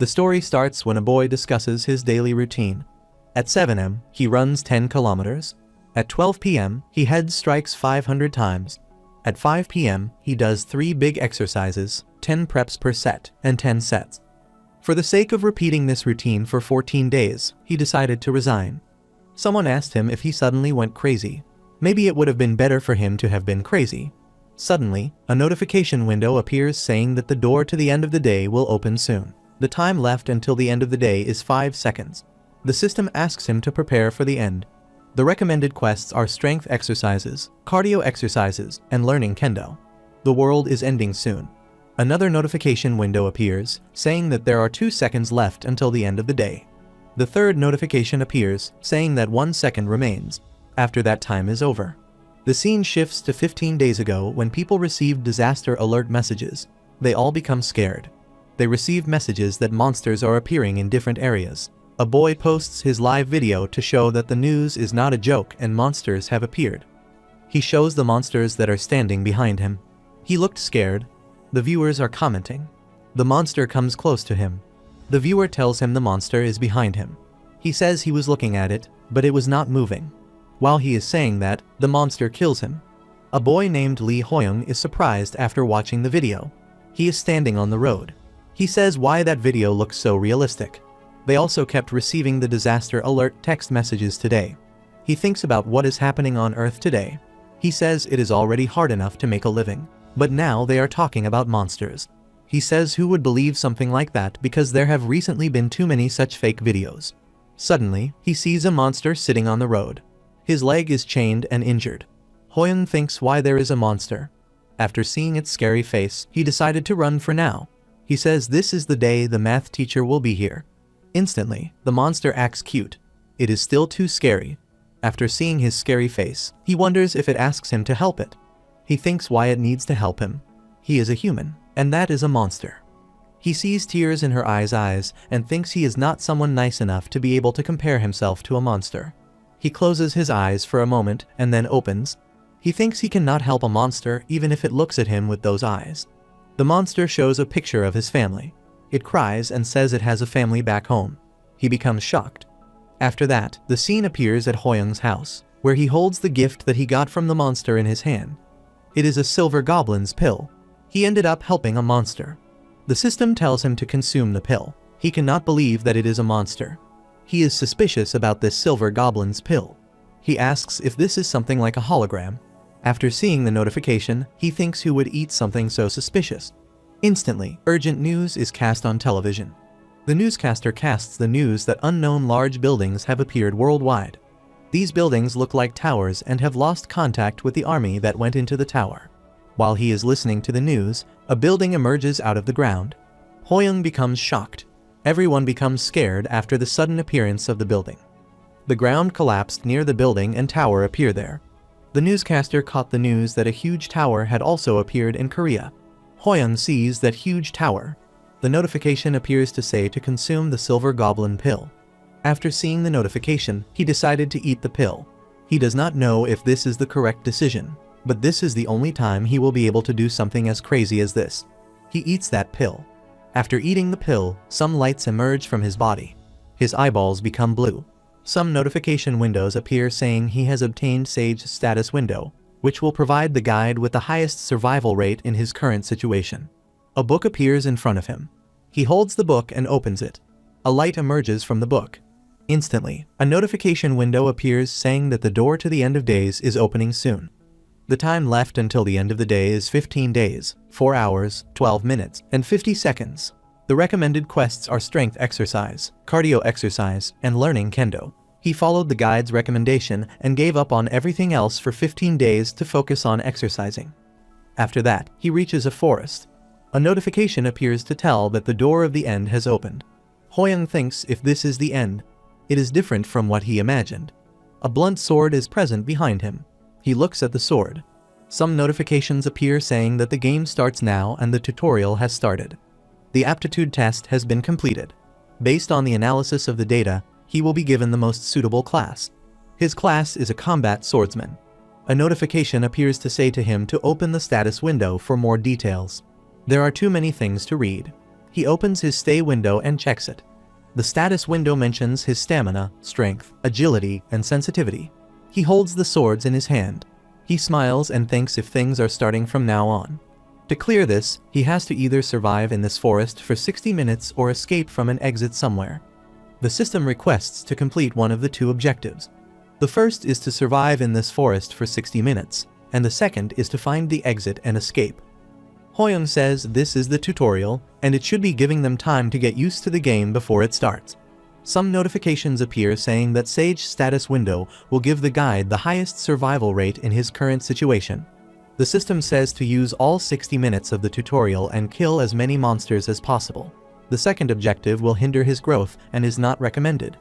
The story starts when a boy discusses his daily routine. At 7 am, he runs 10 kilometers. At 12 p.m., he head strikes 500 times. At 5 p.m., he does 3 big exercises, 10 preps per set, and 10 sets. For the sake of repeating this routine for 14 days, he decided to resign. Someone asked him if he suddenly went crazy. Maybe it would have been better for him to have been crazy. Suddenly, a notification window appears saying that the door to the end of the day will open soon. The time left until the end of the day is 5 seconds. The system asks him to prepare for the end. The recommended quests are strength exercises, cardio exercises, and learning kendo. The world is ending soon. Another notification window appears, saying that there are 2 seconds left until the end of the day. The third notification appears, saying that 1 second remains. After that time is over. The scene shifts to 15 days ago when people received disaster alert messages. They all become scared. They receive messages that monsters are appearing in different areas. A boy posts his live video to show that the news is not a joke and monsters have appeared. He shows the monsters that are standing behind him. He looked scared. The viewers are commenting. The monster comes close to him. The viewer tells him the monster is behind him. He says he was looking at it, but it was not moving. While he is saying that, the monster kills him. A boy named Lee Hoyoung is surprised after watching the video. He is standing on the road. He says why that video looks so realistic. They also kept receiving the disaster alert text messages today. He thinks about what is happening on Earth today. He says it is already hard enough to make a living, but now they are talking about monsters. He says who would believe something like that because there have recently been too many such fake videos. Suddenly, he sees a monster sitting on the road. His leg is chained and injured. Hoyoung thinks why there is a monster. After seeing its scary face, he decided to run for now. He says this is the day the math teacher will be here. Instantly, the monster acts cute. It is still too scary. After seeing his scary face, he wonders if it asks him to help it. He thinks why it needs to help him. He is a human, and that is a monster. He sees tears in her eyes and thinks he is not someone nice enough to be able to compare himself to a monster. He closes his eyes for a moment and then opens. He thinks he cannot help a monster even if it looks at him with those eyes. The monster shows a picture of his family. It cries and says it has a family back home. He becomes shocked. After that, the scene appears at Hoyoung's house, where he holds the gift that he got from the monster in his hand. It is a silver goblin's pill. He ended up helping a monster. The system tells him to consume the pill. He cannot believe that it is a monster. He is suspicious about this silver goblin's pill. He asks if this is something like a hologram. After seeing the notification, he thinks who would eat something so suspicious. Instantly, urgent news is cast on television. The newscaster casts the news that unknown large buildings have appeared worldwide. These buildings look like towers and have lost contact with the army that went into the tower. While he is listening to the news, a building emerges out of the ground. Hoyoung becomes shocked. Everyone becomes scared after the sudden appearance of the building. The ground collapsed near the building and tower appear there. The newscaster caught the news that a huge tower had also appeared in Korea. Hoyoung sees that huge tower. The notification appears to say to consume the silver goblin pill. After seeing the notification, he decided to eat the pill. He does not know if this is the correct decision, but this is the only time he will be able to do something as crazy as this. He eats that pill. After eating the pill, some lights emerge from his body. His eyeballs become blue. Some notification windows appear saying he has obtained Sage status window, which will provide the guide with the highest survival rate in his current situation. A book appears in front of him. He holds the book and opens it. A light emerges from the book. Instantly, a notification window appears saying that the door to the end of days is opening soon. The time left until the end of the day is 15 days, 4 hours, 12 minutes, and 50 seconds. The recommended quests are strength exercise, cardio exercise, and learning kendo. He followed the guide's recommendation and gave up on everything else for 15 days to focus on exercising. After that, he reaches a forest. A notification appears to tell that the door of the end has opened. Hoyoung thinks if this is the end, it is different from what he imagined. A blunt sword is present behind him. He looks at the sword. Some notifications appear saying that the game starts now and the tutorial has started. The aptitude test has been completed. Based on the analysis of the data, he will be given the most suitable class. His class is a combat swordsman. A notification appears to say to him to open the status window for more details. There are too many things to read. He opens his stay window and checks it. The status window mentions his stamina, strength, agility, and sensitivity. He holds the swords in his hand. He smiles and thinks if things are starting from now on. To clear this, he has to either survive in this forest for 60 minutes or escape from an exit somewhere. The system requests to complete one of the two objectives. The first is to survive in this forest for 60 minutes, and the second is to find the exit and escape. Hoyoung says this is the tutorial, and it should be giving them time to get used to the game before it starts. Some notifications appear saying that Sage status window will give the guide the highest survival rate in his current situation. The system says to use all 60 minutes of the tutorial and kill as many monsters as possible. The second objective will hinder his growth and is not recommended.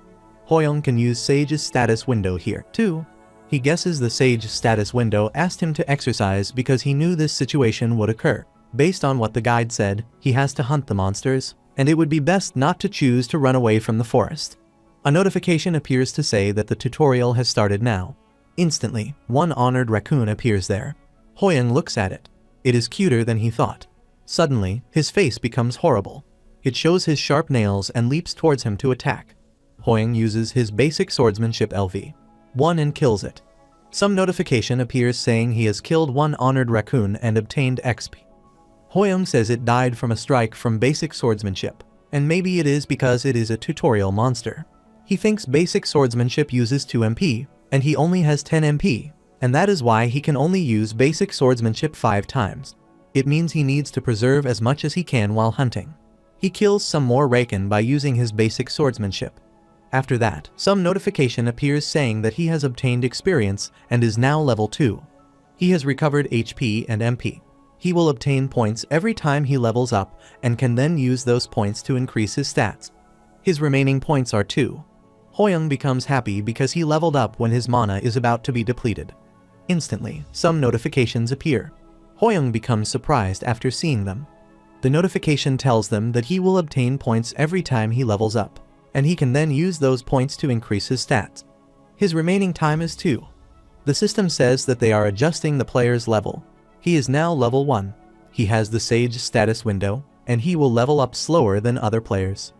Hoyoung can use Sage's status window here, too. He guesses the Sage status window asked him to exercise because he knew this situation would occur. Based on what the guide said, he has to hunt the monsters, and it would be best not to choose to run away from the forest. A notification appears to say that the tutorial has started now. Instantly, one honored raccoon appears there. Hoyoung looks at it. It is cuter than he thought. Suddenly, his face becomes horrible. It shows his sharp nails and leaps towards him to attack. Hoyoung uses his basic swordsmanship LV1 and kills it. Some notification appears saying he has killed one honored raccoon and obtained XP. Hoyoung says it died from a strike from basic swordsmanship, and maybe it is because it is a tutorial monster. He thinks basic swordsmanship uses 2 MP, and he only has 10 MP, and that is why he can only use basic swordsmanship 5 times. It means he needs to preserve as much as he can while hunting. He kills some more Raken by using his basic swordsmanship. After that, some notification appears saying that he has obtained experience and is now level 2. He has recovered HP and MP. He will obtain points every time he levels up and can then use those points to increase his stats. His remaining points are 2. Hoyoung becomes happy because he leveled up when his mana is about to be depleted. Instantly, some notifications appear. Hoyoung becomes surprised after seeing them. The notification tells them that he will obtain points every time he levels up, and he can then use those points to increase his stats. His remaining time is 2. The system says that they are adjusting the player's level. He is now level 1. He has the Sage status window, and he will level up slower than other players.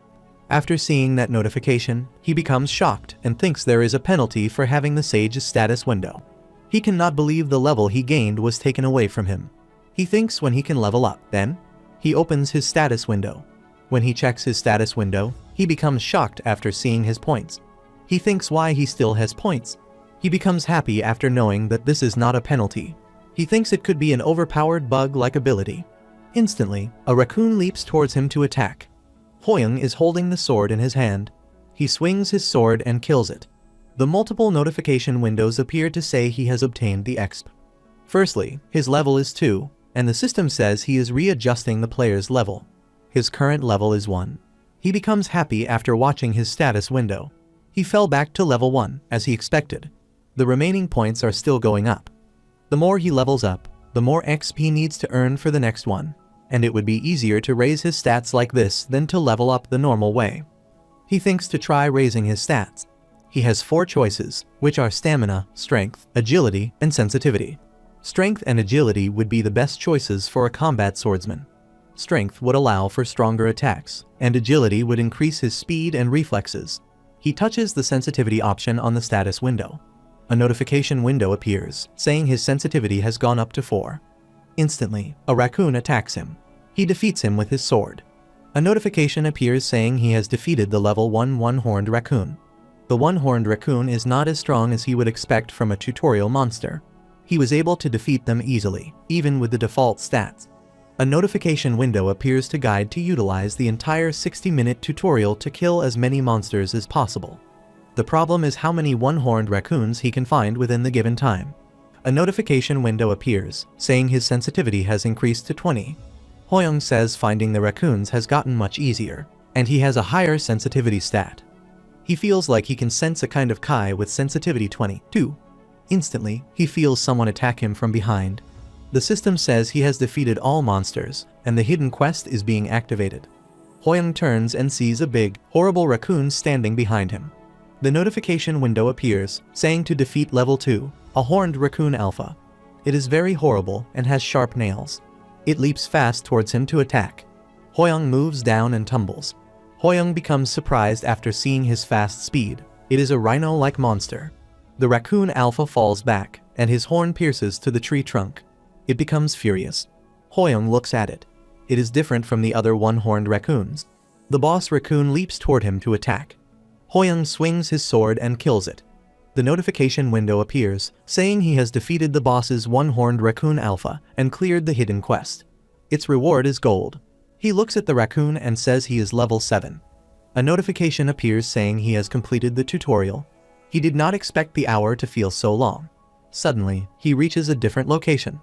After seeing that notification, he becomes shocked and thinks there is a penalty for having the Sage status window. He cannot believe the level he gained was taken away from him. He thinks when he can level up, then he opens his status window. When he checks his status window, he becomes shocked after seeing his points. He thinks why he still has points. He becomes happy after knowing that this is not a penalty. He thinks it could be an overpowered bug-like ability. Instantly, a raccoon leaps towards him to attack. Hoyoung is holding the sword in his hand. He swings his sword and kills it. The multiple notification windows appear to say he has obtained the XP. Firstly, his level is 2, and the system says he is readjusting the player's level. His current level is 1. He becomes happy after watching his status window. He fell back to level 1, as he expected. The remaining points are still going up. The more he levels up, the more XP he needs to earn for the next one, and it would be easier to raise his stats like this than to level up the normal way. He thinks to try raising his stats. He has 4 choices, which are stamina, strength, agility, and sensitivity. Strength and agility would be the best choices for a combat swordsman. Strength would allow for stronger attacks, and agility would increase his speed and reflexes. He touches the sensitivity option on the status window. A notification window appears, saying his sensitivity has gone up to 4. Instantly, a raccoon attacks him. He defeats him with his sword. A notification appears saying he has defeated the level 1 one-horned raccoon. The one-horned raccoon is not as strong as he would expect from a tutorial monster. He was able to defeat them easily, even with the default stats. A notification window appears to guide to utilize the entire 60-minute tutorial to kill as many monsters as possible. The problem is how many one-horned raccoons he can find within the given time. A notification window appears, saying his sensitivity has increased to 20. Hoyoung says finding the raccoons has gotten much easier, and he has a higher sensitivity stat. He feels like he can sense a kind of Kai with sensitivity 22. Instantly, he feels someone attack him from behind. The system says he has defeated all monsters, and the hidden quest is being activated. Hoyoung turns and sees a big, horrible raccoon standing behind him. The notification window appears, saying to defeat level 2, a horned raccoon alpha. It is very horrible and has sharp nails. It leaps fast towards him to attack. Hoyoung moves down and tumbles. Hoyoung becomes surprised after seeing his fast speed. It is a rhino-like monster. The raccoon alpha falls back, and his horn pierces to the tree trunk. It becomes furious. Hoyoung looks at it. It is different from the other one-horned raccoons. The boss raccoon leaps toward him to attack. Hoyoung swings his sword and kills it. The notification window appears, saying he has defeated the boss's one-horned raccoon alpha and cleared the hidden quest. Its reward is gold. He looks at the raccoon and says he is level 7. A notification appears saying he has completed the tutorial. He did not expect the hour to feel so long. Suddenly, he reaches a different location.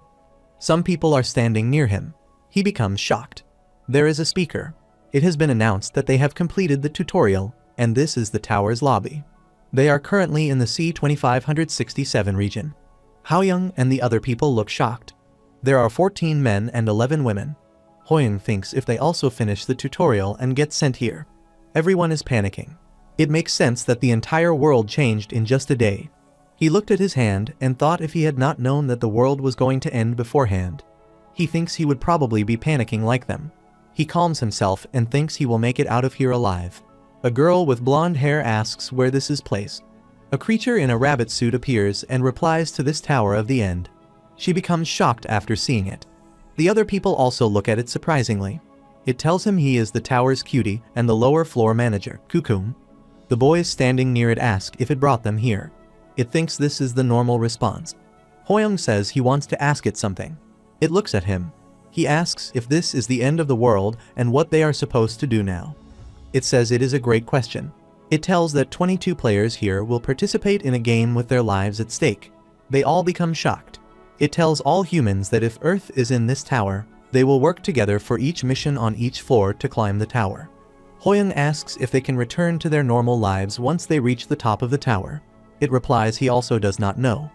Some people are standing near him. He becomes shocked. There is a speaker. It has been announced that they have completed the tutorial, and this is the tower's lobby. They are currently in the C-2567 region. Hoyoung and the other people look shocked. There are 14 men and 11 women. Hoyoung thinks if they also finish the tutorial and get sent here. Everyone is panicking. It makes sense that the entire world changed in just a day. He looked at his hand and thought if he had not known that the world was going to end beforehand. He thinks he would probably be panicking like them. He calms himself and thinks he will make it out of here alive. A girl with blonde hair asks where this is placed. A creature in a rabbit suit appears and replies to this tower of the end. She becomes shocked after seeing it. The other people also look at it surprisingly. It tells him he is the tower's cutie and the lower floor manager, Kukum. The boys standing near it ask if it brought them here. It thinks this is the normal response. Hoyoung says he wants to ask it something. It looks at him. He asks if this is the end of the world and what they are supposed to do now. It says it is a great question. It tells that 22 players here will participate in a game with their lives at stake. They all become shocked. It tells all humans that if Earth is in this tower, they will work together for each mission on each floor to climb the tower. Hoyoung asks if they can return to their normal lives once they reach the top of the tower. It replies he also does not know.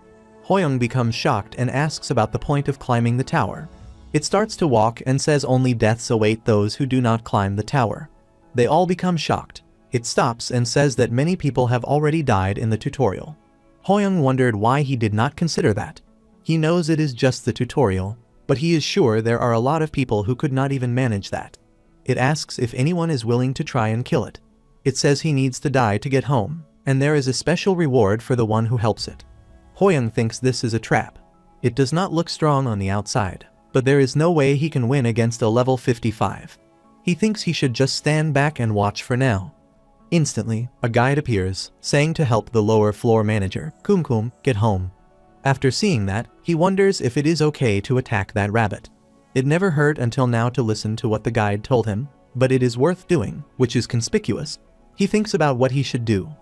Hoyoung becomes shocked and asks about the point of climbing the tower. It starts to walk and says only deaths await those who do not climb the tower. They all become shocked. It stops and says that many people have already died in the tutorial. Hoyoung wondered why he did not consider that. He knows it is just the tutorial, but he is sure there are a lot of people who could not even manage that. It asks if anyone is willing to try and kill it. It says he needs to die to get home, and there is a special reward for the one who helps it. Hoyoung thinks this is a trap. It does not look strong on the outside, but there is no way he can win against a level 55. He thinks he should just stand back and watch for now. Instantly, a guide appears, saying to help the lower floor manager, Kumkum, get home. After seeing that, he wonders if it is okay to attack that rabbit. It never hurt until now to listen to what the guide told him, but it is worth doing, which is conspicuous. He thinks about what he should do.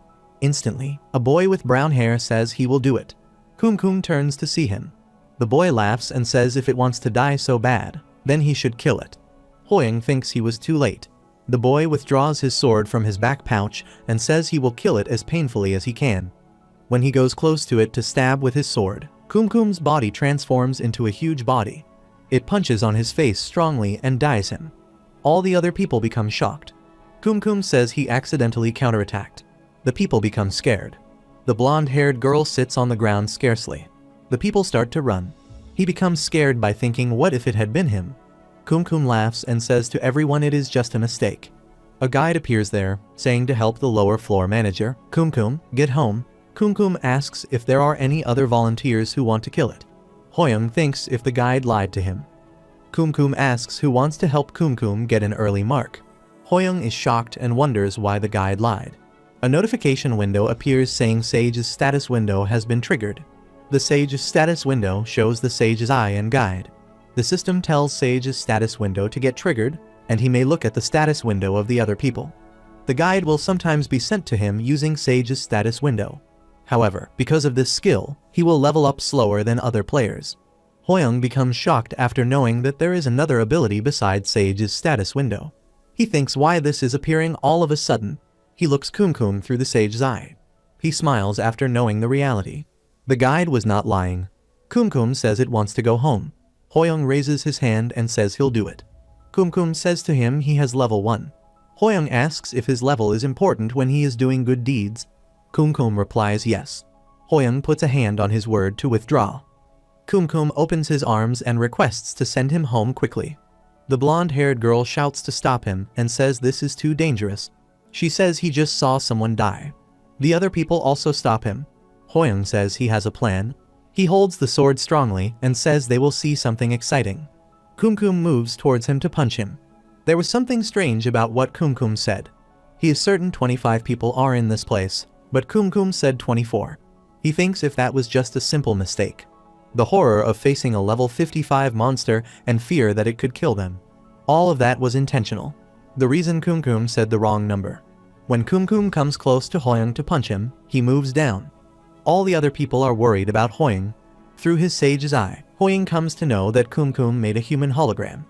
Instantly, a boy with brown hair says he will do it. Kumkum turns to see him. The boy laughs and says if it wants to die so bad, then he should kill it. Hoyoung thinks he was too late. The boy withdraws his sword from his back pouch and says he will kill it as painfully as he can. When he goes close to it to stab with his sword, Kumkum's body transforms into a huge body. It punches on his face strongly and dies him. All the other people become shocked. Kumkum says he accidentally counterattacked. The people become scared. The blonde-haired girl sits on the ground scarcely. The people start to run. He becomes scared by thinking what if it had been him. Kumkum laughs and says to everyone it is just a mistake. A guide appears there, saying to help the lower floor manager, Kumkum, get home. Kumkum asks if there are any other volunteers who want to kill it. Hoyoung thinks if the guide lied to him. Kumkum asks who wants to help Kumkum get an early mark. Hoyoung is shocked and wonders why the guide lied. A notification window appears saying Sage's status window has been triggered. The Sage's status window shows the Sage's eye and guide. The system tells Sage's status window to get triggered, and he may look at the status window of the other people. The guide will sometimes be sent to him using Sage's status window. However, because of this skill, he will level up slower than other players. Hoyoung becomes shocked after knowing that there is another ability besides Sage's status window. He thinks why this is appearing all of a sudden. He looks Kumkum through the Sage's eye. He smiles after knowing the reality. The guide was not lying. Kumkum says it wants to go home. Hoyoung raises his hand and says he'll do it. Kumkum says to him he has level 1. Hoyoung asks if his level is important when he is doing good deeds. Kumkum replies yes. Hoyoung puts a hand on his word to withdraw. Kumkum opens his arms and requests to send him home quickly. The blonde-haired girl shouts to stop him and says this is too dangerous. She says he just saw someone die. The other people also stop him. Hoyoung says he has a plan. He holds the sword strongly and says they will see something exciting. Kumkum moves towards him to punch him. There was something strange about what Kumkum said. He is certain 25 people are in this place, but Kumkum said 24. He thinks if that was just a simple mistake. The horror of facing a level 55 monster and fear that it could kill them. All of that was intentional. The reason Kumkum said the wrong number. When Kumkum comes close to Hoyoung to punch him, he moves down. All the other people are worried about Hoyoung. Through his sage's eye, Hoyoung comes to know that Kumkum made a human hologram.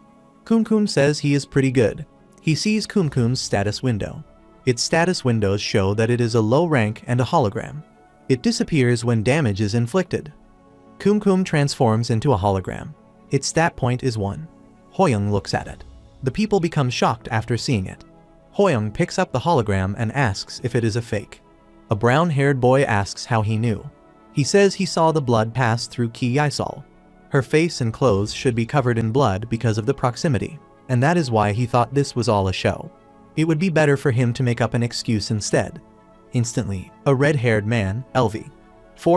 Kumkum says he is pretty good. He sees Kumkum's status window. Its status windows show that it is a low rank and a hologram. It disappears when damage is inflicted. Kumkum transforms into a hologram. Its stat point is 1. Hoyoung looks at it. The people become shocked after seeing it. Hoyoung picks up the hologram and asks if it is a fake. A brown-haired boy asks how he knew. He says he saw the blood pass through Ki Yisol. Her face and clothes should be covered in blood because of the proximity, and that is why he thought this was all a show. It would be better for him to make up an excuse instead. Instantly, a red-haired man, LV.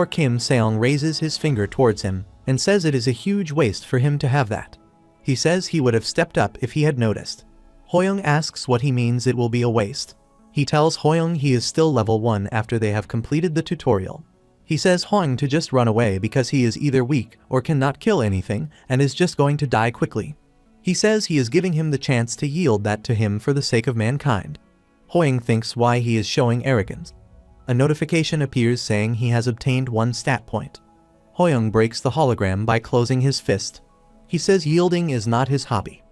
Kim Seong raises his finger towards him and says it is a huge waste for him to have that. He says he would have stepped up if he had noticed. Hoyoung asks what he means it will be a waste. He tells Hoyoung he is still level 1 after they have completed the tutorial. He says Hoyoung to just run away because he is either weak or cannot kill anything and is just going to die quickly. He says he is giving him the chance to yield that to him for the sake of mankind. Hoyoung thinks why he is showing arrogance. A notification appears saying he has obtained 1 stat point. Hoyoung breaks the hologram by closing his fist. He says yielding is not his hobby.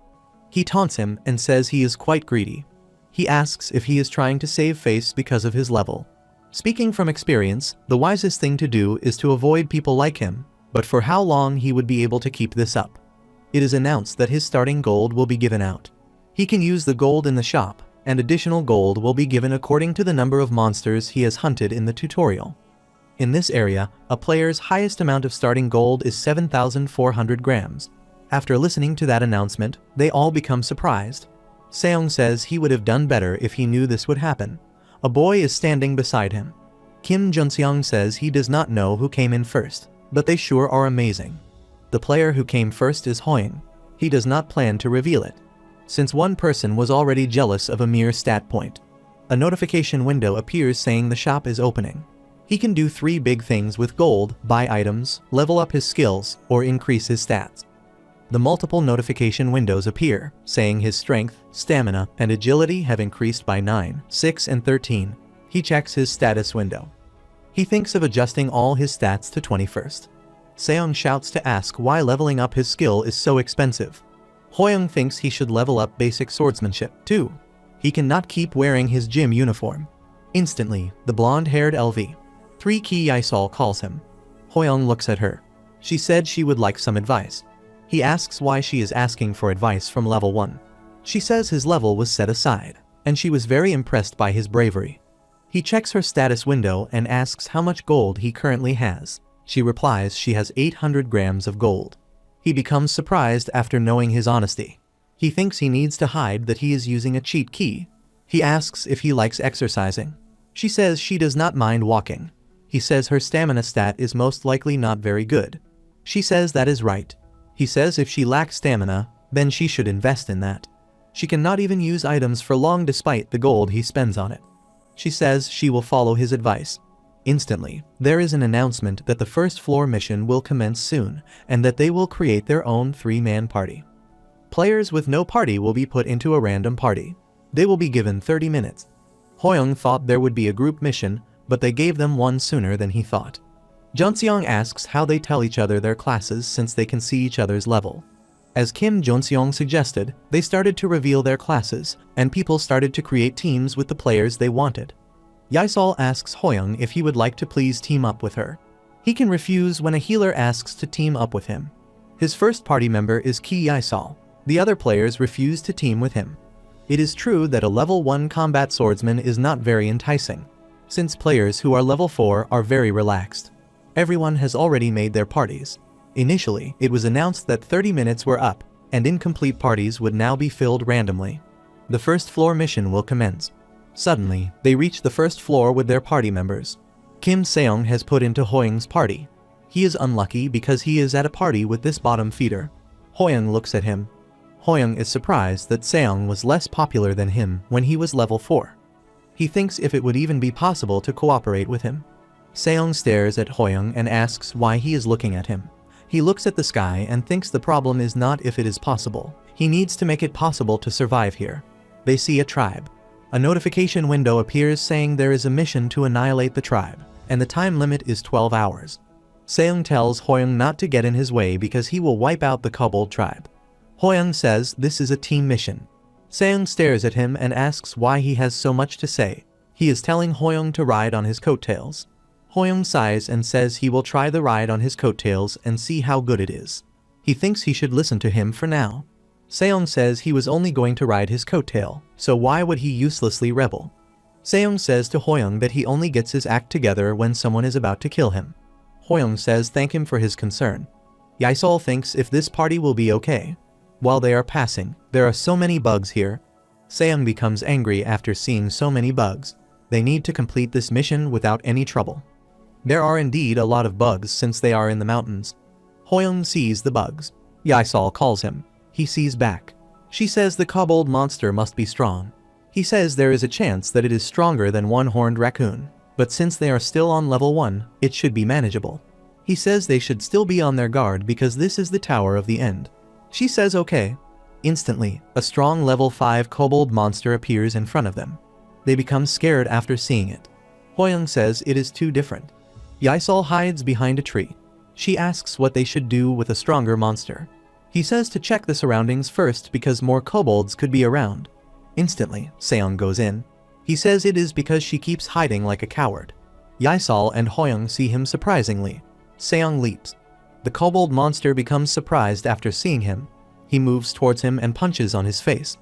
He taunts him and says he is quite greedy. He asks if he is trying to save face because of his level. Speaking from experience, the wisest thing to do is to avoid people like him, but for how long he would be able to keep this up. It is announced that his starting gold will be given out. He can use the gold in the shop, and additional gold will be given according to the number of monsters he has hunted in the tutorial. In this area, a player's highest amount of starting gold is 7,400 grams. After listening to that announcement, they all become surprised. Seong says he would have done better if he knew this would happen. A boy is standing beside him. Kim Junseong says he does not know who came in first, but they sure are amazing. The player who came first is Hoyoung. He does not plan to reveal it, since one person was already jealous of a mere stat point. A notification window appears saying the shop is opening. He can do 3 big things with gold: buy items, level up his skills, or increase his stats. The multiple notification windows appear, saying his strength, stamina, and agility have increased by 9, 6, and 13. He checks his status window. He thinks of adjusting all his stats to 21st. Seong shouts to ask why leveling up his skill is so expensive. Hoyoung thinks he should level up basic swordsmanship, too. He cannot keep wearing his gym uniform. Instantly, the blonde-haired LV. Ki Yisol calls him. Hoyoung looks at her. She said she would like some advice. He asks why she is asking for advice from level 1. She says his level was set aside, and she was very impressed by his bravery. He checks her status window and asks how much gold he currently has. She replies she has 800 grams of gold. He becomes surprised after knowing his honesty. He thinks he needs to hide that he is using a cheat key. He asks if he likes exercising. She says she does not mind walking. He says her stamina stat is most likely not very good. She says that is right. He says if she lacks stamina, then she should invest in that. She cannot even use items for long despite the gold he spends on it. She says she will follow his advice. Instantly, there is an announcement that the first floor mission will commence soon, and that they will create their own 3-man party. Players with no party will be put into a random party. They will be given 30 minutes. Hoyoung thought there would be a group mission, but they gave them one sooner than he thought. Junseong asks how they tell each other their classes since they can see each other's level. As Kim Junseong suggested, they started to reveal their classes, and people started to create teams with the players they wanted. Yisol asks Hoyoung if he would like to please team up with her. He can refuse when a healer asks to team up with him. His first party member is Ki Yisol. The other players refuse to team with him. It is true that a level 1 combat swordsman is not very enticing, since players who are level 4 are very relaxed. Everyone has already made their parties. Initially, it was announced that 30 minutes were up, and incomplete parties would now be filled randomly. The first floor mission will commence. Suddenly, they reach the first floor with their party members. Kim Seong has put into Hoyoung's party. He is unlucky because he is at a party with this bottom feeder. Hoyoung looks at him. Hoyoung is surprised that Seong was less popular than him when he was level 4. He thinks if it would even be possible to cooperate with him. Seong stares at Hoyoung and asks why he is looking at him. He looks at the sky and thinks the problem is not if it is possible. He needs to make it possible to survive here. They see a tribe. A notification window appears saying there is a mission to annihilate the tribe, and the time limit is 12 hours. Seong tells Hoyoung not to get in his way because he will wipe out the kobold tribe. Hoyoung says this is a team mission. Seong stares at him and asks why he has so much to say. He is telling Hoyoung to ride on his coattails. Hoyoung sighs and says he will try the ride on his coattails and see how good it is. He thinks he should listen to him for now. Seong says he was only going to ride his coattail, so why would he uselessly rebel? Seong says to Hoyoung that he only gets his act together when someone is about to kill him. Hoyoung says thank him for his concern. Yaesol thinks if this party will be okay. While they are passing, there are so many bugs here. Seong becomes angry after seeing so many bugs. They need to complete this mission without any trouble. There are indeed a lot of bugs since they are in the mountains. Hoyoung sees the bugs. Yaesol calls him. He sees back. She says the kobold monster must be strong. He says there is a chance that it is stronger than one-horned raccoon, but since they are still on level 1, it should be manageable. He says they should still be on their guard because this is the Tower of the End. She says okay. Instantly, a strong level 5 kobold monster appears in front of them. They become scared after seeing it. Hoyoung says it is too different. Yaesol hides behind a tree. She asks what they should do with a stronger monster. He says to check the surroundings first because more kobolds could be around. Instantly, Seong goes in. He says it is because she keeps hiding like a coward. Yaesol and Hoyoung see him surprisingly. Seong leaps. The kobold monster becomes surprised after seeing him. He moves towards him and punches on his face.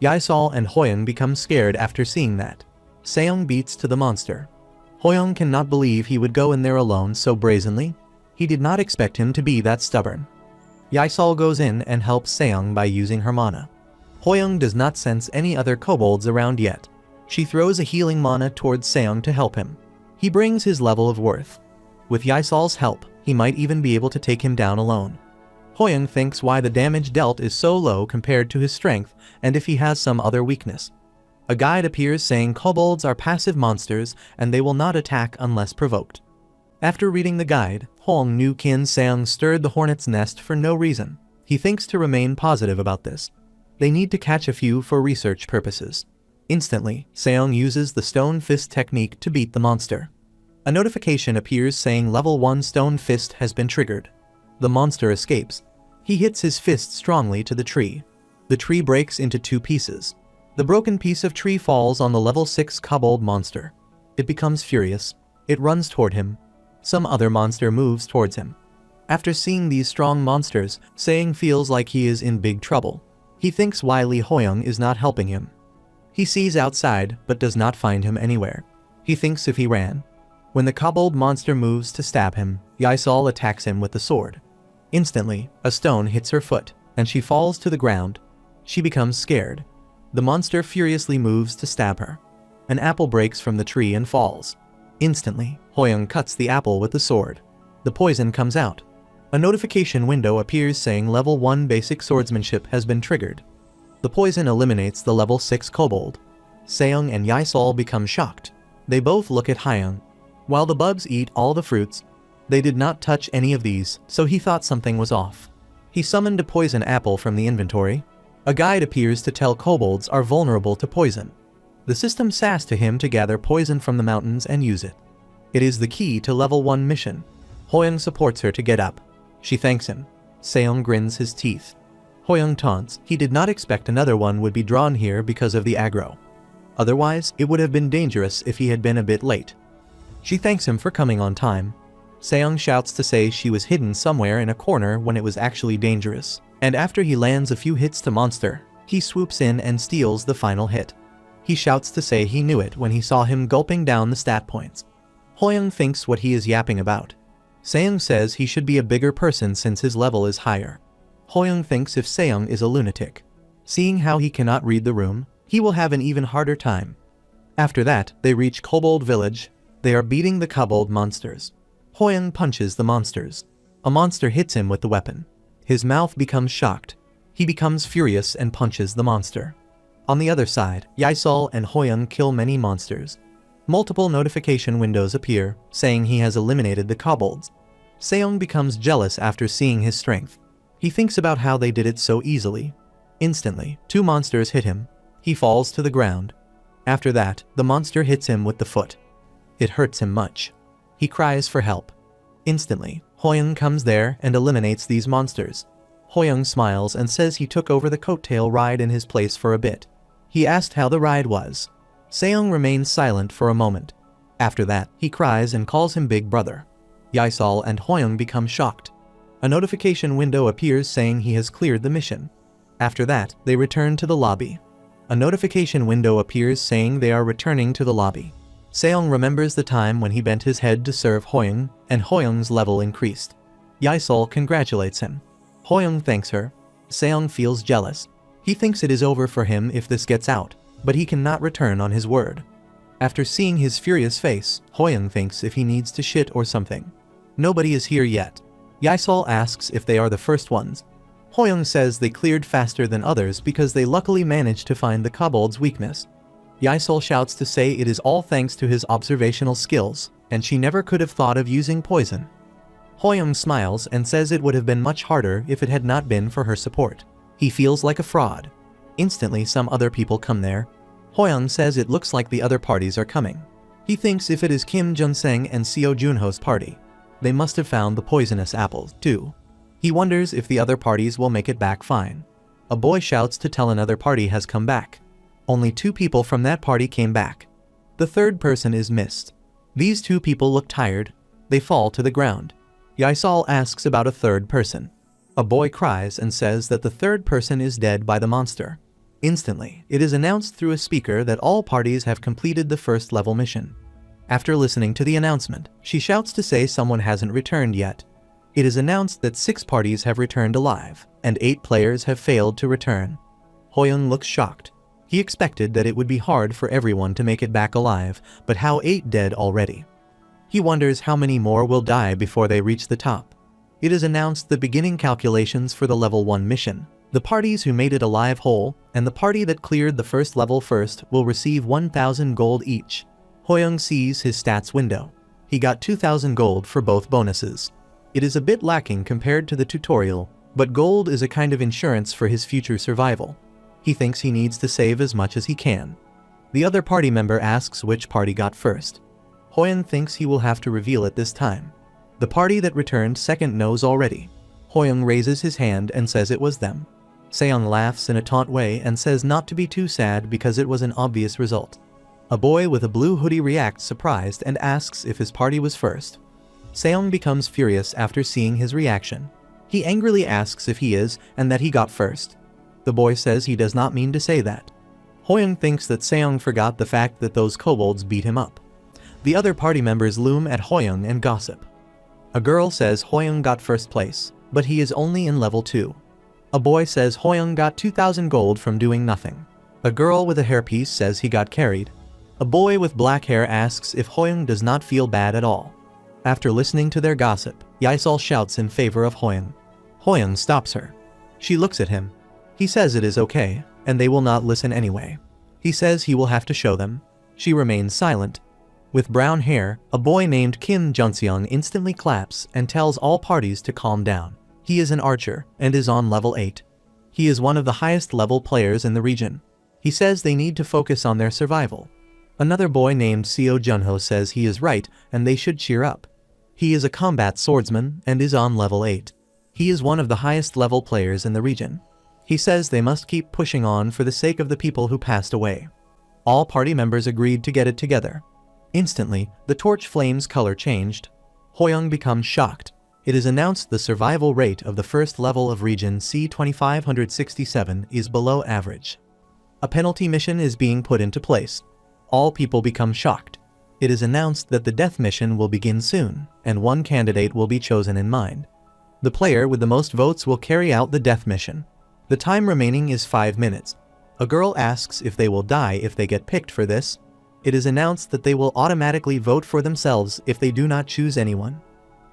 Yaesol and Hoyoung become scared after seeing that. Seong beats to the monster. Hoyoung cannot believe he would go in there alone so brazenly. He did not expect him to be that stubborn. Yaesol goes in and helps Seong by using her mana. Hoyoung does not sense any other kobolds around yet. She throws a healing mana towards Seong to help him. He brings his level of worth. With Yaesol's help, he might even be able to take him down alone. Hoyoung thinks why the damage dealt is so low compared to his strength and if he has some other weakness. A guide appears saying kobolds are passive monsters and they will not attack unless provoked. After reading the guide, Hoyoung knew Kim Seong stirred the hornet's nest for no reason. He thinks to remain positive about this. They need to catch a few for research purposes. Instantly, Seong uses the stone fist technique to beat the monster. A notification appears saying level 1 stone fist has been triggered. The monster escapes. He hits his fist strongly to the tree. The tree breaks into 2 pieces. The broken piece of tree falls on the level 6 kobold monster. It becomes furious. It runs toward him. Some other monster moves towards him. After seeing these strong monsters, Seong feels like he is in big trouble. He thinks wily Hoyoung is not helping him. He sees outside, but does not find him anywhere. He thinks if he ran. When the kobold monster moves to stab him, Yaesol attacks him with the sword. Instantly, a stone hits her foot, and she falls to the ground. She becomes scared. The monster furiously moves to stab her. An apple breaks from the tree and falls. Instantly, Hoyoung cuts the apple with the sword. The poison comes out. A notification window appears saying level 1 basic swordsmanship has been triggered. The poison eliminates the level 6 kobold. Seong and Yaesol become shocked. They both look at Hoyoung. While the bugs eat all the fruits, they did not touch any of these, so he thought something was off. He summoned a poison apple from the inventory. A guide appears to tell kobolds are vulnerable to poison. The system says to him to gather poison from the mountains and use it. It is the key to level 1 mission. Hoyoung supports her to get up. She thanks him. Seong grins his teeth. Hoyoung taunts. He did not expect another one would be drawn here because of the aggro. Otherwise, it would have been dangerous if he had been a bit late. She thanks him for coming on time. Seong shouts to say she was hidden somewhere in a corner when it was actually dangerous. And after he lands a few hits to monster, he swoops in and steals the final hit. He shouts to say he knew it when he saw him gulping down the stat points. Hoyoung thinks what he is yapping about. Seong says he should be a bigger person since his level is higher. Hoyoung thinks if Seong is a lunatic. Seeing how he cannot read the room, he will have an even harder time. After that, they reach Kobold Village. They are beating the kobold monsters. Hoyoung punches the monsters. A monster hits him with the weapon. His mouth becomes shocked. He becomes furious and punches the monster. On the other side, Yaesol and Hoyoung kill many monsters. Multiple notification windows appear, saying he has eliminated the kobolds. Seong becomes jealous after seeing his strength. He thinks about how they did it so easily. Instantly, 2 monsters hit him. He falls to the ground. After that, the monster hits him with the foot. It hurts him much. He cries for help. Instantly, Hoyoung comes there and eliminates these monsters. Hoyoung smiles and says he took over the coattail ride in his place for a bit. He asked how the ride was. Seong remains silent for a moment. After that, he cries and calls him Big Brother. Yaesol and Hoyoung become shocked. A notification window appears saying he has cleared the mission. After that, they return to the lobby. A notification window appears saying they are returning to the lobby. Seong remembers the time when he bent his head to serve Hoyoung, and Hoyoung's level increased. Yaesol congratulates him. Hoyoung thanks her. Seong feels jealous. He thinks it is over for him if this gets out, but he cannot return on his word. After seeing his furious face, Hoyoung thinks if he needs to shit or something. Nobody is here yet. Yaesol asks if they are the first ones. Hoyoung says they cleared faster than others because they luckily managed to find the kobold's weakness. Yaesol shouts to say it is all thanks to his observational skills, and she never could have thought of using poison. Hoyoung smiles and says it would have been much harder if it had not been for her support. He feels like a fraud. Instantly, some other people come there. Hoyoung says it looks like the other parties are coming. He thinks if it is Kim Jun-seng and Seo Junho's party, they must have found the poisonous apples, too. He wonders if the other parties will make it back fine. A boy shouts to tell another party has come back. Only 2 people from that party came back. The third person is missed. These 2 people look tired. They fall to the ground. Yaesol asks about a third person. A boy cries and says that the third person is dead by the monster. Instantly, it is announced through a speaker that all parties have completed the first level mission. After listening to the announcement, she shouts to say someone hasn't returned yet. It is announced that 6 parties have returned alive, and 8 players have failed to return. Hoyoung looks shocked. He expected that it would be hard for everyone to make it back alive, but how 8 dead already? He wonders how many more will die before they reach the top. It is announced the beginning calculations for the level 1 mission. The parties who made it alive whole, and the party that cleared the first level first will receive 1,000 gold each. Hoyoung sees his stats window. He got 2,000 gold for both bonuses. It is a bit lacking compared to the tutorial, but gold is a kind of insurance for his future survival. He thinks he needs to save as much as he can. The other party member asks which party got first. Hoyoung thinks he will have to reveal it this time. The party that returned second knows already. Hoyoung raises his hand and says it was them. Seong laughs in a taunt way and says not to be too sad because it was an obvious result. A boy with a blue hoodie reacts surprised and asks if his party was first. Seong becomes furious after seeing his reaction. He angrily asks if he is and that he got first. The boy says he does not mean to say that. Hoyoung thinks that Seong forgot the fact that those kobolds beat him up. The other party members loom at Hoyoung and gossip. A girl says Hoyoung got first place, but he is only in level 2. A boy says Hoyoung got 2,000 gold from doing nothing. A girl with a hairpiece says he got carried. A boy with black hair asks if Hoyoung does not feel bad at all. After listening to their gossip, Yaesol shouts in favor of Hoyoung. Hoyoung stops her. She looks at him. He says it is okay, and they will not listen anyway. He says he will have to show them. She remains silent. With brown hair, a boy named Kim Jun-seong instantly claps and tells all parties to calm down. He is an archer and is on level 8. He is one of the highest level players in the region. He says they need to focus on their survival. Another boy named Seo Junho says he is right and they should cheer up. He is a combat swordsman and is on level 8. He is one of the highest level players in the region. He says they must keep pushing on for the sake of the people who passed away. All party members agreed to get it together. Instantly, the torch flame's color changed. Hoyoung becomes shocked. It is announced the survival rate of the first level of region C-2567 is below average. A penalty mission is being put into place. All people become shocked. It is announced that the death mission will begin soon, and one candidate will be chosen in mind. The player with the most votes will carry out the death mission. The time remaining is 5 minutes. A girl asks if they will die if they get picked for this. It is announced that they will automatically vote for themselves if they do not choose anyone.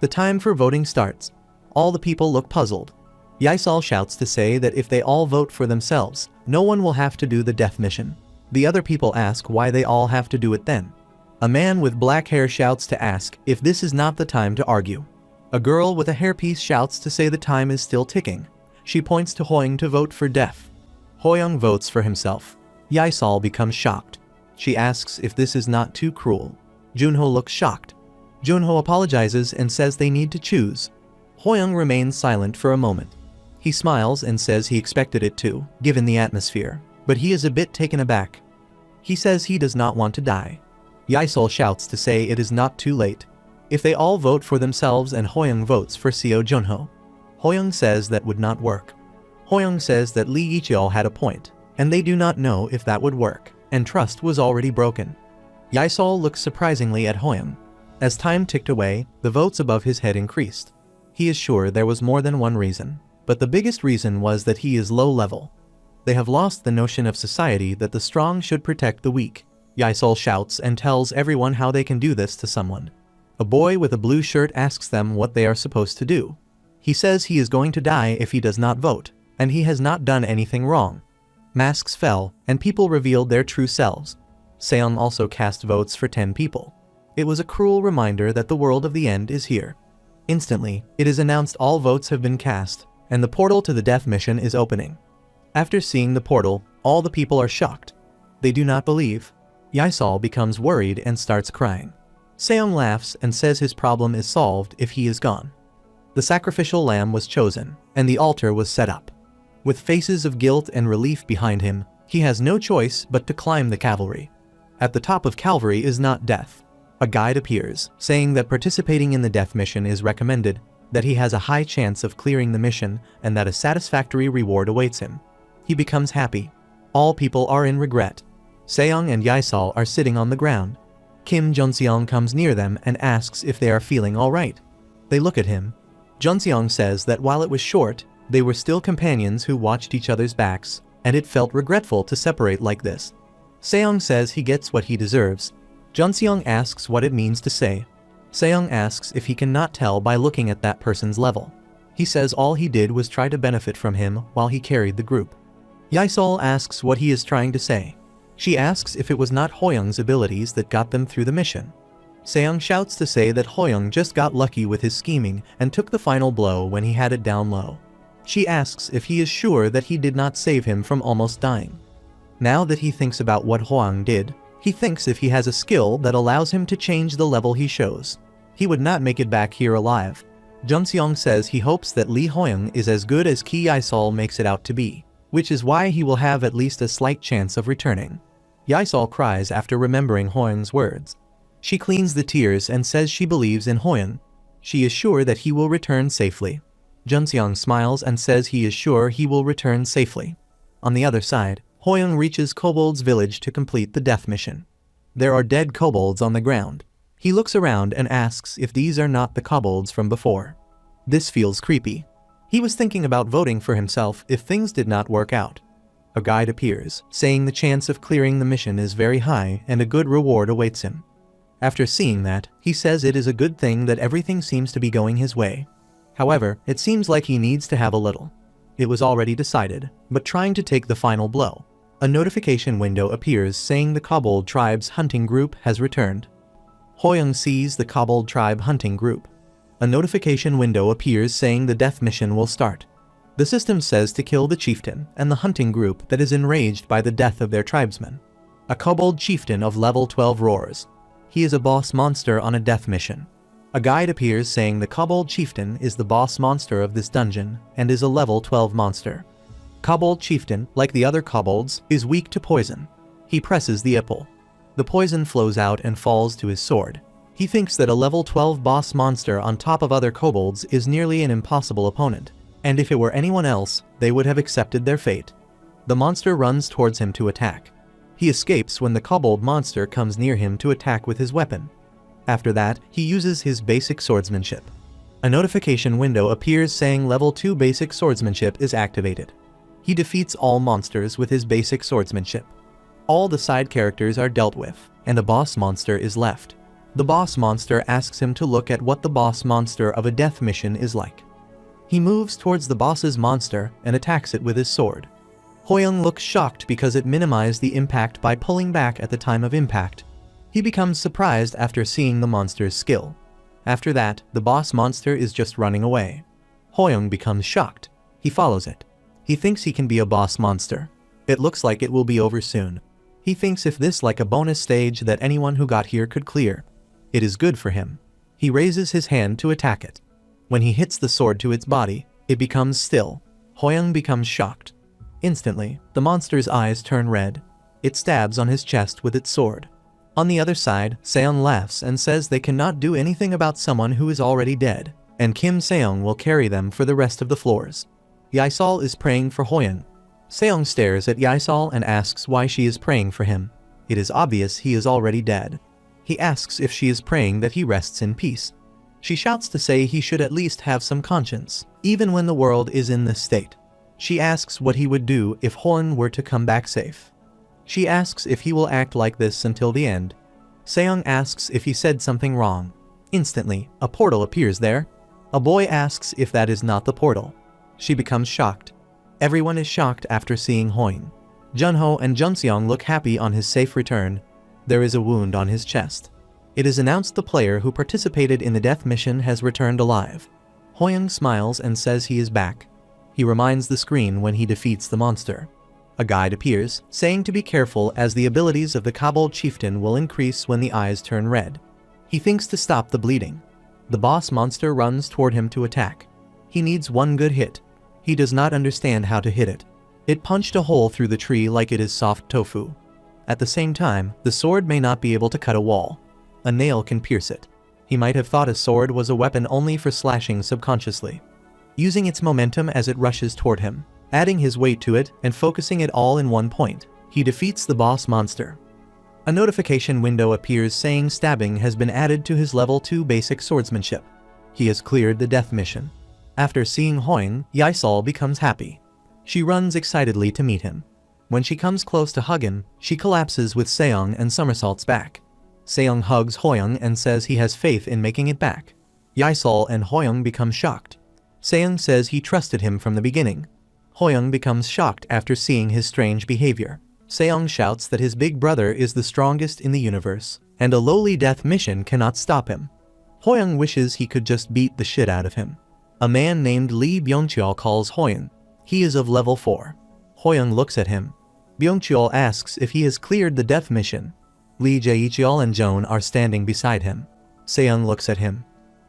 The time for voting starts. All the people look puzzled. Yaisal shouts to say that if they all vote for themselves, no one will have to do the death mission. The other people ask why they all have to do it then. A man with black hair shouts to ask if this is not the time to argue. A girl with a hairpiece shouts to say the time is still ticking. She points to Hoyoung to vote for death. Hoyoung votes for himself. Yaisal becomes shocked. She asks if this is not too cruel. Junho looks shocked. Junho apologizes and says they need to choose. Hoyoung remains silent for a moment. He smiles and says he expected it to, given the atmosphere, but he is a bit taken aback. He says he does not want to die. Yaisal shouts to say it is not too late. If they all vote for themselves and Hoyoung votes for Seo Junho. Hoyoung says that would not work. Hoyoung says that Lee Ichil had a point, and they do not know if that would work, and trust was already broken. Yaisal looks surprisingly at Hoyoung. As time ticked away, the votes above his head increased. He is sure there was more than one reason, but the biggest reason was that he is low level. They have lost the notion of society that the strong should protect the weak. Yaisal shouts and tells everyone how they can do this to someone. A boy with a blue shirt asks them what they are supposed to do. He says he is going to die if he does not vote, and he has not done anything wrong. Masks fell, and people revealed their true selves. Seong also cast votes for 10 people. It was a cruel reminder that the world of the end is here. Instantly, it is announced all votes have been cast, and the portal to the death mission is opening. After seeing the portal, all the people are shocked. They do not believe. Yaisal becomes worried and starts crying. Seong laughs and says his problem is solved if he is gone. The sacrificial lamb was chosen, and the altar was set up. With faces of guilt and relief behind him, he has no choice but to climb the cavalry. At the top of cavalry is not death. A guide appears, saying that participating in the death mission is recommended, that he has a high chance of clearing the mission, and that a satisfactory reward awaits him. He becomes happy. All people are in regret. Seong and Yaisal are sitting on the ground. Kim Junseong comes near them and asks if they are feeling alright. They look at him. Junseong says that while it was short, they were still companions who watched each other's backs, and it felt regretful to separate like this. Seong says he gets what he deserves. Junseong asks what it means to say. Seong asks if he cannot tell by looking at that person's level. He says all he did was try to benefit from him while he carried the group. Yaisal asks what he is trying to say. She asks if it was not Hoyoung's abilities that got them through the mission. Seong shouts to say that Hoyoung just got lucky with his scheming and took the final blow when he had it down low. She asks if he is sure that he did not save him from almost dying. Now that he thinks about what Hoyoung did, he thinks if he has a skill that allows him to change the level he shows, he would not make it back here alive. Junseong says he hopes that Lee Hoyoung is as good as Ki Yaisal makes it out to be, which is why he will have at least a slight chance of returning. Yaisal cries after remembering Hoyoung's words. She cleans the tears and says she believes in Hoyoung. She is sure that he will return safely. Junseong smiles and says he is sure he will return safely. On the other side, Hoyoung reaches Kobold's village to complete the death mission. There are dead kobolds on the ground. He looks around and asks if these are not the kobolds from before. This feels creepy. He was thinking about voting for himself if things did not work out. A guide appears, saying the chance of clearing the mission is very high and a good reward awaits him. After seeing that, he says it is a good thing that everything seems to be going his way. However, it seems like he needs to have a little. It was already decided, but trying to take the final blow. A notification window appears saying the Kobold tribe's hunting group has returned. Hoyoung sees the Kobold tribe hunting group. A notification window appears saying the death mission will start. The system says to kill the chieftain and the hunting group that is enraged by the death of their tribesmen. A Kobold chieftain of level 12 roars. He is a boss monster on a death mission. A guide appears saying the Kobold chieftain is the boss monster of this dungeon and is a level 12 monster. Kobold chieftain, like the other kobolds, is weak to poison. He presses the ipple. The poison flows out and falls to his sword. He thinks that a level 12 boss monster on top of other kobolds is nearly an impossible opponent, and if it were anyone else, they would have accepted their fate. The monster runs towards him to attack. He escapes when the kobold monster comes near him to attack with his weapon. After that, he uses his basic swordsmanship. A notification window appears saying level 2 basic swordsmanship is activated. He defeats all monsters with his basic swordsmanship. All the side characters are dealt with, and a boss monster is left. The boss monster asks him to look at what the boss monster of a death mission is like. He moves towards the boss's monster and attacks it with his sword. Hoyoung looks shocked because it minimized the impact by pulling back at the time of impact. He becomes surprised after seeing the monster's skill. After that, the boss monster is just running away. Hoyoung becomes shocked. He follows it. He thinks he can be a boss monster. It looks like it will be over soon. He thinks if this like a bonus stage that anyone who got here could clear. It is good for him. He raises his hand to attack it. When he hits the sword to its body, it becomes still. Hoyoung becomes shocked. Instantly, the monster's eyes turn red. It stabs on his chest with its sword. On the other side, Seong laughs and says they cannot do anything about someone who is already dead, and Kim Seong will carry them for the rest of the floors. Yaesol is praying for Hoyoung. Seong stares at Yaesol and asks why she is praying for him. It is obvious he is already dead. He asks if she is praying that he rests in peace. She shouts to say he should at least have some conscience, even when the world is in this state. She asks what he would do if Hoyoung were to come back safe. She asks if he will act like this until the end. Seong asks if he said something wrong. Instantly, a portal appears there. A boy asks if that is not the portal. She becomes shocked. Everyone is shocked after seeing Hoyoung. Junho and Junseong look happy on his safe return. There is a wound on his chest. It is announced the player who participated in the death mission has returned alive. Hoyoung smiles and says he is back. He reminds the screen when he defeats the monster. A guide appears, saying to be careful as the abilities of the Kobold chieftain will increase when the eyes turn red. He thinks to stop the bleeding. The boss monster runs toward him to attack. He needs one good hit. He does not understand how to hit it. It punched a hole through the tree like it is soft tofu. At the same time, the sword may not be able to cut a wall. A nail can pierce it. He might have thought a sword was a weapon only for slashing subconsciously. Using its momentum as it rushes toward him, adding his weight to it and focusing it all in one point, he defeats the boss monster. A notification window appears saying stabbing has been added to his level 2 basic swordsmanship. He has cleared the death mission. After seeing Hoyoung, Yaesol becomes happy. She runs excitedly to meet him. When she comes close to hug him, she collapses with Seong and somersaults back. Seong hugs Hoyoung and says he has faith in making it back. Yaesol and Hoyoung become shocked. Seong says he trusted him from the beginning. Hoyoung becomes shocked after seeing his strange behavior. Seong shouts that his big brother is the strongest in the universe, and a lowly death mission cannot stop him. Hoyoung wishes he could just beat the shit out of him. A man named Lee Byungcheol calls Hoyoung. He is of level 4. Hoyoung looks at him. Byungcheol asks if he has cleared the death mission. Lee Jaecheol and Joan are standing beside him. Seong looks at him.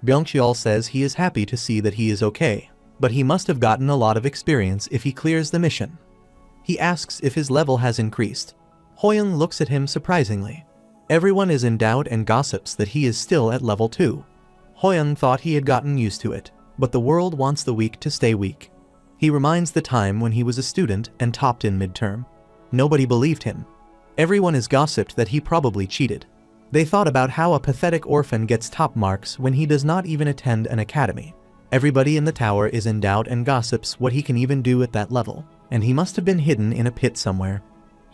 Byungcheol says he is happy to see that he is okay, but he must have gotten a lot of experience if he clears the mission. He asks if his level has increased. Hoyoung looks at him surprisingly. Everyone is in doubt and gossips that he is still at level 2. Hoyoung thought he had gotten used to it, but the world wants the weak to stay weak. He reminds the time when he was a student and topped in midterm. Nobody believed him. Everyone has gossiped that he probably cheated. They thought about how a pathetic orphan gets top marks when he does not even attend an academy. Everybody in the tower is in doubt and gossips what he can even do at that level, and he must have been hidden in a pit somewhere.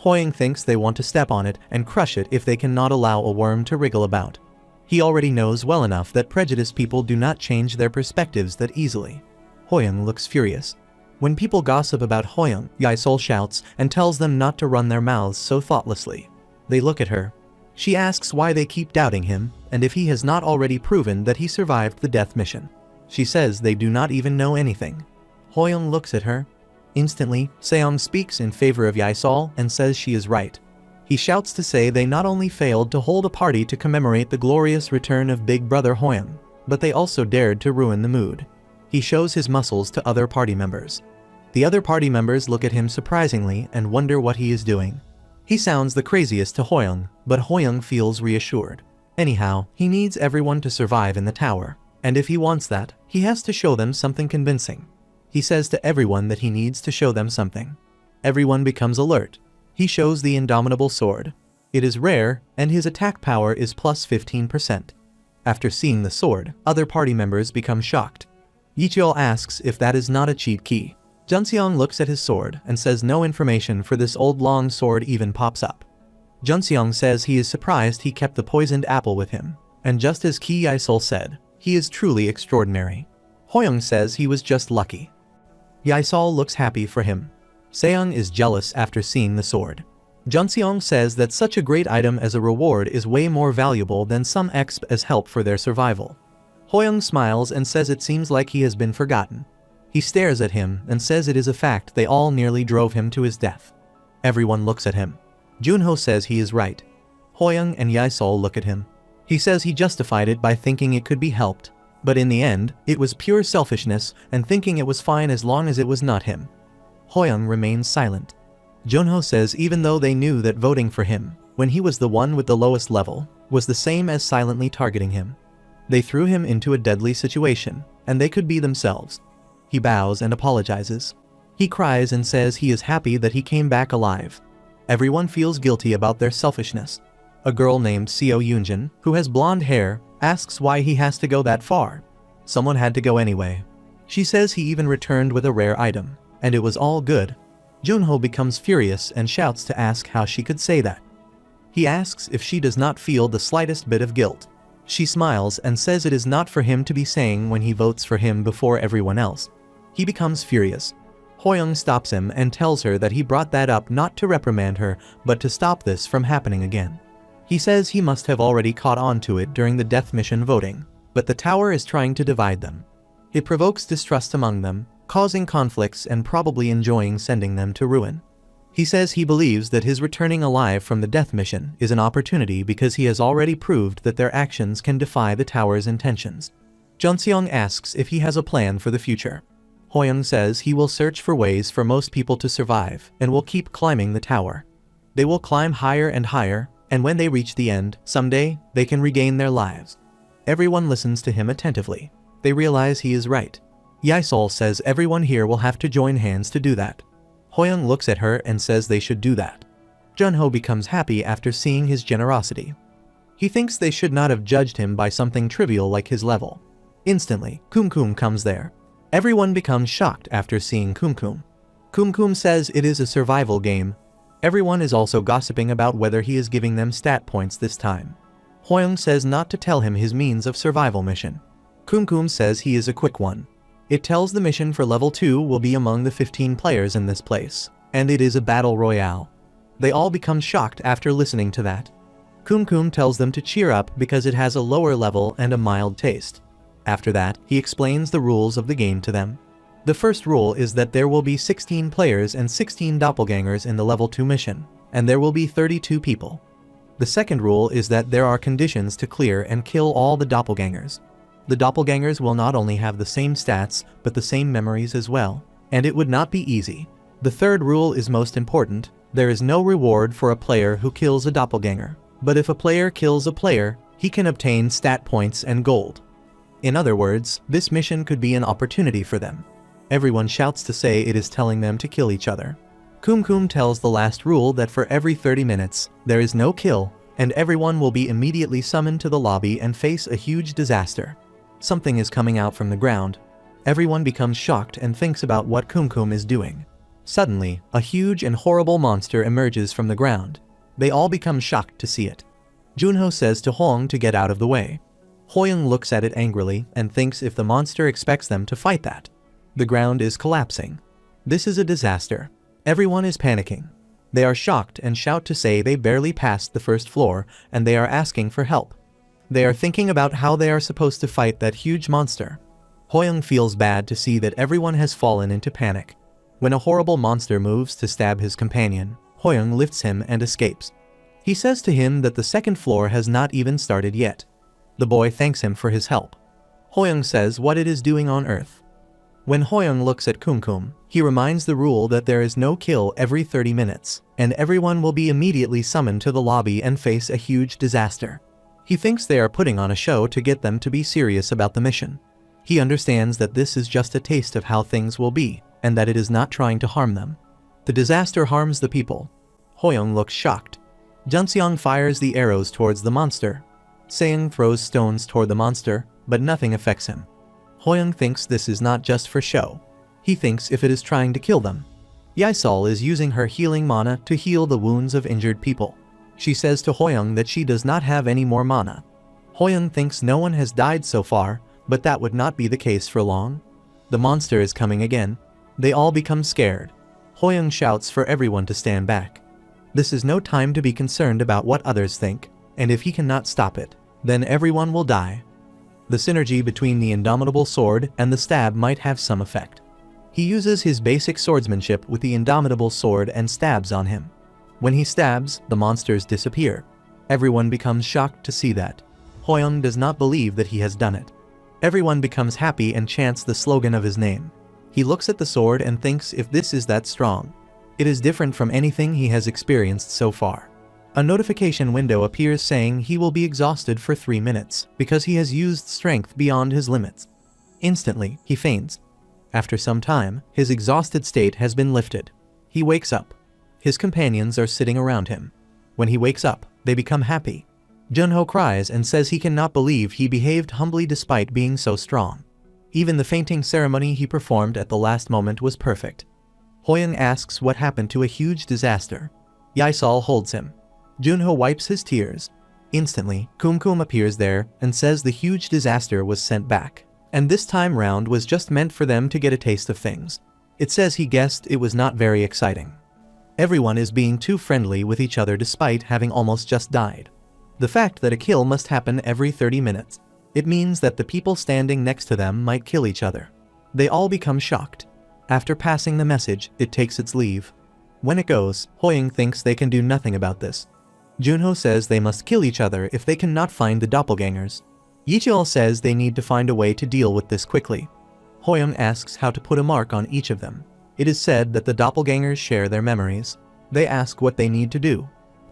Hoyoung thinks they want to step on it and crush it if they cannot allow a worm to wriggle about. He already knows well enough that prejudiced people do not change their perspectives that easily. Hoyoung looks furious. When people gossip about Hoyoung, Yaesol shouts and tells them not to run their mouths so thoughtlessly. They look at her. She asks why they keep doubting him, and if he has not already proven that he survived the death mission. She says they do not even know anything. Hoyoung looks at her. Instantly, Seong speaks in favor of Yaesol and says she is right. He shouts to say they not only failed to hold a party to commemorate the glorious return of Big Brother Hoyoung, but they also dared to ruin the mood. He shows his muscles to other party members. The other party members look at him surprisingly and wonder what he is doing. He sounds the craziest to Hoyoung, but Hoyoung feels reassured. Anyhow, he needs everyone to survive in the tower, and if he wants that, he has to show them something convincing. He says to everyone that he needs to show them something. Everyone becomes alert. He shows the indomitable sword. It is rare, and his attack power is plus 15%. After seeing the sword, other party members become shocked. Yicheol asks if that is not a cheat key. Junseong looks at his sword and says no information for this old long sword even pops up. Junseong says he is surprised he kept the poisoned apple with him, and just as Ki Yisol said, he is truly extraordinary. Hoyoung says he was just lucky. Yisol looks happy for him. Seong is jealous after seeing the sword. Junseong says that such a great item as a reward is way more valuable than some exp as help for their survival. Hoyoung smiles and says it seems like he has been forgotten. He stares at him and says it is a fact they all nearly drove him to his death. Everyone looks at him. Junho says he is right. Hoyoung and Yisol look at him. He says he justified it by thinking it could be helped, but in the end, it was pure selfishness and thinking it was fine as long as it was not him. Hoyoung remains silent. Junho says even though they knew that voting for him, when he was the one with the lowest level, was the same as silently targeting him. They threw him into a deadly situation, and they could be themselves. He bows and apologizes. He cries and says he is happy that he came back alive. Everyone feels guilty about their selfishness. A girl named Seo Yoonjin, who has blonde hair, asks why he has to go that far. Someone had to go anyway. She says he even returned with a rare item, and it was all good. Junho becomes furious and shouts to ask how she could say that. He asks if she does not feel the slightest bit of guilt. She smiles and says it is not for him to be saying when he votes for him before everyone else. He becomes furious. Hoyoung stops him and tells her that he brought that up not to reprimand her, but to stop this from happening again. He says he must have already caught on to it during the death mission voting, but the tower is trying to divide them. It provokes distrust among them, causing conflicts and probably enjoying sending them to ruin. He says he believes that his returning alive from the death mission is an opportunity because he has already proved that their actions can defy the tower's intentions. Junseong asks if he has a plan for the future. Hoyoung says he will search for ways for most people to survive and will keep climbing the tower. They will climb higher and higher, and when they reach the end, someday, they can regain their lives. Everyone listens to him attentively. They realize he is right. Yisol says everyone here will have to join hands to do that. Hoyoung looks at her and says they should do that. Junho becomes happy after seeing his generosity. He thinks they should not have judged him by something trivial like his level. Instantly, Kumkum comes there. Everyone becomes shocked after seeing Kumkum. Kumkum says it is a survival game. Everyone is also gossiping about whether he is giving them stat points this time. Hoyoung says not to tell him his means of survival mission. Kumkum says he is a quick one. It tells the mission for level 2 will be among the 15 players in this place, and it is a battle royale. They all become shocked after listening to that. Kumkum tells them to cheer up because it has a lower level and a mild taste. After that, he explains the rules of the game to them. The first rule is that there will be 16 players and 16 doppelgangers in the level 2 mission, and there will be 32 people. The second rule is that there are conditions to clear and kill all the doppelgangers. The doppelgangers will not only have the same stats, but the same memories as well, and it would not be easy. The third rule is most important. There is no reward for a player who kills a doppelganger, but if a player kills a player, he can obtain stat points and gold. In other words, this mission could be an opportunity for them. Everyone shouts to say it is telling them to kill each other. Kumkum tells the last rule that for every 30 minutes, there is no kill, and everyone will be immediately summoned to the lobby and face a huge disaster. Something is coming out from the ground. Everyone becomes shocked and thinks about what Kumkum is doing. Suddenly, a huge and horrible monster emerges from the ground. They all become shocked to see it. Junho says to Hoyoung to get out of the way. Hoyoung looks at it angrily and thinks if the monster expects them to fight that. The ground is collapsing. This is a disaster. Everyone is panicking. They are shocked and shout to say they barely passed the first floor and they are asking for help. They are thinking about how they are supposed to fight that huge monster. Hoyoung feels bad to see that everyone has fallen into panic. When a horrible monster moves to stab his companion, Hoyoung lifts him and escapes. He says to him that the second floor has not even started yet. The boy thanks him for his help. Hoyoung says what it is doing on Earth. When Hoyoung looks at Kumkum, he reminds the rule that there is no kill every 30 minutes, and everyone will be immediately summoned to the lobby and face a huge disaster. He thinks they are putting on a show to get them to be serious about the mission. He understands that this is just a taste of how things will be, and that it is not trying to harm them. The disaster harms the people. Hoyoung looks shocked. Junseong fires the arrows towards the monster. Seung throws stones toward the monster, but nothing affects him. Hoyoung thinks this is not just for show. He thinks if it is trying to kill them. Yaesol is using her healing mana to heal the wounds of injured people. She says to Hoyoung that she does not have any more mana. Hoyoung thinks no one has died so far, but that would not be the case for long. The monster is coming again. They all become scared. Hoyoung shouts for everyone to stand back. This is no time to be concerned about what others think, and if he cannot stop it, then everyone will die. The synergy between the indomitable sword and the stab might have some effect. He uses his basic swordsmanship with the indomitable sword and stabs on him. When he stabs, the monsters disappear. Everyone becomes shocked to see that. Hoyoung does not believe that he has done it. Everyone becomes happy and chants the slogan of his name. He looks at the sword and thinks if this is that strong. It is different from anything he has experienced so far. A notification window appears saying he will be exhausted for 3 minutes because he has used strength beyond his limits. Instantly, he faints. After some time, his exhausted state has been lifted. He wakes up. His companions are sitting around him. When he wakes up, they become happy. Junho cries and says he cannot believe he behaved humbly despite being so strong. Even the fainting ceremony he performed at the last moment was perfect. Hoyoung asks what happened to a huge disaster. Yaesol holds him. Junho wipes his tears. Instantly, Kumkum appears there and says the huge disaster was sent back, and this time round was just meant for them to get a taste of things. It says he guessed it was not very exciting. Everyone is being too friendly with each other despite having almost just died. The fact that a kill must happen every 30 minutes. It means that the people standing next to them might kill each other. They all become shocked. After passing the message, it takes its leave. When it goes, Hoyoung thinks they can do nothing about this. Junho says they must kill each other if they cannot find the doppelgangers. Yicheol says they need to find a way to deal with this quickly. Hoyoung asks how to put a mark on each of them. It is said that the doppelgangers share their memories. They ask what they need to do.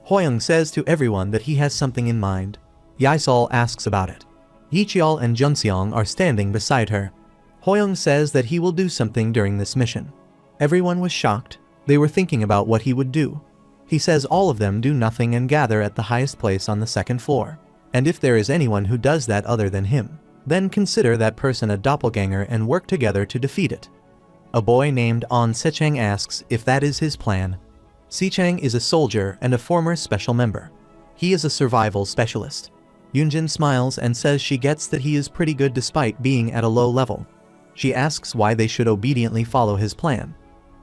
Hoyoung says to everyone that he has something in mind. Yaesol asks about it. Yicheol and Junseong are standing beside her. Hoyoung says that he will do something during this mission. Everyone was shocked. They were thinking about what he would do. He says all of them do nothing and gather at the highest place on the 2nd floor. And if there is anyone who does that other than him, then consider that person a doppelganger and work together to defeat it. A boy named On Sechang asks if that is his plan. Sechang is a soldier and a former special member. He is a survival specialist. Yunjin smiles and says she gets that he is pretty good despite being at a low level. She asks why they should obediently follow his plan.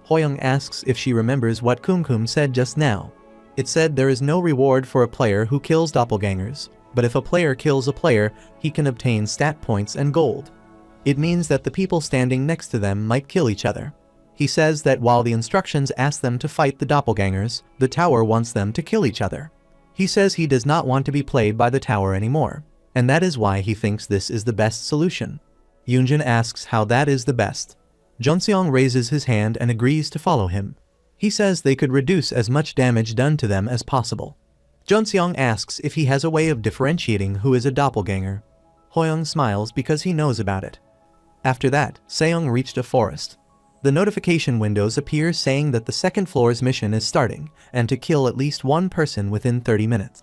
Hoyoung asks if she remembers what Kumkum said just now. It said there is no reward for a player who kills doppelgangers, but if a player kills a player, he can obtain stat points and gold. It means that the people standing next to them might kill each other. He says that while the instructions ask them to fight the doppelgangers, the tower wants them to kill each other. He says he does not want to be played by the tower anymore, and that is why he thinks this is the best solution. Yunjin asks how that is the best. Junseong raises his hand and agrees to follow him. He says they could reduce as much damage done to them as possible. Junseong asks if he has a way of differentiating who is a doppelganger. Hoyoung smiles because he knows about it. After that, Seung reached a forest. The notification windows appear saying that the 2nd floor's mission is starting, and to kill at least one person within 30 minutes.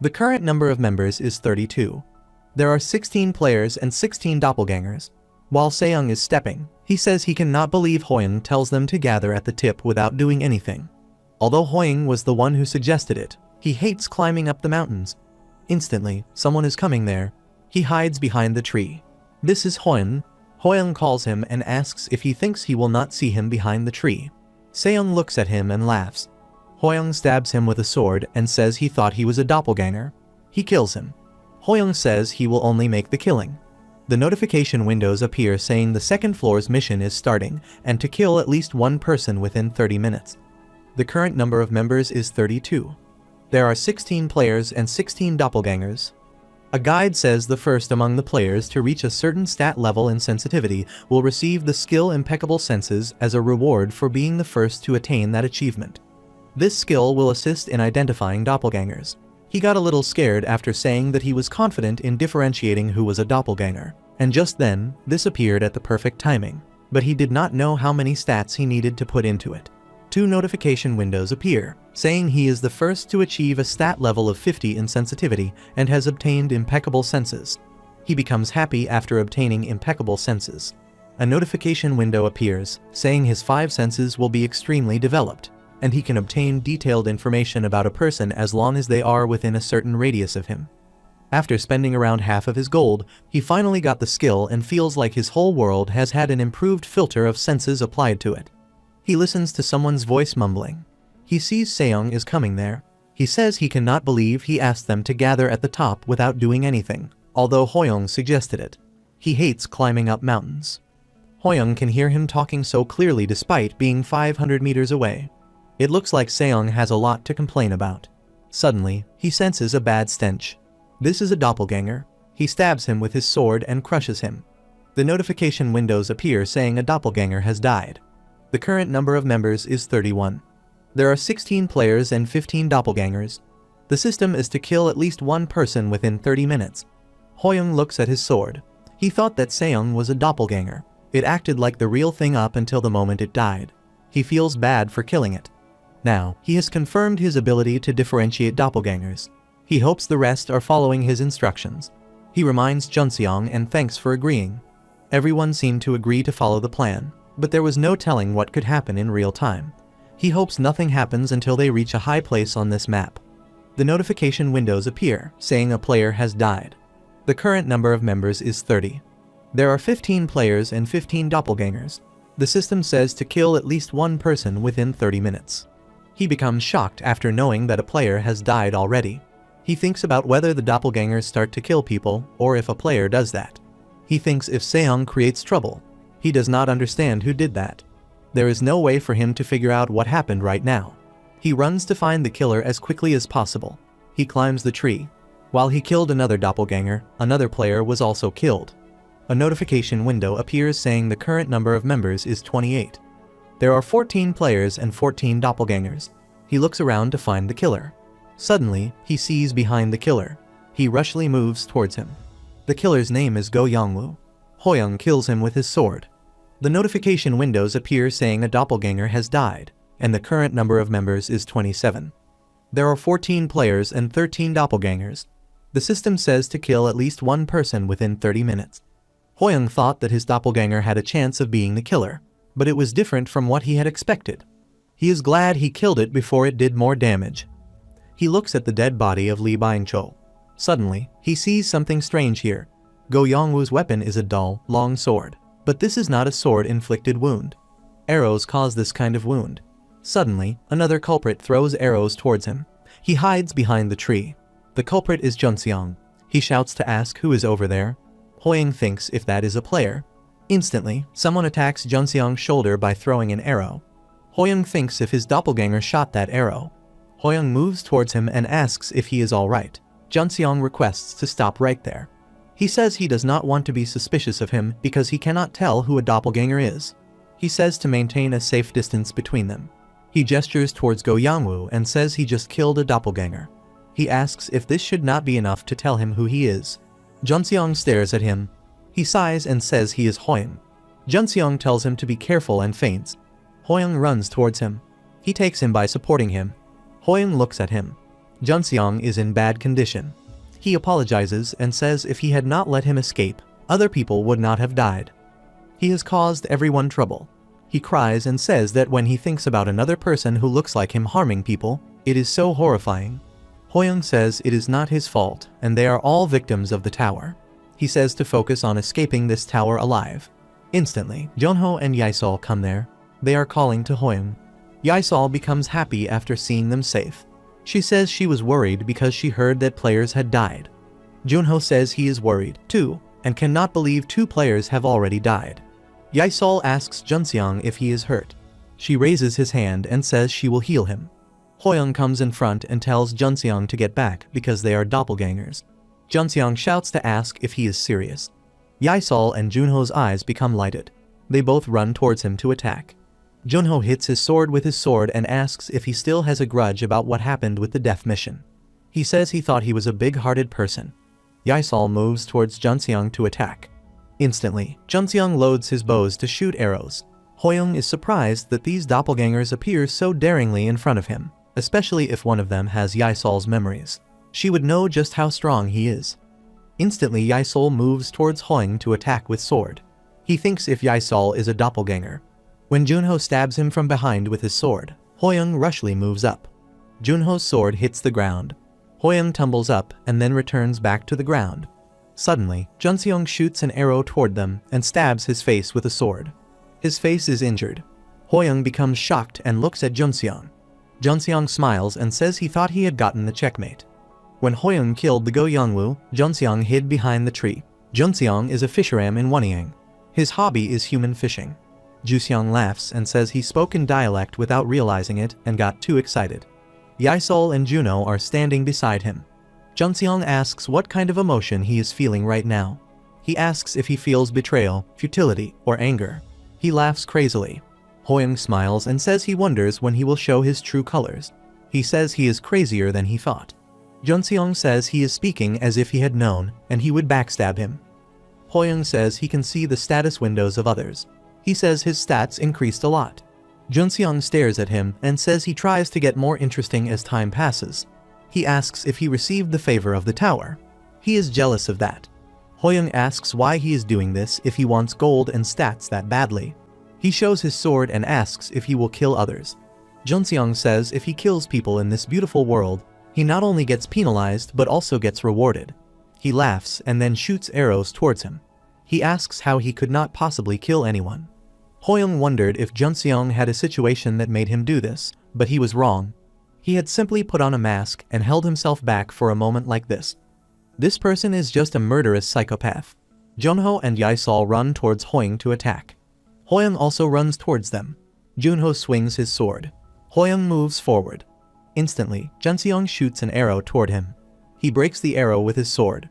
The current number of members is 32. There are 16 players and 16 doppelgangers. While Seung is stepping, he says he cannot believe Hoyoung tells them to gather at the tip without doing anything. Although Hoyoung was the one who suggested it, he hates climbing up the mountains. Instantly, someone is coming there. He hides behind the tree. This is Hoyoung. Hoyoung calls him and asks if he thinks he will not see him behind the tree. Seung looks at him and laughs. Hoyoung stabs him with a sword and says he thought he was a doppelganger. He kills him. Hoyoung says he will only make the killing. The notification windows appear saying the 2nd floor's mission is starting, and to kill at least one person within 30 minutes. The current number of members is 32. There are 16 players and 16 doppelgangers. A guide says the first among the players to reach a certain stat level in sensitivity will receive the skill Impeccable Senses as a reward for being the first to attain that achievement. This skill will assist in identifying doppelgangers. He got a little scared after saying that he was confident in differentiating who was a doppelganger, and just then, this appeared at the perfect timing, but he did not know how many stats he needed to put into it. 2 notification windows appear, saying he is the first to achieve a stat level of 50 in sensitivity and has obtained impeccable senses. He becomes happy after obtaining impeccable senses. A notification window appears, saying his 5 senses will be extremely developed, and he can obtain detailed information about a person as long as they are within a certain radius of him. After spending around half of his gold, he finally got the skill and feels like his whole world has had an improved filter of senses applied to it. He listens to someone's voice mumbling. He sees Seong is coming there. He says he cannot believe he asked them to gather at the top without doing anything, although Hoyoung suggested it. He hates climbing up mountains. Hoyoung can hear him talking so clearly despite being 500 meters away. It looks like Seong has a lot to complain about. Suddenly, he senses a bad stench. This is a doppelganger. He stabs him with his sword and crushes him. The notification windows appear saying a doppelganger has died. The current number of members is 31. There are 16 players and 15 doppelgangers. The system is to kill at least one person within 30 minutes. Hoyoung looks at his sword. He thought that Seong was a doppelganger. It acted like the real thing up until the moment it died. He feels bad for killing it. Now, he has confirmed his ability to differentiate doppelgangers. He hopes the rest are following his instructions. He reminds Junseong and thanks for agreeing. Everyone seemed to agree to follow the plan, but there was no telling what could happen in real time. He hopes nothing happens until they reach a high place on this map. The notification windows appear, saying a player has died. The current number of members is 30. There are 15 players and 15 doppelgangers. The system says to kill at least one person within 30 minutes. He becomes shocked after knowing that a player has died already. He thinks about whether the doppelgangers start to kill people, or if a player does that. He thinks if Seong creates trouble. He does not understand who did that. There is no way for him to figure out what happened right now. He runs to find the killer as quickly as possible. He climbs the tree. While he killed another doppelganger, another player was also killed. A notification window appears saying the current number of members is 28. There are 14 players and 14 doppelgangers. He looks around to find the killer. Suddenly, he sees behind the killer. He rushly moves towards him. The killer's name is Go Yongwoo. Hoyoung kills him with his sword. The notification windows appear saying a doppelganger has died, and the current number of members is 27. There are 14 players and 13 doppelgangers. The system says to kill at least one person within 30 minutes. Hoyoung thought that his doppelganger had a chance of being the killer, but it was different from what he had expected. He is glad he killed it before it did more damage. He looks at the dead body of Lee Byung-chol. Suddenly, he sees something strange here. Go Yongwoo's weapon is a dull, long sword. But this is not a sword-inflicted wound. Arrows cause this kind of wound. Suddenly, another culprit throws arrows towards him. He hides behind the tree. The culprit is Junseong. He shouts to ask who is over there. Hoyoung thinks if that is a player. Instantly, someone attacks Junseong's shoulder by throwing an arrow. Hoyoung thinks if his doppelganger shot that arrow. Hoyoung moves towards him and asks if he is alright. Junseong requests to stop right there. He says he does not want to be suspicious of him because he cannot tell who a doppelganger is. He says to maintain a safe distance between them. He gestures towards Go Yongwoo and says he just killed a doppelganger. He asks if this should not be enough to tell him who he is. Junseong stares at him. He sighs and says he is Hoyoung. Junseong tells him to be careful and faints. Hoyoung runs towards him. He takes him by supporting him. Hoyoung looks at him. Junseong is in bad condition. He apologizes and says if he had not let him escape, other people would not have died. He has caused everyone trouble. He cries and says that when he thinks about another person who looks like him harming people, it is so horrifying. Hoyoung says it is not his fault and they are all victims of the tower. He says to focus on escaping this tower alive. Instantly, Junho and Yaesol come there. They are calling to Hoyoung. Yaesol becomes happy after seeing them safe. She says she was worried because she heard that players had died. Junho says he is worried, too, and cannot believe 2 players have already died. Yaesol asks Junseong if he is hurt. She raises his hand and says she will heal him. Hoyoung comes in front and tells Junseong to get back because they are doppelgangers. Junseong shouts to ask if he is serious. Yaesol and Junho's eyes become lighted. They both run towards him to attack. Junho hits his sword with his sword and asks if he still has a grudge about what happened with the death mission. He says he thought he was a big-hearted person. Yaesol moves towards Junseong to attack. Instantly, Junseong loads his bows to shoot arrows. Hoyoung is surprised that these doppelgangers appear so daringly in front of him, especially if one of them has Yaisol's memories. She would know just how strong he is. Instantly, Yaisol moves towards Hoyoung to attack with sword. He thinks if Yaisol is a doppelganger. When Junho stabs him from behind with his sword, Hoyoung rushly moves up. Junho's sword hits the ground. Hoyoung tumbles up and then returns back to the ground. Suddenly, Junseong shoots an arrow toward them and stabs his face with a sword. His face is injured. Hoyoung becomes shocked and looks at Junseong. Junseong smiles and says he thought he had gotten the checkmate. When Hoyoung killed the Go Yongwoo, Junseong hid behind the tree. Junseong is a fisherman in Wanyang. His hobby is human fishing. Juseong laughs and says he spoke in dialect without realizing it and got too excited. Yaisol and Juno are standing beside him. Junseong asks what kind of emotion he is feeling right now. He asks if he feels betrayal, futility, or anger. He laughs crazily. Hoyoung smiles and says he wonders when he will show his true colors. He says he is crazier than he thought. Junseong says he is speaking as if he had known, and he would backstab him. Hoyoung says he can see the status windows of others. He says his stats increased a lot. Junseong stares at him and says he tries to get more interesting as time passes. He asks if he received the favor of the tower. He is jealous of that. Hoyoung asks why he is doing this if he wants gold and stats that badly. He shows his sword and asks if he will kill others. Junseong says if he kills people in this beautiful world, he not only gets penalized but also gets rewarded. He laughs and then shoots arrows towards him. He asks how he could not possibly kill anyone. Hoyoung wondered if Junseong had a situation that made him do this, but he was wrong. He had simply put on a mask and held himself back for a moment like this. This person is just a murderous psychopath. Junho and Yaisol run towards Hoyoung to attack. Hoyoung also runs towards them. Junho swings his sword. Hoyoung moves forward. Instantly, Junseong shoots an arrow toward him. He breaks the arrow with his sword.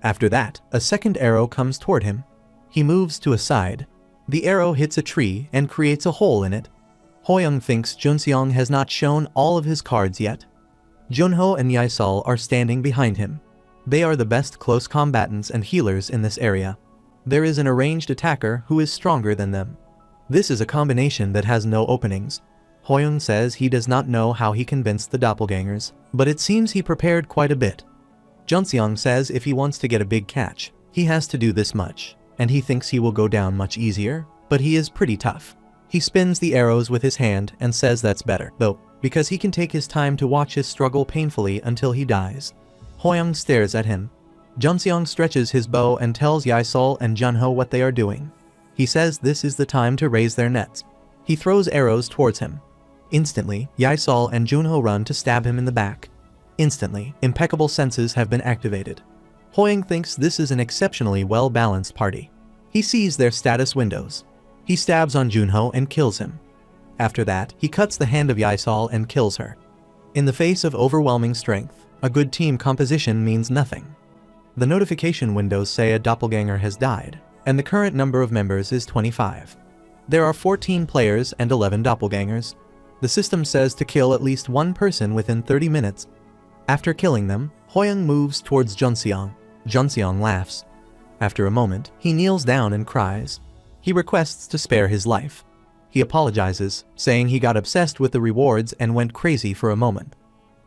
After that, a second arrow comes toward him. He moves to a side. The arrow hits a tree and creates a hole in it. Hoyoung thinks Junseong has not shown all of his cards yet. Junho and Yaisol are standing behind him. They are the best close combatants and healers in this area. There is an arranged attacker who is stronger than them. This is a combination that has no openings. Hoyoung says he does not know how he convinced the doppelgangers, but it seems he prepared quite a bit. Junseong says if he wants to get a big catch, he has to do this much, and he thinks he will go down much easier, but he is pretty tough. He spins the arrows with his hand and says that's better, though, because he can take his time to watch his struggle painfully until he dies. Hoyoung stares at him. Junseong stretches his bow and tells Yaisol and Junho what they are doing. He says this is the time to raise their nets. He throws arrows towards him. Instantly, Yaisol and Junho run to stab him in the back. Instantly, impeccable senses have been activated. Hoyoung thinks this is an exceptionally well-balanced party. He sees their status windows. He stabs on Junho and kills him. After that, he cuts the hand of Yaisol and kills her. In the face of overwhelming strength, a good team composition means nothing. The notification windows say a doppelganger has died, and the current number of members is 25. There are 14 players and 11 doppelgangers. The system says to kill at least one person within 30 minutes. After killing them, Hoyoung moves towards Junseong. Junseong laughs. After a moment, he kneels down and cries. He requests to spare his life. He apologizes, saying he got obsessed with the rewards and went crazy for a moment.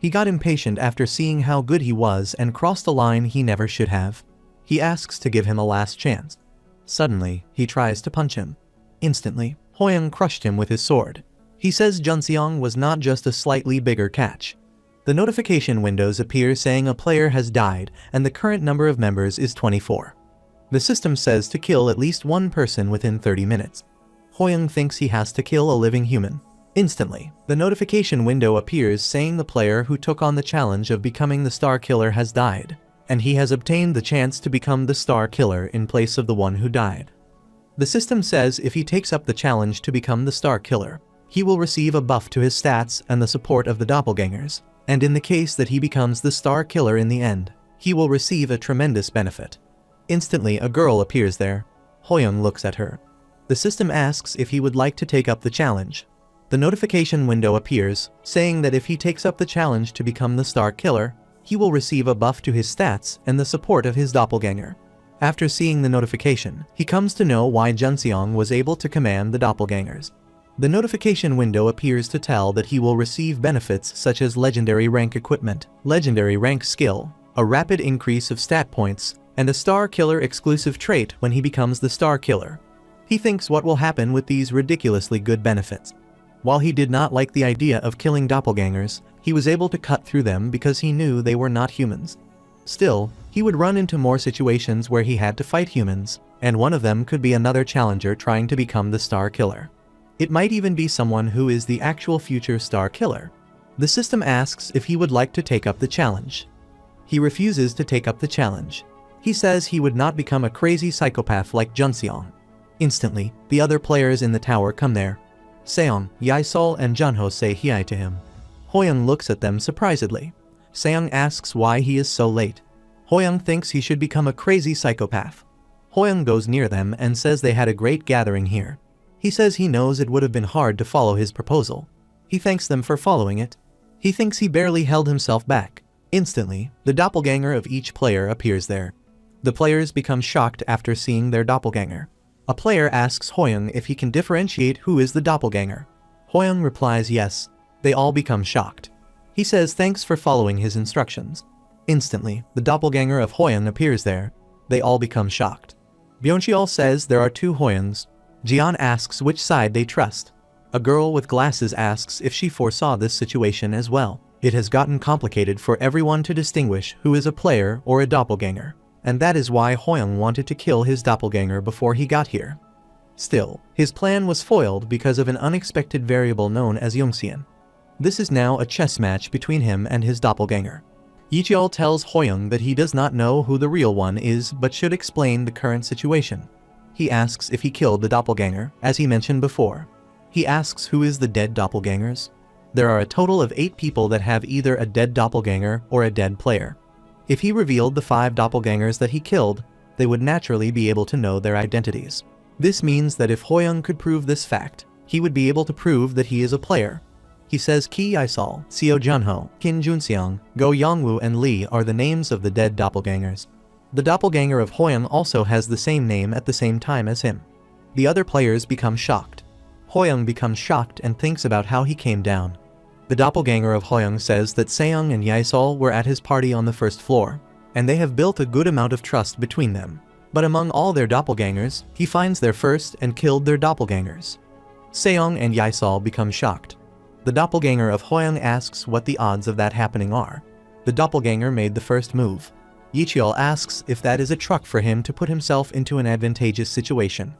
He got impatient after seeing how good he was and crossed a line he never should have. He asks to give him a last chance. Suddenly, he tries to punch him. Instantly, Hoyoung crushed him with his sword. He says Junseong was not just a slightly bigger catch. The notification windows appear saying a player has died and the current number of members is 24. The system says to kill at least one person within 30 minutes. Hoyoung thinks he has to kill a living human. Instantly, the notification window appears saying the player who took on the challenge of becoming the Star Killer has died, and he has obtained the chance to become the Star Killer in place of the one who died. The system says if he takes up the challenge to become the Star Killer, he will receive a buff to his stats and the support of the doppelgangers, and in the case that he becomes the Star Killer in the end, he will receive a tremendous benefit. Instantly, a girl appears there. Hoyoung looks at her. The system asks if he would like to take up the challenge. The notification window appears, saying that if he takes up the challenge to become the Star Killer, he will receive a buff to his stats and the support of his doppelganger. After seeing the notification, he comes to know why Junseong was able to command the doppelgangers. The notification window appears to tell that he will receive benefits such as legendary rank equipment, legendary rank skill, a rapid increase of stat points, and a Star Killer exclusive trait when he becomes the Star Killer. He thinks what will happen with these ridiculously good benefits. While he did not like the idea of killing doppelgangers, he was able to cut through them because he knew they were not humans. Still, he would run into more situations where he had to fight humans, and one of them could be another challenger trying to become the Star Killer. It might even be someone who is the actual future Star Killer. The system asks if he would like to take up the challenge. He refuses to take up the challenge. He says he would not become a crazy psychopath like Junseong. Instantly, the other players in the tower come there. Seong, Yaesol and Junho say hi to him. Hoyoung looks at them surprisedly. Seong asks why he is so late. Hoyoung thinks he should become a crazy psychopath. Hoyoung goes near them and says they had a great gathering here. He says he knows it would have been hard to follow his proposal. He thanks them for following it. He thinks he barely held himself back. Instantly, the doppelganger of each player appears there. The players become shocked after seeing their doppelganger. A player asks Hoyoung if he can differentiate who is the doppelganger. Hoyoung replies yes. They all become shocked. He says thanks for following his instructions. Instantly, the doppelganger of Hoyoung appears there. They all become shocked. Byung-cheol says there are two Hoyoungs. Jian asks which side they trust. A girl with glasses asks if she foresaw this situation as well. It has gotten complicated for everyone to distinguish who is a player or a doppelganger, and that is why Hoyoung wanted to kill his doppelganger before he got here. Still, his plan was foiled because of an unexpected variable known as Yongxian. This is now a chess match between him and his doppelganger. Yicheol tells Hoyoung that he does not know who the real one is but should explain the current situation. He asks if he killed the doppelganger, as he mentioned before. He asks who is the dead doppelgangers. There are a total of 8 people that have either a dead doppelganger or a dead player. If he revealed the 5 doppelgangers that he killed, they would naturally be able to know their identities. This means that if Hoyoung could prove this fact, he would be able to prove that he is a player. He says Ki Yaesol, Seo Junho, Kim Junseong, Go Yongwoo and Lee are the names of the dead doppelgangers. The doppelganger of Hoyoung also has the same name at the same time as him. The other players become shocked. Hoyoung becomes shocked and thinks about how he came down. The doppelganger of Hoyoung says that Seong and Yaesol were at his party on the first floor, and they have built a good amount of trust between them. But among all their doppelgangers, he finds their first and killed their doppelgangers. Seong and Yaesol become shocked. The doppelganger of Hoyoung asks what the odds of that happening are. The doppelganger made the first move. Yicheol asks if that is a truck for him to put himself into an advantageous situation.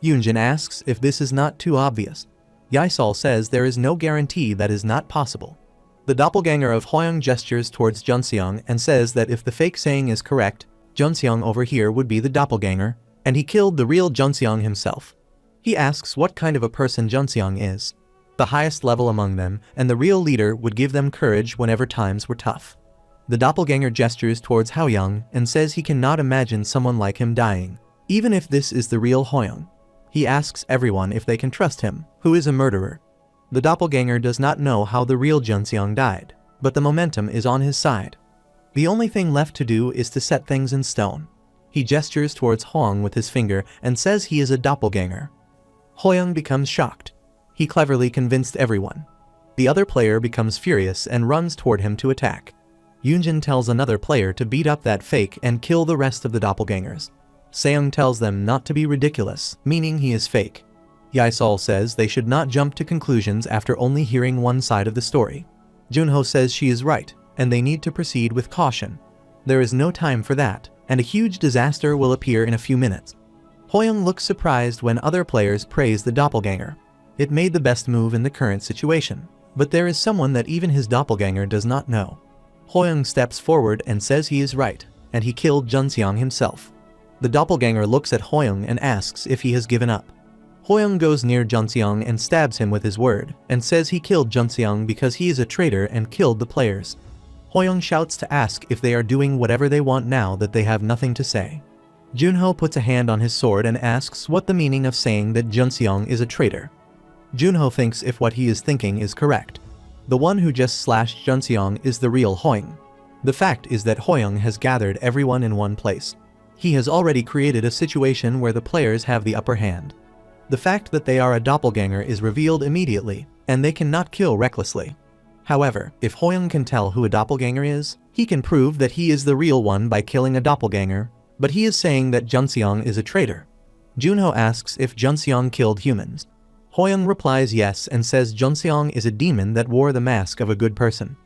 Yoonjin asks if this is not too obvious. Yaesol says there is no guarantee that is not possible. The doppelganger of Hoyoung gestures towards Junseong and says that if the fake saying is correct, Junseong over here would be the doppelganger, and he killed the real Junseong himself. He asks what kind of a person Junseong is. The highest level among them, and the real leader would give them courage whenever times were tough. The doppelganger gestures towards Haoyoung and says he cannot imagine someone like him dying, even if this is the real Hoyoung. He asks everyone if they can trust him, who is a murderer. The doppelganger does not know how the real Junseong died, but the momentum is on his side. The only thing left to do is to set things in stone. He gestures towards Hoyoung with his finger and says he is a doppelganger. Hoyoung becomes shocked. He cleverly convinced everyone. The other player becomes furious and runs toward him to attack. Yoonjin tells another player to beat up that fake and kill the rest of the doppelgangers. Seong tells them not to be ridiculous, meaning he is fake. Yaesol says they should not jump to conclusions after only hearing one side of the story. Junho says she is right, and they need to proceed with caution. There is no time for that, and a huge disaster will appear in a few minutes. Hoyoung looks surprised when other players praise the doppelganger. It made the best move in the current situation, but there is someone that even his doppelganger does not know. Hoyoung steps forward and says he is right, and he killed Junseong himself. The doppelganger looks at Hoyoung and asks if he has given up. Hoyoung goes near Junseong and stabs him with his word, and says he killed Junseong because he is a traitor and killed the players. Hoyoung shouts to ask if they are doing whatever they want now that they have nothing to say. Junho puts a hand on his sword and asks what the meaning of saying that Junseong is a traitor. Junho thinks if what he is thinking is correct. The one who just slashed Junseong is the real Hoyoung. The fact is that Hoyoung has gathered everyone in one place. He has already created a situation where the players have the upper hand. The fact that they are a doppelganger is revealed immediately, and they cannot kill recklessly. However, if Hoyoung can tell who a doppelganger is, he can prove that he is the real one by killing a doppelganger, but he is saying that Junseong is a traitor. Junho asks if Junseong killed humans. Hoyoung replies yes and says Junseong is a demon that wore the mask of a good person.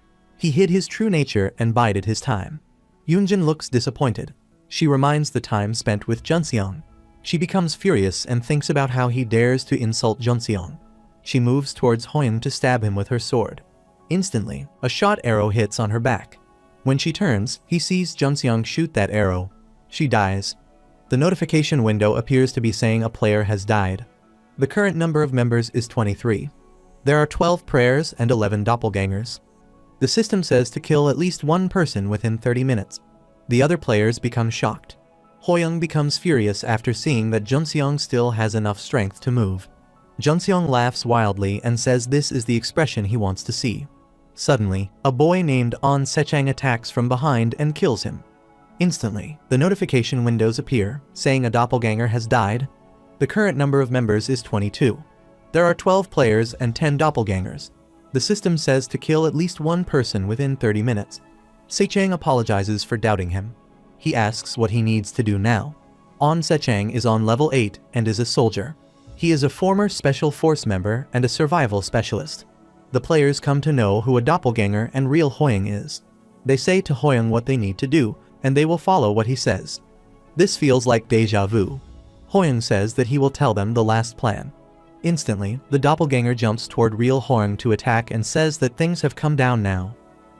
He hid his true nature and bided his time. Yoonjin looks disappointed. She reminds the time spent with Junseong. She becomes furious and thinks about how he dares to insult Junseong. She moves towards Hoyoung to stab him with her sword. Instantly, a shot arrow hits on her back. When she turns, he sees Junseong shoot that arrow. She dies. The notification window appears to be saying a player has died. The current number of members is 23. There are 12 prayers and 11 doppelgangers. The system says to kill at least one person within 30 minutes. The other players become shocked. Hoyoung becomes furious after seeing that Junseong still has enough strength to move. Junseong laughs wildly and says this is the expression he wants to see. Suddenly, a boy named On Sechang attacks from behind and kills him. Instantly, the notification windows appear, saying a doppelganger has died. The current number of members is 22. There are 12 players and 10 doppelgangers. The system says to kill at least one person within 30 minutes. Sechang apologizes for doubting him. He asks what he needs to do now. On Sechang is on level 8 and is a soldier. He is a former special force member and a survival specialist. The players come to know who a doppelganger and real Hoyoung is. They say to Hoyoung what they need to do, and they will follow what he says. This feels like deja vu. Hoyoung says that he will tell them the last plan. Instantly, the doppelganger jumps toward real Hoyoung to attack and says that things have come down now.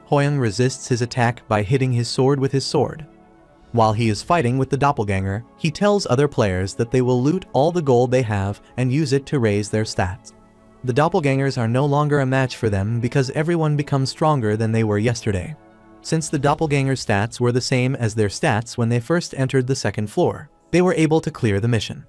Hoyoung resists his attack by hitting his sword with his sword. While he is fighting with the doppelganger, he tells other players that they will loot all the gold they have and use it to raise their stats. The doppelgangers are no longer a match for them because everyone becomes stronger than they were yesterday. Since the doppelganger stats were the same as their stats when they first entered the second floor, they were able to clear the mission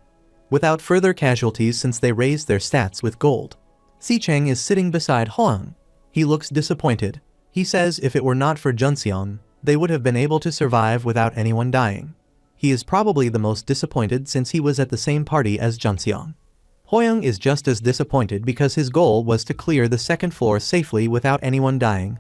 without further casualties since they raised their stats with gold. Sechang is sitting beside Hoyoung. He looks disappointed. He says if it were not for Junseong, they would have been able to survive without anyone dying. He is probably the most disappointed since he was at the same party as Junseong. Hoyoung is just as disappointed because his goal was to clear the second floor safely without anyone dying.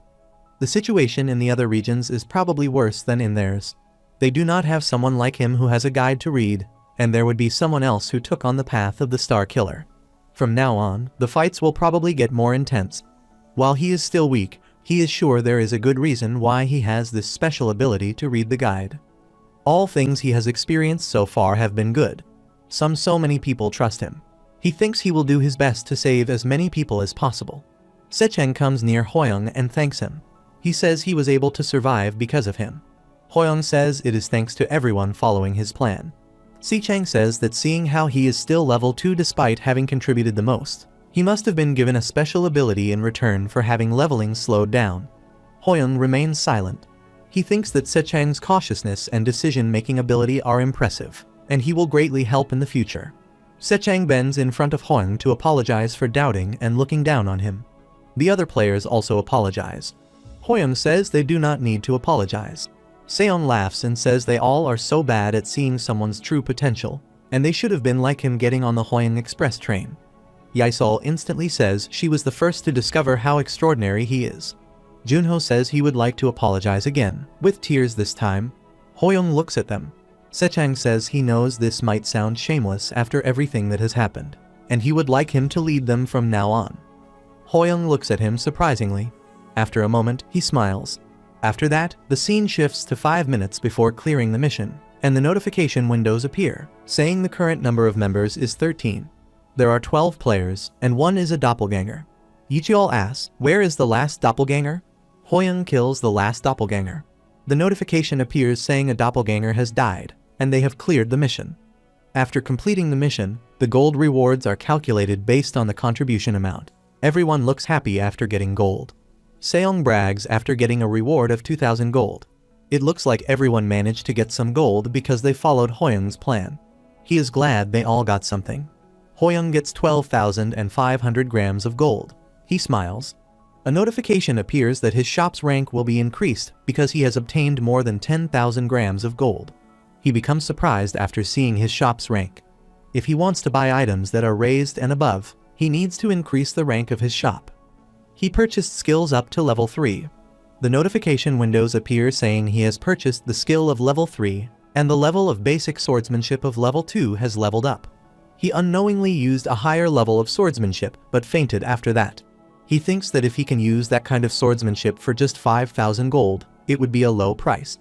The situation in the other regions is probably worse than in theirs. They do not have someone like him who has a guide to read, and there would be someone else who took on the path of the Star Killer. From now on, the fights will probably get more intense. While he is still weak, he is sure there is a good reason why he has this special ability to read the guide. All things he has experienced so far have been good. So many people trust him. He thinks he will do his best to save as many people as possible. Sechang comes near Hoyoung and thanks him. He says he was able to survive because of him. Hoyoung says it is thanks to everyone following his plan. Sechang says that seeing how he is still level 2 despite having contributed the most, he must have been given a special ability in return for having leveling slowed down. Hoyoung remains silent. He thinks that Sechang's cautiousness and decision-making ability are impressive, and he will greatly help in the future. Sechang bends in front of Hoyoung to apologize for doubting and looking down on him. The other players also apologize. Hoyoung says they do not need to apologize. Seong laughs and says they all are so bad at seeing someone's true potential, and they should have been like him getting on the Hoyoung Express train. Yaisol instantly says she was the first to discover how extraordinary he is. Junho says he would like to apologize again, with tears this time. Hoyoung looks at them. Sechang says he knows this might sound shameless after everything that has happened, and he would like him to lead them from now on. Hoyoung looks at him surprisingly. After a moment, he smiles. After that, the scene shifts to 5 minutes before clearing the mission, and the notification windows appear, saying the current number of members is 13. There are 12 players, and one is a doppelganger. Yicheol asks, where is the last doppelganger? Hoyoung kills the last doppelganger. The notification appears saying a doppelganger has died, and they have cleared the mission. After completing the mission, the gold rewards are calculated based on the contribution amount. Everyone looks happy after getting gold. Seong brags after getting a reward of 2,000 gold. It looks like everyone managed to get some gold because they followed Hoyoung's plan. He is glad they all got something. Hoyoung gets 12,500 grams of gold. He smiles. A notification appears that his shop's rank will be increased because he has obtained more than 10,000 grams of gold. He becomes surprised after seeing his shop's rank. If he wants to buy items that are raised and above, he needs to increase the rank of his shop. He purchased skills up to level 3. The notification windows appear saying he has purchased the skill of level 3, and the level of basic swordsmanship of level 2 has leveled up. He unknowingly used a higher level of swordsmanship, but fainted after that. He thinks that if he can use that kind of swordsmanship for just 5,000 gold, it would be a low price.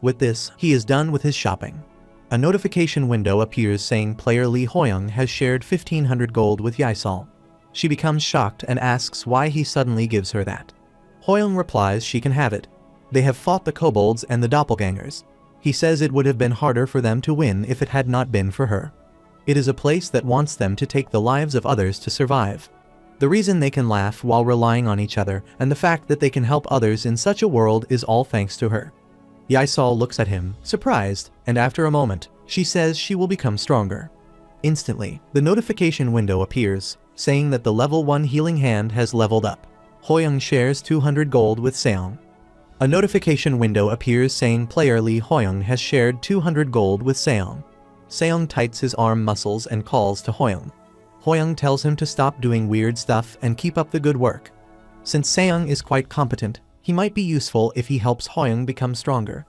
With this, he is done with his shopping. A notification window appears saying player Lee Hoyoung has shared 1,500 gold with Yisol. She becomes shocked and asks why he suddenly gives her that. Hoyoung replies she can have it. They have fought the kobolds and the doppelgangers. He says it would have been harder for them to win if it had not been for her. It is a place that wants them to take the lives of others to survive. The reason they can laugh while relying on each other and the fact that they can help others in such a world is all thanks to her. Yisol looks at him, surprised, and after a moment, she says she will become stronger. Instantly, the notification window appears, saying that the level 1 healing hand has leveled up. Hoyoung shares 200 gold with Seong. A notification window appears saying player Lee Hoyoung has shared 200 gold with Seong. Seong tightens his arm muscles and calls to Hoyoung. Hoyoung tells him to stop doing weird stuff and keep up the good work. Since Seong is quite competent, he might be useful if he helps Hoyoung become stronger.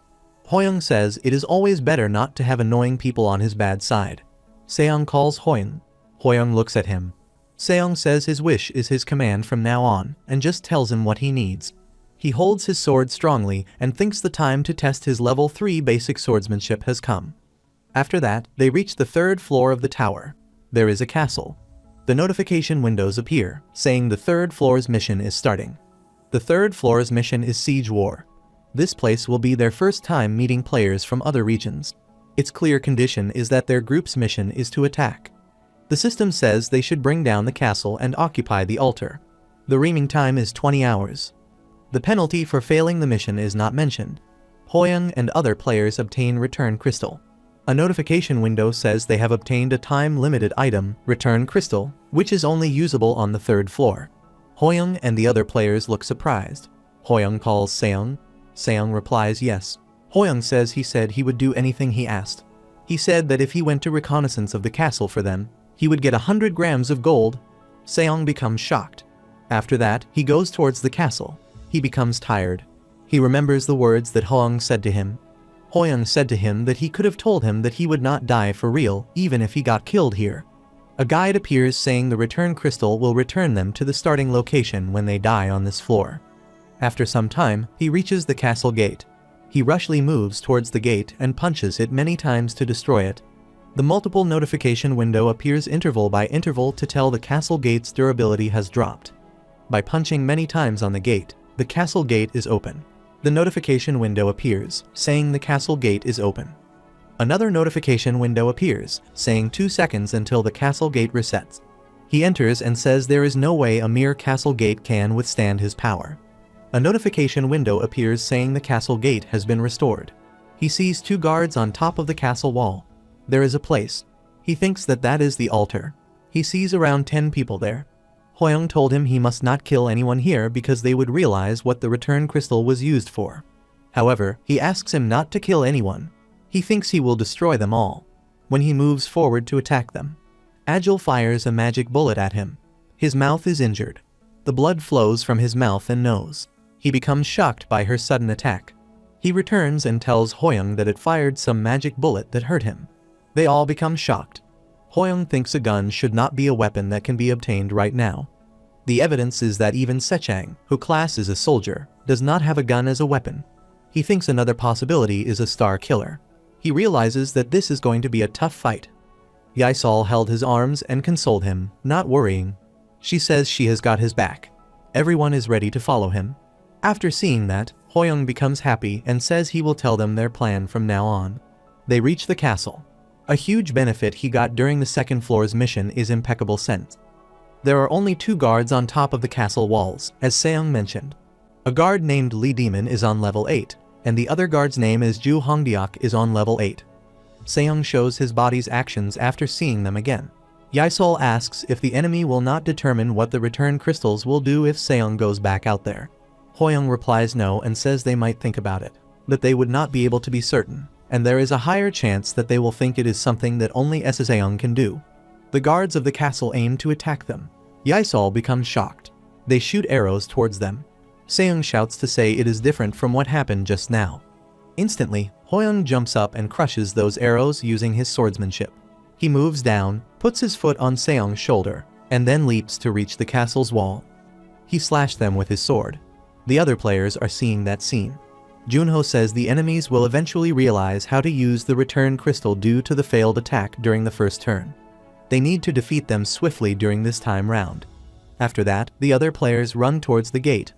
Hoyoung says it is always better not to have annoying people on his bad side. Seong calls Hoyoung. Hoyoung looks at him. Seong says his wish is his command from now on and just tells him what he needs. He holds his sword strongly and thinks the time to test his level 3 basic swordsmanship has come. After that, they reach the 3rd floor of the tower. There is a castle. The notification windows appear, saying the 3rd floor's mission is starting. The 3rd floor's mission is Siege War. This place will be their first time meeting players from other regions. Its clear condition is that their group's mission is to attack. The system says they should bring down the castle and occupy the altar. The reaming time is 20 hours. The penalty for failing the mission is not mentioned. Hoyoung and other players obtain Return Crystal. A notification window says they have obtained a time-limited item, Return Crystal, which is only usable on the 3rd floor. Hoyoung and the other players look surprised. Hoyoung calls Seong. Seong replies yes. Hoyoung says he said he would do anything he asked. He said that if he went to reconnaissance of the castle for them, he would get 100 grams of gold. Seong becomes shocked. After that, he goes towards the castle. He becomes tired. He remembers the words that Hoyoung said to him. Hoyoung said to him that he could have told him that he would not die for real even if he got killed here. A guide appears saying the return crystal will return them to the starting location when they die on this floor. After some time, he reaches the castle gate. He rushly moves towards the gate and punches it many times to destroy it. The multiple notification window appears interval by interval to tell the castle gate's durability has dropped. By punching many times on the gate, the castle gate is open. The notification window appears, saying the castle gate is open. Another notification window appears, saying 2 seconds until the castle gate resets. He enters and says there is no way a mere castle gate can withstand his power. A notification window appears saying the castle gate has been restored. He sees 2 guards on top of the castle wall. There is a place. He thinks that that is the altar. He sees around 10 people there. Hoyoung told him he must not kill anyone here because they would realize what the return crystal was used for. However, he asks him not to kill anyone. He thinks he will destroy them all. When he moves forward to attack them, Agile fires a magic bullet at him. His mouth is injured. The blood flows from his mouth and nose. He becomes shocked by her sudden attack. He returns and tells Hoyoung that it fired some magic bullet that hurt him. They all become shocked. Hoyoung thinks a gun should not be a weapon that can be obtained right now. The evidence is that even Sechang, who class is a soldier, does not have a gun as a weapon. He thinks another possibility is a star killer. He realizes that this is going to be a tough fight. Yisol held his arms and consoled him, not worrying. She says she has got his back. Everyone is ready to follow him. After seeing that, Hoyoung becomes happy and says he will tell them their plan from now on. They reach the castle. A huge benefit he got during the 2nd floor's mission is impeccable scent. There are only 2 guards on top of the castle walls, as Seong mentioned. A guard named Lee Demon is on level 8, and the other guard's name is Ju Hongdeok is on level 8. Seong shows his body's actions after seeing them again. Yisol asks if the enemy will not determine what the return crystals will do if Seong goes back out there. Hoyoung replies no and says they might think about it, but they would not be able to be certain. and there is a higher chance that they will think it is something that only Seong can do. The guards of the castle aim to attack them. Yaisol becomes shocked. They shoot arrows towards them. Seong shouts to say it is different from what happened just now. Instantly, Hoyoung jumps up and crushes those arrows using his swordsmanship. He moves down, puts his foot on Seong's shoulder, and then leaps to reach the castle's wall. He slashed them with his sword. The other players are seeing that scene. Junho says the enemies will eventually realize how to use the return crystal due to the failed attack during the first turn. They need to defeat them swiftly during this time round. After that, the other players run towards the gate.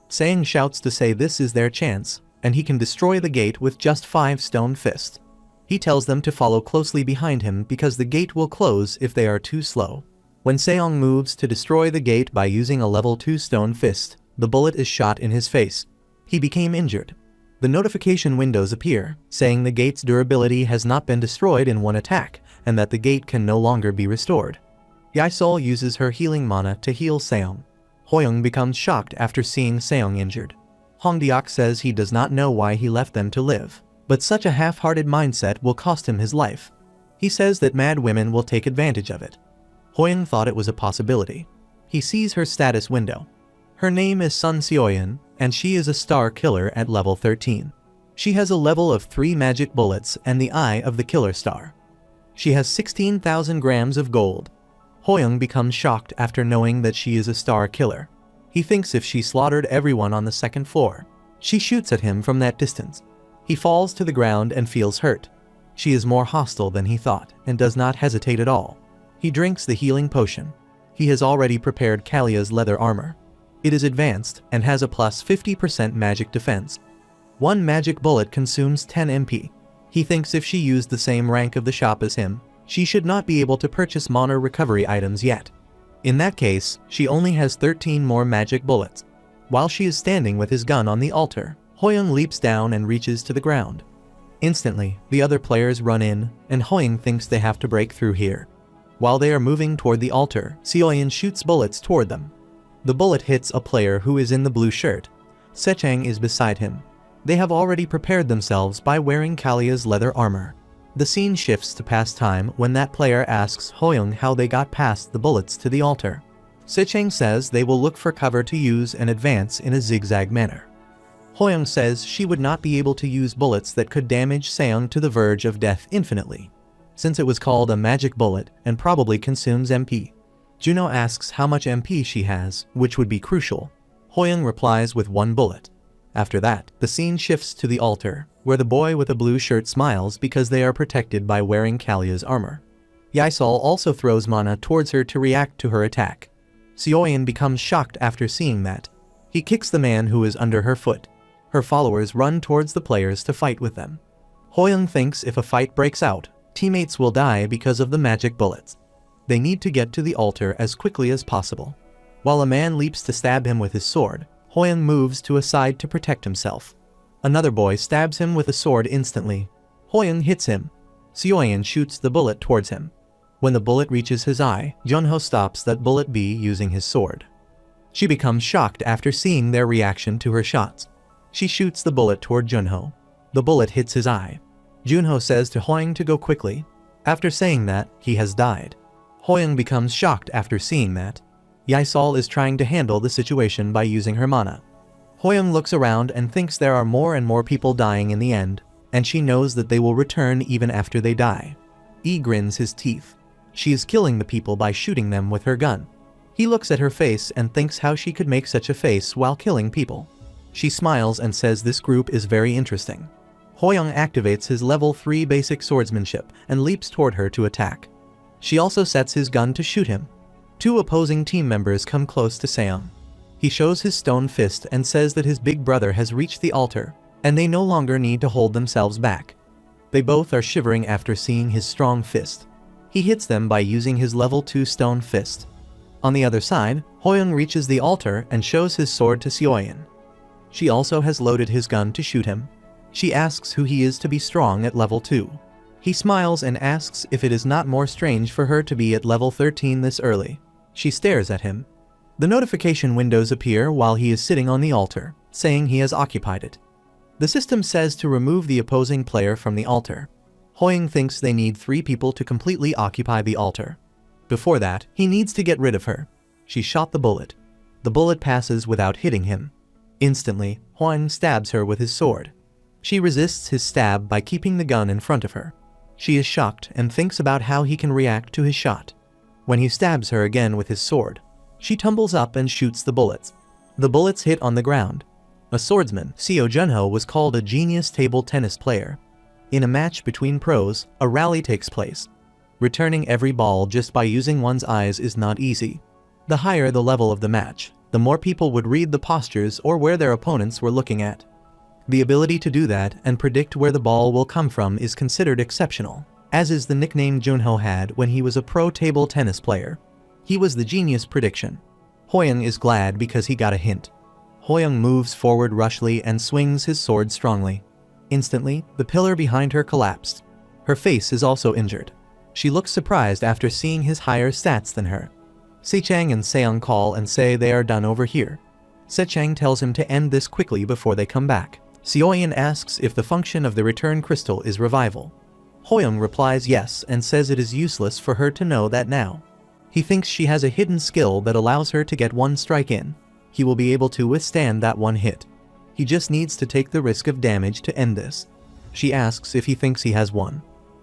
Seong shouts to say this is their chance, and he can destroy the gate with just 5 stone fists. He tells them to follow closely behind him because the gate will close if they are too slow. When Seong moves to destroy the gate by using a level 2 stone fist, the bullet is shot in his face. He became injured. The notification windows appear, saying the gate's durability has not been destroyed in one attack, and that the gate can no longer be restored. Yaisol uses her healing mana to heal Seong. Hoyoung becomes shocked after seeing Seong injured. Hongdeok says he does not know why he left them to live, but such a half-hearted mindset will cost him his life. He says that mad women will take advantage of it. Hoyoung thought it was a possibility. He sees her status window. Her name is Sun Seoyeon, and she is a star killer at level 13. She has a level of 3 magic bullets and the eye of the killer star. She has 16,000 grams of gold. Hoyoung becomes shocked after knowing that she is a star killer. He thinks if she slaughtered everyone on the second floor. She shoots at him from that distance. He falls to the ground and feels hurt. She is more hostile than he thought and does not hesitate at all. He drinks the healing potion. He has already prepared Kalia's leather armor. It is advanced and has a plus 50% magic defense. 1 magic bullet consumes 10 MP. He thinks if she used the same rank of the shop as him, she should not be able to purchase mana recovery items yet. In that case, she only has 13 more magic bullets. While she is standing with his gun on the altar, Hoyoung leaps down and reaches to the ground. Instantly, the other players run in, and Hoyoung thinks they have to break through here. While they are moving toward the altar, Seoyeon shoots bullets toward them. The bullet hits a player who is in the blue shirt. Sechang is beside him. They have already prepared themselves by wearing Kalia's leather armor. The scene shifts to past time when that player asks Hoyoung how they got past the bullets to the altar. Sechang says they will look for cover to use and advance in a zigzag manner. Hoyoung says she would not be able to use bullets that could damage Seong to the verge of death infinitely, since it was called a magic bullet and probably consumes MP. Juno asks how much MP she has, which would be crucial. Hoyoung replies with 1 bullet. After that, the scene shifts to the altar, where the boy with a blue shirt smiles because they are protected by wearing Kalia's armor. Yaisol also throws mana towards her to react to her attack. Seoyeon becomes shocked after seeing that. He kicks the man who is under her foot. Her followers run towards the players to fight with them. Hoyoung thinks if a fight breaks out, teammates will die because of the magic bullets. They need to get to the altar as quickly as possible. While a man leaps to stab him with his sword, Hoyoung moves to a side to protect himself. Another boy stabs him with a sword instantly. Hoyoung hits him. Seoyeon shoots the bullet towards him. When the bullet reaches his eye, Junho stops that bullet B using his sword. She becomes shocked after seeing their reaction to her shots. She shoots the bullet toward Junho. The bullet hits his eye. Junho says to Hoyoung to go quickly. After saying that, he has died. Hoyoung becomes shocked after seeing that. Yaisol is trying to handle the situation by using her mana. Hoyoung looks around and thinks there are more and more people dying in the end, and she knows that they will return even after they die. Yi grins his teeth. She is killing the people by shooting them with her gun. He looks at her face and thinks how she could make such a face while killing people. She smiles and says this group is very interesting. Hoyoung activates his level 3 basic swordsmanship and leaps toward her to attack. She also sets his gun to shoot him. 2 opposing team members come close to Seong. He shows his stone fist and says that his big brother has reached the altar, and they no longer need to hold themselves back. They both are shivering after seeing his strong fist. He hits them by using his level 2 stone fist. On the other side, Hoyoung reaches the altar and shows his sword to Seoyeon. She also has loaded his gun to shoot him. She asks who he is to be strong at level 2. He smiles and asks if it is not more strange for her to be at level 13 this early. She stares at him. The notification windows appear while he is sitting on the altar, saying he has occupied it. The system says to remove the opposing player from the altar. Hoyoung thinks they need 3 people to completely occupy the altar. Before that, he needs to get rid of her. She shot the bullet. The bullet passes without hitting him. Instantly, Hoyoung stabs her with his sword. She resists his stab by keeping the gun in front of her. She is shocked and thinks about how he can react to his shot. When he stabs her again with his sword, she tumbles up and shoots the bullets. The bullets hit on the ground. A swordsman, Seo Junho, was called a genius table tennis player. In a match between pros, a rally takes place. Returning every ball just by using one's eyes is not easy. The higher the level of the match, the more people would read the postures or where their opponents were looking at. The ability to do that and predict where the ball will come from is considered exceptional, as is the nickname Junho had when he was a pro table tennis player. He was the genius prediction. Hoyoung is glad because he got a hint. Hoyoung moves forward rushly and swings his sword strongly. Instantly, the pillar behind her collapsed. Her face is also injured. She looks surprised after seeing his higher stats than her. Sechang and Seong call and say they are done over here. Sechang tells him to end this quickly before they come back. Seoyeon asks if the function of the return crystal is revival. Hoyoung replies yes and says it is useless for her to know that now. He thinks she has a hidden skill that allows her to get one strike in. He will be able to withstand that one hit. He just needs to take the risk of damage to end this. She asks if he thinks he has one.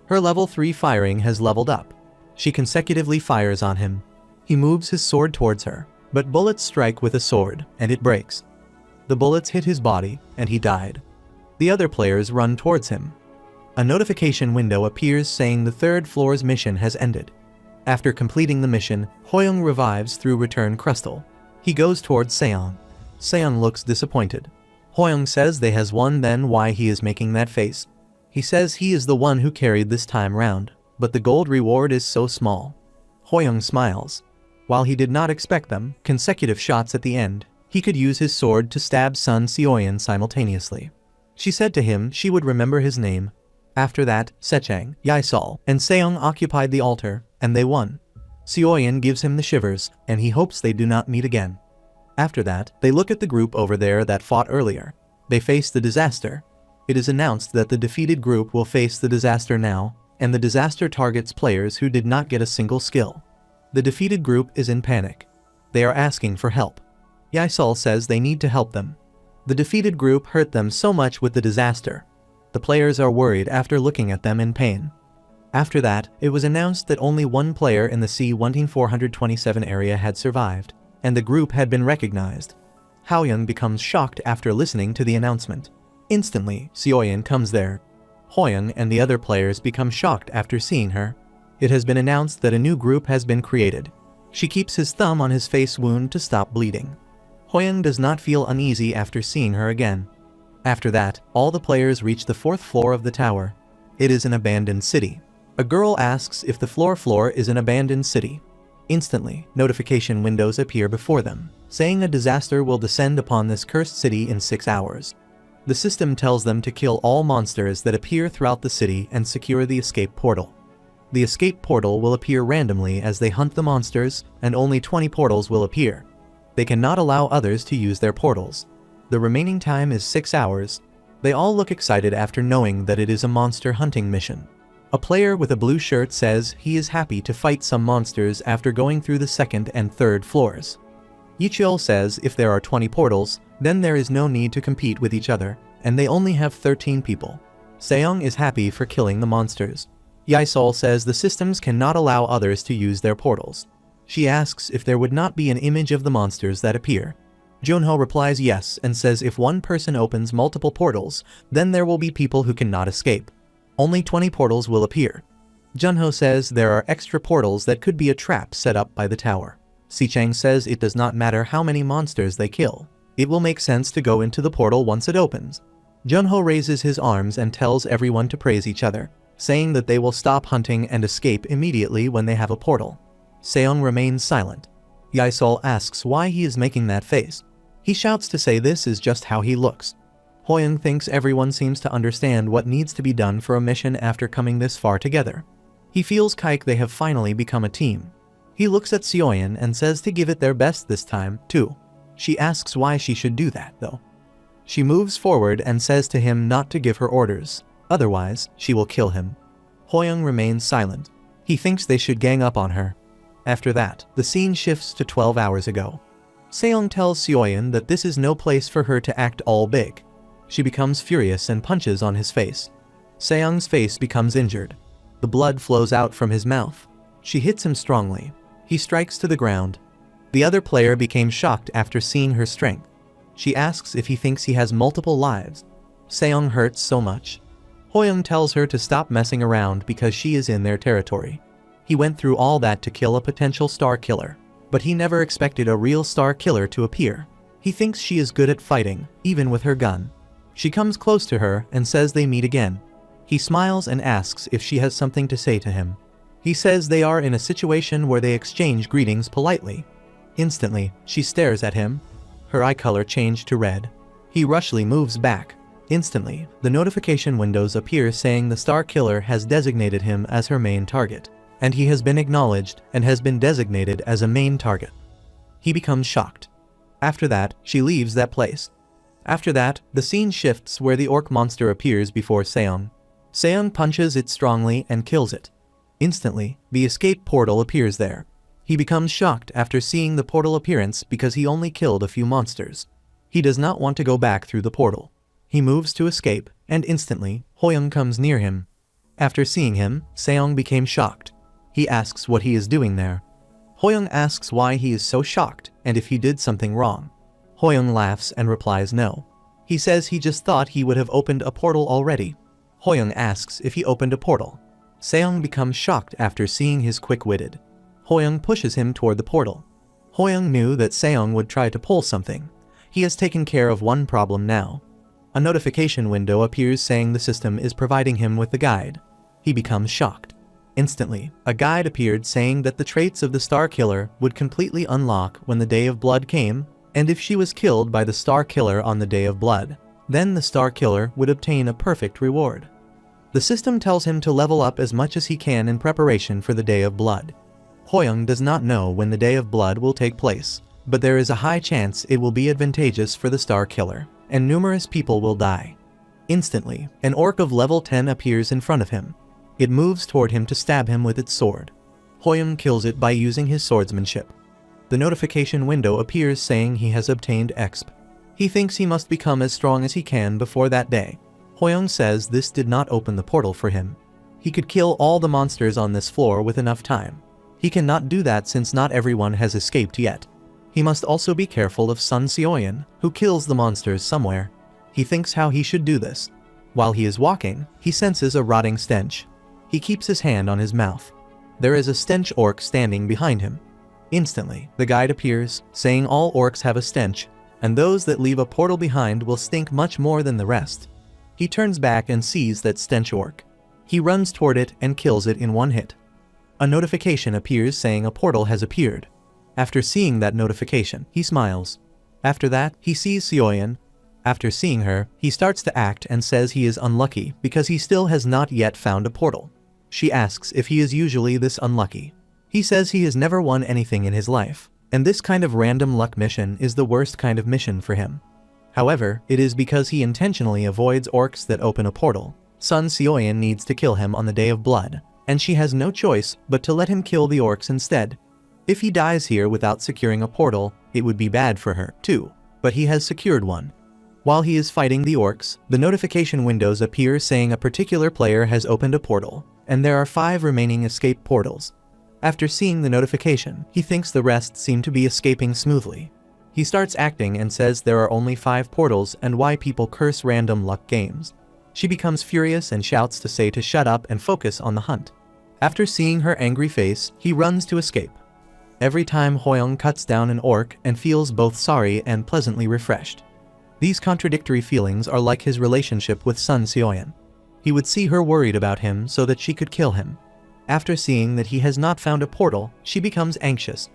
Her level 3 firing has leveled up. She consecutively fires on him. He moves his sword towards her, but bullets strike with a sword, and it breaks. The bullets hit his body, and he died. The other players run towards him. A notification window appears saying the 3rd floor's mission has ended. After completing the mission, Hoyoung revives through return crystal. He goes towards Seon. Seon looks disappointed. Hoyoung says they has won, then why he is making that face. He says he is the one who carried this time round, but the gold reward is so small. Hoyoung smiles. While he did not expect them, consecutive shots at the end, he could use his sword to stab Sun Seoyeon simultaneously. She said to him she would remember his name. After that, Sechang, Yaesol, and Seong occupied the altar, and they won. Seoyeon gives him the shivers, and he hopes they do not meet again. After that, they look at the group over there that fought earlier. They face the disaster. It is announced that the defeated group will face the disaster now, and the disaster targets players who did not get a single skill. The defeated group is in panic. They are asking for help. Yaesol says they need to help them. The defeated group hurt them so much with the disaster. The players are worried after looking at them in pain. After that, it was announced that only one player in the C-1427 area had survived, and the group had been recognized. Haoyun becomes shocked after listening to the announcement. Instantly, Seoyeon comes there. Hoyoung and the other players become shocked after seeing her. It has been announced that a new group has been created. She keeps his thumb on his face wound to stop bleeding. Hoyoung does not feel uneasy after seeing her again. After that, all the players reach the 4th floor of the tower. It is an abandoned city. A girl asks if the floor is an abandoned city. Instantly, notification windows appear before them, saying a disaster will descend upon this cursed city in 6 hours. The system tells them to kill all monsters that appear throughout the city and secure the escape portal. The escape portal will appear randomly as they hunt the monsters, and only 20 portals will appear. They cannot allow others to use their portals. The remaining time is 6 hours. They all look excited after knowing that it is a monster hunting mission. A player with a blue shirt says he is happy to fight some monsters after going through the 2nd and 3rd floors. Yicheol says if there are 20 portals, then there is no need to compete with each other, and they only have 13 people. Seong is happy for killing the monsters. Yaesol says the systems cannot allow others to use their portals. She asks if there would not be an image of the monsters that appear. Junho replies yes and says if one person opens multiple portals, then there will be people who cannot escape. Only 20 portals will appear. Junho says there are extra portals that could be a trap set up by the tower. Sichang says it does not matter how many monsters they kill. It will make sense to go into the portal once it opens. Junho raises his arms and tells everyone to praise each other, saying that they will stop hunting and escape immediately when they have a portal. Seong remains silent. Yaesol asks why he is making that face. He shouts to say this is just how he looks. Hoyoung thinks everyone seems to understand what needs to be done for a mission after coming this far together. He feels kike they have finally become a team. He looks at Seoyeon and says to give it their best this time, too. She asks why she should do that, though. She moves forward and says to him not to give her orders, otherwise she will kill him. Hoyoung remains silent. He thinks they should gang up on her. After that, the scene shifts to 12 hours ago. Seong tells Seoyeon that this is no place for her to act all big. She becomes furious and punches on his face. Seong's face becomes injured. The blood flows out from his mouth. She hits him strongly. He strikes to the ground. The other player became shocked after seeing her strength. She asks if he thinks he has multiple lives. Seong hurts so much. Hoyoung tells her to stop messing around because she is in their territory. He went through all that to kill a potential star killer, but he never expected a real star killer to appear. He thinks she is good at fighting, even with her gun. She comes close to her and says they meet again. He smiles and asks if she has something to say to him. He says they are in a situation where they exchange greetings politely. Instantly, she stares at him. Her eye color changed to red. He rushly moves back. Instantly, the notification windows appear saying the star killer has designated him as her main target, and he has been acknowledged and has been designated as a main target. He becomes shocked. After that, she leaves that place. After that, the scene shifts where the orc monster appears before Seong. Seong punches it strongly and kills it. Instantly, the escape portal appears there. He becomes shocked after seeing the portal appearance because he only killed a few monsters. He does not want to go back through the portal. He moves to escape, and instantly, Hoyoung comes near him. After seeing him, Seong became shocked. He asks what he is doing there. Hoyoung asks why he is so shocked and if he did something wrong. Hoyoung laughs and replies no. He says he just thought he would have opened a portal already. Hoyoung asks if he opened a portal. Seong becomes shocked after seeing his quick-witted. Hoyoung pushes him toward the portal. Hoyoung knew that Seong would try to pull something. He has taken care of one problem now. A notification window appears saying the system is providing him with the guide. He becomes shocked. Instantly, a guide appeared saying that the traits of the Star Killer would completely unlock when the Day of Blood came, and if she was killed by the Star Killer on the Day of Blood, then the Star Killer would obtain a perfect reward. The system tells him to level up as much as he can in preparation for the Day of Blood. Hoyoung does not know when the Day of Blood will take place, but there is a high chance it will be advantageous for the Star Killer, and numerous people will die. Instantly, an orc of level 10 appears in front of him. It moves toward him to stab him with its sword. Hoyoung kills it by using his swordsmanship. The notification window appears saying he has obtained exp. He thinks he must become as strong as he can before that day. Hoyoung says this did not open the portal for him. He could kill all the monsters on this floor with enough time. He cannot do that since not everyone has escaped yet. He must also be careful of Sun Seoyeon, who kills the monsters somewhere. He thinks how he should do this. While he is walking, he senses a rotting stench. He keeps his hand on his mouth. There is a stench orc standing behind him. Instantly, the guide appears, saying all orcs have a stench, and those that leave a portal behind will stink much more than the rest. He turns back and sees that stench orc. He runs toward it and kills it in one hit. A notification appears saying a portal has appeared. After seeing that notification, he smiles. After that, he sees Seoyeon. After seeing her, he starts to act and says he is unlucky because he still has not yet found a portal. She asks if he is usually this unlucky. He says he has never won anything in his life, and this kind of random luck mission is the worst kind of mission for him. However, it is because he intentionally avoids orcs that open a portal. Sun Seoyeon needs to kill him on the Day of Blood, and she has no choice but to let him kill the orcs instead. If he dies here without securing a portal, it would be bad for her, too, but he has secured one. While he is fighting the orcs, the notification windows appear saying a particular player has opened a portal, and there are 5 remaining escape portals. After seeing the notification, he thinks the rest seem to be escaping smoothly. He starts acting and says there are only 5 portals and why people curse random luck games. She becomes furious and shouts to Sei to shut up and focus on the hunt. After seeing her angry face, he runs to escape. Every time Hoyoung cuts down an orc and feels both sorry and pleasantly refreshed. These contradictory feelings are like his relationship with Sun Seoyeon. He would see her worried about him so that she could kill him. After seeing that he has not found a portal, she becomes anxious.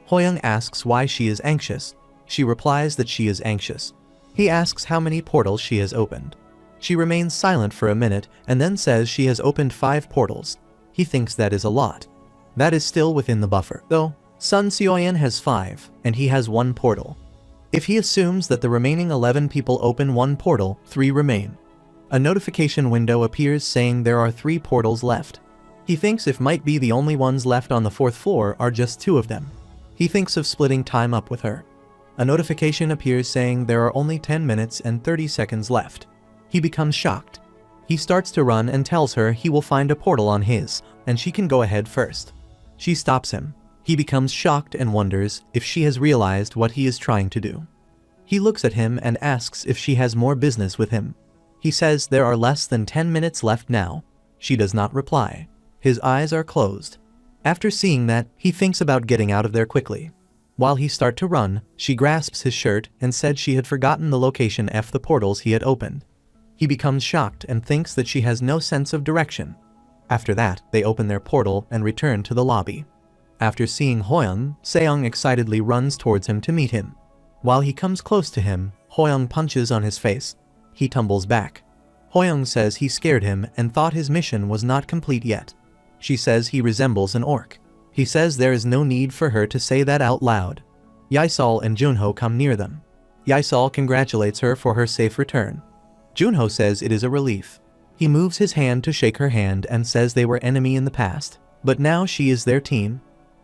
Hoyoung asks why she is anxious. She replies that she is anxious. He asks how many portals she has opened. She remains silent for a minute and then says she has opened 5 portals. He thinks that is a lot. That is still within the buffer, though. Sun Seoyeon has 5, and he has 1 portal. If he assumes that the remaining 11 people open one portal, 3 remain. A notification window appears saying there are 3 portals left. He thinks if might be the only ones left on the 4th floor are just 2 of them. He thinks of splitting time up with her. A notification appears saying there are only 10 minutes and 30 seconds left. He becomes shocked. He starts to run and tells her he will find a portal on his, and she can go ahead first. She stops him. He becomes shocked and wonders if she has realized what he is trying to do. He looks at him and asks if she has more business with him. He says there are less than 10 minutes left now. She does not reply. His eyes are closed. After seeing that, he thinks about getting out of there quickly. While he starts to run, she grasps his shirt and said she had forgotten the location of the portals he had opened. He becomes shocked and thinks that she has no sense of direction. After that, they open their portal and return to the lobby. After seeing Hoyoung, Seong excitedly runs towards him to meet him. While he comes close to him, Hoyoung punches on his face. He tumbles back. Hoyoung says he scared him and thought his mission was not complete yet. She says he resembles an orc. He says there is no need for her to say that out loud. Yaesol and Junho come near them. Yaesol congratulates her for her safe return. Junho says it is a relief. He moves his hand to shake her hand and says they were enemy in the past, but now she is their team.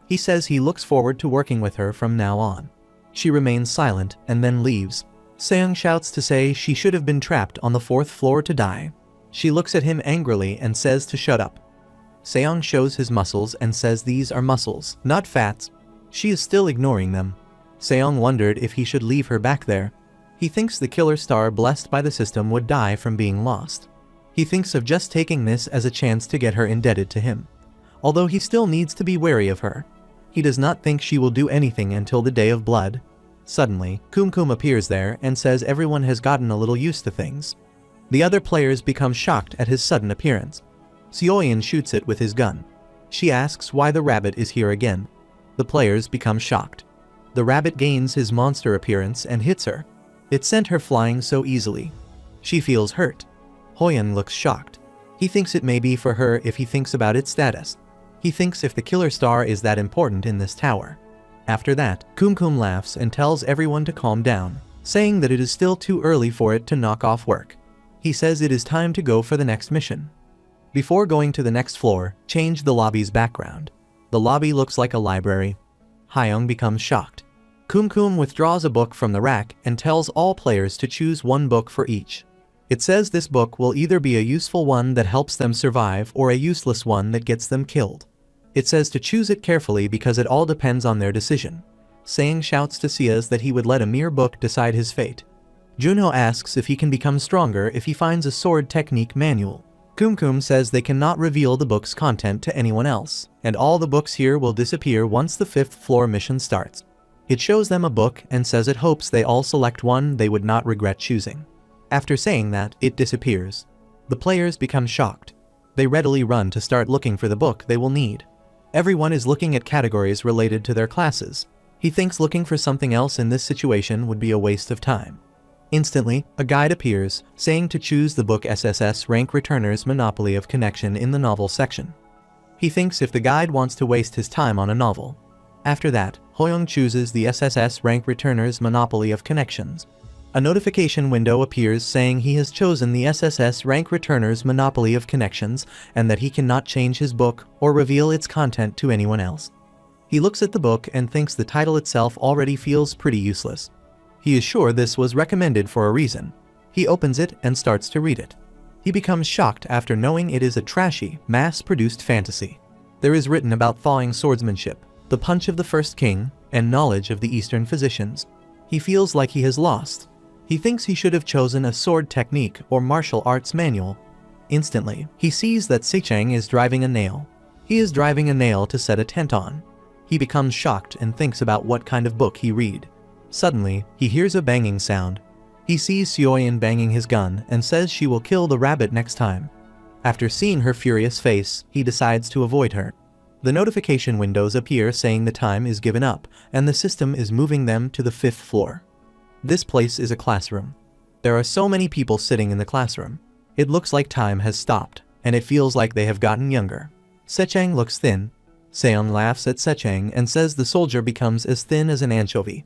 He says he looks forward to working with her from now on. She remains silent and then leaves. Seong shouts to say she should have been trapped on the 4th floor to die. She looks at him angrily and says to shut up. Seong shows his muscles and says these are muscles, not fats. She is still ignoring them. Seong wondered if he should leave her back there. He thinks the killer star blessed by the system would die from being lost. He thinks of just taking this as a chance to get her indebted to him. Although he still needs to be wary of her. He does not think she will do anything until the day of blood. Suddenly, Kumkum appears there and says everyone has gotten a little used to things. The other players become shocked at his sudden appearance. Seoyin shoots it with his gun. She asks why the rabbit is here again. The players become shocked. The rabbit gains his monster appearance and hits her. It sent her flying so easily. She feels hurt. Hoyoung looks shocked. He thinks it may be for her if he thinks about its status. He thinks if the killer star is that important in this tower. After that, Kumkum laughs and tells everyone to calm down, saying that it is still too early for it to knock off work. He says it is time to go for the next mission. Before going to the next floor, change the lobby's background. The lobby looks like a library. Hyung becomes shocked. Kumkum withdraws a book from the rack and tells all players to choose one book for each. It says this book will either be a useful one that helps them survive or a useless one that gets them killed. It says to choose it carefully because it all depends on their decision. Sang shouts to Sias that he would let a mere book decide his fate. Junho asks if he can become stronger if he finds a sword technique manual. Kumkum says they cannot reveal the book's content to anyone else, and all the books here will disappear once the 5th floor mission starts. It shows them a book and says it hopes they all select one they would not regret choosing. After saying that, it disappears. The players become shocked. They readily run to start looking for the book they will need. Everyone is looking at categories related to their classes. He thinks looking for something else in this situation would be a waste of time. Instantly, a guide appears, saying to choose the book SSS Rank Returner's Monopoly of Connection in the novel section. He thinks if the guide wants to waste his time on a novel. After that, Hoyoung chooses the SSS Rank Returner's Monopoly of Connections. A notification window appears saying he has chosen the SSS Rank Returner's Monopoly of Connections and that he cannot change his book or reveal its content to anyone else. He looks at the book and thinks the title itself already feels pretty useless. He is sure this was recommended for a reason. He opens it and starts to read it. He becomes shocked after knowing it is a trashy, mass-produced fantasy. There is written about thawing swordsmanship, the punch of the first king, and knowledge of the Eastern physicians. He feels like he has lost. He thinks he should have chosen a sword technique or martial arts manual. Instantly, he sees that Sicheng is driving a nail. He is driving a nail to set a tent on. He becomes shocked and thinks about what kind of book he read. Suddenly, he hears a banging sound. He sees Seoyin banging his gun and says she will kill the rabbit next time. After seeing her furious face, he decides to avoid her. The notification windows appear saying the time is given up and the system is moving them to the 5th floor. This place is a classroom. There are so many people sitting in the classroom. It looks like time has stopped, and it feels like they have gotten younger. Sechang looks thin. Seon laughs at Sechang and says the soldier becomes as thin as an anchovy.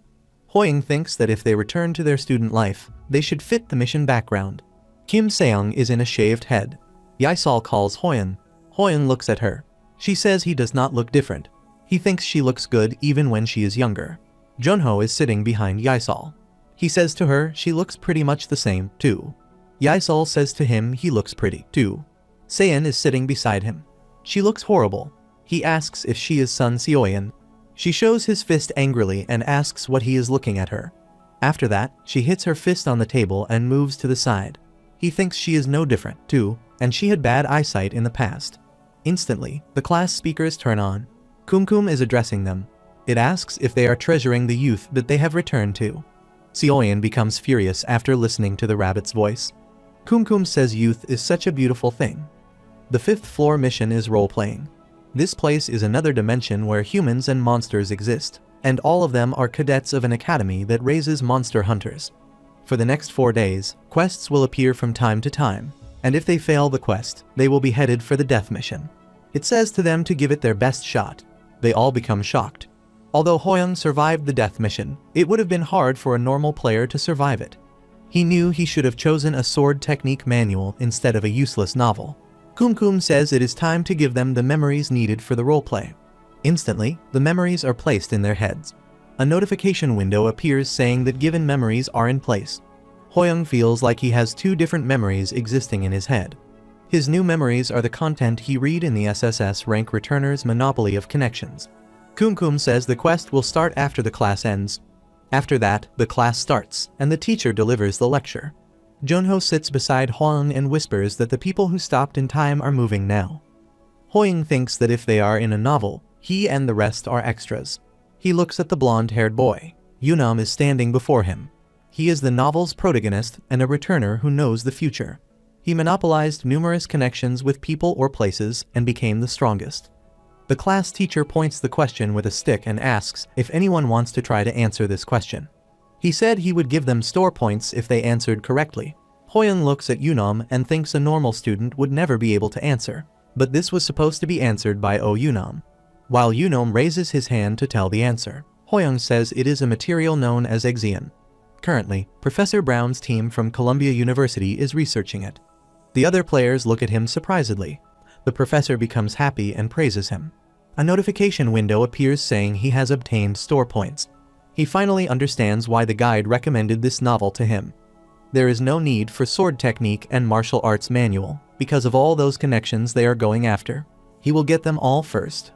Hoyoung thinks that if they return to their student life, they should fit the mission background. Kim Seong is in a shaved head. Yisol calls Hoyoung. Hoyoung looks at her. She says he does not look different. He thinks she looks good even when she is younger. Junho is sitting behind Yisol. He says to her she looks pretty much the same, too. Yisol says to him he looks pretty, too. Seon is sitting beside him. She looks horrible. He asks if she is Sun Seoyeon. She shows his fist angrily and asks what he is looking at her. After that, she hits her fist on the table and moves to the side. He thinks she is no different, too, and she had bad eyesight in the past. Instantly, the class speakers turn on. Kumkum is addressing them. It asks if they are treasuring the youth that they have returned to. Seoyeon becomes furious after listening to the rabbit's voice. Kumkum says youth is such a beautiful thing. The 5th floor mission is role-playing. This place is another dimension where humans and monsters exist, and all of them are cadets of an academy that raises monster hunters. For the next 4 days, quests will appear from time to time, and if they fail the quest, they will be headed for the death mission. It says to them to give it their best shot. They all become shocked. Although Hoyoung survived the death mission, it would have been hard for a normal player to survive it. He knew he should have chosen a sword technique manual instead of a useless novel. Kumkum says it is time to give them the memories needed for the roleplay. Instantly, the memories are placed in their heads. A notification window appears saying that given memories are in place. Hoyoung feels like he has 2 different memories existing in his head. His new memories are the content he read in the SSS rank returner's Monopoly of Connections. Kumkum says the quest will start after the class ends. After that, the class starts, and the teacher delivers the lecture. Junho sits beside Hoyoung and whispers that the people who stopped in time are moving now. Hoyoung thinks that if they are in a novel, he and the rest are extras. He looks at the blonde-haired boy. Yunam is standing before him. He is the novel's protagonist and a returner who knows the future. He monopolized numerous connections with people or places and became the strongest. The class teacher points the question with a stick and asks if anyone wants to try to answer this question. He said he would give them store points if they answered correctly. Hoyoung looks at Yunam and thinks a normal student would never be able to answer, but this was supposed to be answered by Yunam. While Yunam raises his hand to tell the answer, Hoyoung says it is a material known as Exion. Currently, Professor Brown's team from Columbia University is researching it. The other players look at him surprisedly. The professor becomes happy and praises him. A notification window appears saying he has obtained store points. He finally understands why the guide recommended this novel to him. There is no need for sword technique and martial arts manual, because of all those connections they are going after. He will get them all first.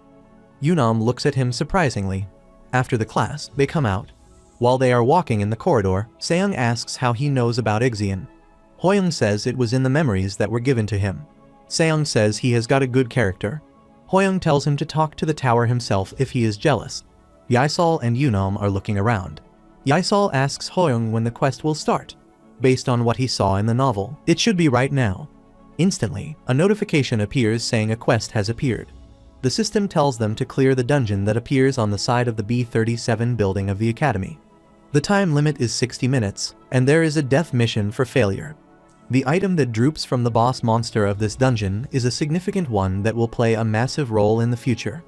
Yunam looks at him surprisingly. After the class, they come out. While they are walking in the corridor, Seong asks how he knows about Ixion. Hoyoung says it was in the memories that were given to him. Seong says he has got a good character. Hoyoung tells him to talk to the tower himself if he is jealous. Yisol and Yunam are looking around. Yisol asks Hoyoung when the quest will start. Based on what he saw in the novel, it should be right now. Instantly, a notification appears saying a quest has appeared. The system tells them to clear the dungeon that appears on the side of the B-37 building of the Academy. The time limit is 60 minutes, and there is a death mission for failure. The item that droops from the boss monster of this dungeon is a significant one that will play a massive role in the future.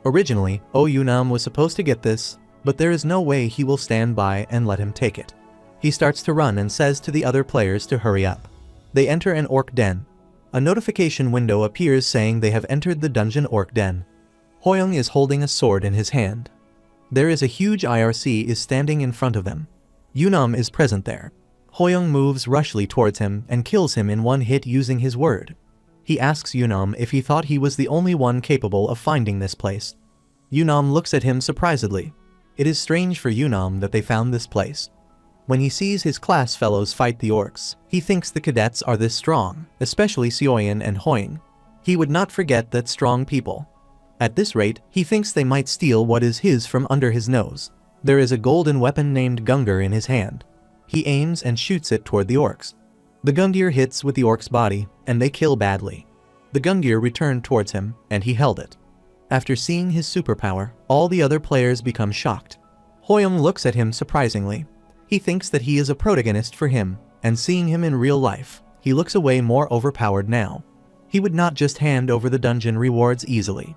Originally, Yunam was supposed to get this, but there is no way he will stand by and let him take it. He starts to run and says to the other players to hurry up. They enter an orc den. A notification window appears saying they have entered the dungeon orc den. Hoyoung is holding a sword in his hand. There is a huge IRC is standing in front of them. Yunam is present there. Hoyoung moves rushly towards him and kills him in one hit using his word. He asks Yunam if he thought he was the only one capable of finding this place. Yunam looks at him surprisedly. It is strange for Yunam that they found this place. When he sees his class fellows fight the orcs, he thinks the cadets are this strong, especially Seoyeon and Hoyoung. He would not forget that strong people. At this rate, he thinks they might steal what is his from under his nose. There is a golden weapon named Gungur in his hand. He aims and shoots it toward the orcs. The Gungur hits with the orc's body, and they kill badly. The Gungur returned towards him, and he held it. After seeing his superpower, all the other players become shocked. Hoyoung looks at him surprisingly. He thinks that he is a protagonist for him, and seeing him in real life, he looks away more overpowered now. He would not just hand over the dungeon rewards easily.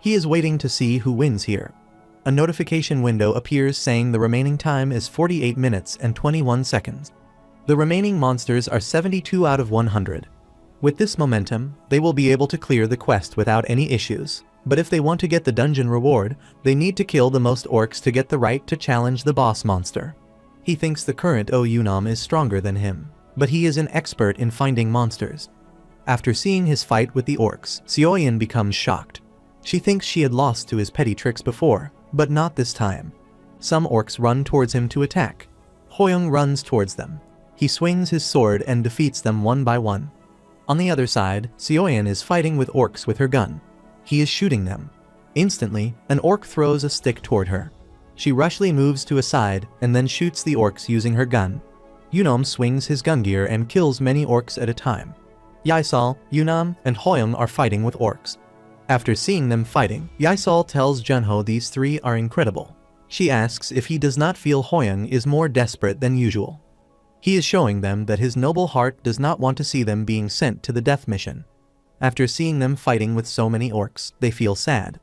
He is waiting to see who wins here. a notification window appears saying the remaining time is 48 minutes and 21 seconds. The remaining monsters are 72 out of 100. With this momentum, they will be able to clear the quest without any issues. But if they want to get the dungeon reward, they need to kill the most orcs to get the right to challenge the boss monster. He thinks the current Oyunam is stronger than him, but he is an expert in finding monsters. After seeing his fight with the orcs, Seoyin becomes shocked. She thinks she had lost to his petty tricks before, but not this time. Some orcs run towards him to attack. Hoyoung runs towards them. He swings his sword and defeats them one by one. On the other side, Seoyin is fighting with orcs with her gun. He is shooting them. Instantly, an orc throws a stick toward her. She rushly moves to a side and then shoots the orcs using her gun. Yunam swings his gun gear and kills many orcs at a time. Yaisal, Yunam, and Hoyoung are fighting with orcs. After seeing them fighting, Yaisal tells Junho these three are incredible. She asks if he does not feel Hoyoung is more desperate than usual. He is showing them that his noble heart does not want to see them being sent to the death mission. After seeing them fighting with so many orcs, they feel sad.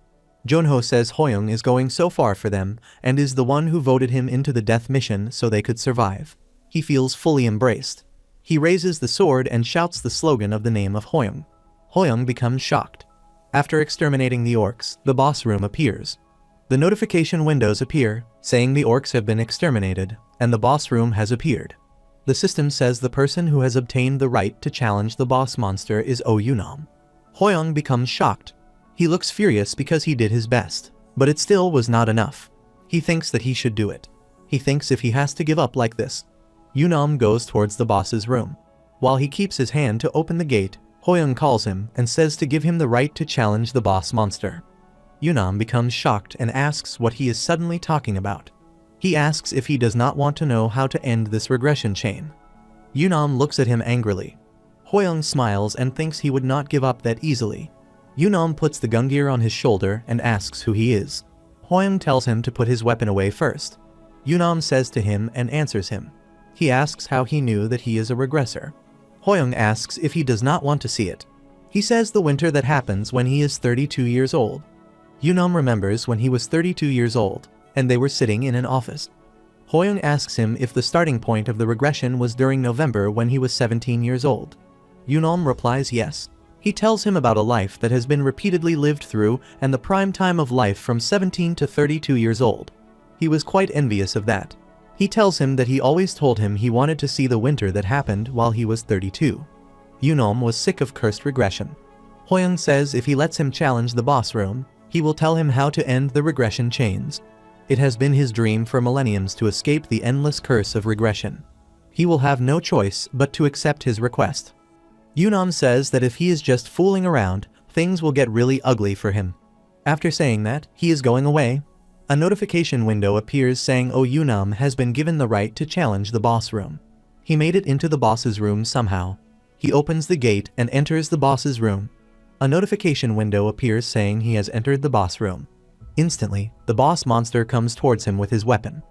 Junho says Hoyoung is going so far for them and is the one who voted him into the death mission so they could survive. He feels fully embraced. He raises the sword and shouts the slogan of the name of Hoyoung. Hoyoung becomes shocked. After exterminating the orcs, the boss room appears. The notification windows appear, saying the orcs have been exterminated, and the boss room has appeared. The system says the person who has obtained the right to challenge the boss monster is Oyunam. Hoyoung becomes shocked. He looks furious because he did his best, but it still was not enough. He thinks that he should do it. He thinks if he has to give up like this. Yunam goes towards the boss's room. While he keeps his hand to open the gate, Hoyoung calls him and says to give him the right to challenge the boss monster. Yunam becomes shocked and asks what he is suddenly talking about. He asks if he does not want to know how to end this regression chain. Yunam looks at him angrily. Hoyoung smiles and thinks he would not give up that easily. Yunam puts the gun gear on his shoulder and asks who he is. Hoyoung tells him to put his weapon away first. Yunam says to him and answers him. He asks how he knew that he is a regressor. Hoyoung asks if he does not want to see it. He says the winter that happens when he is 32 years old. Yunam remembers when he was 32 years old, and they were sitting in an office. Hoyoung asks him if the starting point of the regression was during November when he was 17 years old. Yunam replies yes. He tells him about a life that has been repeatedly lived through and the prime time of life from 17 to 32 years old. He was quite envious of that. He tells him that he always told him he wanted to see the winter that happened while he was 32. Yunam was sick of cursed regression. Hoyoung says if he lets him challenge the boss room, he will tell him how to end the regression chains. It has been his dream for millenniums to escape the endless curse of regression. He will have no choice but to accept his request. Yunam says that if he is just fooling around, things will get really ugly for him. After saying that, he is going away. A notification window appears saying Yunam has been given the right to challenge the boss room. He made it into the boss's room somehow. He opens the gate and enters the boss's room. A notification window appears saying he has entered the boss room. Instantly, the boss monster comes towards him with his weapon.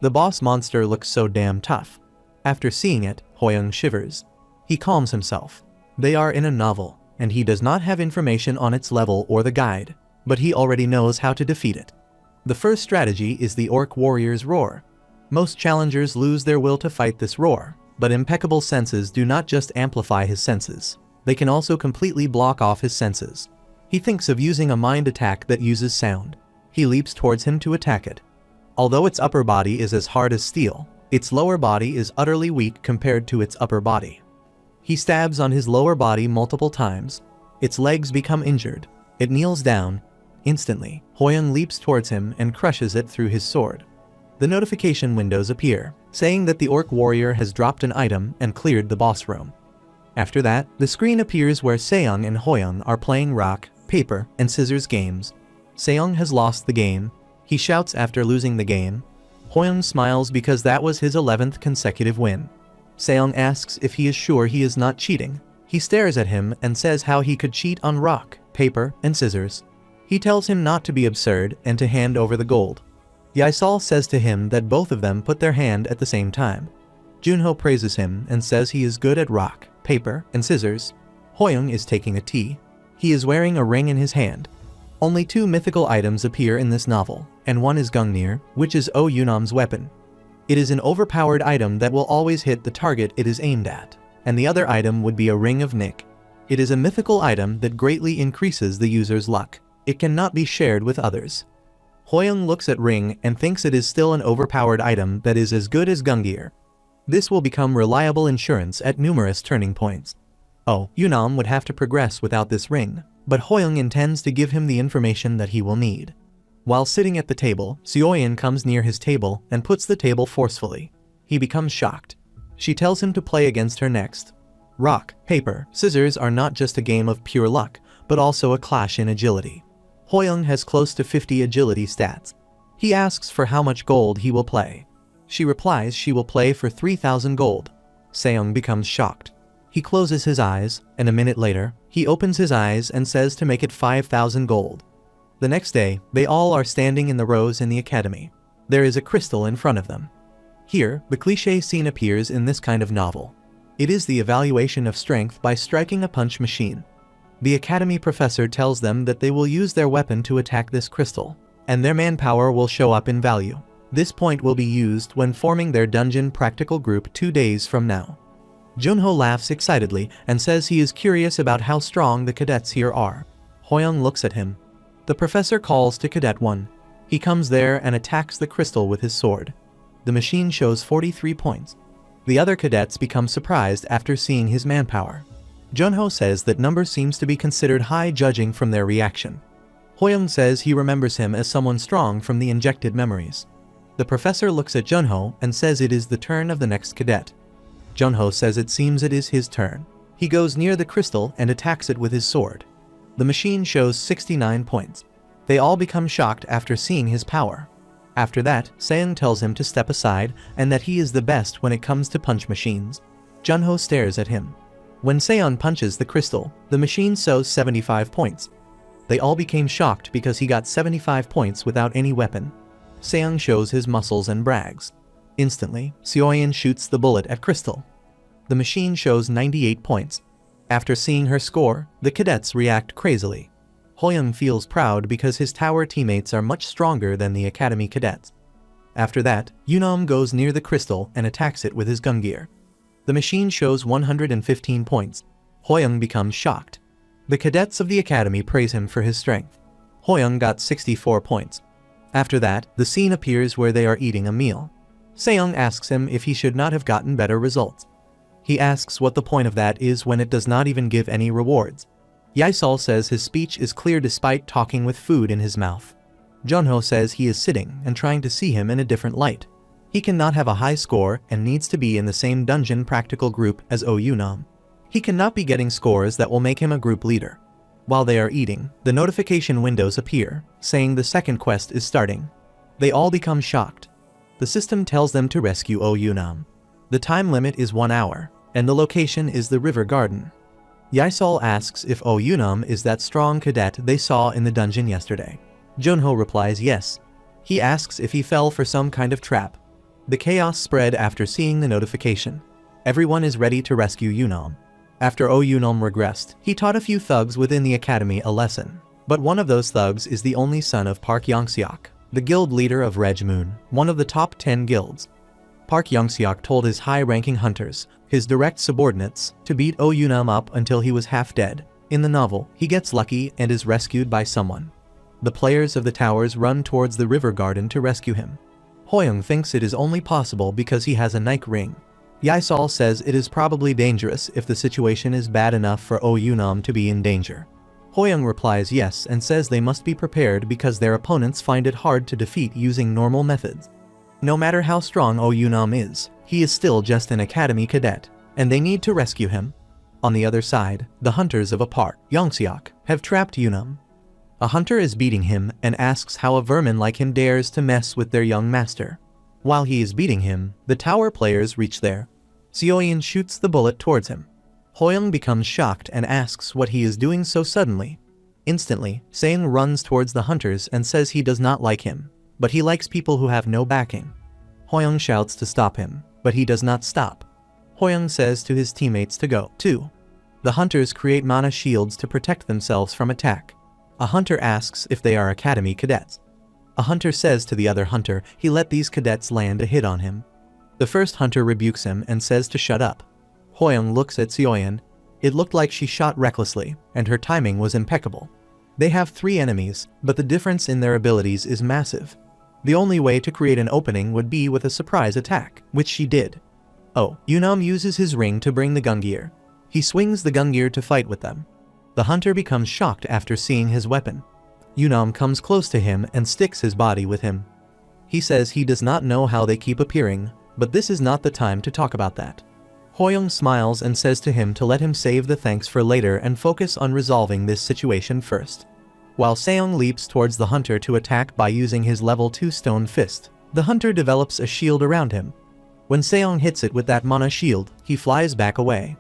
The boss monster looks so damn tough. After seeing it, Hoyoung shivers. He calms himself. They are in a novel, and he does not have information on its level or the guide, but he already knows how to defeat it. The first strategy is the Orc Warrior's Roar. Most challengers lose their will to fight this roar, but impeccable senses do not just amplify his senses. They can also completely block off his senses. He thinks of using a mind attack that uses sound. He leaps towards him to attack it. Although its upper body is as hard as steel, its lower body is utterly weak compared to its upper body. He stabs on his lower body multiple times. Its legs become injured. It kneels down. Instantly, Hoyoung leaps towards him and crushes it through his sword. The notification windows appear, saying that the Orc Warrior has dropped an item and cleared the boss room. After that, the screen appears where Seong and Hoyoung are playing rock, paper, and scissors games. Seong has lost the game. He shouts after losing the game. Hoyoung smiles because that was his 11th consecutive win. Seong asks if he is sure he is not cheating. He stares at him and says how he could cheat on rock, paper, and scissors. He tells him not to be absurd and to hand over the gold. Yaisal says to him that both of them put their hand at the same time. Junho praises him and says he is good at rock, paper, and scissors. Hoyoung is taking a tea. He is wearing a ring in his hand. Only 2 mythical items appear in this novel, and one is Gungnir, which is Oh Yunam's weapon. It is an overpowered item that will always hit the target it is aimed at, and the other item would be a Ring of Nick. It is a mythical item that greatly increases the user's luck. It cannot be shared with others. Hoyoung looks at Ring and thinks it is still an overpowered item that is as good as Gungnir. This will become reliable insurance at numerous turning points. Oh Yunam would have to progress without this ring, but Hoyoung intends to give him the information that he will need. While sitting at the table, Seoyeon comes near his table and puts the table forcefully. He becomes shocked. She tells him to play against her next. Rock, paper, scissors are not just a game of pure luck, but also a clash in agility. Hoyoung has close to 50 agility stats. He asks for how much gold he will play. She replies she will play for 3,000 gold. Seoyeon becomes shocked. He closes his eyes, and a minute later, he opens his eyes and says to make it 5,000 gold. The next day, they all are standing in the rows in the academy. There is a crystal in front of them. Here, the cliché scene appears in this kind of novel. It is the evaluation of strength by striking a punch machine. The academy professor tells them that they will use their weapon to attack this crystal, and their manpower will show up in value. This point will be used when forming their dungeon practical group 2 days from now. Junho laughs excitedly and says he is curious about how strong the cadets here are. Hoyoung looks at him. The professor calls to Cadet 1. He comes there and attacks the crystal with his sword. The machine shows 43 points. The other cadets become surprised after seeing his manpower. Junho says that number seems to be considered high judging from their reaction. Hoyoung says he remembers him as someone strong from the injected memories. The professor looks at Junho and says it is the turn of the next cadet. Junho says it seems it is his turn. He goes near the crystal and attacks it with his sword. The machine shows 69 points. They all become shocked after seeing his power. After that, Seoyeon tells him to step aside and that he is the best when it comes to punch machines. Junho stares at him. When Seoyeon punches the crystal, the machine shows 75 points. They all became shocked because he got 75 points without any weapon. Seoyeon shows his muscles and brags. Instantly, Seoyeon shoots the bullet at Crystal. The machine shows 98 points. After seeing her score, the cadets react crazily. Hoyoung feels proud because his tower teammates are much stronger than the academy cadets. After that, Yunam goes near the crystal and attacks it with his gun gear. The machine shows 115 points. Hoyoung becomes shocked. The cadets of the academy praise him for his strength. Hoyoung got 64 points. After that, the scene appears where they are eating a meal. Seoyeon asks him if he should not have gotten better results. He asks what the point of that is when it does not even give any rewards. Yaesol says his speech is clear despite talking with food in his mouth. Junho says he is sitting and trying to see him in a different light. He cannot have a high score and needs to be in the same dungeon practical group as Oh Yunam. He cannot be getting scores that will make him a group leader. While they are eating, the notification windows appear, saying the second quest is starting. They all become shocked. The system tells them to rescue Oh Yunam. The time limit is 1 hour, and the location is the river garden. Yaesol asks if Oh Yunam is that strong cadet they saw in the dungeon yesterday. Junho replies yes. He asks if he fell for some kind of trap. The chaos spread after seeing the notification. Everyone is ready to rescue Yunam. After Oh Yunam regressed, he taught a few thugs within the academy a lesson. But one of those thugs is the only son of Park Yongseok, the guild leader of Red Moon, one of the top 10 guilds. Park Yongseok told his high-ranking hunters, his direct subordinates, to beat Oh Yunam up until he was half dead. In the novel, he gets lucky and is rescued by someone. The players of the towers run towards the river garden to rescue him. Hoyoung thinks it is only possible because he has a Nike ring. Yaesol says it is probably dangerous if the situation is bad enough for Oh Yunam to be in danger. Hoyoung replies yes and says they must be prepared because their opponents find it hard to defeat using normal methods. No matter how strong Oh Yunam is, he is still just an academy cadet, and they need to rescue him. On the other side, the hunters of a Park Yongseok have trapped Yunam. A hunter is beating him and asks how a vermin like him dares to mess with their young master. While he is beating him, the tower players reach there. Seoyeon shoots the bullet towards him. Hoyoung becomes shocked and asks what he is doing so suddenly. Instantly, Seoyeon runs towards the hunters and says he does not like him, but he likes people who have no backing. Hoyoung shouts to stop him, but he does not stop. Hoyoung says to his teammates to go, too. The hunters create mana shields to protect themselves from attack. A hunter asks if they are academy cadets. A hunter says to the other hunter he let these cadets land a hit on him. The first hunter rebukes him and says to shut up. Hoyoung looks at Seoyeon. It looked like she shot recklessly, and her timing was impeccable. They have 3 enemies, but the difference in their abilities is massive. The only way to create an opening would be with a surprise attack, which she did. Oh, Yunam uses his ring to bring the Gungear. He swings the Gungear to fight with them. The hunter becomes shocked after seeing his weapon. Yunam comes close to him and sticks his body with him. He says he does not know how they keep appearing, but this is not the time to talk about that. Hoyoung smiles and says to him to let him save the thanks for later and focus on resolving this situation first. While Seong leaps towards the hunter to attack by using his level 2 stone fist, the hunter develops a shield around him. When Seong hits it with that mana shield, he flies back away.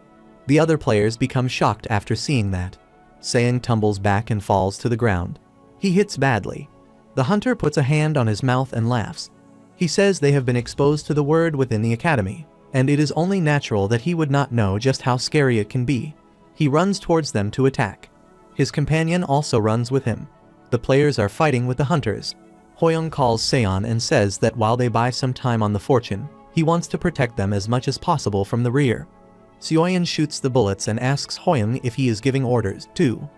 The other players become shocked after seeing that. Seong tumbles back and falls to the ground. He hits badly. The hunter puts a hand on his mouth and laughs. He says they have been exposed to the word within the academy, and it is only natural that he would not know just how scary it can be. He runs towards them to attack. His companion also runs with him. The players are fighting with the hunters. Hoyoung calls Seon and says that while they buy some time on the fortune, he wants to protect them as much as possible from the rear. Seoyeon shoots the bullets and asks Hoyoung if he is giving orders, too.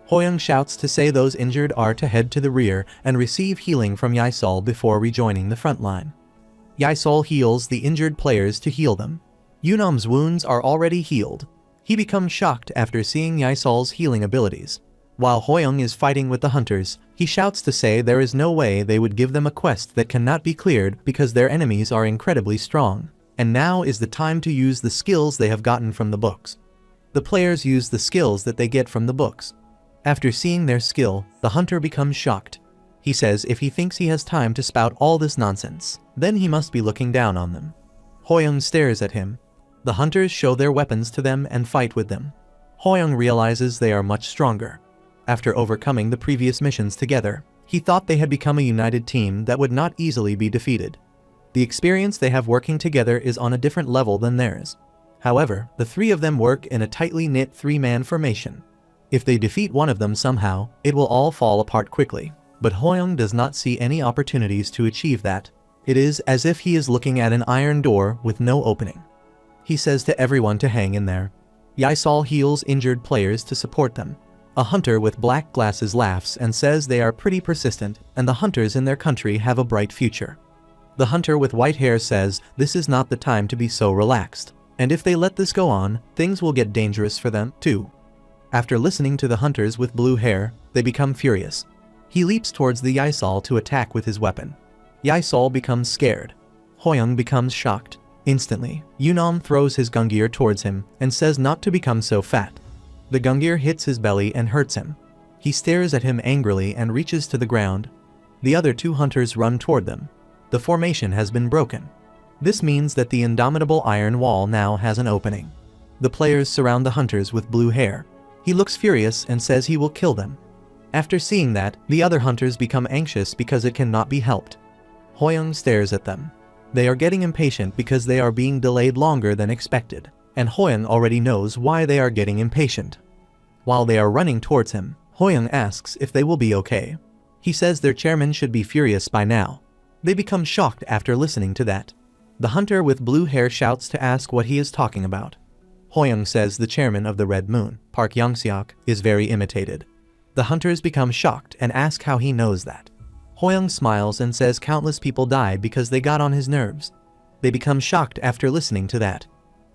Hoyoung shouts to say those injured are to head to the rear and receive healing from Yaesol before rejoining the front line. Yaesol heals the injured players to heal them. Yunam's wounds are already healed. He becomes shocked after seeing Yaesol's healing abilities. While Hoyoung is fighting with the hunters, he shouts to say there is no way they would give them a quest that cannot be cleared because their enemies are incredibly strong, and now is the time to use the skills they have gotten from the books. The players use the skills that they get from the books. After seeing their skill, the hunter becomes shocked. He says if he thinks he has time to spout all this nonsense, then he must be looking down on them. Hoyoung stares at him. The hunters show their weapons to them and fight with them. Hoyoung realizes they are much stronger. After overcoming the previous missions together, he thought they had become a united team that would not easily be defeated. The experience they have working together is on a different level than theirs. However, the 3 of them work in a tightly knit 3-man formation. If they defeat one of them somehow, it will all fall apart quickly. But Hoyoung does not see any opportunities to achieve that. It is as if he is looking at an iron door with no opening. He says to everyone to hang in there. Yaesol heals injured players to support them. A hunter with black glasses laughs and says they are pretty persistent and the hunters in their country have a bright future. The hunter with white hair says this is not the time to be so relaxed, and if they let this go on, things will get dangerous for them, too. After listening to the hunters with blue hair, they become furious. He leaps towards the Yaesol to attack with his weapon. Yaesol becomes scared. Hoyoung becomes shocked. Instantly, Yunam throws his Gungear towards him and says not to become so fat. The Gungear hits his belly and hurts him. He stares at him angrily and reaches to the ground. The other 2 hunters run toward them. The formation has been broken. This means that the indomitable iron wall now has an opening. The players surround the hunters with blue hair. He looks furious and says he will kill them. After seeing that, the other hunters become anxious because it cannot be helped. Hoyoung stares at them. They are getting impatient because they are being delayed longer than expected, and Hoyoung already knows why they are getting impatient. While they are running towards him, Hoyoung asks if they will be okay. He says their chairman should be furious by now. They become shocked after listening to that. The hunter with blue hair shouts to ask what he is talking about. Hoyoung says the chairman of the Red Moon, Park Young-seok, is very imitated. The hunters become shocked and ask how he knows that. Hoyoung smiles and says countless people died because they got on his nerves. They become shocked after listening to that.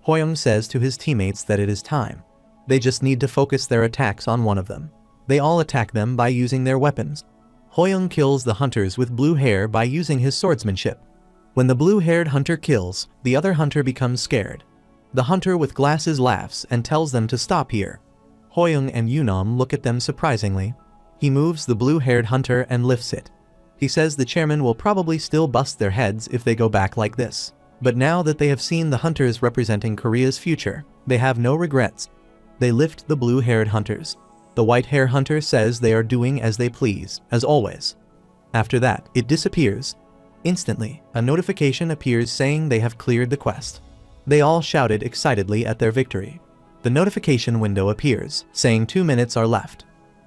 Hoyoung says to his teammates that it is time. They just need to focus their attacks on one of them. They all attack them by using their weapons. Hoyoung kills the hunters with blue hair by using his swordsmanship. When the blue-haired hunter kills, the other hunter becomes scared. The hunter with glasses laughs and tells them to stop here. Hoyoung and Yunam look at them surprisingly. He moves the blue-haired hunter and lifts it. He says the chairman will probably still bust their heads if they go back like this. But now that they have seen the hunters representing Korea's future, they have no regrets. They lift the blue-haired hunters. The white-haired hunter says they are doing as they please, as always. After that, it disappears. Instantly, a notification appears saying they have cleared the quest. They all shouted excitedly at their victory. The notification window appears, saying 2 minutes are left.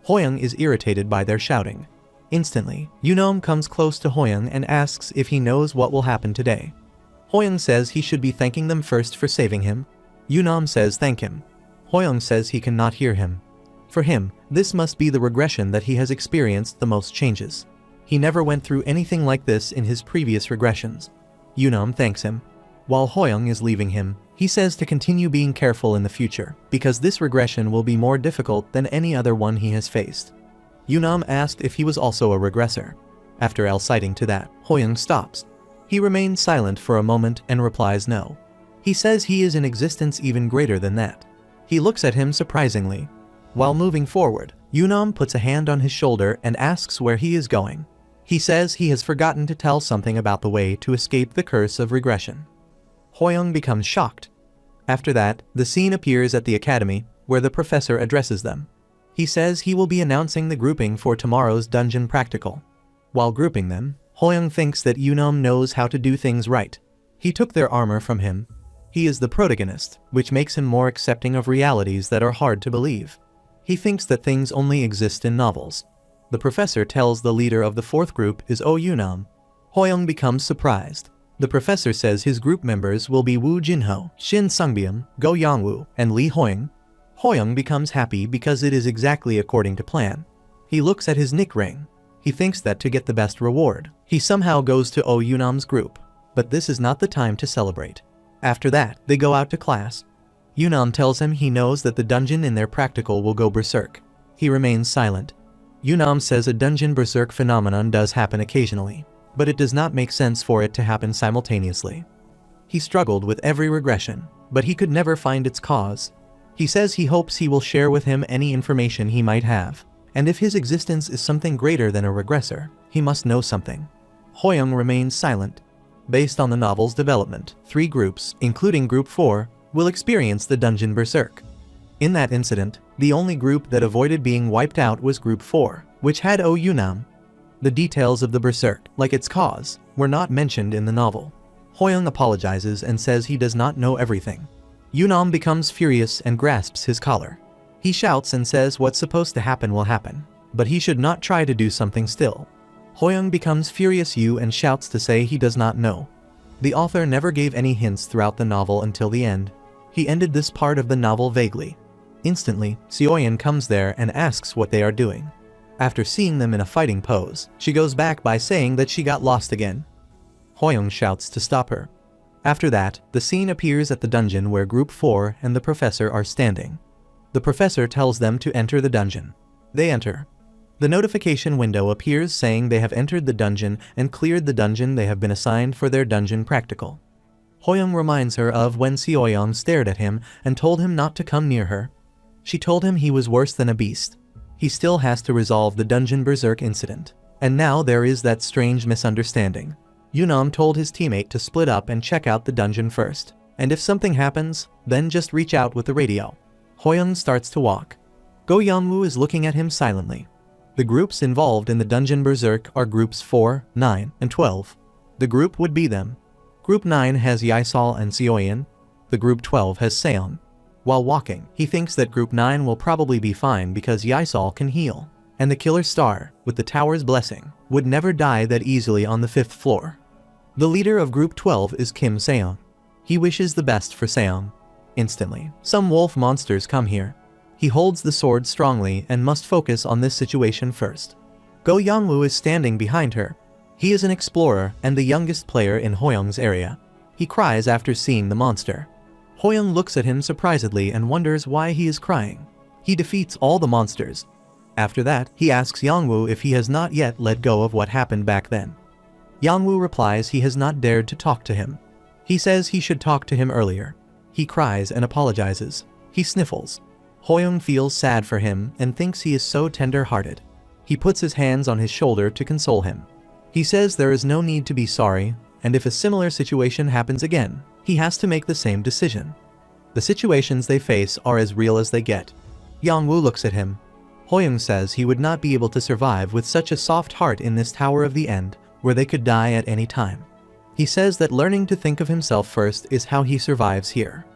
Hoyoung is irritated by their shouting. Instantly, Yunom comes close to Hoyoung and asks if he knows what will happen today. Hoyoung says he should be thanking them first for saving him. Yunom says thank him. Hoyoung says he cannot hear him. For him, this must be the regression that he has experienced the most changes. He never went through anything like this in his previous regressions. Yunom thanks him. While Hoyoung is leaving him, he says to continue being careful in the future, because this regression will be more difficult than any other one he has faced. Yunom asked if he was also a regressor. After eliciting to that, Hoyoung stops. He remains silent for a moment and replies no. He says he is in existence even greater than that. He looks at him surprisingly. While moving forward, Yunom puts a hand on his shoulder and asks where he is going. He says he has forgotten to tell something about the way to escape the curse of regression. Hoyoung becomes shocked. After that, the scene appears at the academy, where the professor addresses them. He says he will be announcing the grouping for tomorrow's dungeon practical. While grouping them, Hoyoung thinks that Yunom knows how to do things right. He took their armor from him. He is the protagonist, which makes him more accepting of realities that are hard to believe. He thinks that things only exist in novels. The professor tells the leader of the fourth group is Yunom. Hoyoung becomes surprised. The professor says his group members will be Woo Jinho, Shin Sungbyum, Go Yongwoo, and Lee Hoyoung. Hoyoung becomes happy because it is exactly according to plan. He looks at his nick ring. He thinks that to get the best reward, he somehow goes to Yunom's group. But this is not the time to celebrate. After that, they go out to class. Yunom tells him he knows that the dungeon in their practical will go berserk. He remains silent. Yunom says a dungeon berserk phenomenon does happen occasionally, but it does not make sense for it to happen simultaneously. He struggled with every regression, but he could never find its cause. He says he hopes he will share with him any information he might have, and if his existence is something greater than a regressor, he must know something. Hoyoung remains silent. Based on the novel's development, 3 groups, including Group 4, will experience the dungeon berserk. In that incident, the only group that avoided being wiped out was Group 4, which had Yunom. The details of the berserk, like its cause, were not mentioned in the novel. Hoyoung apologizes and says he does not know everything. Yunom becomes furious and grasps his collar. He shouts and says what's supposed to happen will happen, but he should not try to do something still. Hoyoung becomes furious and shouts to say he does not know. The author never gave any hints throughout the novel until the end. He ended this part of the novel vaguely. Instantly, Seoyeon comes there and asks what they are doing. After seeing them in a fighting pose, she goes back by saying that she got lost again. Hoyoung shouts to stop her. After that, the scene appears at the dungeon where Group 4 and the professor are standing. The professor tells them to enter the dungeon. They enter. The notification window appears saying they have entered the dungeon and cleared the dungeon they have been assigned for their dungeon practical. Hoyoung reminds her of when Seoyeon stared at him and told him not to come near her. She told him he was worse than a beast. He still has to resolve the dungeon berserk incident. And now there is that strange misunderstanding. Yunom told his teammate to split up and check out the dungeon first. And if something happens, then just reach out with the radio. Hoyoung starts to walk. Go Yongwoo is looking at him silently. The groups involved in the dungeon berserk are groups 4, 9, and 12. The group would be them. Group 9 has Yaesol and Seoyeon. The group 12 has Seong. While walking, he thinks that group 9 will probably be fine because Yaesol can heal. And the killer star, with the tower's blessing, would never die that easily on the 5th floor. The leader of group 12 is Kim Seong. He wishes the best for Seong. Instantly, some wolf monsters come here. He holds the sword strongly and must focus on this situation first. Go Yongwoo is standing behind her. He is an explorer and the youngest player in Hoyoung's area. He cries after seeing the monster. Hoyoung looks at him surprisedly and wonders why he is crying. He defeats all the monsters. After that, he asks Yongwoo if he has not yet let go of what happened back then. Yongwoo replies he has not dared to talk to him. He says he should talk to him earlier. He cries and apologizes. He sniffles. Hoyoung feels sad for him and thinks he is so tender-hearted. He puts his hands on his shoulder to console him. He says there is no need to be sorry, and if a similar situation happens again, he has to make the same decision. The situations they face are as real as they get. Yongwoo looks at him. Hoyoung says he would not be able to survive with such a soft heart in this Tower of the End, where they could die at any time. He says that learning to think of himself first is how he survives here.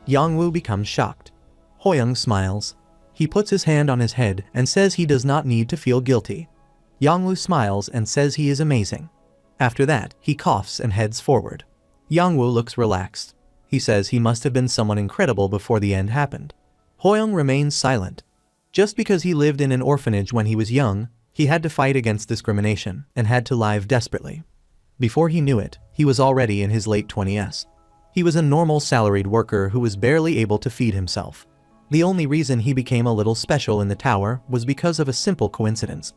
Yongwoo becomes shocked. Hoyoung smiles. He puts his hand on his head and says he does not need to feel guilty. Yangwu smiles and says he is amazing. After that, he coughs and heads forward. Yangwu looks relaxed. He says he must have been someone incredible before the end happened. Hoyoung remains silent. Just because he lived in an orphanage when he was young, he had to fight against discrimination and had to live desperately. Before he knew it, he was already in his late 20s. He was a normal salaried worker who was barely able to feed himself. The only reason he became a little special in the tower was because of a simple coincidence.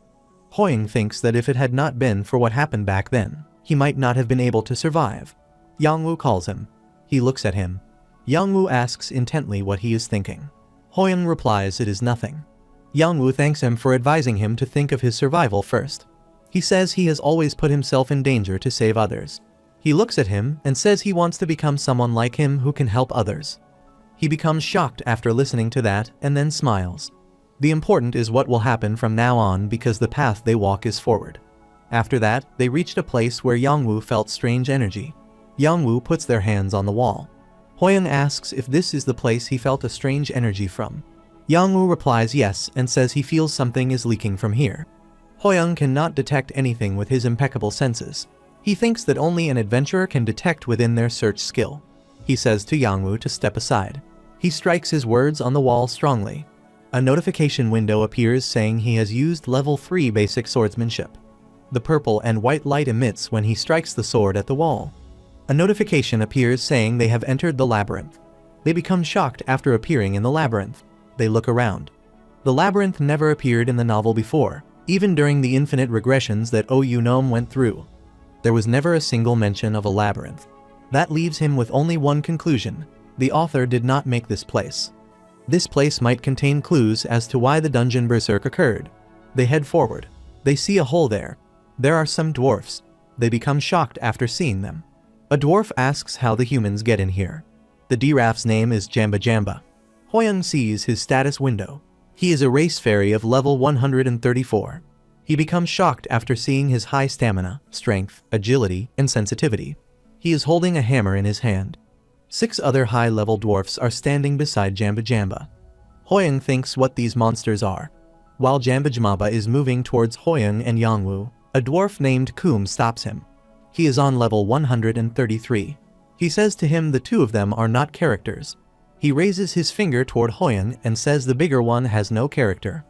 Hoyoung thinks that if it had not been for what happened back then, he might not have been able to survive. Yangwu calls him. He looks at him. Yangwu asks intently what he is thinking. Hoyoung replies it is nothing. Yangwu thanks him for advising him to think of his survival first. He says he has always put himself in danger to save others. He looks at him and says he wants to become someone like him who can help others. He becomes shocked after listening to that and then smiles. The important is what will happen from now on because the path they walk is forward. After that, they reached a place where Yangwu felt strange energy. Yangwu puts their hands on the wall. Hoyoung asks if this is the place he felt a strange energy from. Yangwu replies yes and says he feels something is leaking from here. Hoyoung cannot detect anything with his impeccable senses. He thinks that only an adventurer can detect within their search skill. He says to Yangwu to step aside. He strikes his words on the wall strongly. A notification window appears saying he has used level 3 basic swordsmanship. The purple and white light emits when he strikes the sword at the wall. A notification appears saying they have entered the labyrinth. They become shocked after appearing in the labyrinth. They look around. The labyrinth never appeared in the novel before, even during the infinite regressions that Oyunome went through. There was never a single mention of a labyrinth. That leaves him with only one conclusion. The author did not make this place. This place might contain clues as to why the dungeon berserk occurred. They head forward. They see a hole there. There are some dwarfs. They become shocked after seeing them. A dwarf asks how the humans get in here. The giraffe's name is Jamba Jamba. Hoyoung sees his status window. He is a race fairy of level 134. He becomes shocked after seeing his high stamina, strength, agility, and sensitivity. He is holding a hammer in his hand. 6 other high-level dwarfs are standing beside Jamba Jamba. Hoyoung thinks what these monsters are. While Jamba Jamba is moving towards Hoyoung and Yangwu, a dwarf named Kum stops him. He is on level 133. He says to him the two of them are not characters. He raises his finger toward Hoyoung and says the bigger one has no character.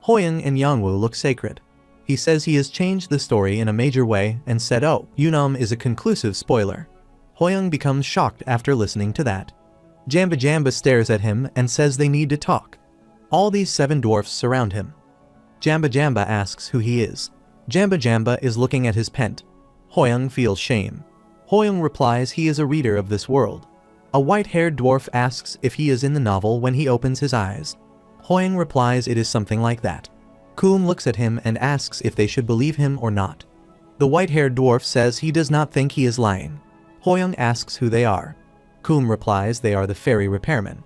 Hoyoung and Yangwu look sacred. He says he has changed the story in a major way and said Oyunome is a conclusive spoiler. Hoyoung becomes shocked after listening to that. Jamba Jamba stares at him and says they need to talk. All these 7 dwarfs surround him. Jamba Jamba asks who he is. Jamba Jamba is looking at his pent. Hoyoung feels shame. Hoyoung replies he is a reader of this world. A white-haired dwarf asks if he is in the novel when he opens his eyes. Hoyoung replies it is something like that. Kum looks at him and asks if they should believe him or not. The white-haired dwarf says he does not think he is lying. Hoyoung asks who they are. Kum replies they are the fairy repairmen.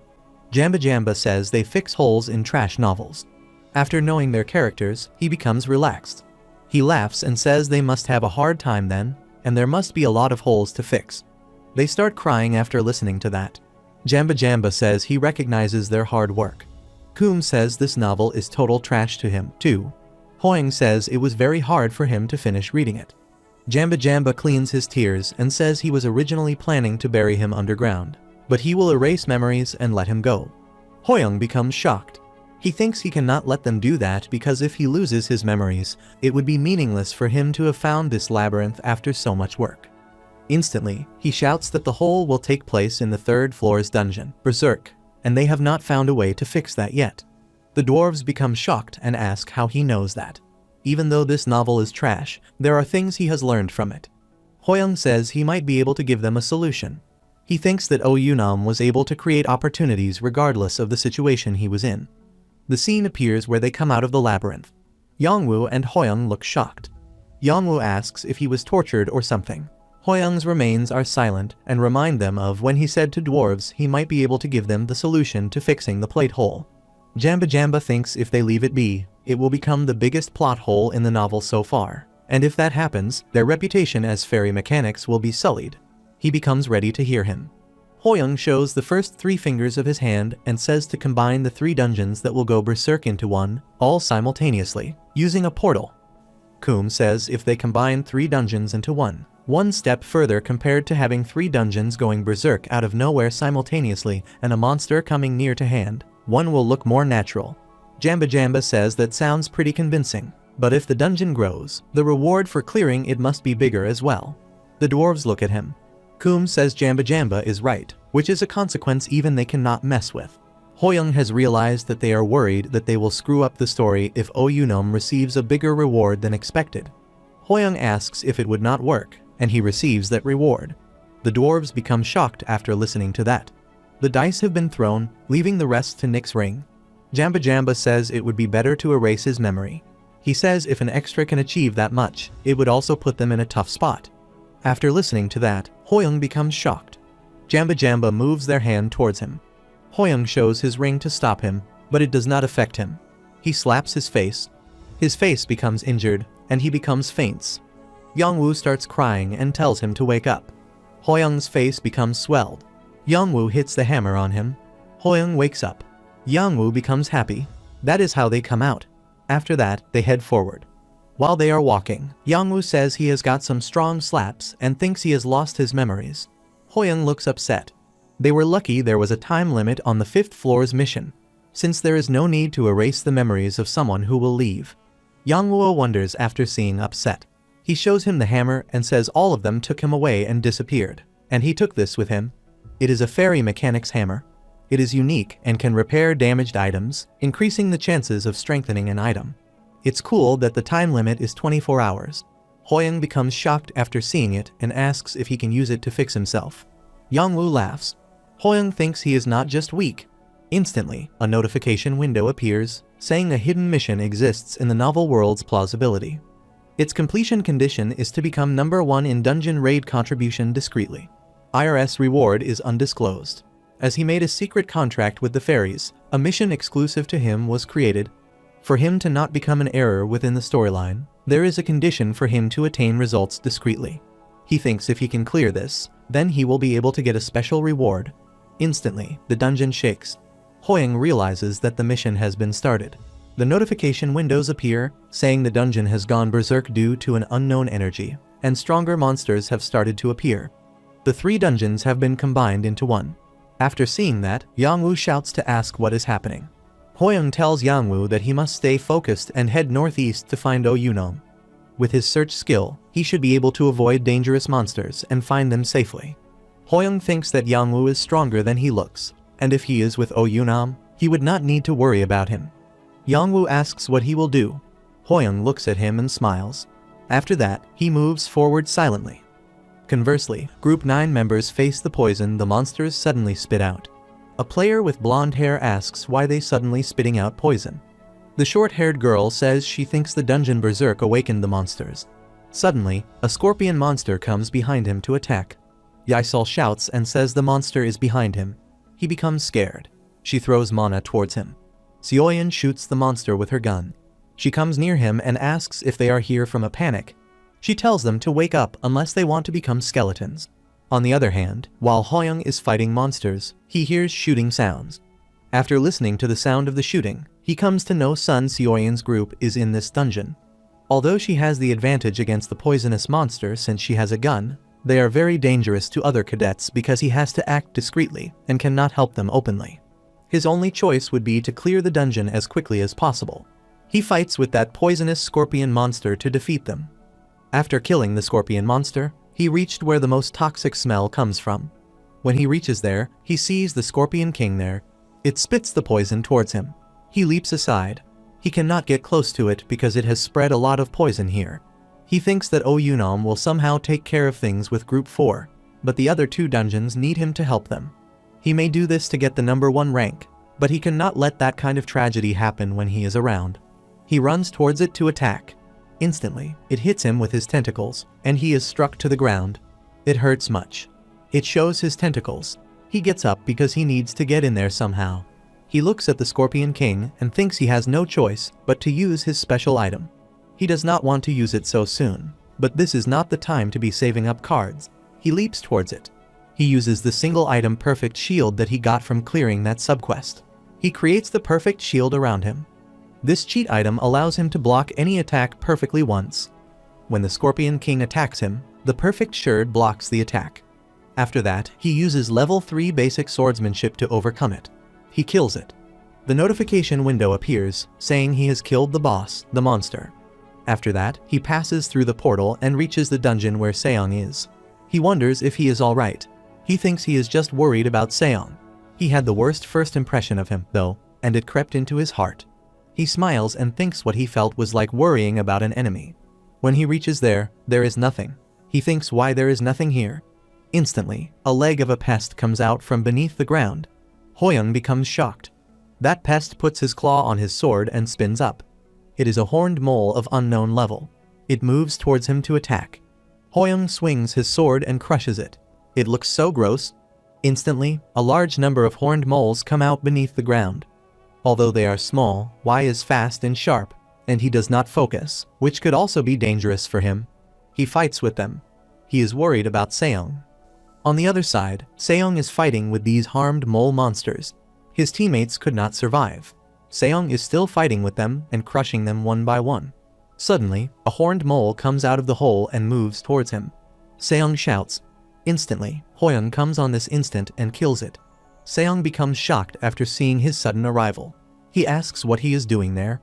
Jamba Jamba says they fix holes in trash novels. After knowing their characters, he becomes relaxed. He laughs and says they must have a hard time then, and there must be a lot of holes to fix. They start crying after listening to that. Jamba Jamba says he recognizes their hard work. Kum says this novel is total trash to him, too. Hoyoung says it was very hard for him to finish reading it. Jamba Jamba cleans his tears and says he was originally planning to bury him underground, but he will erase memories and let him go. Hoyoung becomes shocked. He thinks he cannot let them do that because if he loses his memories, it would be meaningless for him to have found this labyrinth after so much work. Instantly, he shouts that the hole will take place in the 3rd floor's dungeon, Berserk, and they have not found a way to fix that yet. The dwarves become shocked and ask how he knows that. Even though this novel is trash, there are things he has learned from it. Hoyoung says he might be able to give them a solution. He thinks that Oyunome was able to create opportunities regardless of the situation he was in. The scene appears where they come out of the labyrinth. Yangwu and Hoyoung look shocked. Yangwu asks if he was tortured or something. Hoyoung's remains are silent and remind them of when he said to dwarves he might be able to give them the solution to fixing the plate hole. Jamba Jamba thinks if they leave it be, it will become the biggest plot hole in the novel so far, and if that happens, their reputation as fairy mechanics will be sullied. He becomes ready to hear him. Hoyoung shows the first 3 fingers of his hand and says to combine the 3 dungeons that will go berserk into one, all simultaneously, using a portal. Coom says if they combine 3 dungeons into one step further compared to having 3 dungeons going berserk out of nowhere simultaneously and a monster coming near to hand, one will look more natural. Jamba Jamba says that sounds pretty convincing, but if the dungeon grows, the reward for clearing it must be bigger as well. The dwarves look at him. Coom says Jamba Jamba is right, which is a consequence even they cannot mess with. Hoyoung has realized that they are worried that they will screw up the story if Oyunom receives a bigger reward than expected. Hoyoung asks if it would not work, and he receives that reward. The dwarves become shocked after listening to that. The dice have been thrown, leaving the rest to Nick's ring. Jamba Jamba says it would be better to erase his memory. He says if an extra can achieve that much, it would also put them in a tough spot. After listening to that, Hoyoung becomes shocked. Jamba Jamba moves their hand towards him. Hoyoung shows his ring to stop him, but it does not affect him. He slaps his face. His face becomes injured, and he becomes faints. Yongwoo starts crying and tells him to wake up. Hoyoung's face becomes swelled. Yongwoo hits the hammer on him. Hoyoung wakes up. Yongwoo becomes happy. That is how they come out. After that, they head forward. While they are walking, Yongwoo says he has got some strong slaps and thinks he has lost his memories. Hoyoung looks upset. They were lucky there was a time limit on the 5th floor's mission, since there is no need to erase the memories of someone who will leave. Yongwoo wonders after seeing upset. He shows him the hammer and says all of them took him away and disappeared, and he took this with him. It is a fairy mechanic's hammer. It is unique and can repair damaged items, increasing the chances of strengthening an item. It's cool that the time limit is 24 hours. Hoyoung becomes shocked after seeing it and asks if he can use it to fix himself. Yongwoo laughs. Hoyoung thinks he is not just weak. Instantly, a notification window appears, saying a hidden mission exists in the novel world's plausibility. Its completion condition is to become number 1 in dungeon raid contribution discreetly. IRS reward is undisclosed. As he made a secret contract with the fairies, a mission exclusive to him was created. For him to not become an error within the storyline, there is a condition for him to attain results discreetly. He thinks if he can clear this, then he will be able to get a special reward. Instantly, the dungeon shakes. Hoyoung realizes that the mission has been started. The notification windows appear, saying the dungeon has gone berserk due to an unknown energy, and stronger monsters have started to appear. The 3 dungeons have been combined into one. After seeing that, Yongwoo shouts to ask what is happening. Hoyoung tells Yongwoo that he must stay focused and head northeast to find Oyunom. With his search skill, he should be able to avoid dangerous monsters and find them safely. Hoyoung thinks that Yongwoo is stronger than he looks, and if he is with Oyunom, he would not need to worry about him. Yongwoo asks what he will do. Hoyoung looks at him and smiles. After that, he moves forward silently. Conversely, Group 9 members face the poison the monsters suddenly spit out. A player with blonde hair asks why they suddenly spitting out poison. The short-haired girl says she thinks the dungeon berserk awakened the monsters. Suddenly, a scorpion monster comes behind him to attack. Yisol shouts and says the monster is behind him. He becomes scared. She throws mana towards him. Seoyeon shoots the monster with her gun. She comes near him and asks if they are here from a panic. She tells them to wake up unless they want to become skeletons. On the other hand, while Hoyoung is fighting monsters, he hears shooting sounds. After listening to the sound of the shooting, he comes to know Sun Seoyeon's group is in this dungeon. Although she has the advantage against the poisonous monster since she has a gun, they are very dangerous to other cadets because he has to act discreetly and cannot help them openly. His only choice would be to clear the dungeon as quickly as possible. He fights with that poisonous scorpion monster to defeat them. After killing the scorpion monster, he reached where the most toxic smell comes from. When he reaches there, he sees the Scorpion King there. It spits the poison towards him. He leaps aside. He cannot get close to it because it has spread a lot of poison here. He thinks that Oyunom will somehow take care of things with Group 4, but the other 2 dungeons need him to help them. He may do this to get the number 1 rank, but he cannot let that kind of tragedy happen when he is around. He runs towards it to attack. Instantly, it hits him with his tentacles, and he is struck to the ground. It hurts much. It shows his tentacles. He gets up because he needs to get in there somehow. He looks at the Scorpion King and thinks he has no choice but to use his special item. He does not want to use it so soon, but this is not the time to be saving up cards. He leaps towards it. He uses the single item perfect shield that he got from clearing that subquest. He creates the perfect shield around him. This cheat item allows him to block any attack perfectly once. When the Scorpion King attacks him, the perfect shield blocks the attack. After that, he uses level 3 basic swordsmanship to overcome it. He kills it. The notification window appears, saying he has killed the boss, the monster. After that, he passes through the portal and reaches the dungeon where Seong is. He wonders if he is alright. He thinks he is just worried about Seong. He had the worst first impression of him, though, and it crept into his heart. He smiles and thinks what he felt was like worrying about an enemy. When he reaches there is nothing. He thinks why there is nothing here. Instantly, a leg of a pest comes out from beneath the ground. Hoyoung becomes shocked. That pest puts his claw on his sword and spins up. It is a horned mole of unknown level. It moves towards him to attack. Hoyoung swings his sword and crushes it. It looks so gross. Instantly, a large number of horned moles come out beneath the ground. Although they are small, Y is fast and sharp, and he does not focus, which could also be dangerous for him. He fights with them. He is worried about Seong. On the other side, Seong is fighting with these harmed mole monsters. His teammates could not survive. Seong is still fighting with them and crushing them one by one. Suddenly, a horned mole comes out of the hole and moves towards him. Seong shouts. Instantly, Hoyoung comes on this instant and kills it. Seong becomes shocked after seeing his sudden arrival. He asks what he is doing there.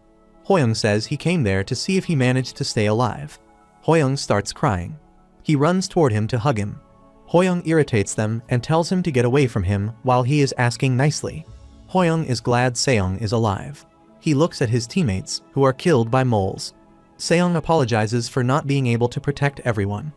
Hoyoung says he came there to see if he managed to stay alive. Hoyoung starts crying. He runs toward him to hug him. Hoyoung irritates them and tells him to get away from him while he is asking nicely. Hoyoung is glad Seong is alive. He looks at his teammates, who are killed by moles. Seong apologizes for not being able to protect everyone.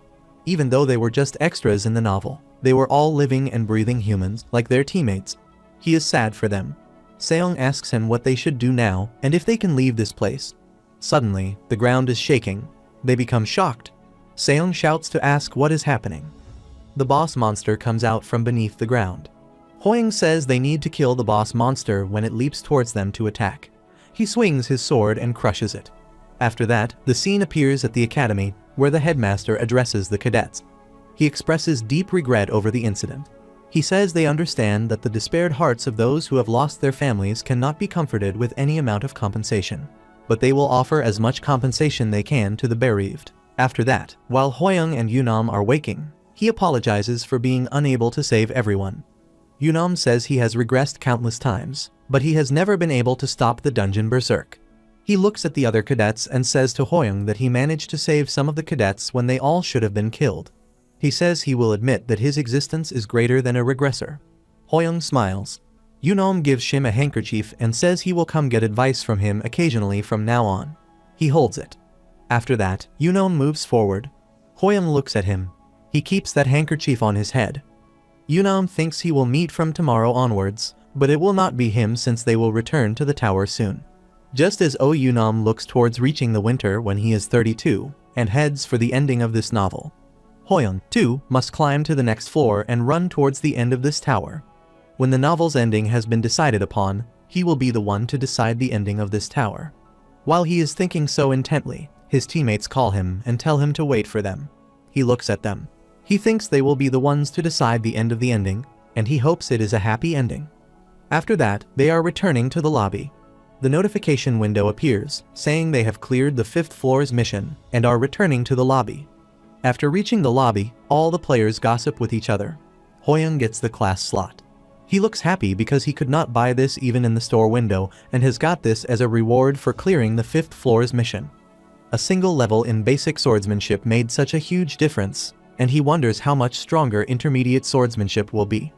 Even though they were just extras in the novel, they were all living and breathing humans like their teammates. He is sad for them. Seong asks him what they should do now and if they can leave this place. Suddenly, the ground is shaking. They become shocked. Seong shouts to ask what is happening. The boss monster comes out from beneath the ground. Hoyoung says they need to kill the boss monster when it leaps towards them to attack. He swings his sword and crushes it. After that, the scene appears at the academy, where the headmaster addresses the cadets. He expresses deep regret over the incident. He says they understand that the despaired hearts of those who have lost their families cannot be comforted with any amount of compensation. But they will offer as much compensation they can to the bereaved. After that, while Hoyoung and Yunam are waking, he apologizes for being unable to save everyone. Yunam says he has regressed countless times, but he has never been able to stop the dungeon berserk. He looks at the other cadets and says to Hoyoung that he managed to save some of the cadets when they all should have been killed. He says he will admit that his existence is greater than a regressor. Hoyoung smiles. Yunam gives Shim a handkerchief and says he will come get advice from him occasionally from now on. He holds it. After that, Yunam moves forward. Hoyoung looks at him. He keeps that handkerchief on his head. Yunam thinks he will meet from tomorrow onwards, but it will not be him since they will return to the tower soon. Just as Yunam looks towards reaching the winter when he is 32, and heads for the ending of this novel. Hoyoung, too, must climb to the next floor and run towards the end of this tower. When the novel's ending has been decided upon, he will be the one to decide the ending of this tower. While he is thinking so intently, his teammates call him and tell him to wait for them. He looks at them. He thinks they will be the ones to decide the end of the ending, and he hopes it is a happy ending. After that, they are returning to the lobby. The notification window appears, saying they have cleared the 5th floor's mission and are returning to the lobby. After reaching the lobby, all the players gossip with each other. Hoyoung gets the class slot. He looks happy because he could not buy this even in the store window and has got this as a reward for clearing the 5th floor's mission. A single level in basic swordsmanship made such a huge difference, and he wonders how much stronger intermediate swordsmanship will be.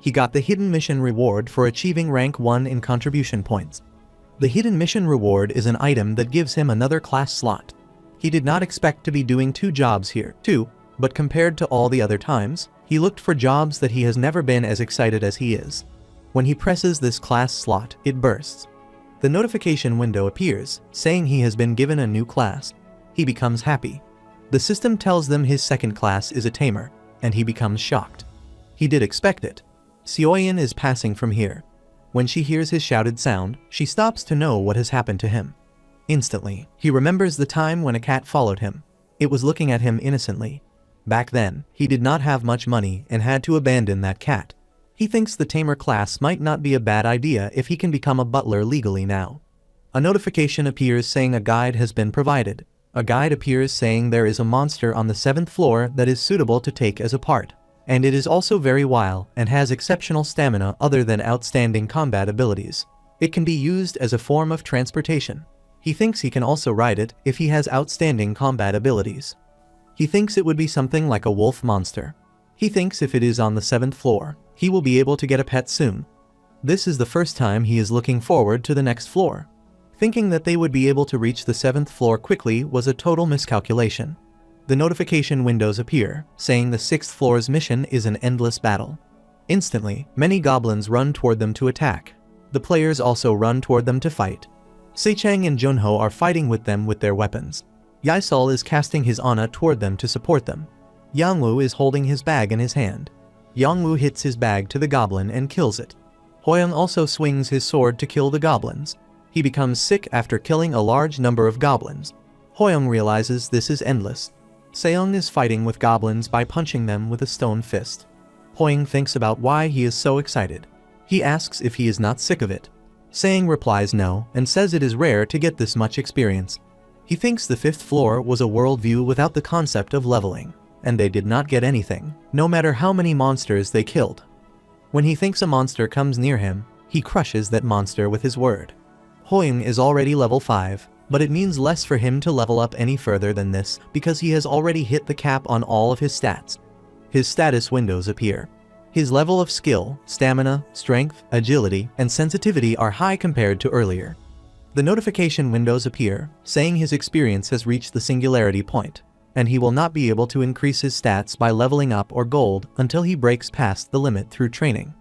He got the hidden mission reward for achieving rank 1 in contribution points. The hidden mission reward is an item that gives him another class slot. He did not expect to be doing 2 jobs here, too, but compared to all the other times, he looked for jobs that he has never been as excited as he is. When he presses this class slot, it bursts. The notification window appears, saying he has been given a new class. He becomes happy. The system tells them his second class is a tamer, and he becomes shocked. He did expect it. Seoyin is passing from here. When she hears his shouted sound, she stops to know what has happened to him. Instantly, he remembers the time when a cat followed him. It was looking at him innocently. Back then, he did not have much money and had to abandon that cat. He thinks the tamer class might not be a bad idea if he can become a butler legally now. A notification appears saying a guide has been provided. A guide appears saying there is a monster on the 7th floor that is suitable to take as a part. And it is also very wild and has exceptional stamina other than outstanding combat abilities. It can be used as a form of transportation. He thinks he can also ride it if he has outstanding combat abilities. He thinks it would be something like a wolf monster. He thinks if it is on the 7th floor, he will be able to get a pet soon. This is the first time he is looking forward to the next floor. Thinking that they would be able to reach the 7th floor quickly was a total miscalculation. The notification windows appear, saying the 6th floor's mission is an endless battle. Instantly, many goblins run toward them to attack. The players also run toward them to fight. Seichang and Junho are fighting with them with their weapons. Yaisol is casting his Ana toward them to support them. Yangwu is holding his bag in his hand. Yangwu hits his bag to the goblin and kills it. Hoyoung also swings his sword to kill the goblins. He becomes sick after killing a large number of goblins. Hoyoung realizes this is endless. Seong is fighting with goblins by punching them with a stone fist. Hoyoung thinks about why he is so excited. He asks if he is not sick of it. Seong replies no and says it is rare to get this much experience. He thinks the 5th floor was a worldview without the concept of leveling, and they did not get anything, no matter how many monsters they killed. When he thinks a monster comes near him, he crushes that monster with his word. Hoyoung is already level 5, but it means less for him to level up any further than this because he has already hit the cap on all of his stats. His status windows appear. His level of skill, stamina, strength, agility, and sensitivity are high compared to earlier. The notification windows appear, saying his experience has reached the singularity point, and he will not be able to increase his stats by leveling up or gold until he breaks past the limit through training.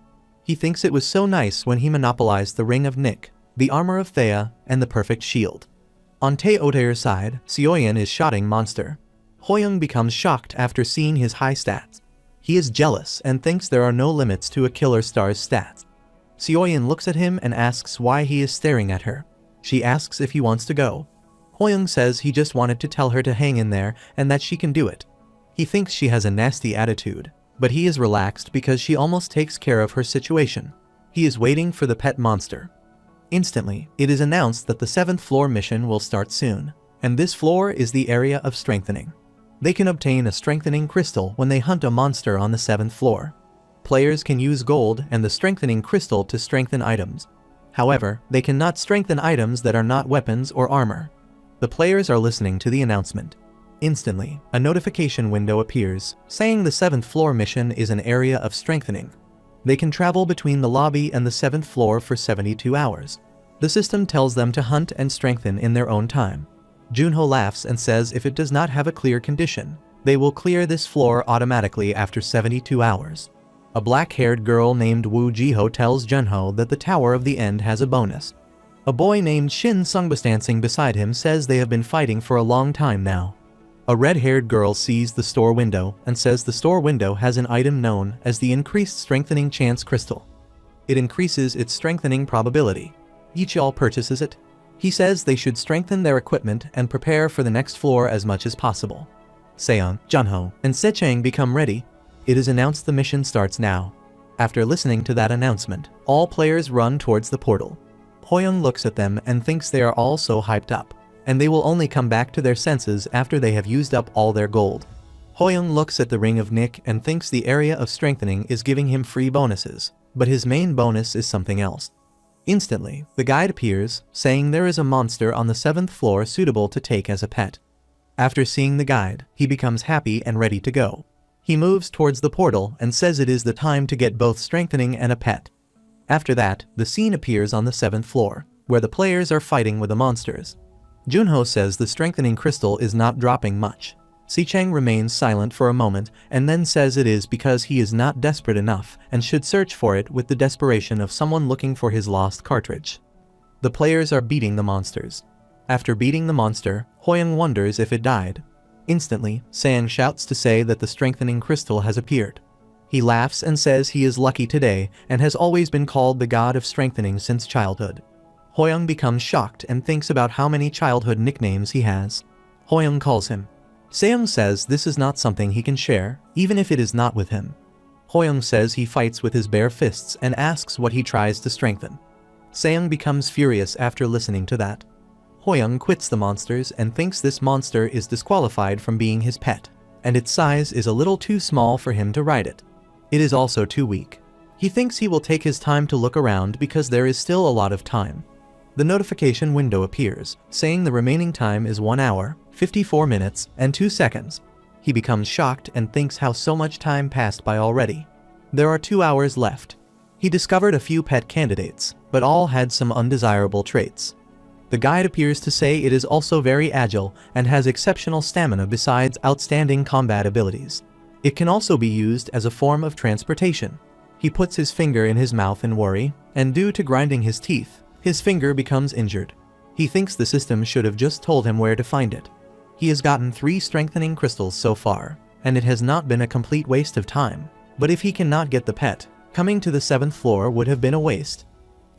He thinks it was so nice when he monopolized the Ring of Nick, the Armor of Thea, and the Perfect Shield. On Tae-Otaer's side, Seoyan is shotting monster. Hoyoung becomes shocked after seeing his high stats. He is jealous and thinks there are no limits to a killer star's stats. Seoyan looks at him and asks why he is staring at her. She asks if he wants to go. Hoyoung says he just wanted to tell her to hang in there and that she can do it. He thinks she has a nasty attitude, but he is relaxed because she almost takes care of her situation. He is waiting for the pet monster. Instantly, it is announced that the 7th floor mission will start soon, and this floor is the area of strengthening. They can obtain a strengthening crystal when they hunt a monster on the 7th floor. Players can use gold and the strengthening crystal to strengthen items. However, they cannot strengthen items that are not weapons or armor. The players are listening to the announcement. Instantly, a notification window appears, saying the 7th floor mission is an area of strengthening. They can travel between the lobby and the 7th floor for 72 hours. The system tells them to hunt and strengthen in their own time. Junho laughs and says if it does not have a clear condition, they will clear this floor automatically after 72 hours. A black-haired girl named Woo Jiho tells Junho that the Tower of the End has a bonus. A boy named Shin Sungba standing beside him says they have been fighting for a long time now. A red-haired girl sees the store window and says the store window has an item known as the Increased Strengthening Chance Crystal. It increases its strengthening probability. Yichol purchases it. He says they should strengthen their equipment and prepare for the next floor as much as possible. Seong, Junho, and Sechang become ready. It is announced the mission starts now. After listening to that announcement, all players run towards the portal. Hoyoung looks at them and thinks they are all so hyped up, and they will only come back to their senses after they have used up all their gold. Hoyoung looks at the Ring of Nick and thinks the area of strengthening is giving him free bonuses, but his main bonus is something else. Instantly, the guide appears, saying there is a monster on the 7th floor suitable to take as a pet. After seeing the guide, he becomes happy and ready to go. He moves towards the portal and says it is the time to get both strengthening and a pet. After that, the scene appears on the 7th floor, where the players are fighting with the monsters. Junho says the strengthening crystal is not dropping much. Seichang remains silent for a moment and then says it is because he is not desperate enough and should search for it with the desperation of someone looking for his lost cartridge. The players are beating the monsters. After beating the monster, Hoyoung wonders if it died. Instantly, Sang shouts to say that the strengthening crystal has appeared. He laughs and says he is lucky today and has always been called the god of strengthening since childhood. Hoyoung becomes shocked and thinks about how many childhood nicknames he has. Hoyoung calls him. Seung says this is not something he can share, even if it is not with him. Hoyoung says he fights with his bare fists and asks what he tries to strengthen. Seung becomes furious after listening to that. Hoyoung quits the monsters and thinks this monster is disqualified from being his pet, and its size is a little too small for him to ride it. It is also too weak. He thinks he will take his time to look around because there is still a lot of time. The notification window appears, saying the remaining time is 1 hour, 54 minutes, and 2 seconds. He becomes shocked and thinks how so much time passed by already. There are 2 hours left. He discovered a few pet candidates, but all had some undesirable traits. The guide appears to say it is also very agile and has exceptional stamina besides outstanding combat abilities. It can also be used as a form of transportation. He puts his finger in his mouth in worry, and due to grinding his teeth, his finger becomes injured. He thinks the system should have just told him where to find it. He has gotten 3 strengthening crystals so far, and it has not been a complete waste of time. But if he cannot get the pet, coming to the 7th floor would have been a waste.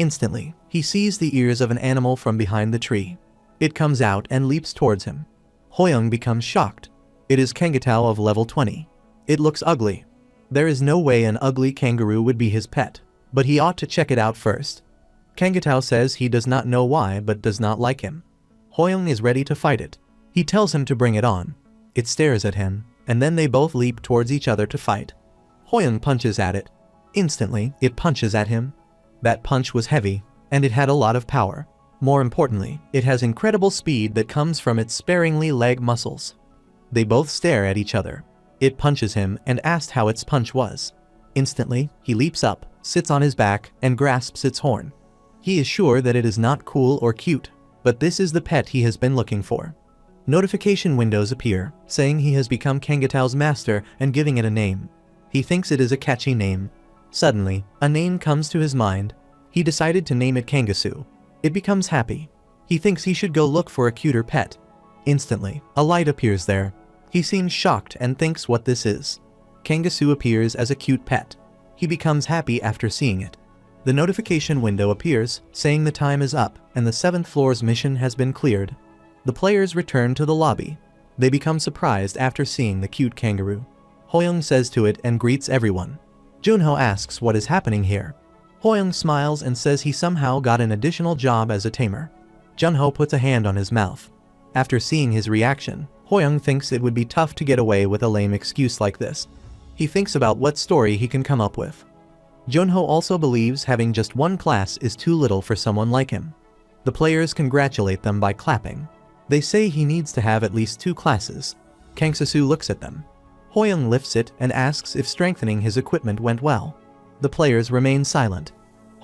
Instantly, he sees the ears of an animal from behind the tree. It comes out and leaps towards him. Hoyoung becomes shocked. It is Kangatao of level 20. It looks ugly. There is no way an ugly kangaroo would be his pet, but he ought to check it out first. Kangatao says he does not know why but does not like him. Hoyoung is ready to fight it. He tells him to bring it on. It stares at him, and then they both leap towards each other to fight. Hoyoung punches at it. Instantly, it punches at him. That punch was heavy, and it had a lot of power. More importantly, it has incredible speed that comes from its sparingly leg muscles. They both stare at each other. It punches him and asks how its punch was. Instantly, he leaps up, sits on his back, and grasps its horn. He is sure that it is not cool or cute, but this is the pet he has been looking for. Notification windows appear, saying he has become Kangatao's master and giving it a name. He thinks it is a catchy name. Suddenly, a name comes to his mind. He decided to name it Kangasu. It becomes happy. He thinks he should go look for a cuter pet. Instantly, a light appears there. He seems shocked and thinks what this is. Kangasu appears as a cute pet. He becomes happy after seeing it. The notification window appears, saying the time is up and the 7th floor's mission has been cleared. The players return to the lobby. They become surprised after seeing the cute kangaroo. Hoyoung says to it and greets everyone. Junho asks what is happening here. Hoyoung smiles and says he somehow got an additional job as a tamer. Junho puts a hand on his mouth. After seeing his reaction, Hoyoung thinks it would be tough to get away with a lame excuse like this. He thinks about what story he can come up with. Junho also believes having just 1 class is too little for someone like him. The players congratulate them by clapping. They say he needs to have at least 2 classes. Kangsasu looks at them. Hoyoung lifts it and asks if strengthening his equipment went well. The players remain silent.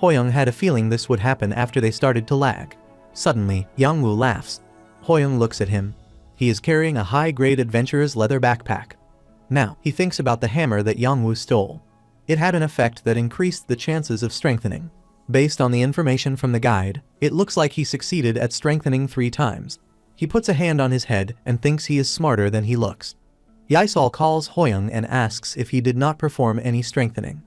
Hoyoung had a feeling this would happen after they started to lag. Suddenly, Yangwoo laughs. Hoyoung looks at him. He is carrying a high-grade adventurer's leather backpack. Now, he thinks about the hammer that Yangwoo stole. It had an effect that increased the chances of strengthening. Based on the information from the guide, it looks like he succeeded at strengthening 3 times. He puts a hand on his head and thinks he is smarter than he looks. Yaisol calls Hoyoung and asks if he did not perform any strengthening.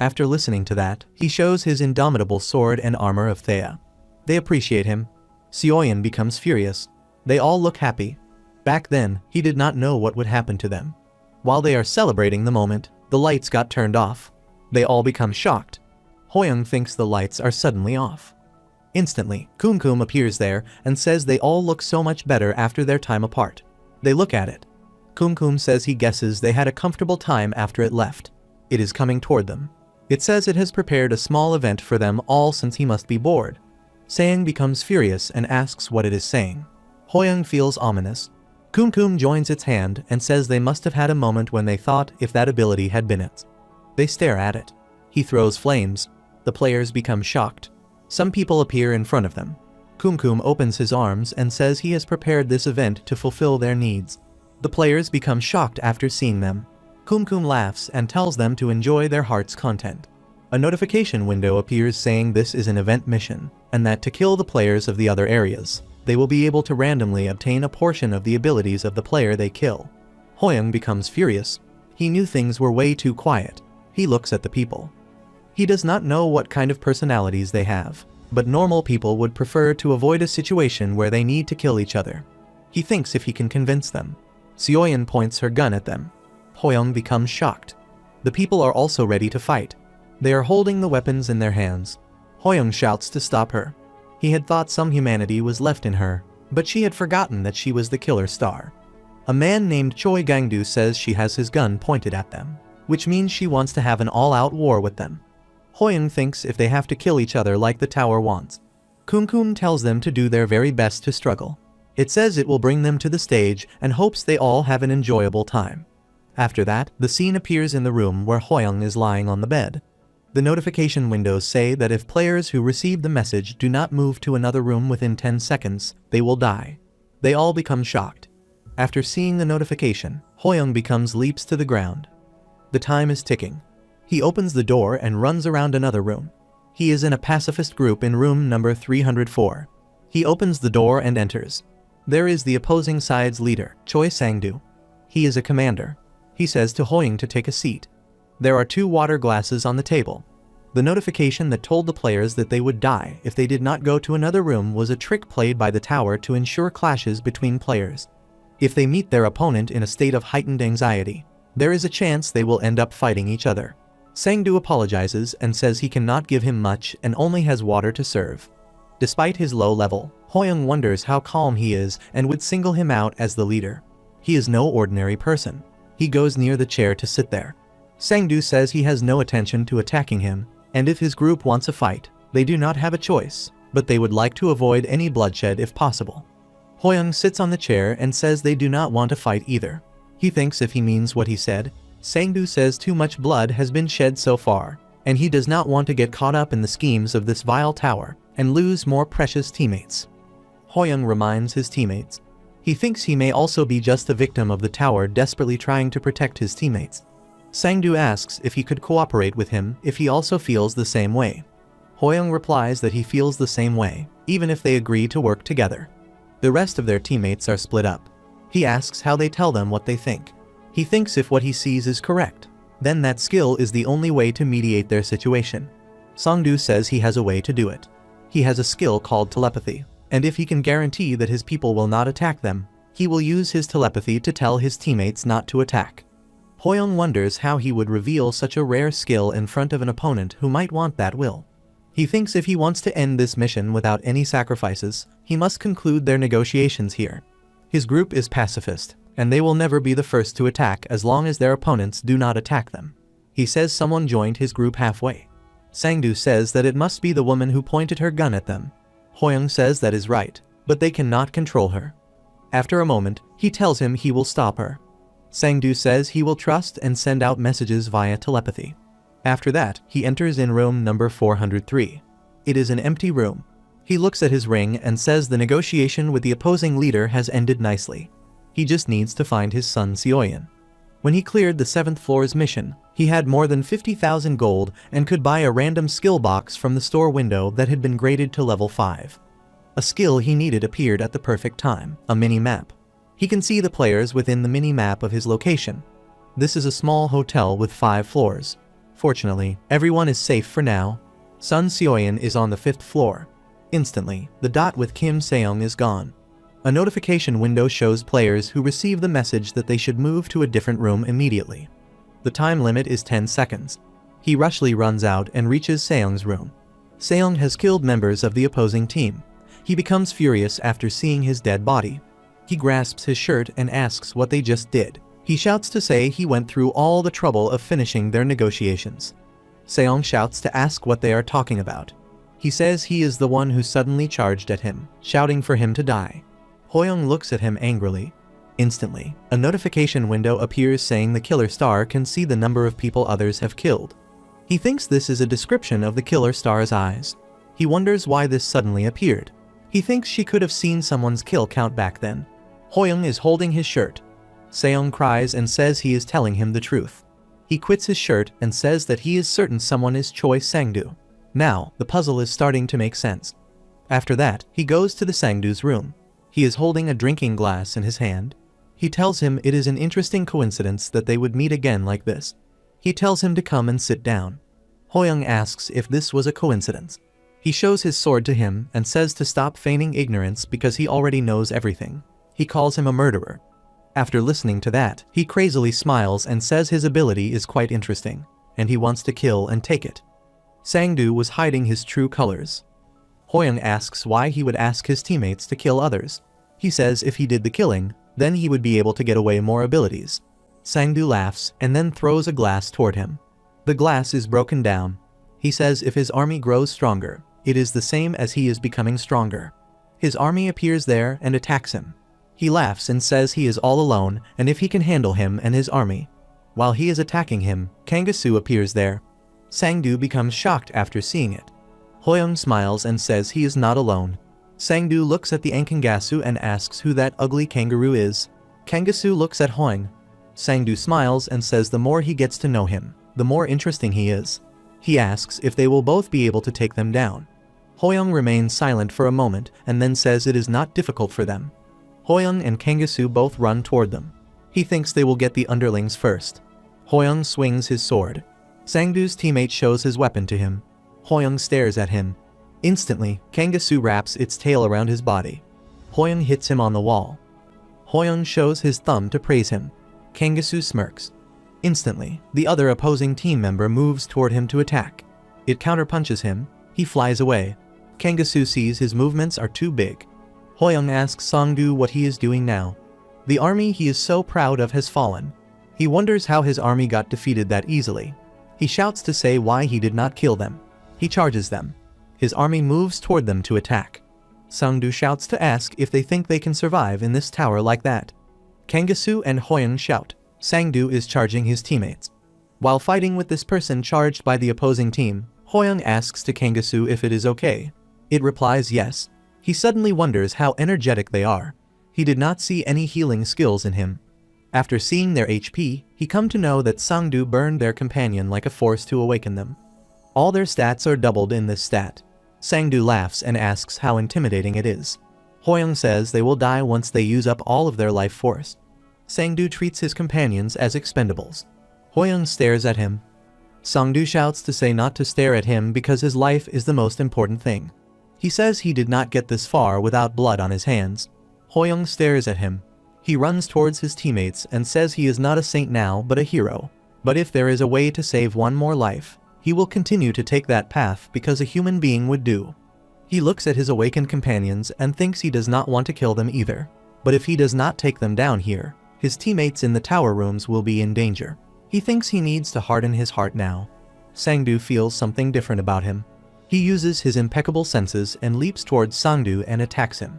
After listening to that, he shows his indomitable sword and armor of Thea. They appreciate him. Seoyan becomes furious. They all look happy. Back then, he did not know what would happen to them. While they are celebrating the moment, the lights got turned off. They all become shocked. Hoyoung thinks the lights are suddenly off. Instantly, Kumkum appears there and says they all look so much better after their time apart. They look at it. Kumkum says he guesses they had a comfortable time after it left. It is coming toward them. It says it has prepared a small event for them all since he must be bored. Seung becomes furious and asks what it is saying. Hoyoung feels ominous. Kumkum joins its hand and says they must have had a moment when they thought if that ability had been it. They stare at it. He throws flames. The players become shocked. Some people appear in front of them. Kumkum opens his arms and says he has prepared this event to fulfill their needs. The players become shocked after seeing them. Kumkum laughs and tells them to enjoy their heart's content. A notification window appears saying this is an event mission, and that to kill the players of the other areas, they will be able to randomly obtain a portion of the abilities of the player they kill. Hoyoung becomes furious. He knew things were way too quiet. He looks at the people. He does not know what kind of personalities they have, but normal people would prefer to avoid a situation where they need to kill each other. He thinks if he can convince them. Seoyeon points her gun at them. Hoyoung becomes shocked. The people are also ready to fight. They are holding the weapons in their hands. Hoyoung shouts to stop her. He had thought some humanity was left in her, but she had forgotten that she was the killer star. A man named Choi Gangdu says she has his gun pointed at them, which means she wants to have an all-out war with them. Hoyoung thinks if they have to kill each other like the tower wants. Kumkum tells them to do their very best to struggle. It says it will bring them to the stage and hopes they all have an enjoyable time. After that, the scene appears in the room where Hoyoung is lying on the bed. The notification windows say that if players who receive the message do not move to another room within 10 seconds, they will die. They all become shocked. After seeing the notification, Hoyoung becomes leaps to the ground. The time is ticking. He opens the door and runs around another room. He is in a pacifist group in room number 304. He opens the door and enters. There is the opposing side's leader, Choi Sang-do. He is a commander. He says to Hoyoung to take a seat. There are 2 water glasses on the table. The notification that told the players that they would die if they did not go to another room was a trick played by the tower to ensure clashes between players. If they meet their opponent in a state of heightened anxiety, there is a chance they will end up fighting each other. Sang-do apologizes and says he cannot give him much and only has water to serve. Despite his low level, Hoyoung wonders how calm he is and would single him out as the leader. He is no ordinary person. He goes near the chair to sit there. Sang-do says he has no intention to attacking him, and if his group wants a fight, they do not have a choice, but they would like to avoid any bloodshed if possible. Hoyoung sits on the chair and says they do not want to fight either. He thinks if he means what he said, Sang-do says too much blood has been shed so far, and he does not want to get caught up in the schemes of this vile tower and lose more precious teammates. Hoyoung reminds his teammates. He thinks he may also be just a victim of the tower desperately trying to protect his teammates. Sang-do asks if he could cooperate with him if he also feels the same way. Hoyoung replies that he feels the same way, even if they agree to work together. The rest of their teammates are split up. He asks how they tell them what they think. He thinks if what he sees is correct, then that skill is the only way to mediate their situation. Sang-do says he has a way to do it. He has a skill called telepathy, and if he can guarantee that his people will not attack them, he will use his telepathy to tell his teammates not to attack. Hoyoung wonders how he would reveal such a rare skill in front of an opponent who might want that will. He thinks if he wants to end this mission without any sacrifices, he must conclude their negotiations here. His group is pacifist, and they will never be the first to attack as long as their opponents do not attack them. He says someone joined his group halfway. Sang-do says that it must be the woman who pointed her gun at them. Hoyoung says that is right, but they cannot control her. After a moment, he tells him he will stop her. Sang-do says he will trust and send out messages via telepathy. After that, he enters in room number 403. It is an empty room. He looks at his ring and says the negotiation with the opposing leader has ended nicely. He just needs to find his son Seoyeon. When he cleared the 7th floor's mission, he had more than 50,000 gold and could buy a random skill box from the store window that had been graded to level 5. A skill he needed appeared at the perfect time, a mini-map. He can see the players within the mini-map of his location. This is a small hotel with 5 floors. Fortunately, everyone is safe for now. Son Seoyeon is on the 5th floor. Instantly, the dot with Kim Seong is gone. A notification window shows players who receive the message that they should move to a different room immediately. The time limit is 10 seconds. He rushly runs out and reaches Seong's room. Seong has killed members of the opposing team. He becomes furious after seeing his dead body. He grasps his shirt and asks what they just did. He shouts to say he went through all the trouble of finishing their negotiations. Seong shouts to ask what they are talking about. He says he is the one who suddenly charged at him, shouting for him to die. Hoyoung looks at him angrily. Instantly, a notification window appears saying the killer star can see the number of people others have killed. He thinks this is a description of the killer star's eyes. He wonders why this suddenly appeared. He thinks she could have seen someone's kill count back then. Hoyoung is holding his shirt. Seong cries and says he is telling him the truth. He quits his shirt and says that he is certain someone is Choi Sang-do. Now, the puzzle is starting to make sense. After that, he goes to the Sang-do's room. He is holding a drinking glass in his hand. He tells him it is an interesting coincidence that they would meet again like this. He tells him to come and sit down. Hoyoung asks if this was a coincidence. He shows his sword to him and says to stop feigning ignorance because he already knows everything. He calls him a murderer. After listening to that, he crazily smiles and says his ability is quite interesting, and he wants to kill and take it. Sang-do was hiding his true colors. Hoyoung asks why he would ask his teammates to kill others. He says if he did the killing, then he would be able to get away more abilities. Sang-do laughs and then throws a glass toward him. The glass is broken down. He says if his army grows stronger, it is the same as he is becoming stronger. His army appears there and attacks him. He laughs and says he is all alone and if he can handle him and his army. While he is attacking him, Kangsu appears there. Sang-do becomes shocked after seeing it. Hoyoung smiles and says he is not alone. Sang-do looks at the Ankangasu and asks who that ugly kangaroo is. Kangsu looks at Hoyoung. Sang-do smiles and says the more he gets to know him, the more interesting he is. He asks if they will both be able to take them down. Hoyoung remains silent for a moment and then says it is not difficult for them. Hoyoung and Kangsu both run toward them. He thinks they will get the underlings first. Hoyoung swings his sword. Sang-do's teammate shows his weapon to him. Hoyoung stares at him. Instantly, Kangsu wraps its tail around his body. Hoyoung hits him on the wall. Hoyoung shows his thumb to praise him. Kangsu smirks. Instantly, the other opposing team member moves toward him to attack. It counterpunches him. He flies away. Kangsu sees his movements are too big. Hoyoung asks Sang-do what he is doing now. The army he is so proud of has fallen. He wonders how his army got defeated that easily. He shouts to say why he did not kill them. He charges them. His army moves toward them to attack. Sang-do shouts to ask if they think they can survive in this tower like that. Kangsu and Hoyoung shout. Sang-do is charging his teammates. While fighting with this person charged by the opposing team, Hoyoung asks to Kangsu if it is okay. It replies yes. He suddenly wonders how energetic they are. He did not see any healing skills in him. After seeing their HP, he come to know that Sang-do burned their companion like a force to awaken them. All their stats are doubled in this stat. Sang-do laughs and asks how intimidating it is. Hoyoung says they will die once they use up all of their life force. Sang-do treats his companions as expendables. Hoyoung stares at him. Sang-do shouts to say not to stare at him because his life is the most important thing. He says he did not get this far without blood on his hands. Hoyoung stares at him. He runs towards his teammates and says he is not a saint now but a hero. But if there is a way to save one more life, he will continue to take that path because a human being would do. He looks at his awakened companions and thinks he does not want to kill them either. But if he does not take them down here, his teammates in the tower rooms will be in danger. He thinks he needs to harden his heart now. Sang-do feels something different about him. He uses his impeccable senses and leaps towards Sang-do and attacks him.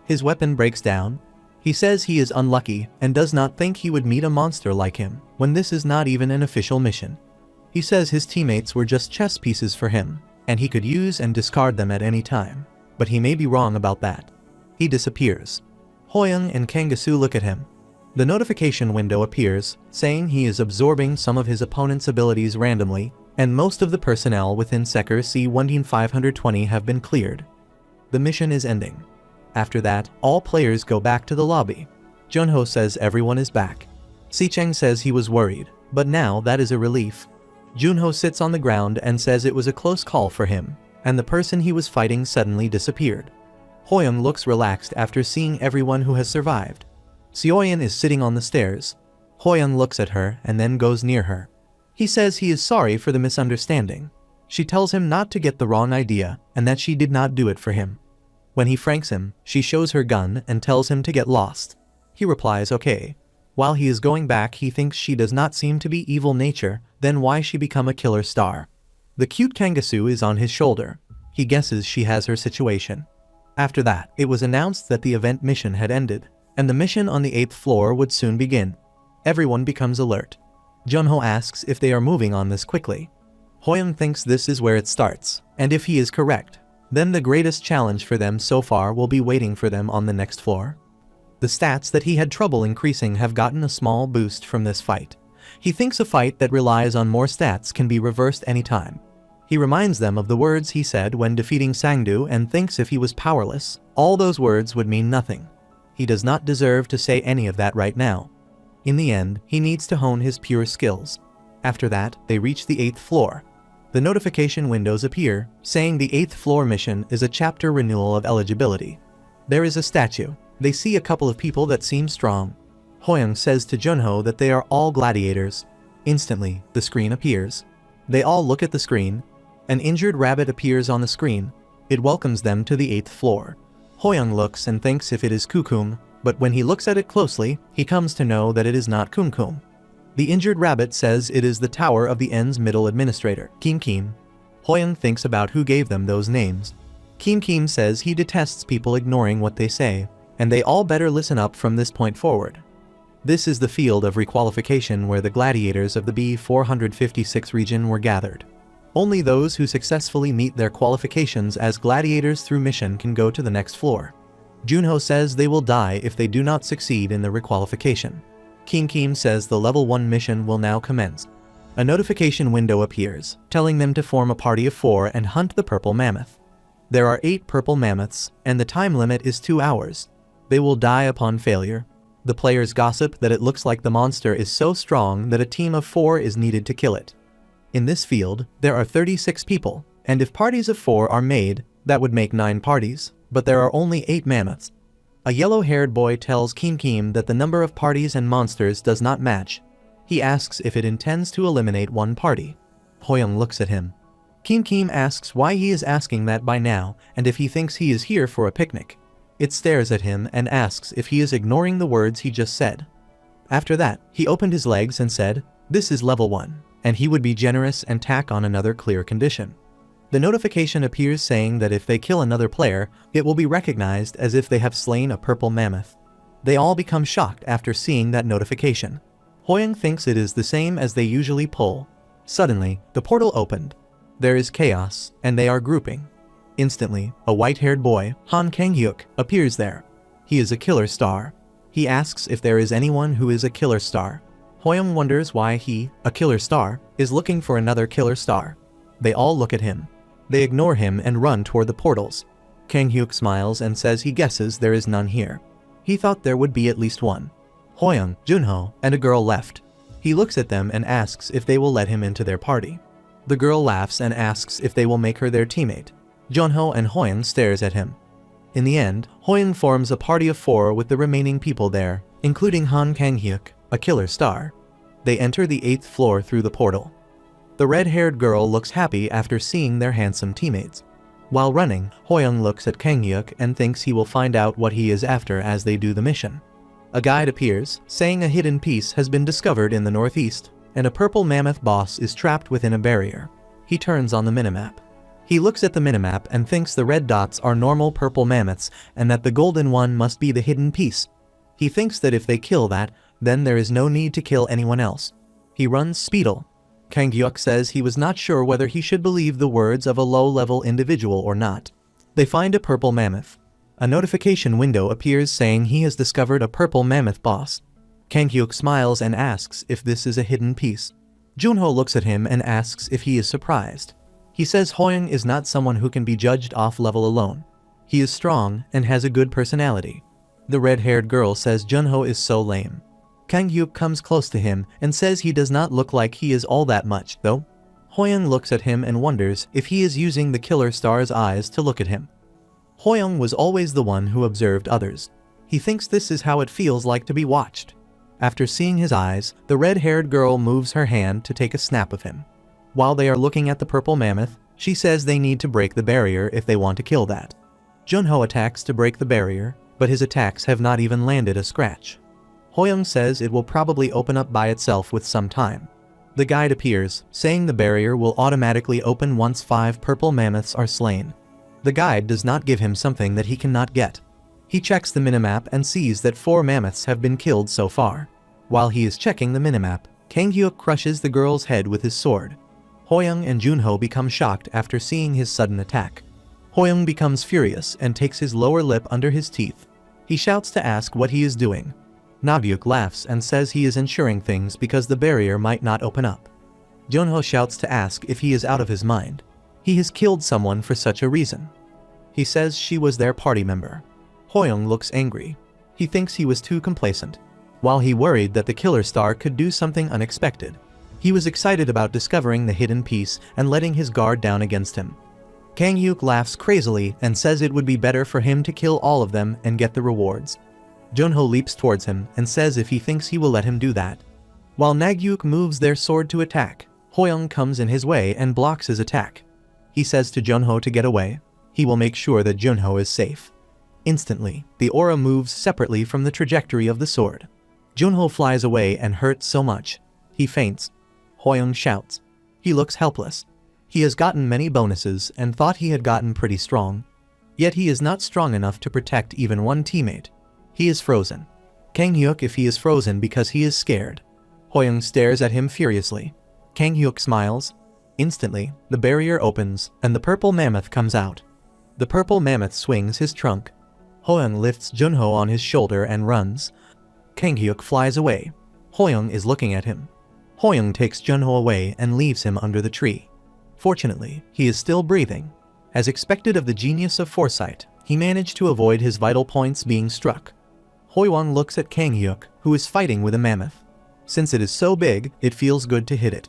His weapon breaks down. He says he is unlucky and does not think he would meet a monster like him when this is not even an official mission. He says his teammates were just chess pieces for him, and he could use and discard them at any time. But he may be wrong about that. He disappears. Hoyoung and Kangsu look at him. The notification window appears, saying he is absorbing some of his opponent's abilities randomly, and most of the personnel within Sector C-1520 have been cleared. The mission is ending. After that, all players go back to the lobby. Junho says everyone is back. Sicheng says he was worried, but now that is a relief. Junho sits on the ground and says it was a close call for him, and the person he was fighting suddenly disappeared. Hoyoung looks relaxed after seeing everyone who has survived. Seoyeon is sitting on the stairs. Hoyoung looks at her and then goes near her. He says he is sorry for the misunderstanding. She tells him not to get the wrong idea and that she did not do it for him. When he franks him, she shows her gun and tells him to get lost. He replies okay. While he is going back, he thinks she does not seem to be evil nature, then why she become a killer star. The cute Kangsu is on his shoulder. He guesses she has her situation. After that, it was announced that the event mission had ended, and the mission on the 8th floor would soon begin. Everyone becomes alert. Junho asks if they are moving on this quickly. Hoyoung thinks this is where it starts, and if he is correct, then the greatest challenge for them so far will be waiting for them on the next floor. The stats that he had trouble increasing have gotten a small boost from this fight. He thinks a fight that relies on more stats can be reversed anytime. He reminds them of the words he said when defeating Sang-do and thinks if he was powerless, all those words would mean nothing. He does not deserve to say any of that right now. In the end, he needs to hone his pure skills. After that, they reach the 8th floor. The notification windows appear, saying the 8th floor mission is a chapter renewal of eligibility. There is a statue. They see a couple of people that seem strong. Hoyoung says to Junho that they are all gladiators. Instantly, the screen appears. They all look at the screen. An injured rabbit appears on the screen. It welcomes them to the 8th floor. Hoyoung looks and thinks if it is Kukum, but when he looks at it closely, he comes to know that it is not Kumkum. The injured rabbit says it is the tower of the N's middle administrator, Kim Kim. Hoyoung thinks about who gave them those names. Kim Kim says he detests people ignoring what they say, and they all better listen up from this point forward. This is the field of requalification where the gladiators of the B456 region were gathered. Only those who successfully meet their qualifications as gladiators through mission can go to the next floor. Junho says they will die if they do not succeed in the requalification. Kim Kim says the level 1 mission will now commence. A notification window appears, telling them to form a party of 4 and hunt the purple mammoth. There are 8 purple mammoths, and the time limit is 2 hours. They will die upon failure. The players gossip that it looks like the monster is so strong that a team of 4 is needed to kill it. In this field, there are 36 people, and if parties of 4 are made, that would make 9 parties, but there are only 8 mammoths. A yellow-haired boy tells Kim Kim that the number of parties and monsters does not match. He asks if it intends to eliminate 1 party. Hoyoung looks at him. Kim Kim asks why he is asking that by now, and if he thinks he is here for a picnic. It stares at him and asks if he is ignoring the words he just said. After that, he opened his legs and said, "This is level 1, and he would be generous and tack on another clear condition." The notification appears saying that if they kill another player, it will be recognized as if they have slain a purple mammoth. They all become shocked after seeing that notification. Hoyoung thinks it is the same as they usually pull. Suddenly, the portal opened. There is chaos, and they are grouping. Instantly, a white-haired boy, Han Kang-hyuk, appears there. He is a killer star. He asks if there is anyone who is a killer star. Hoyoung wonders why he, a killer star, is looking for another killer star. They all look at him. They ignore him and run toward the portals. Kang-hyuk smiles and says he guesses there is none here. He thought there would be at least one. Hoyoung, Junho, and a girl left. He looks at them and asks if they will let him into their party. The girl laughs and asks if they will make her their teammate. Junho and Hoyoung stares at him. In the end, Hoyoung forms a party of 4 with the remaining people there, including Han Kang-hyuk, a killer star. They enter the 8th floor through the portal. The red-haired girl looks happy after seeing their handsome teammates. While running, Hoyoung looks at Kang-hyuk and thinks he will find out what he is after as they do the mission. A guide appears, saying a hidden piece has been discovered in the northeast, and a purple mammoth boss is trapped within a barrier. He turns on the minimap. He looks at the minimap and thinks the red dots are normal purple mammoths and that the golden one must be the hidden piece. He thinks that if they kill that, then there is no need to kill anyone else. He runs Speedle. Kang-hyuk says he was not sure whether he should believe the words of a low-level individual or not. They find a purple mammoth. A notification window appears saying he has discovered a purple mammoth boss. Kang-hyuk smiles and asks if this is a hidden piece. Junho looks at him and asks if he is surprised. He says Hoyoung is not someone who can be judged off level alone. He is strong and has a good personality. The red-haired girl says Junho is so lame. Kang-hyuk comes close to him and says he does not look like he is all that much, though. Hoyoung looks at him and wonders if he is using the killer star's eyes to look at him. Hoyoung was always the one who observed others. He thinks this is how it feels like to be watched. After seeing his eyes, the red-haired girl moves her hand to take a snap of him. While they are looking at the purple mammoth, she says they need to break the barrier if they want to kill that. Junho attacks to break the barrier, but his attacks have not even landed a scratch. Hoyoung says it will probably open up by itself with some time. The guide appears, saying the barrier will automatically open once 5 purple mammoths are slain. The guide does not give him something that he cannot get. He checks the minimap and sees that 4 mammoths have been killed so far. While he is checking the minimap, Kang-hyuk crushes the girl's head with his sword. Hoyoung and Junho become shocked after seeing his sudden attack. Hoyoung becomes furious and takes his lower lip under his teeth. He shouts to ask what he is doing. Nabyuk laughs and says he is ensuring things because the barrier might not open up. Junho shouts to ask if he is out of his mind. He has killed someone for such a reason. He says she was their party member. Hoyoung looks angry. He thinks he was too complacent. While he worried that the killer star could do something unexpected, he was excited about discovering the hidden piece and letting his guard down against him. Kang-hyuk laughs crazily and says it would be better for him to kill all of them and get the rewards. Junho leaps towards him and says if he thinks he will let him do that. While Nagyuk moves their sword to attack, Hoyoung comes in his way and blocks his attack. He says to Junho to get away. He will make sure that Junho is safe. Instantly, the aura moves separately from the trajectory of the sword. Junho flies away and hurts so much. He faints. Hoyoung shouts. He looks helpless. He has gotten many bonuses and thought he had gotten pretty strong. Yet he is not strong enough to protect even one teammate. He is frozen. Kang Hyuk if he is frozen because he is scared. Hoyoung stares at him furiously. Kang Hyuk smiles. Instantly, the barrier opens and the purple mammoth comes out. The purple mammoth swings his trunk. Hoyoung lifts Junho on his shoulder and runs. Kang Hyuk flies away. Hoyoung is looking at him. Hoyoung takes Junho away and leaves him under the tree. Fortunately, he is still breathing. As expected of the genius of foresight, he managed to avoid his vital points being struck. Hoyoung looks at Kang Hyuk, who is fighting with a mammoth. Since it is so big, it feels good to hit it.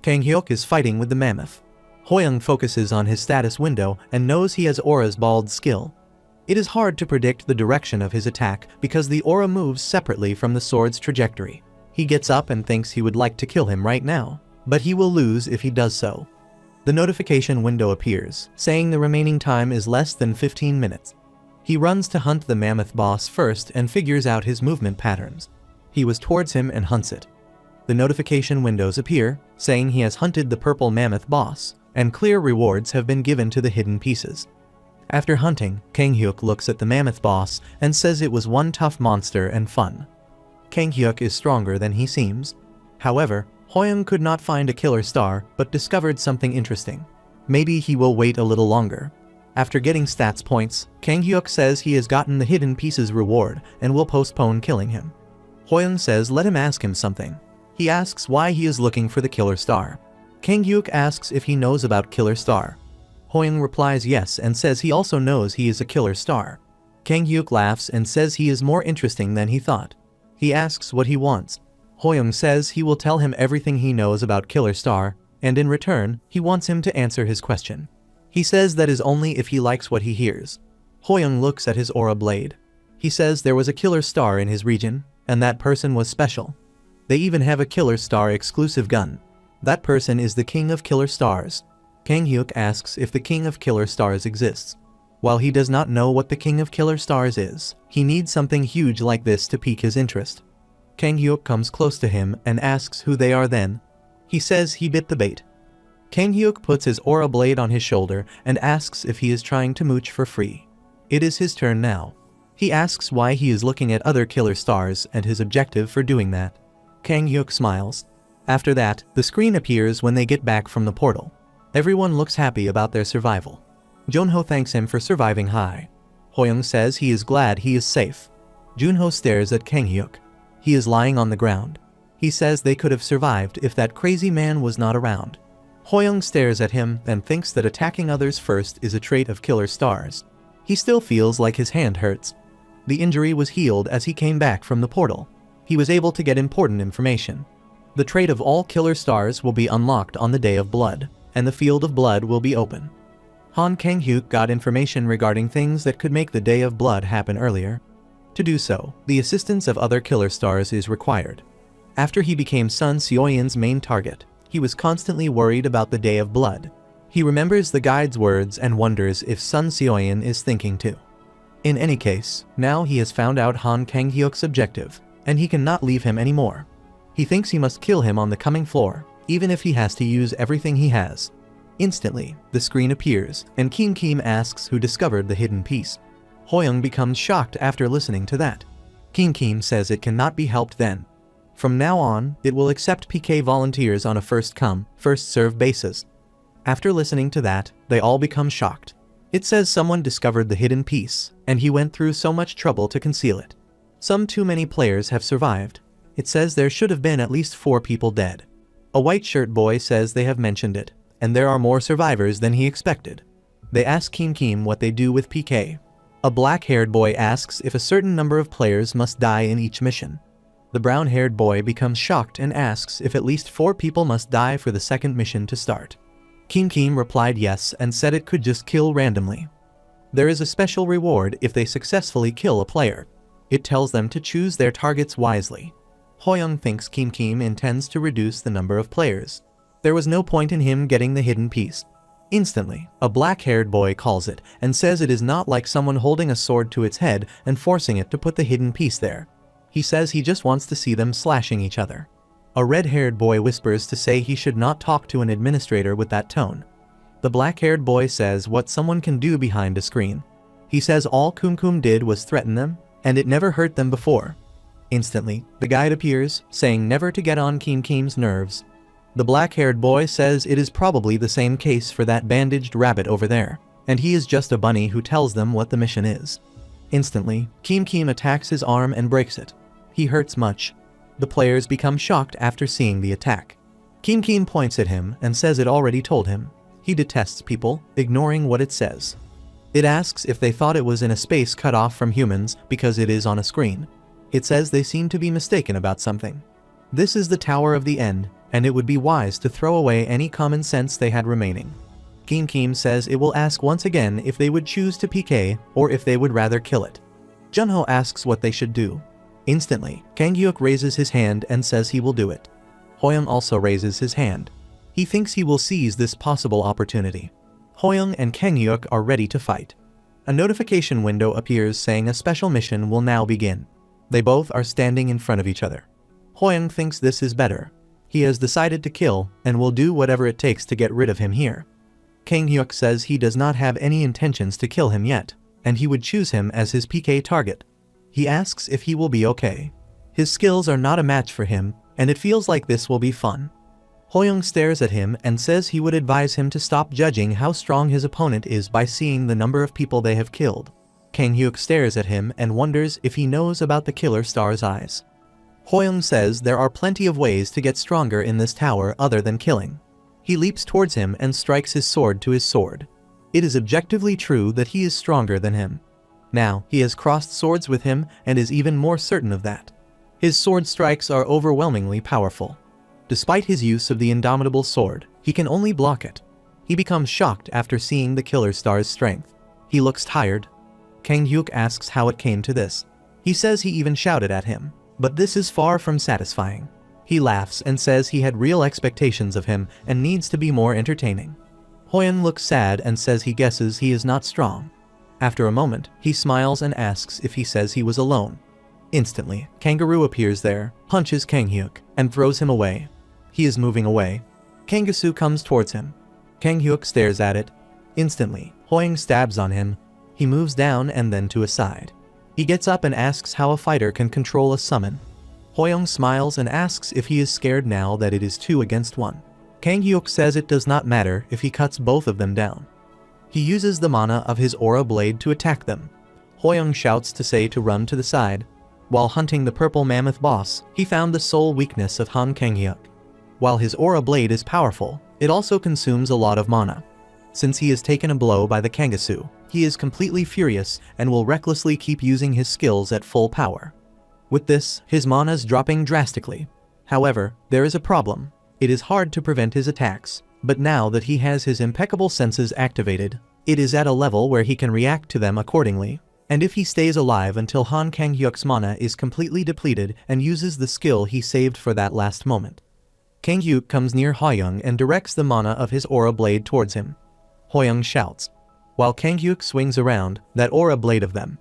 Kang Hyuk is fighting with the mammoth. Hoyoung focuses on his status window and knows he has Aura's bald skill. It is hard to predict the direction of his attack because the aura moves separately from the sword's trajectory. He gets up and thinks he would like to kill him right now, but he will lose if he does so. The notification window appears, saying the remaining time is less than 15 minutes. He runs to hunt the mammoth boss first and figures out his movement patterns. He was towards him and hunts it. The notification windows appear, saying he has hunted the purple mammoth boss, and clear rewards have been given to the hidden pieces. After hunting, Kang Hyuk looks at the mammoth boss and says it was one tough monster and fun. Kang Hyuk is stronger than he seems. However, Hoyoung could not find a killer star but discovered something interesting. Maybe he will wait a little longer. After getting stats points, Kang Hyuk says he has gotten the hidden pieces reward and will postpone killing him. Hoyoung says let him ask him something. He asks why he is looking for the killer star. Kang Hyuk asks if he knows about killer star. Hoyoung replies yes and says he also knows he is a killer star. Kang Hyuk laughs and says he is more interesting than he thought. He asks what he wants. Hoyoung says he will tell him everything he knows about killer star, and in return, he wants him to answer his question. He says that is only if he likes what he hears. Hoyoung looks at his aura blade. He says there was a killer star in his region, and that person was special. They even have a killer star exclusive gun. That person is the king of killer stars. Kang Hyuk asks if the king of killer stars exists. While he does not know what the king of killer stars is, he needs something huge like this to pique his interest. Kang Hyuk comes close to him and asks who they are then. He says he bit the bait. Kang Hyuk puts his aura blade on his shoulder and asks if he is trying to mooch for free. It is his turn now. He asks why he is looking at other killer stars and his objective for doing that. Kang Hyuk smiles. After that, the screen appears when they get back from the portal. Everyone looks happy about their survival. Junho thanks him for surviving high. Hoyoung says he is glad he is safe. Junho stares at Kang Hyuk. He is lying on the ground. He says they could have survived if that crazy man was not around. Hoyoung stares at him and thinks that attacking others first is a trait of killer stars. He still feels like his hand hurts. The injury was healed as he came back from the portal. He was able to get important information. The trait of all killer stars will be unlocked on the Day of Blood, and the Field of Blood will be open. Kang Hyuk got information regarding things that could make the Day of Blood happen earlier. To do so, the assistance of other killer stars is required. After he became Sun Seoyin's main target, he was constantly worried about the Day of Blood. He remembers the guide's words and wonders if Sun Seoyin is thinking too. In any case, now he has found out Kang Hyuk's objective, and he cannot leave him anymore. He thinks he must kill him on the coming floor, even if he has to use everything he has. Instantly, the screen appears, and Kim asks who discovered the hidden piece. Hoyoung becomes shocked after listening to that. Kim says it cannot be helped then. From now on, it will accept PK volunteers on a first-come, first-served basis. After listening to that, they all become shocked. It says someone discovered the hidden piece, and he went through so much trouble to conceal it. Some too many players have survived. It says there should have been at least 4 people dead. A white shirt boy says they have mentioned it, and there are more survivors than he expected. They ask Kim what they do with PK. A black-haired boy asks if a certain number of players must die in each mission. The brown-haired boy becomes shocked and asks if at least 4 people must die for the second mission to start. Kim replied yes and said it could just kill randomly. There is a special reward if they successfully kill a player. It tells them to choose their targets wisely. Hoyoung thinks Kim Kim intends to reduce the number of players. There was no point in him getting the hidden piece. Instantly, a black-haired boy calls it and says it is not like someone holding a sword to its head and forcing it to put the hidden piece there. He says he just wants to see them slashing each other. A red-haired boy whispers to say he should not talk to an administrator with that tone. The black-haired boy says what someone can do behind a screen. He says all Kum Kum did was threaten them, and it never hurt them before. Instantly, the guide appears, saying never to get on Kim Kim's nerves. The black-haired boy says it is probably the same case for that bandaged rabbit over there, and he is just a bunny who tells them what the mission is. Instantly, Kim Kim attacks his arm and breaks it. He hurts much. The players become shocked after seeing the attack. Kim Kim points at him and says it already told him. He detests people, ignoring what it says. It asks if they thought it was in a space cut off from humans because it is on a screen. It says they seem to be mistaken about something. This is the Tower of the End, and it would be wise to throw away any common sense they had remaining. Kim Kim says it will ask once again if they would choose to PK or if they would rather kill it. Junho asks what they should do. Instantly, Kang Hyuk raises his hand and says he will do it. Hoyoung also raises his hand. He thinks he will seize this possible opportunity. Hoyoung and Kang Hyuk are ready to fight. A notification window appears saying a special mission will now begin. They both are standing in front of each other. Hoyoung thinks this is better. He has decided to kill and will do whatever it takes to get rid of him here. Kang Hyuk says he does not have any intentions to kill him yet, and he would choose him as his PK target. He asks if he will be okay. His skills are not a match for him, and it feels like this will be fun. Hoyoung stares at him and says he would advise him to stop judging how strong his opponent is by seeing the number of people they have killed. Kang Hyuk stares at him and wonders if he knows about the killer star's eyes. Hoyoung says there are plenty of ways to get stronger in this tower other than killing. He leaps towards him and strikes his sword to his sword. It is objectively true that he is stronger than him. Now, he has crossed swords with him and is even more certain of that. His sword strikes are overwhelmingly powerful. Despite his use of the indomitable sword, he can only block it. He becomes shocked after seeing the killer star's strength. He looks tired. Kang Hyuk asks how it came to this. He says he even shouted at him, but this is far from satisfying. He laughs and says he had real expectations of him and needs to be more entertaining. Hoyoung looks sad and says he guesses he is not strong. After a moment, he smiles and asks if he says he was alone. Instantly, Kangaroo appears there, punches Kang Hyuk, and throws him away. He is moving away. Kangasu comes towards him. Kang Hyuk stares at it. Instantly, Hoyoung stabs on him. He moves down and then to a side. He gets up and asks how a fighter can control a summon. Hoyoung smiles and asks if he is scared now that it is 2 against 1. Kang Hyuk says it does not matter if he cuts both of them down. He uses the mana of his aura blade to attack them. Hoyoung shouts to say to run to the side. While hunting the purple mammoth boss, he found the sole weakness of Han Kang Hyuk. While his aura blade is powerful, it also consumes a lot of mana. Since he has taken a blow by the Kangasu, he is completely furious and will recklessly keep using his skills at full power. With this, his mana is dropping drastically. However, there is a problem. It is hard to prevent his attacks, but now that he has his impeccable senses activated, it is at a level where he can react to them accordingly. And if he stays alive until Han Kang Hyuk's mana is completely depleted and uses the skill he saved for that last moment. Kang Hyuk comes near Hoyoung and directs the mana of his aura blade towards him. Hoyoung shouts. While Kang Hyuk swings around that aura blade of them,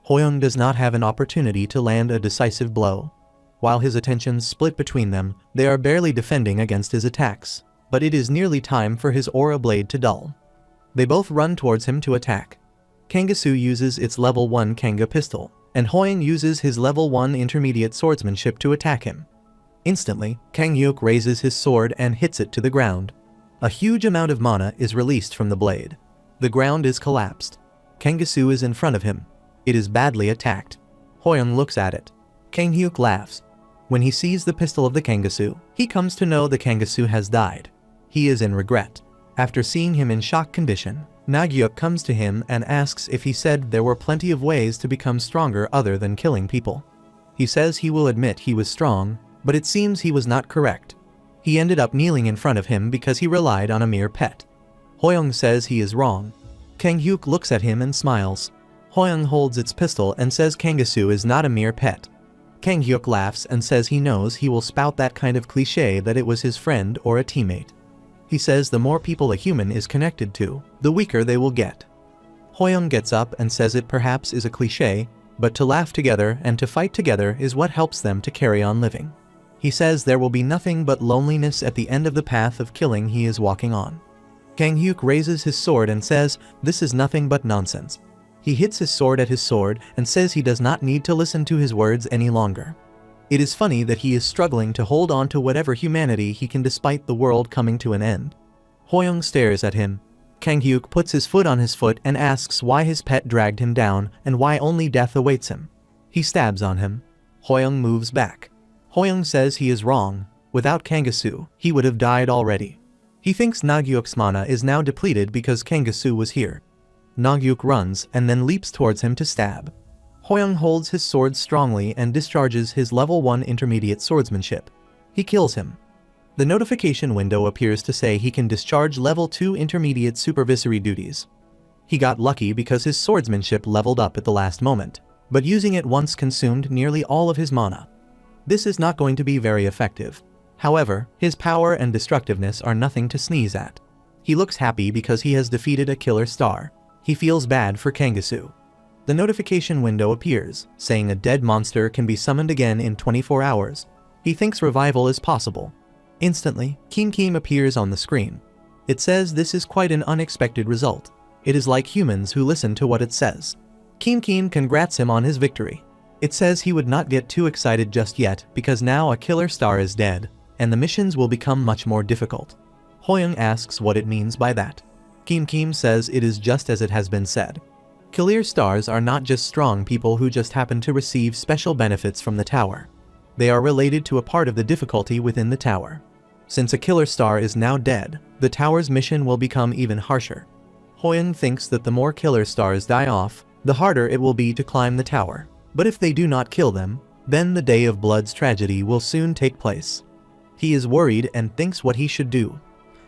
Hoyoung does not have an opportunity to land a decisive blow. While his attentions split between them, they are barely defending against his attacks, but it is nearly time for his aura blade to dull. They both run towards him to attack. Kangasu uses its level 1 Kanga pistol, and Hoyoung uses his level 1 intermediate swordsmanship to attack him. Instantly, Kang Hyuk raises his sword and hits it to the ground. A huge amount of mana is released from the blade. The ground is collapsed. Kangasu is in front of him. It is badly attacked. Hoyoung looks at it. Kang Hyuk laughs. When he sees the pistol of the Kangasu, he comes to know the Kangasu has died. He is in regret. After seeing him in shock condition, Nagyuk comes to him and asks if he said there were plenty of ways to become stronger other than killing people. He says he will admit he was strong, but it seems he was not correct. He ended up kneeling in front of him because he relied on a mere pet. Hoyoung says he is wrong. Kang Hyuk looks at him and smiles. Hoyoung holds its pistol and says Kangsu is not a mere pet. Kang Hyuk laughs and says he knows he will spout that kind of cliché that it was his friend or a teammate. He says the more people a human is connected to, the weaker they will get. Hoyoung gets up and says it perhaps is a cliché, but to laugh together and to fight together is what helps them to carry on living. He says there will be nothing but loneliness at the end of the path of killing he is walking on. Kang Hyuk raises his sword and says this is nothing but nonsense. He hits his sword at his sword and says he does not need to listen to his words any longer. It is funny that he is struggling to hold on to whatever humanity he can despite the world coming to an end. Hoyoung stares at him. Kang Hyuk puts his foot on his foot and asks why his pet dragged him down and why only death awaits him. He stabs on him. Hoyoung moves back. Hoyoung says he is wrong. Without Kangsu, he would have died already. He thinks Nagyuk's mana is now depleted because Kangsu was here. Nagyuk runs and then leaps towards him to stab. Hoyoung holds his sword strongly and discharges his level 1 intermediate swordsmanship. He kills him. The notification window appears to say he can discharge level 2 intermediate supervisory duties. He got lucky because his swordsmanship leveled up at the last moment, but using it once consumed nearly all of his mana. This is not going to be very effective. However, his power and destructiveness are nothing to sneeze at. He looks happy because he has defeated a killer star. He feels bad for Kangsu. The notification window appears, saying a dead monster can be summoned again in 24 hours. He thinks revival is possible. Instantly, Kim appears on the screen. It says this is quite an unexpected result. It is like humans who listen to what it says. Kim congrats him on his victory. It says he would not get too excited just yet because now a killer star is dead, and the missions will become much more difficult. Hoyoung asks what it means by that. Kim says it is just as it has been said. Killer stars are not just strong people who just happen to receive special benefits from the tower. They are related to a part of the difficulty within the tower. Since a killer star is now dead, the tower's mission will become even harsher. Hoyoung thinks that the more killer stars die off, the harder it will be to climb the tower. But if they do not kill them, then the Day of Blood's tragedy will soon take place. He is worried and thinks what he should do.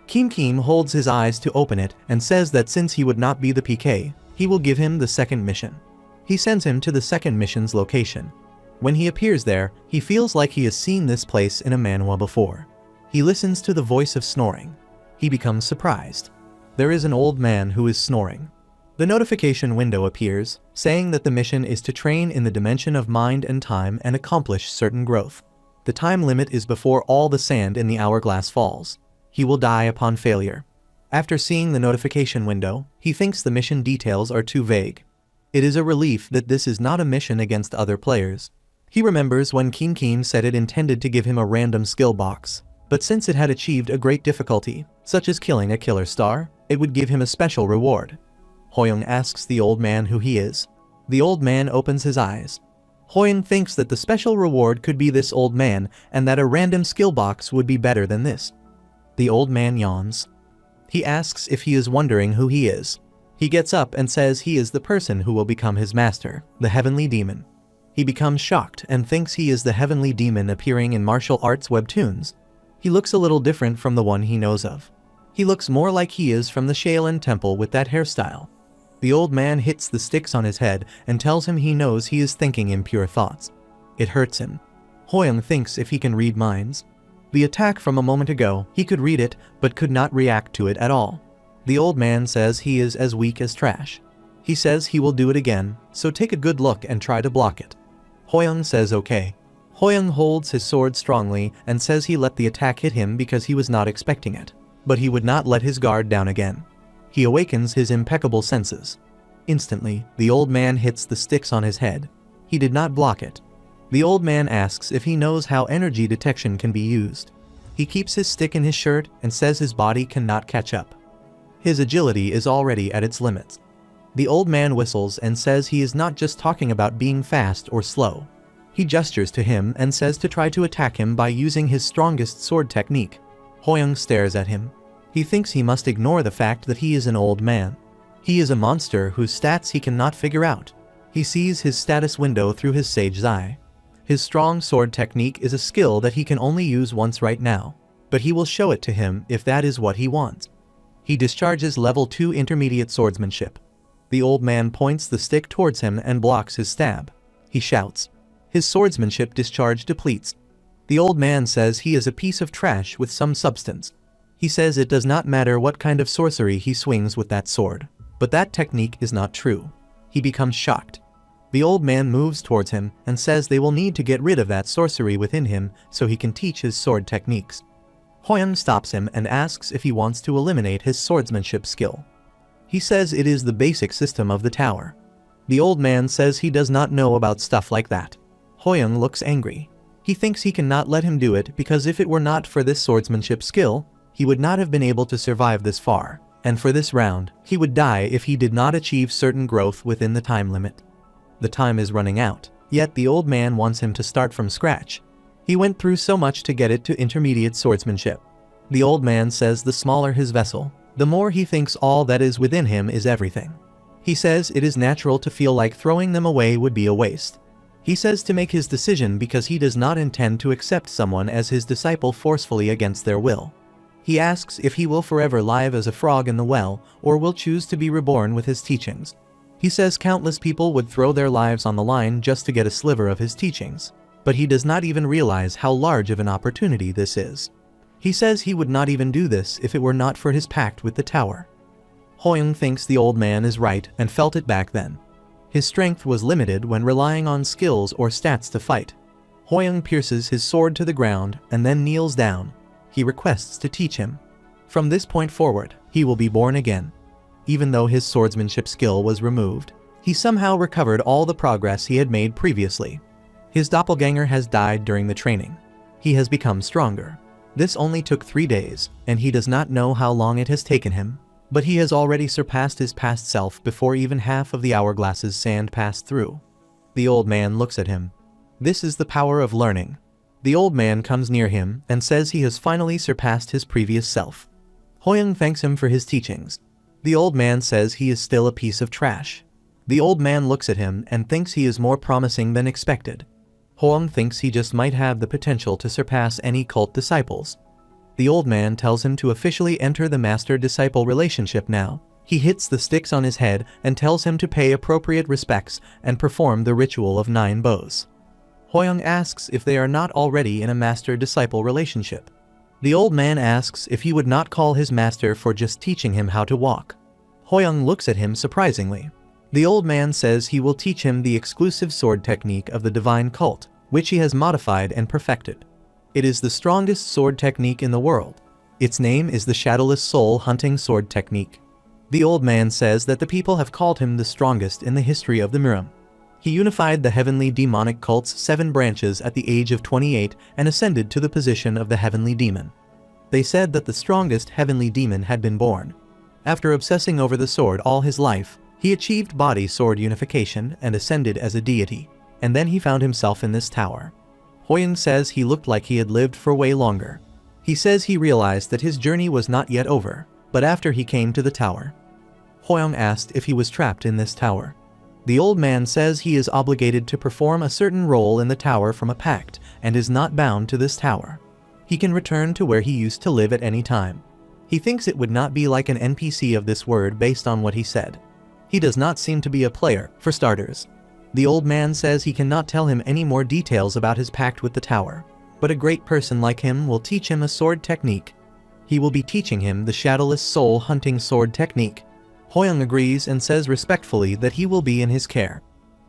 Kim holds his eyes to open it and says that since he would not be the PK, he will give him the second mission. He sends him to the second mission's location. When he appears there, he feels like he has seen this place in a manhwa before. He listens to the voice of snoring. He becomes surprised. There is an old man who is snoring. The notification window appears, saying that the mission is to train in the dimension of mind and time and accomplish certain growth. The time limit is before all the sand in the hourglass falls. He will die upon failure. After seeing the notification window, he thinks the mission details are too vague. It is a relief that this is not a mission against other players. He remembers when Kim said it intended to give him a random skill box, but since it had achieved a great difficulty, such as killing a killer star, it would give him a special reward. Hoyoung asks the old man who he is. The old man opens his eyes. Hoyoung thinks that the special reward could be this old man and that a random skill box would be better than this. The old man yawns. He asks if he is wondering who he is. He gets up and says he is the person who will become his master, the heavenly demon. He becomes shocked and thinks he is the heavenly demon appearing in martial arts webtoons. He looks a little different from the one he knows of. He looks more like he is from the Shaolin Temple with that hairstyle. The old man hits the sticks on his head and tells him he knows he is thinking impure thoughts. It hurts him. Hoyoung thinks if he can read minds. The attack from a moment ago, he could read it, but could not react to it at all. The old man says he is as weak as trash. He says he will do it again, so take a good look and try to block it. Hoyoung says okay. Hoyoung holds his sword strongly and says he let the attack hit him because he was not expecting it. But he would not let his guard down again. He awakens his impeccable senses. Instantly, the old man hits the sticks on his head. He did not block it. The old man asks if he knows how energy detection can be used. He keeps his stick in his shirt and says his body cannot catch up. His agility is already at its limits. The old man whistles and says he is not just talking about being fast or slow. He gestures to him and says to try to attack him by using his strongest sword technique. Hoyoung stares at him. He thinks he must ignore the fact that he is an old man. He is a monster whose stats he cannot figure out. He sees his status window through his sage's eye. His strong sword technique is a skill that he can only use once right now, but he will show it to him if that is what he wants. He discharges level 2 intermediate swordsmanship. The old man points the stick towards him and blocks his stab. He shouts. His swordsmanship discharge depletes. The old man says he is a piece of trash with some substance. He says it does not matter what kind of sorcery he swings with that sword. But that technique is not true. He becomes shocked. The old man moves towards him and says they will need to get rid of that sorcery within him so he can teach his sword techniques. Hoyoung stops him and asks if he wants to eliminate his swordsmanship skill. He says it is the basic system of the tower. The old man says he does not know about stuff like that. Hoyoung looks angry. He thinks he cannot let him do it because if it were not for this swordsmanship skill, he would not have been able to survive this far, and for this round, he would die if he did not achieve certain growth within the time limit. The time is running out, yet the old man wants him to start from scratch. He went through so much to get it to intermediate swordsmanship. The old man says the smaller his vessel, the more he thinks all that is within him is everything. He says it is natural to feel like throwing them away would be a waste. He says to make his decision because he does not intend to accept someone as his disciple forcefully against their will. He asks if he will forever live as a frog in the well or will choose to be reborn with his teachings. He says countless people would throw their lives on the line just to get a sliver of his teachings, but he does not even realize how large of an opportunity this is. He says he would not even do this if it were not for his pact with the tower. Hoyoung thinks the old man is right and felt it back then. His strength was limited when relying on skills or stats to fight. Hoyoung pierces his sword to the ground and then kneels down. He requests to teach him. From this point forward, he will be born again. Even though his swordsmanship skill was removed, he somehow recovered all the progress he had made previously. His doppelganger has died during the training. He has become stronger. This only took 3 days, and he does not know how long it has taken him, but he has already surpassed his past self before even half of the hourglass's sand passed through. The old man looks at him. This is the power of learning. The old man comes near him and says he has finally surpassed his previous self. Hoyoung thanks him for his teachings. The old man says he is still a piece of trash. The old man looks at him and thinks he is more promising than expected. Hoyoung thinks he just might have the potential to surpass any cult disciples. The old man tells him to officially enter the master-disciple relationship now. He hits the sticks on his head and tells him to pay appropriate respects and perform the ritual of 9 bows. Hoyoung asks if they are not already in a master-disciple relationship. The old man asks if he would not call his master for just teaching him how to walk. Hoyoung looks at him surprisingly. The old man says he will teach him the exclusive sword technique of the divine cult, which he has modified and perfected. It is the strongest sword technique in the world. Its name is the Shadowless Soul Hunting Sword Technique. The old man says that the people have called him the strongest in the history of the Miram. He unified the heavenly demonic cult's 7 branches at the age of 28 and ascended to the position of the heavenly demon. They said that the strongest heavenly demon had been born. After obsessing over the sword all his life, he achieved body sword unification and ascended as a deity, and then he found himself in this tower. Hoyoung says he looked like he had lived for way longer. He says he realized that his journey was not yet over, but after he came to the tower. Hoyoung asked if he was trapped in this tower. The old man says he is obligated to perform a certain role in the tower from a pact and is not bound to this tower. He can return to where he used to live at any time. He thinks it would not be like an NPC of this word based on what he said. He does not seem to be a player, for starters. The old man says he cannot tell him any more details about his pact with the tower, but a great person like him will teach him a sword technique. He will be teaching him the Shadowless Soul Hunting Sword Technique. Hoyoung agrees and says respectfully that he will be in his care.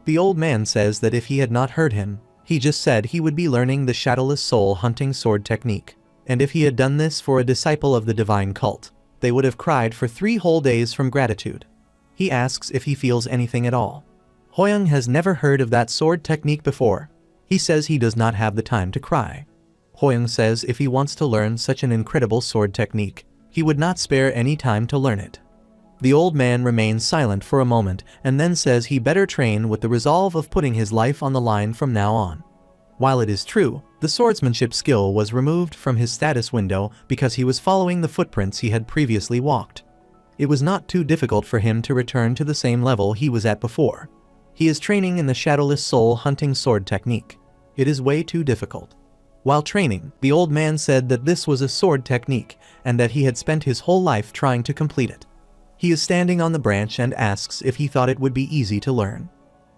The old man says that if he had not heard him, he just said he would be learning the Shadowless Soul Hunting Sword Technique, and if he had done this for a disciple of the divine cult, they would have cried for 3 whole days from gratitude. He asks if he feels anything at all. Hoyoung has never heard of that sword technique before. He says he does not have the time to cry. Hoyoung says if he wants to learn such an incredible sword technique, he would not spare any time to learn it. The old man remains silent for a moment and then says he better train with the resolve of putting his life on the line from now on. While it is true, the swordsmanship skill was removed from his status window because he was following the footprints he had previously walked. It was not too difficult for him to return to the same level he was at before. He is training in the Shadowless Soul Hunting Sword Technique. It is way too difficult. While training, the old man said that this was a sword technique and that he had spent his whole life trying to complete it. He is standing on the branch and asks if he thought it would be easy to learn.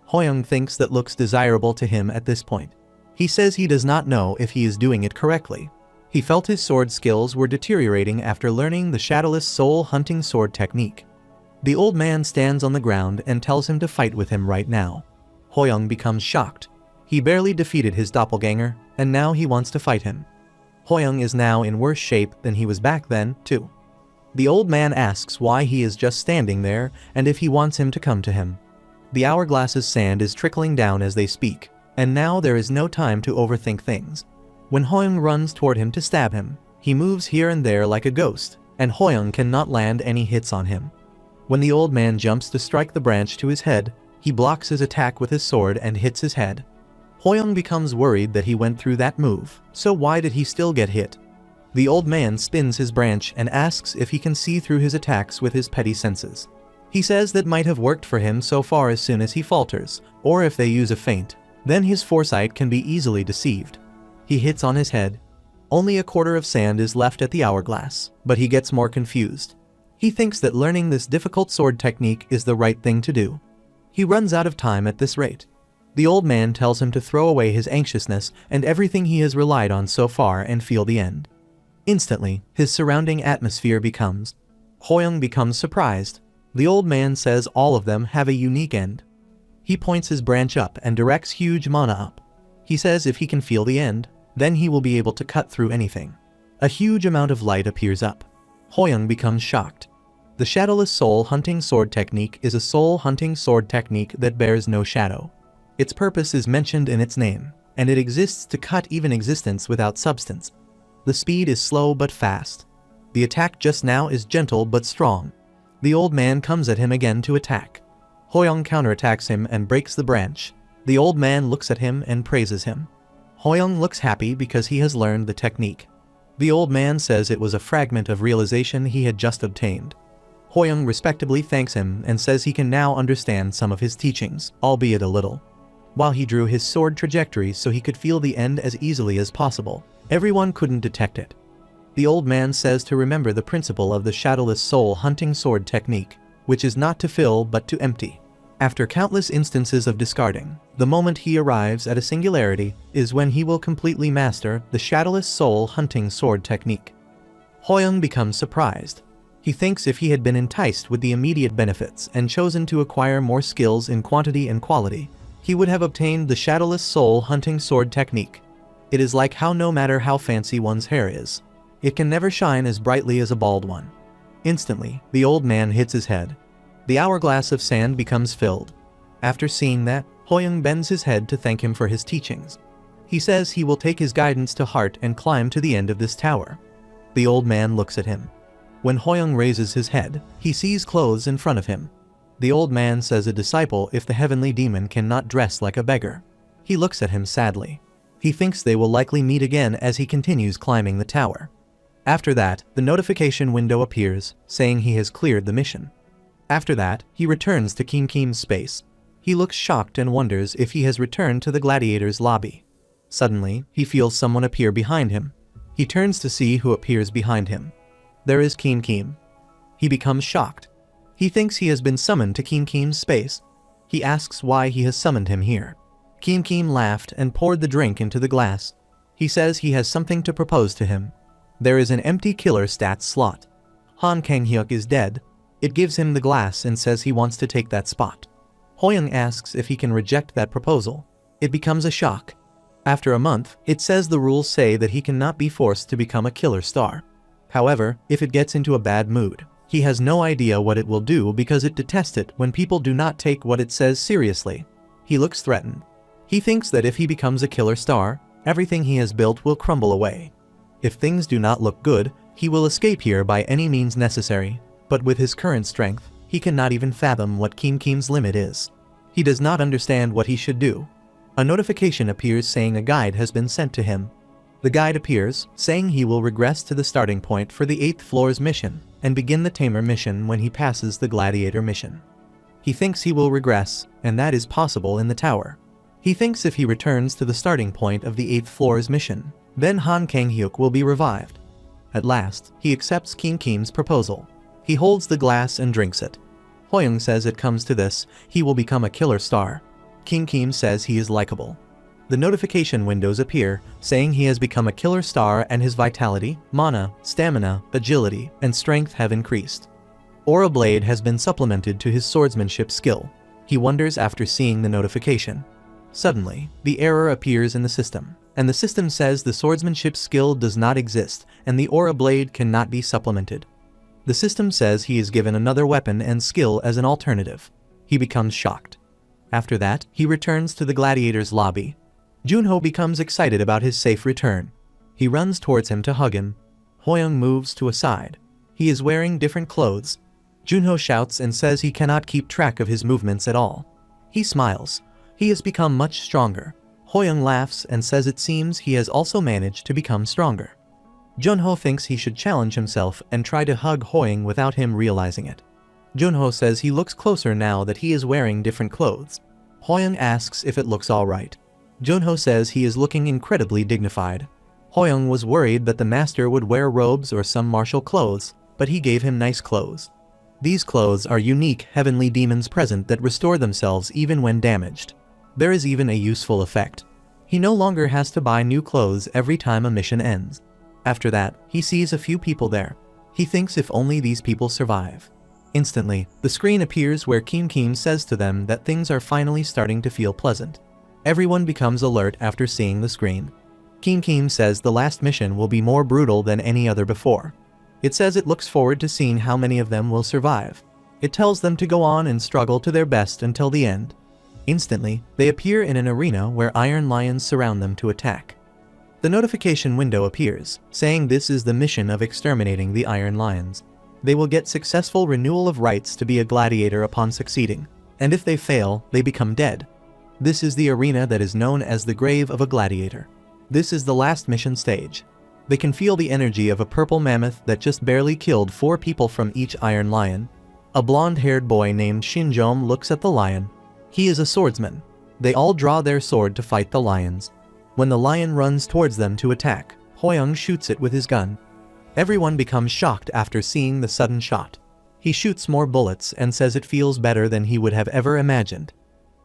Hoyoung thinks that looks desirable to him at this point. He says he does not know if he is doing it correctly. He felt his sword skills were deteriorating after learning the shadowless soul hunting sword technique. The old man stands on the ground and tells him to fight with him right now. Hoyoung becomes shocked. He barely defeated his doppelganger, and now he wants to fight him. Hoyoung is now in worse shape than he was back then, too. The old man asks why he is just standing there and if he wants him to come to him. The hourglass's sand is trickling down as they speak, and now there is no time to overthink things. When Hoyoung runs toward him to stab him, he moves here and there like a ghost, and Hoyoung cannot land any hits on him. When the old man jumps to strike the branch to his head, he blocks his attack with his sword and hits his head. Hoyoung becomes worried that he went through that move, so why did he still get hit? The old man spins his branch and asks if he can see through his attacks with his petty senses. He says that might have worked for him so far as soon as he falters, or if they use a feint, then his foresight can be easily deceived. He hits on his head. Only a quarter of sand is left at the hourglass, but he gets more confused. He thinks that learning this difficult sword technique is the right thing to do. He runs out of time at this rate. The old man tells him to throw away his anxiousness and everything he has relied on so far and feel the end. Instantly, his surrounding atmosphere becomes. Hoyoung becomes surprised. The old man says all of them have a unique end. He points his branch up and directs huge mana up. He says if he can feel the end, then he will be able to cut through anything. A huge amount of light appears up. Hoyoung becomes shocked. The shadowless soul hunting sword technique is a soul hunting sword technique that bears no shadow. Its purpose is mentioned in its name, and it exists to cut even existence without substance. The speed is slow but fast. The attack just now is gentle but strong. The old man comes at him again to attack. Hoyoung counterattacks him and breaks the branch. The old man looks at him and praises him. Hoyoung looks happy because he has learned the technique. The old man says it was a fragment of realization he had just obtained. Hoyoung respectably thanks him and says he can now understand some of his teachings, albeit a little. While he drew his sword trajectory so he could feel the end as easily as possible, everyone couldn't detect it. The old man says to remember the principle of the shadowless soul hunting sword technique, which is not to fill but to empty. After countless instances of discarding, the moment he arrives at a singularity is when he will completely master the shadowless soul hunting sword technique. Hoyoung becomes surprised. He thinks if he had been enticed with the immediate benefits and chosen to acquire more skills in quantity and quality, he would have obtained the shadowless soul hunting sword technique. It is like how no matter how fancy one's hair is, it can never shine as brightly as a bald one. Instantly, the old man hits his head. The hourglass of sand becomes filled. After seeing that, Hoyoung bends his head to thank him for his teachings. He says he will take his guidance to heart and climb to the end of this tower. The old man looks at him. When Hoyoung raises his head, he sees clothes in front of him. The old man says a disciple if the heavenly demon cannot dress like a beggar. He looks at him sadly. He thinks they will likely meet again as he continues climbing the tower. After that, the notification window appears, saying he has cleared the mission. After that, he returns to Kim's space. He looks shocked and wonders if he has returned to the gladiator's lobby. Suddenly, he feels someone appear behind him. He turns to see who appears behind him. There is Kim. He becomes shocked. He thinks he has been summoned to Kim's space. He asks why he has summoned him here. Kim laughed and poured the drink into the glass. He says he has something to propose to him. There is an empty killer stats slot. Han Kang-hyuk is dead. It gives him the glass and says he wants to take that spot. Hoyoung asks if he can reject that proposal. It becomes a shock. After a month, it says the rules say that he cannot be forced to become a killer star. However, if it gets into a bad mood, he has no idea what it will do because it detests it when people do not take what it says seriously. He looks threatened. He thinks that if he becomes a killer star, everything he has built will crumble away. If things do not look good, he will escape here by any means necessary, but with his current strength, he cannot even fathom what Kim's limit is. He does not understand what he should do. A notification appears saying a guide has been sent to him. The guide appears, saying he will regress to the starting point for the 8th floor's mission, and begin the Tamer mission when he passes the Gladiator mission. He thinks he will regress, and that is possible in the tower. He thinks if he returns to the starting point of the 8th floor's mission, then Han Kang-hyuk will be revived. At last, he accepts Kim's proposal. He holds the glass and drinks it. Hoyoung says it comes to this, he will become a killer star. King Kim says he is likable. The notification windows appear, saying he has become a killer star and his vitality, mana, stamina, agility, and strength have increased. Aura Blade has been supplemented to his swordsmanship skill. He wonders after seeing the notification. Suddenly, the error appears in the system, and the system says the swordsmanship skill does not exist and the Aura Blade cannot be supplemented. The system says he is given another weapon and skill as an alternative. He becomes shocked. After that, he returns to the gladiator's lobby. Junho becomes excited about his safe return. He runs towards him to hug him. Hoyoung moves to a side. He is wearing different clothes. Junho shouts and says he cannot keep track of his movements at all. He smiles. He has become much stronger. Hoyoung laughs and says it seems he has also managed to become stronger. Junho thinks he should challenge himself and try to hug Hoyoung without him realizing it. Junho says he looks closer now that he is wearing different clothes. Hoyoung asks if it looks alright. Junho says he is looking incredibly dignified. Hoyoung was worried that the master would wear robes or some martial clothes, but he gave him nice clothes. These clothes are unique heavenly demons present that restore themselves even when damaged. There is even a useful effect. He no longer has to buy new clothes every time a mission ends. After that, he sees a few people there. He thinks if only these people survive. Instantly, the screen appears where Kim Kim says to them that things are finally starting to feel pleasant. Everyone becomes alert after seeing the screen. Kim Kim says the last mission will be more brutal than any other before. It says it looks forward to seeing how many of them will survive. It tells them to go on and struggle to their best until the end. Instantly, they appear in an arena where iron lions surround them to attack. The notification window appears, saying this is the mission of exterminating the iron lions. They will get successful renewal of rights to be a gladiator upon succeeding, and if they fail, they become dead. This is the arena that is known as the grave of a gladiator. This is the last mission stage. They can feel the energy of a purple mammoth that just barely killed 4 people from each iron lion. A blonde-haired boy named Shinjom looks at the lion. He is a swordsman. They all draw their sword to fight the lions. When the lion runs towards them to attack, Hoyoung shoots it with his gun. Everyone becomes shocked after seeing the sudden shot. He shoots more bullets and says it feels better than he would have ever imagined.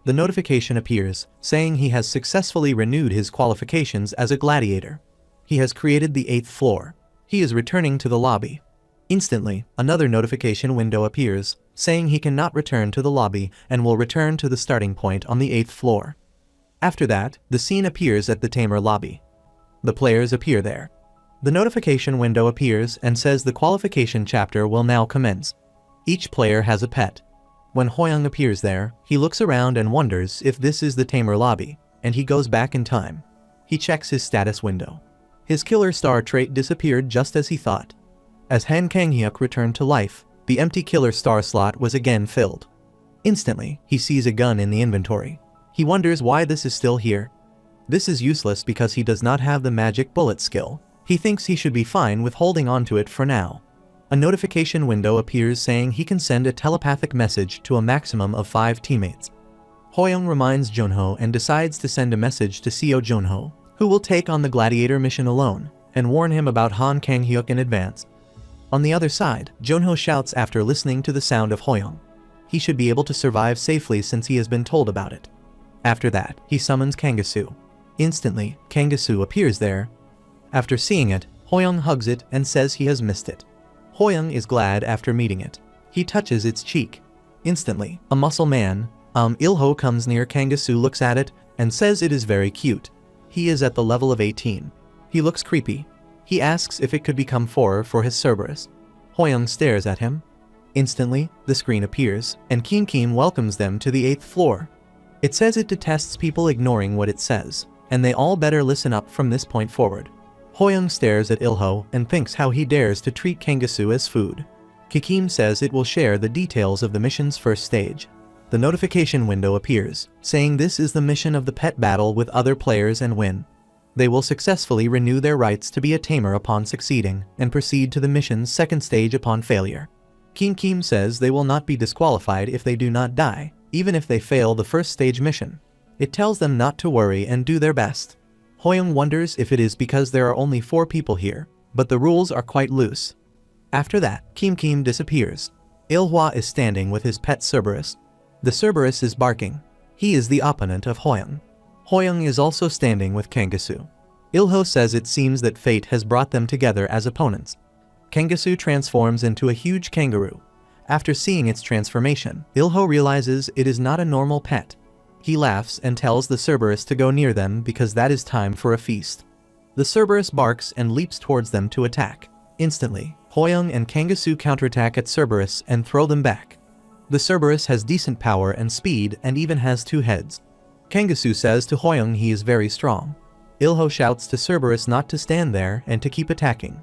The notification appears, saying he has successfully renewed his qualifications as a gladiator. He has created the 8th floor. He is returning to the lobby. Instantly, another notification window appears, saying he cannot return to the lobby and will return to the starting point on the 8th floor. After that, the scene appears at the Tamer lobby. The players appear there. The notification window appears and says the qualification chapter will now commence. Each player has a pet. When Hoyoung appears there, he looks around and wonders if this is the Tamer lobby, and he goes back in time. He checks his status window. His killer star trait disappeared just as he thought. As Han Kang-hyuk returned to life, the empty killer star slot was again filled. Instantly, he sees a gun in the inventory. He wonders why this is still here. This is useless because he does not have the magic bullet skill. He thinks he should be fine with holding on to it for now. A notification window appears saying he can send a telepathic message to a maximum of 5 teammates. Hoyoung reminds Junho and decides to send a message to Seo Junho, who will take on the gladiator mission alone, and warn him about Han Kang-hyuk in advance. On the other side, Junho shouts after listening to the sound of Hoyoung. He should be able to survive safely since he has been told about it. After that, he summons Kangasu. Instantly, Kangasu appears there. After seeing it, Hoyoung hugs it and says he has missed it. Hoyoung is glad after meeting it. He touches its cheek. Instantly, a muscle man, Ilho comes near Kangasu, looks at it, and says it is very cute. He is at the level of 18. He looks creepy. He asks if it could become 4 for his Cerberus. Hoyoung stares at him. Instantly, the screen appears, and Kim Kim welcomes them to the 8th floor. It says it detests people ignoring what it says, and they all better listen up from this point forward. Hoyoung stares at Ilho and thinks how he dares to treat Kangasu as food. Kikim says it will share the details of the mission's first stage. The notification window appears, saying this is the mission of the pet battle with other players and win. They will successfully renew their rights to be a tamer upon succeeding, and proceed to the mission's second stage upon failure. Kim Kim says they will not be disqualified if they do not die, even if they fail the first stage mission. It tells them not to worry and do their best. Hoyoung wonders if it is because there are only 4 people here, but the rules are quite loose. After that, Kim Kim disappears. Ilhwa is standing with his pet Cerberus. The Cerberus is barking. He is the opponent of Hoyoung. Hoyoung is also standing with Kangasu. Ilho says it seems that fate has brought them together as opponents. Kangasu transforms into a huge kangaroo. After seeing its transformation, Ilho realizes it is not a normal pet. He laughs and tells the Cerberus to go near them because that is time for a feast. The Cerberus barks and leaps towards them to attack. Instantly, Hoyoung and Kangasu counterattack at Cerberus and throw them back. The Cerberus has decent power and speed and even has 2 heads. Kangasu says to Hoyoung he is very strong. Ilho shouts to Cerberus not to stand there and to keep attacking.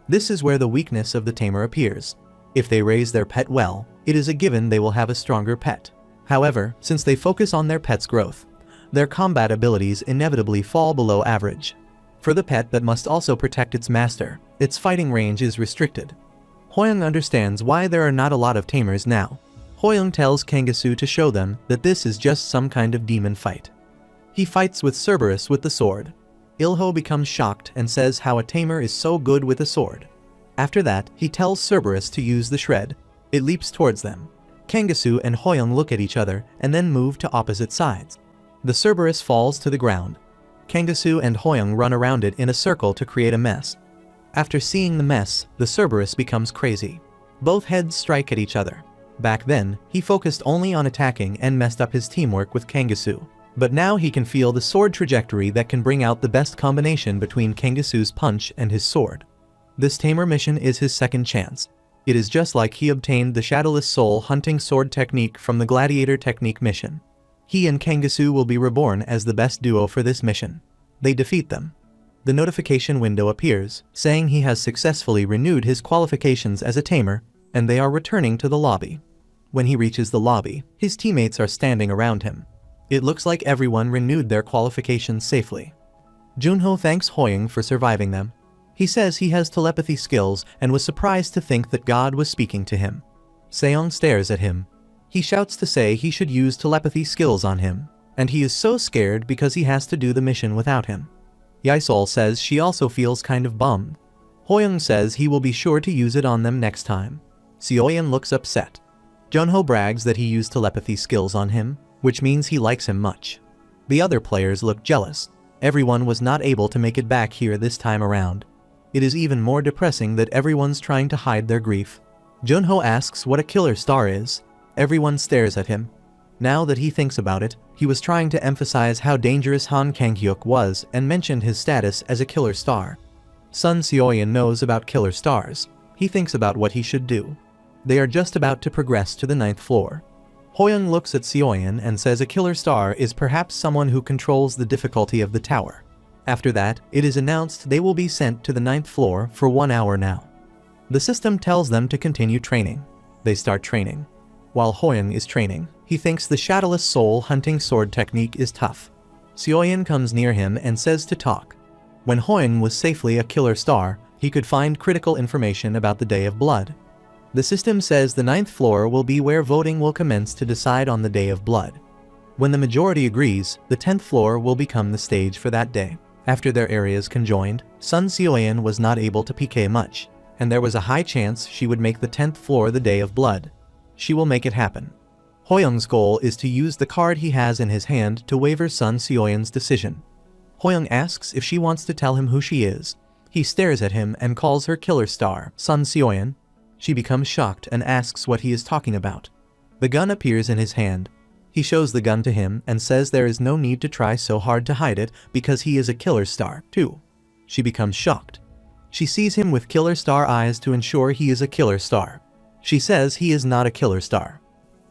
This is where the weakness of the tamer appears. If they raise their pet well, it is a given they will have a stronger pet. However, since they focus on their pet's growth, their combat abilities inevitably fall below average. For the pet that must also protect its master, its fighting range is restricted. Hoyoung understands why there are not a lot of tamers now. Hoyoung tells Kangasu to show them that this is just some kind of demon fight. He fights with Cerberus with the sword. Ilho becomes shocked and says how a tamer is so good with a sword. After that, he tells Cerberus to use the shred. It leaps towards them. Kangasu and Hoyoung look at each other and then move to opposite sides. The Cerberus falls to the ground. Kangasu and Hoyoung run around it in a circle to create a mess. After seeing the mess, the Cerberus becomes crazy. Both heads strike at each other. Back then, he focused only on attacking and messed up his teamwork with Kangasu. But now he can feel the sword trajectory that can bring out the best combination between Kangasu's punch and his sword. This tamer mission is his second chance. It is just like he obtained the Shadowless Soul hunting sword technique from the Gladiator technique mission. He and Kangasu will be reborn as the best duo for this mission. They defeat them. The notification window appears, saying he has successfully renewed his qualifications as a tamer, and they are returning to the lobby. When he reaches the lobby, his teammates are standing around him. It looks like everyone renewed their qualifications safely. Junho thanks Hoyoung for surviving them. He says he has telepathy skills and was surprised to think that God was speaking to him. Seong stares at him. He shouts to say he should use telepathy skills on him, and he is so scared because he has to do the mission without him. Yaisol says she also feels kind of bummed. Hoyoung says he will be sure to use it on them next time. Seoyeon looks upset. Junho brags that he used telepathy skills on him, which means he likes him much. The other players look jealous. Everyone was not able to make it back here this time around. It is even more depressing that everyone's trying to hide their grief. Junho asks what a killer star is. Everyone stares at him. Now that he thinks about it, he was trying to emphasize how dangerous Han Kang-hyuk was and mentioned his status as a killer star. Sun Seoyeon knows about killer stars. He thinks about what he should do. They are just about to progress to the 9th floor. Hoyoung looks at Seoyeon and says a killer star is perhaps someone who controls the difficulty of the tower. After that, it is announced they will be sent to the 9th floor for 1 hour now. The system tells them to continue training. They start training. While Hoyoung is training, he thinks the Shadowless Soul hunting sword technique is tough. Seoyeon comes near him and says to talk. When Hoyoung was safely a killer star, he could find critical information about the Day of Blood. The system says the 9th floor will be where voting will commence to decide on the Day of Blood. When the majority agrees, the 10th floor will become the stage for that day. After their areas conjoined, Sun Seoyeon was not able to PK much, and there was a high chance she would make the 10th floor the Day of Blood. She will make it happen. Hoyoung's goal is to use the card he has in his hand to waver Sun Seoyeon's decision. Hoyoung asks if she wants to tell him who she is. He stares at him and calls her killer star, Sun Seoyeon. She becomes shocked and asks what he is talking about. The gun appears in his hand. He shows the gun to him and says there is no need to try so hard to hide it because he is a killer star, too. She becomes shocked. She sees him with killer star eyes to ensure he is a killer star. She says he is not a killer star.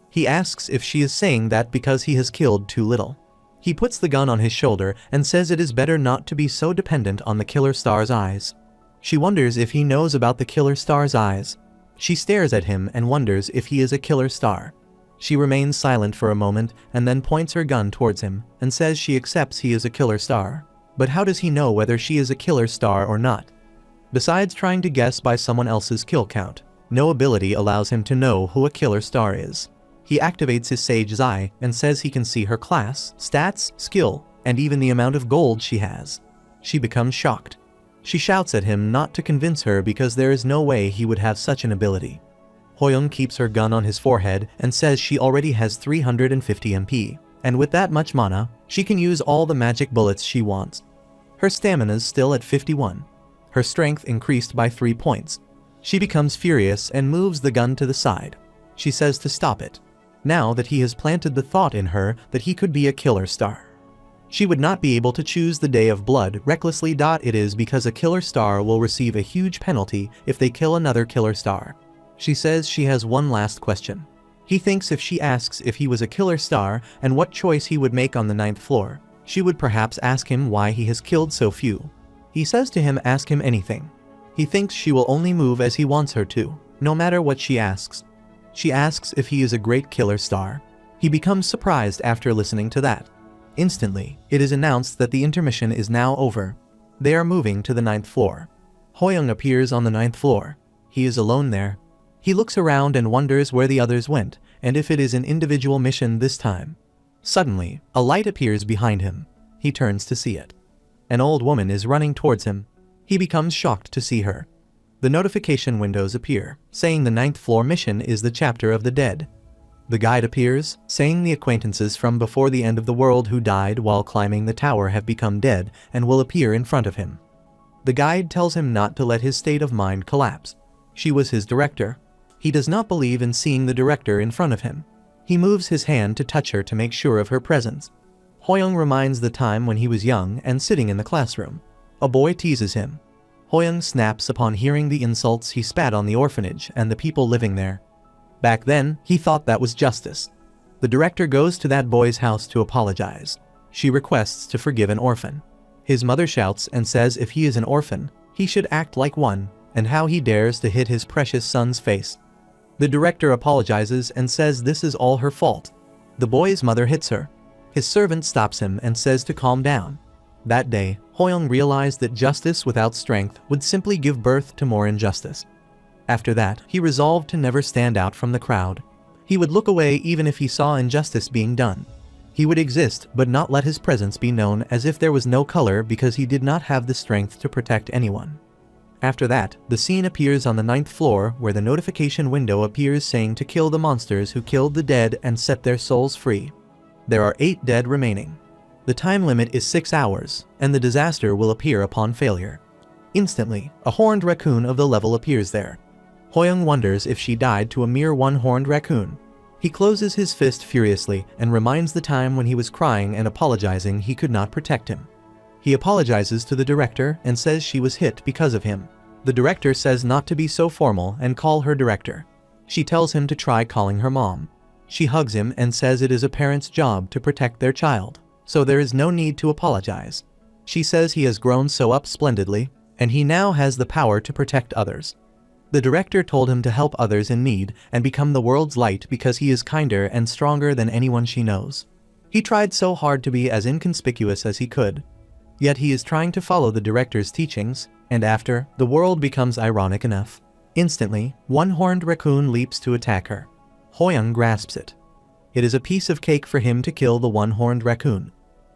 He asks if she is saying that because he has killed too little. He puts the gun on his shoulder and says it is better not to be so dependent on the killer star's eyes. She wonders if he knows about the killer star's eyes. She stares at him and wonders if he is a killer star. She remains silent for a moment and then points her gun towards him and says she accepts he is a killer star. But how does he know whether she is a killer star or not? Besides trying to guess by someone else's kill count, no ability allows him to know who a killer star is. He activates his Sage's Eye and says he can see her class, stats, skill, and even the amount of gold she has. She becomes shocked. She shouts at him not to convince her because there is no way he would have such an ability. Hoyoung keeps her gun on his forehead and says she already has 350 MP, and with that much mana, she can use all the magic bullets she wants. Her stamina's still at 51. Her strength increased by 3 points. She becomes furious and moves the gun to the side. She says to stop it, now that he has planted the thought in her that he could be a killer star. She would not be able to choose the day of blood recklessly. It is because a killer star will receive a huge penalty if they kill another killer star. She says she has one last question. He thinks if she asks if he was a killer star and what choice he would make on the 9th floor, she would perhaps ask him why he has killed so few. He says to him, ask him anything. He thinks she will only move as he wants her to, no matter what she asks. She asks if he is a great killer star. He becomes surprised after listening to that. Instantly, it is announced that the intermission is now over. They are moving to the 9th floor. Hoyoung appears on the 9th floor. He is alone there. He looks around and wonders where the others went, and if it is an individual mission this time. Suddenly, a light appears behind him. He turns to see it. An old woman is running towards him. He becomes shocked to see her. The notification windows appear, saying the 9th floor mission is the chapter of the dead. The guide appears, saying the acquaintances from before the end of the world who died while climbing the tower have become dead and will appear in front of him. The guide tells him not to let his state of mind collapse. She was his director. He does not believe in seeing the director in front of him. He moves his hand to touch her to make sure of her presence. Hoyoung reminds the time when he was young and sitting in the classroom. A boy teases him. Hoyoung snaps upon hearing the insults he spat on the orphanage and the people living there. Back then, he thought that was justice. The director goes to that boy's house to apologize. She requests to forgive an orphan. His mother shouts and says if he is an orphan, he should act like one, and how he dares to hit his precious son's face. The director apologizes and says this is all her fault. The boy's mother hits her. His servant stops him and says to calm down. That day, Hoyoung realized that justice without strength would simply give birth to more injustice. After that, he resolved to never stand out from the crowd. He would look away even if he saw injustice being done. He would exist but not let his presence be known, as if there was no color, because he did not have the strength to protect anyone. After that, the scene appears on the 9th floor where the notification window appears saying to kill the monsters who killed the dead and set their souls free. There are 8 dead remaining. The time limit is 6 hours, and the disaster will appear upon failure. Instantly, a horned raccoon of the level appears there. Hoyoung wonders if she died to a mere one-horned raccoon. He closes his fist furiously and reminds the time when he was crying and apologizing he could not protect him. He apologizes to the director and says she was hit because of him. The director says not to be so formal and call her director. She tells him to try calling her mom. She hugs him and says it is a parent's job to protect their child, so there is no need to apologize. She says he has grown so up splendidly, and he now has the power to protect others. The director told him to help others in need and become the world's light because he is kinder and stronger than anyone she knows. He tried so hard to be as inconspicuous as he could. Yet he is trying to follow the director's teachings, and after, the world becomes ironic enough. Instantly, one-horned raccoon leaps to attack her. Hoyoung grasps it. It is a piece of cake for him to kill the one-horned raccoon.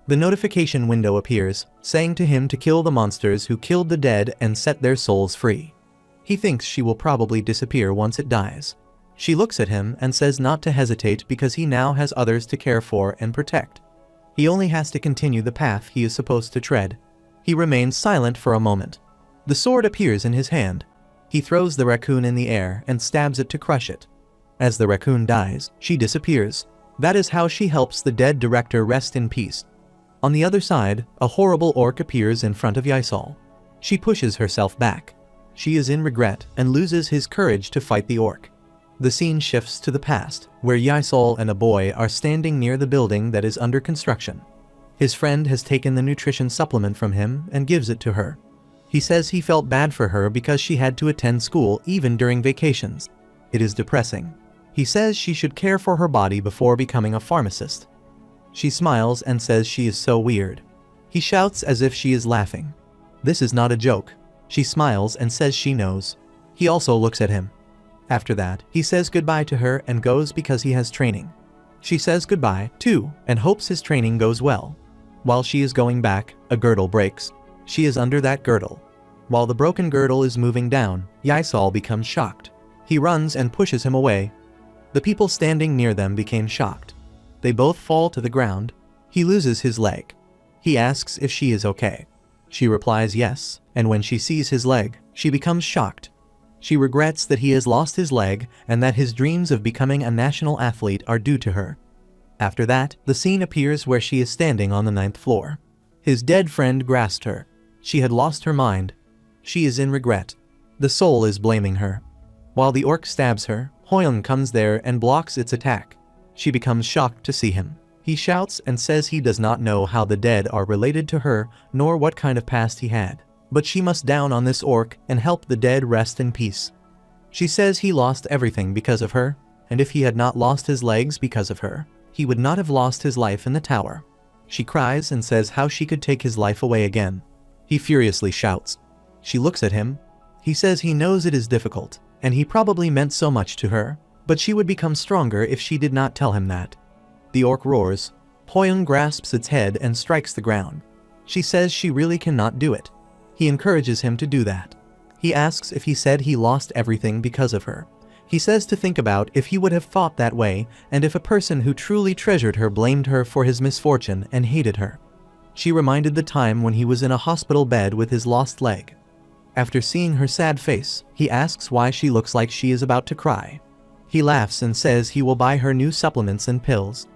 The notification window appears, saying to him to kill the monsters who killed the dead and set their souls free. He thinks she will probably disappear once it dies. She looks at him and says not to hesitate because he now has others to care for and protect. He only has to continue the path he is supposed to tread. He remains silent for a moment. The sword appears in his hand. He throws the raccoon in the air and stabs it to crush it. As the raccoon dies, she disappears. That is how she helps the dead director rest in peace. On the other side, a horrible orc appears in front of Yisol. She pushes herself back. She is in regret and loses his courage to fight the orc. The scene shifts to the past, where Yisol and a boy are standing near the building that is under construction. His friend has taken the nutrition supplement from him and gives it to her. He says he felt bad for her because she had to attend school even during vacations. It is depressing. He says she should care for her body before becoming a pharmacist. She smiles and says she is so weird. He shouts as if she is laughing. This is not a joke. She smiles and says she knows. He also looks at him. After that, he says goodbye to her and goes because he has training. She says goodbye, too, and hopes his training goes well. While she is going back, a girdle breaks. She is under that girdle. While the broken girdle is moving down, Yisol becomes shocked. He runs and pushes him away. The people standing near them became shocked. They both fall to the ground. He loses his leg. He asks if she is okay. She replies yes, and when she sees his leg, she becomes shocked. She regrets that he has lost his leg and that his dreams of becoming a national athlete are due to her. After that, the scene appears where she is standing on the 9th floor. His dead friend grasped her. She had lost her mind. She is in regret. The soul is blaming her. While the orc stabs her, Hoyeon comes there and blocks its attack. She becomes shocked to see him. He shouts and says he does not know how the dead are related to her, nor what kind of past he had. But she must down on this orc and help the dead rest in peace. She says he lost everything because of her, and if he had not lost his legs because of her, he would not have lost his life in the tower. She cries and says how she could take his life away again. He furiously shouts. She looks at him. He says he knows it is difficult, and he probably meant so much to her, but she would become stronger if she did not tell him that. The orc roars. Hoyeon grasps its head and strikes the ground. She says she really cannot do it. He encourages him to do that. He asks if he said he lost everything because of her. He says to think about if he would have thought that way, and if a person who truly treasured her blamed her for his misfortune and hated her. She reminded the time when he was in a hospital bed with his lost leg. After seeing her sad face, he asks why she looks like she is about to cry. He laughs and says he will buy her new supplements and pills.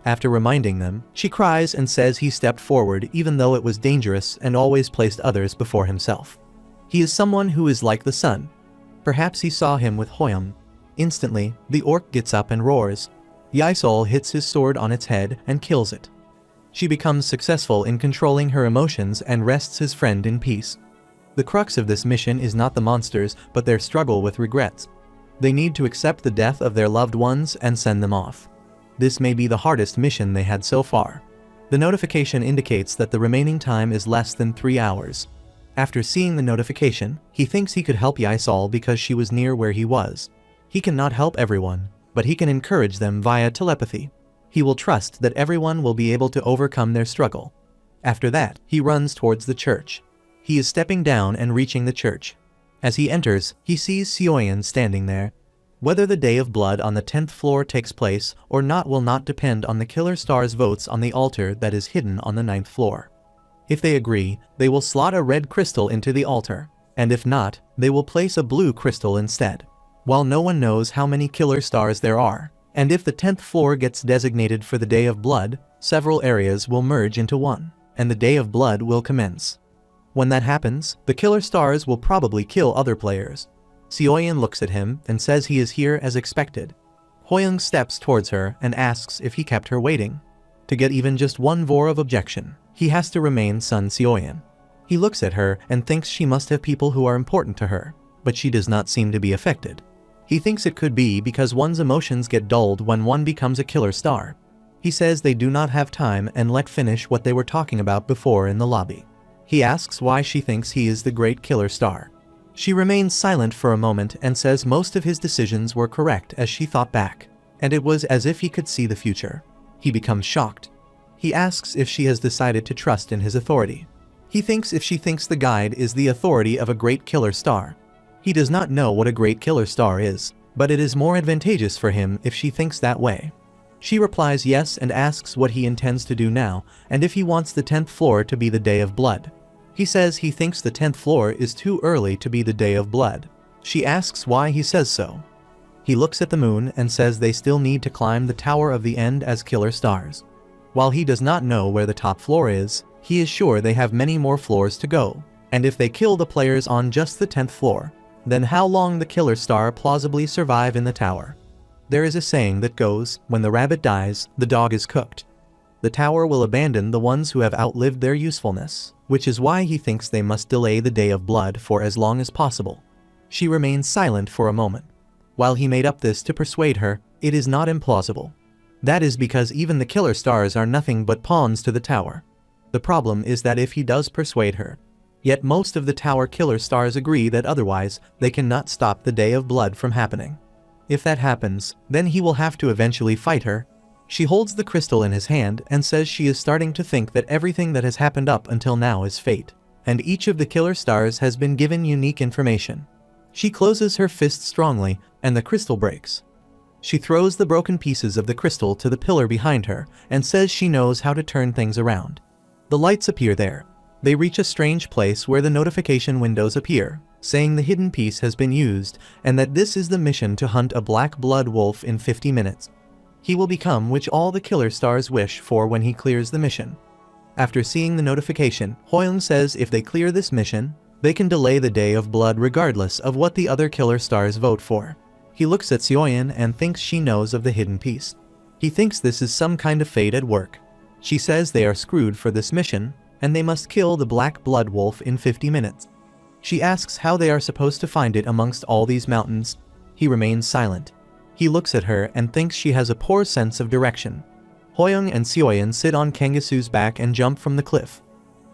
After reminding them, she cries and says he stepped forward even though it was dangerous and always placed others before himself. He is someone who is like the sun. Perhaps he saw him with Hoyeon. Instantly, the orc gets up and roars. Yisol hits his sword on its head and kills it. She becomes successful in controlling her emotions and rests his friend in peace. The crux of this mission is not the monsters, but their struggle with regrets. They need to accept the death of their loved ones and send them off. This may be the hardest mission they had so far. The notification indicates that the remaining time is less than 3 hours. After seeing the notification, he thinks he could help Yisol because she was near where he was. He cannot help everyone, but he can encourage them via telepathy. He will trust that everyone will be able to overcome their struggle. After that, he runs towards the church. He is stepping down and reaching the church. As he enters, he sees Seoyeon standing there. Whether the Day of Blood on the 10th floor takes place or not will not depend on the Killer Star's votes on the altar that is hidden on the 9th floor. If they agree, they will slot a red crystal into the altar, and if not, they will place a blue crystal instead. While no one knows how many Killer Stars there are, and if the 10th floor gets designated for the Day of Blood, several areas will merge into one, and the Day of Blood will commence. When that happens, the Killer Stars will probably kill other players. Seoyeon looks at him and says he is here as expected. Hoyeon steps towards her and asks if he kept her waiting. To get even just one vor of objection, he has to remain Sun Seoyeon. He looks at her and thinks she must have people who are important to her, but she does not seem to be affected. He thinks it could be because one's emotions get dulled when one becomes a Killer Star. He says they do not have time and let finish what they were talking about before in the lobby. He asks why she thinks he is the great Killer Star. She remains silent for a moment and says most of his decisions were correct as she thought back, and it was as if he could see the future. He becomes shocked. He asks if she has decided to trust in his authority. He thinks if she thinks the guide is the authority of a great Killer Star. He does not know what a great Killer Star is, but it is more advantageous for him if she thinks that way. She replies yes and asks what he intends to do now and if he wants the 10th floor to be the Day of Blood. He says he thinks the 10th floor is too early to be the Day of Blood. She asks why he says so. He looks at the moon and says they still need to climb the Tower of the End as Killer Stars. While he does not know where the top floor is, he is sure they have many more floors to go, and if they kill the players on just the 10th floor, then how long the Killer Star plausibly survive in the tower? There is a saying that goes, when the rabbit dies, the dog is cooked. The tower will abandon the ones who have outlived their usefulness, which is why he thinks they must delay the Day of Blood for as long as possible. She remains silent for a moment. While he made up this to persuade her, it is not implausible. That is because even the Killer Stars are nothing but pawns to the tower. The problem is that if he does persuade her, yet most of the tower Killer Stars agree that otherwise, they cannot stop the Day of Blood from happening. If that happens, then he will have to eventually fight her. She holds the crystal in his hand and says she is starting to think that everything that has happened up until now is fate, and each of the killer stars has been given unique information. She closes her fist strongly, and the crystal breaks. She throws the broken pieces of the crystal to the pillar behind her and says she knows how to turn things around. The lights appear there. They reach a strange place where the notification windows appear, saying the hidden piece has been used and that this is the mission to hunt a black blood wolf in 50 minutes. He will become which all the killer stars wish for when he clears the mission. After seeing the notification, Hoyoung says if they clear this mission, they can delay the Day of Blood regardless of what the other killer stars vote for. He looks at Seoyeon and thinks she knows of the hidden piece. He thinks this is some kind of fate at work. She says they are screwed for this mission, and they must kill the black blood wolf in 50 minutes. She asks how they are supposed to find it amongst all these mountains. He remains silent. He looks at her and thinks she has a poor sense of direction. Hoyoung and Seoyeon sit on Kangasu's back and jump from the cliff.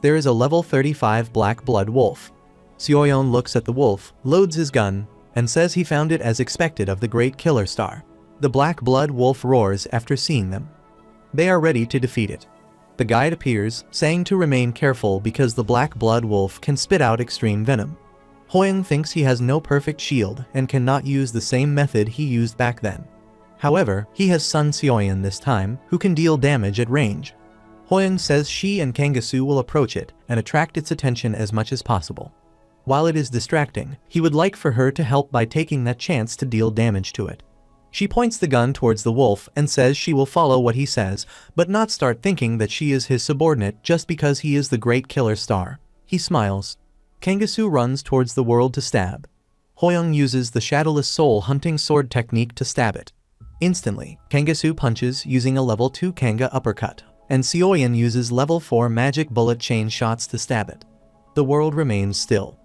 There is a level 35 black blood wolf. Seoyeon looks at the wolf, loads his gun, and says he found it as expected of the great killer star. The black blood wolf roars after seeing them. They are ready to defeat it. The guide appears, saying to remain careful because the black blood wolf can spit out extreme venom. Hoyoung thinks he has no perfect shield and cannot use the same method he used back then. However, he has son Seoyeon this time, who can deal damage at range. Hoyoung says she and Kangasu will approach it and attract its attention as much as possible. While it is distracting, he would like for her to help by taking that chance to deal damage to it. She points the gun towards the wolf and says she will follow what he says, but not start thinking that she is his subordinate just because he is the great killer star. He smiles. Kangasu runs towards the world to stab. Hoyoung uses the shadowless soul hunting sword technique to stab it. Instantly, Kangasu punches using a level 2 Kanga uppercut, and Seoyeon uses level 4 magic bullet chain shots to stab it. The world remains still.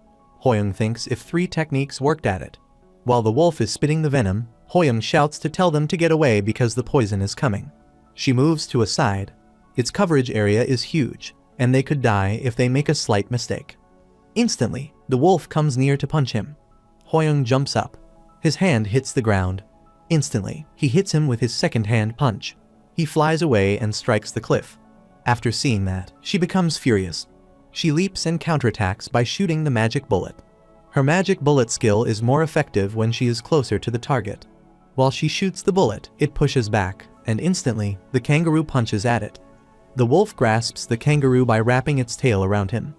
Hoyoung thinks if 3 techniques worked at it. While the wolf is spitting the venom, Hoyoung shouts to tell them to get away because the poison is coming. She moves to a side. Its coverage area is huge, and they could die if they make a slight mistake. Instantly, the wolf comes near to punch him. Hoyoung jumps up. His hand hits the ground. Instantly, he hits him with his second hand punch. He flies away and strikes the cliff. After seeing that, she becomes furious. She leaps and counterattacks by shooting the magic bullet. Her magic bullet skill is more effective when she is closer to the target. While she shoots the bullet, it pushes back, and instantly, the kangaroo punches at it. The wolf grasps the kangaroo by wrapping its tail around him.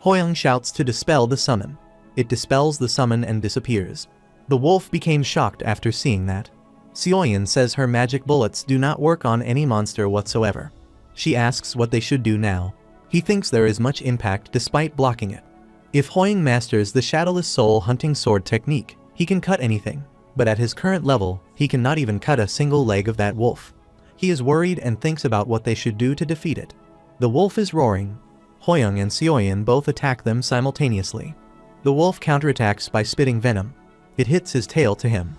Hoyoung shouts to dispel the summon. It dispels the summon and disappears. The wolf became shocked after seeing that. Seoyeon says her magic bullets do not work on any monster whatsoever. She asks what they should do now. He thinks there is much impact despite blocking it. If Hoyoung masters the shadowless soul hunting sword technique, he can cut anything, but at his current level, he cannot even cut a single leg of that wolf. He is worried and thinks about what they should do to defeat it. The wolf is roaring. Hoyoung and Seoyeon both attack them simultaneously. The wolf counterattacks by spitting venom. It hits his tail to him.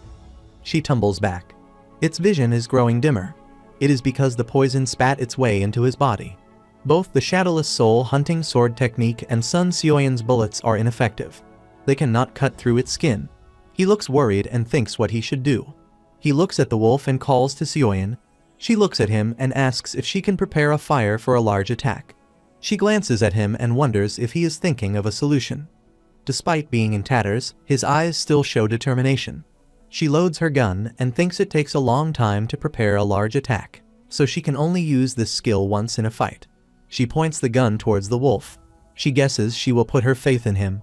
She tumbles back. Its vision is growing dimmer. It is because the poison spat its way into his body. Both the shadowless soul hunting sword technique and Sun Seoyeon's bullets are ineffective. They cannot cut through its skin. He looks worried and thinks what he should do. He looks at the wolf and calls to Seoyeon. She looks at him and asks if she can prepare a fire for a large attack. She glances at him and wonders if he is thinking of a solution. Despite being in tatters, his eyes still show determination. She loads her gun and thinks it takes a long time to prepare a large attack, so she can only use this skill once in a fight. She points the gun towards the wolf. She guesses she will put her faith in him.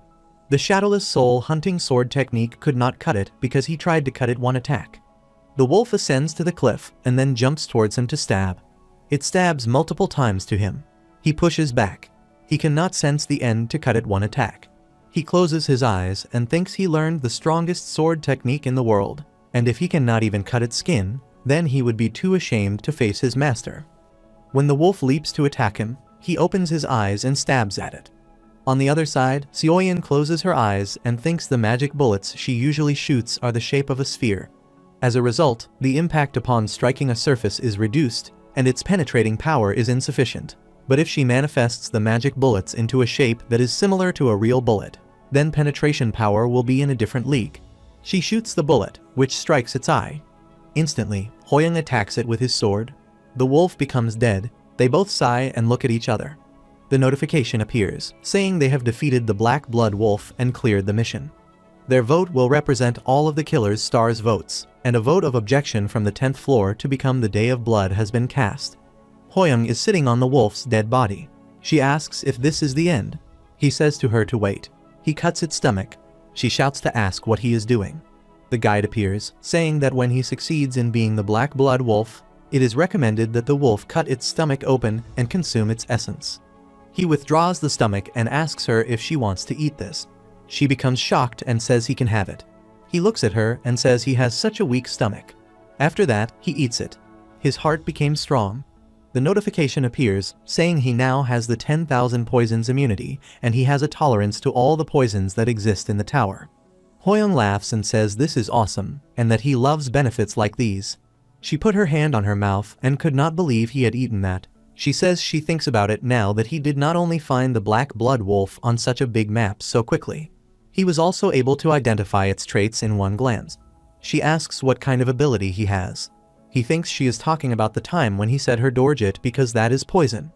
The shadowless soul hunting sword technique could not cut it because he tried to cut it one attack. The wolf ascends to the cliff and then jumps towards him to stab. It stabs multiple times to him. He pushes back. He cannot sense the end to cut it one attack. He closes his eyes and thinks he learned the strongest sword technique in the world, and if he cannot even cut its skin, then he would be too ashamed to face his master. When the wolf leaps to attack him, he opens his eyes and stabs at it. On the other side, Seoyeon closes her eyes and thinks the magic bullets she usually shoots are the shape of a sphere. As a result, the impact upon striking a surface is reduced, and its penetrating power is insufficient. But if she manifests the magic bullets into a shape that is similar to a real bullet, then penetration power will be in a different league. She shoots the bullet, which strikes its eye. Instantly, Hoyoung attacks it with his sword. The wolf becomes dead. They both sigh and look at each other. The notification appears, saying they have defeated the Black Blood Wolf and cleared the mission. Their vote will represent all of the killer's stars' votes, and a vote of objection from the 10th floor to become the Day of Blood has been cast. Hoyoung is sitting on the wolf's dead body. She asks if this is the end. He says to her to wait. He cuts its stomach. She shouts to ask what he is doing. The guide appears, saying that when he succeeds in being the Black Blood Wolf, it is recommended that the wolf cut its stomach open and consume its essence. He withdraws the stomach and asks her if she wants to eat this. She becomes shocked and says he can have it. He looks at her and says he has such a weak stomach. After that, he eats it. His heart became strong. The notification appears, saying he now has the 10,000 poisons immunity, and he has a tolerance to all the poisons that exist in the tower. Hoyoung laughs and says this is awesome, and that he loves benefits like these. She put her hand on her mouth and could not believe he had eaten that. She says she thinks about it now that he did not only find the Black Blood Wolf on such a big map so quickly. He was also able to identify its traits in one glance. She asks what kind of ability he has. He thinks she is talking about the time when he said her Dorjit because that is poison.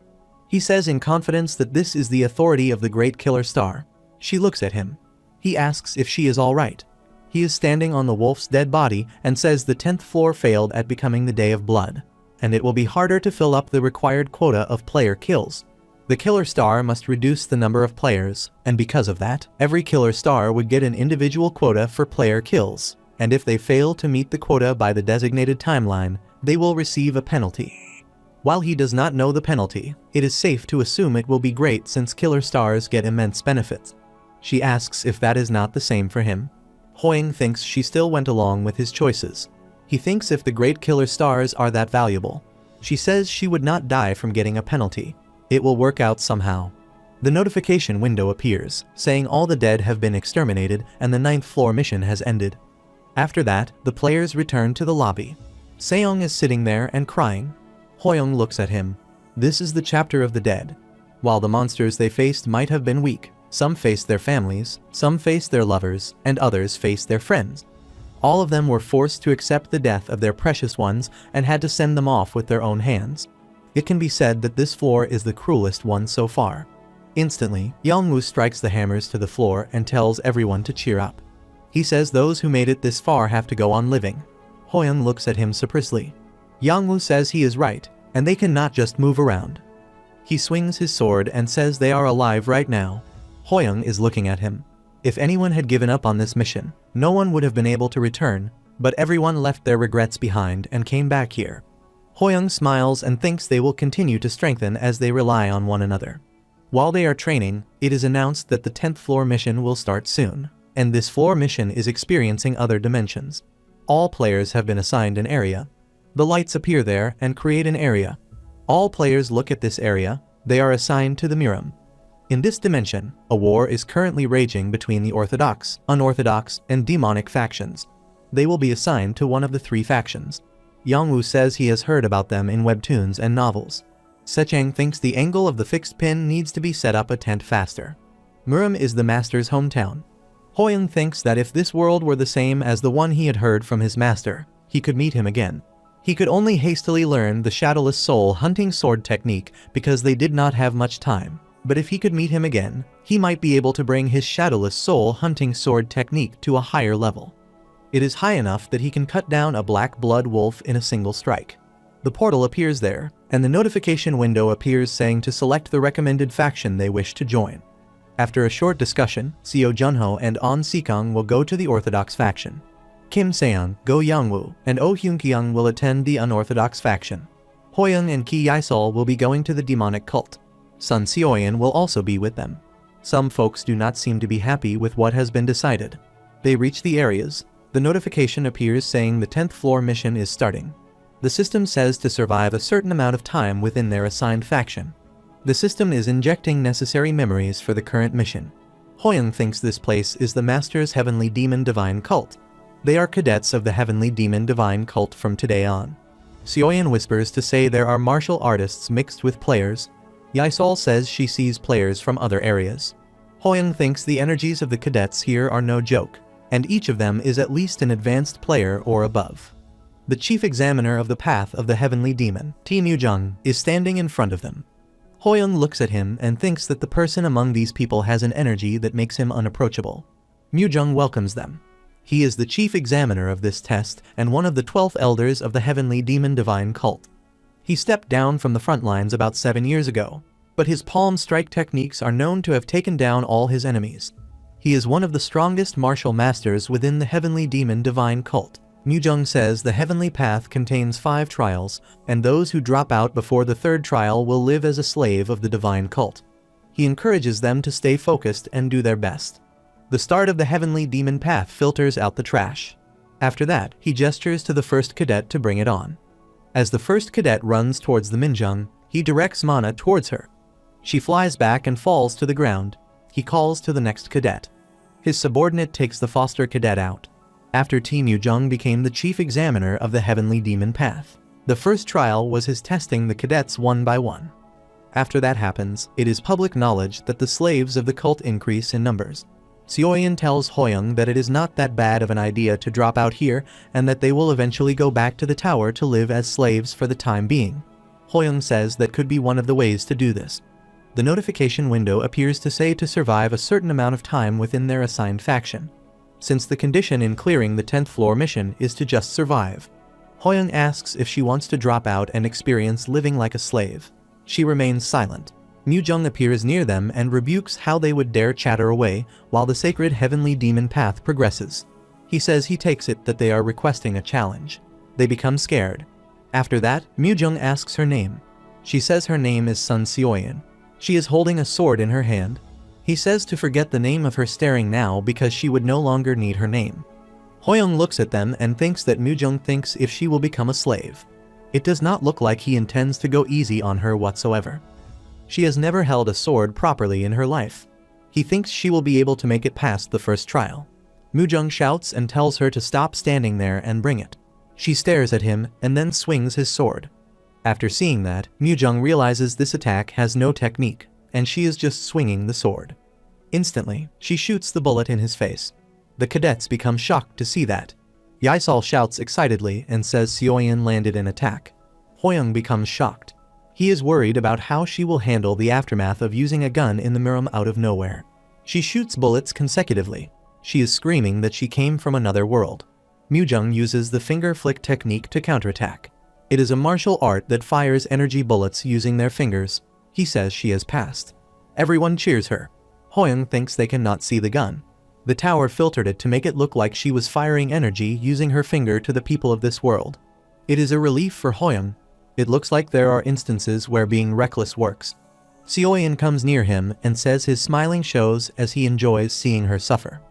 He says in confidence that this is the authority of the great killer star. She looks at him. He asks if she is alright. He is standing on the wolf's dead body and says the 10th floor failed at becoming the Day of Blood, and it will be harder to fill up the required quota of player kills. The killer star must reduce the number of players, and because of that, every killer star would get an individual quota for player kills, and if they fail to meet the quota by the designated timeline, they will receive a penalty. While he does not know the penalty, it is safe to assume it will be great since killer stars get immense benefits. She asks if that is not the same for him. Hoyoung thinks she still went along with his choices. He thinks if the great killer stars are that valuable. She says she would not die from getting a penalty. It will work out somehow. The notification window appears, saying all the dead have been exterminated and the 9th floor mission has ended. After that, the players return to the lobby. Seong is sitting there and crying. Hoyoung looks at him. This is the chapter of the dead. While the monsters they faced might have been weak, some faced their families, some faced their lovers, and others faced their friends. All of them were forced to accept the death of their precious ones and had to send them off with their own hands. It can be said that this floor is the cruelest one so far. Instantly, Yongwoo strikes the hammers to the floor and tells everyone to cheer up. He says those who made it this far have to go on living. Hoyoung looks at him surprisingly. Yongwoo says he is right, and they cannot just move around. He swings his sword and says they are alive right now. Hoyoung is looking at him. If anyone had given up on this mission, no one would have been able to return, but everyone left their regrets behind and came back here. Hoyoung smiles and thinks they will continue to strengthen as they rely on one another. While they are training, it is announced that the 10th floor mission will start soon, and this floor mission is experiencing other dimensions. All players have been assigned an area. The lights appear there and create an area. All players look at this area. They are assigned to the Miram. In this dimension, a war is currently raging between the orthodox, unorthodox, and demonic factions. They will be assigned to one of the three factions. Yongwoo says he has heard about them in webtoons and novels. Sechang thinks the angle of the fixed pin needs to be set up a tent faster. Miram is the master's hometown. Hoyoung thinks that if this world were the same as the one he had heard from his master, he could meet him again. He could only hastily learn the shadowless soul hunting sword technique because they did not have much time. But if he could meet him again, he might be able to bring his shadowless soul hunting sword technique to a higher level. It is high enough that he can cut down a Black Blood Wolf in a single strike. The portal appears there, and the notification window appears saying to select the recommended faction they wish to join. After a short discussion, Seo Junho and On Sikang will go to the Orthodox faction. Kim Seon, Go Yongwoo, and Oh Hyunkyung will attend the unorthodox faction. Hoyoung and Ki Yisol will be going to the demonic cult. Sun Seoyan will also be with them. Some folks do not seem to be happy with what has been decided. They reach the areas. The notification appears saying the 10th floor mission is starting. The system says to survive a certain amount of time within their assigned faction. The system is injecting necessary memories for the current mission. Hoyoung thinks this place is the Master's Heavenly Demon Divine Cult. They are cadets of the Heavenly Demon Divine Cult from today on. Seoyan whispers to say there are martial artists mixed with players. Yisol says she sees players from other areas. Hoyoung thinks the energies of the cadets here are no joke, and each of them is at least an advanced player or above. The chief examiner of the path of the Heavenly Demon, T. Mujung, is standing in front of them. Hoyoung looks at him and thinks that the person among these people has an energy that makes him unapproachable. Myujung welcomes them. He is the chief examiner of this test and one of the 12 elders of the heavenly demon divine cult. He stepped down from the front lines about 7 years ago, but his palm strike techniques are known to have taken down all his enemies. He is one of the strongest martial masters within the heavenly demon divine cult. Myujung says the heavenly path contains 5 trials, and those who drop out before the 3rd trial will live as a slave of the divine cult. He encourages them to stay focused and do their best. The start of the heavenly demon path filters out the trash. After that, he gestures to the first cadet to bring it on. As the first cadet runs towards the Minjung, he directs mana towards her. She flies back and falls to the ground. He calls to the next cadet. His subordinate takes the foster cadet out. After Myujung became the chief examiner of the heavenly demon path. The first trial was his testing the cadets one by one. After that happens, it is public knowledge that the slaves of the cult increase in numbers. Seoyin tells Hoyoung that it is not that bad of an idea to drop out here and that they will eventually go back to the tower to live as slaves for the time being. Hoyoung says that could be one of the ways to do this. The notification window appears to say to survive a certain amount of time within their assigned faction. Since the condition in clearing the 10th floor mission is to just survive. Hoyoung asks if she wants to drop out and experience living like a slave. She remains silent. Myujung appears near them and rebukes how they would dare chatter away while the sacred heavenly demon path progresses. He says he takes it that they are requesting a challenge. They become scared. After that, Myujung asks her name. She says her name is Sun Seoyin. She is holding a sword in her hand. He says to forget the name of her staring now because she would no longer need her name. Hoyoung looks at them and thinks that Myujung thinks if she will become a slave. It does not look like he intends to go easy on her whatsoever. She has never held a sword properly in her life. He thinks she will be able to make it past the first trial. Myujung shouts and tells her to stop standing there and bring it. She stares at him and then swings his sword. After seeing that, Myujung realizes this attack has no technique, and she is just swinging the sword. Instantly, she shoots the bullet in his face. The cadets become shocked to see that. Yaisal shouts excitedly and says Seoyin landed an attack. Hoyoung becomes shocked. He is worried about how she will handle the aftermath of using a gun in the Miram out of nowhere. She shoots bullets consecutively. She is screaming that she came from another world. Myujung uses the finger flick technique to counterattack. It is a martial art that fires energy bullets using their fingers. He says she has passed. Everyone cheers her. Hoyoung thinks they cannot see the gun. The tower filtered it to make it look like she was firing energy using her finger to the people of this world. It is a relief for Hoyoung. It looks like there are instances where being reckless works. Seoyin comes near him and says his smiling shows as he enjoys seeing her suffer.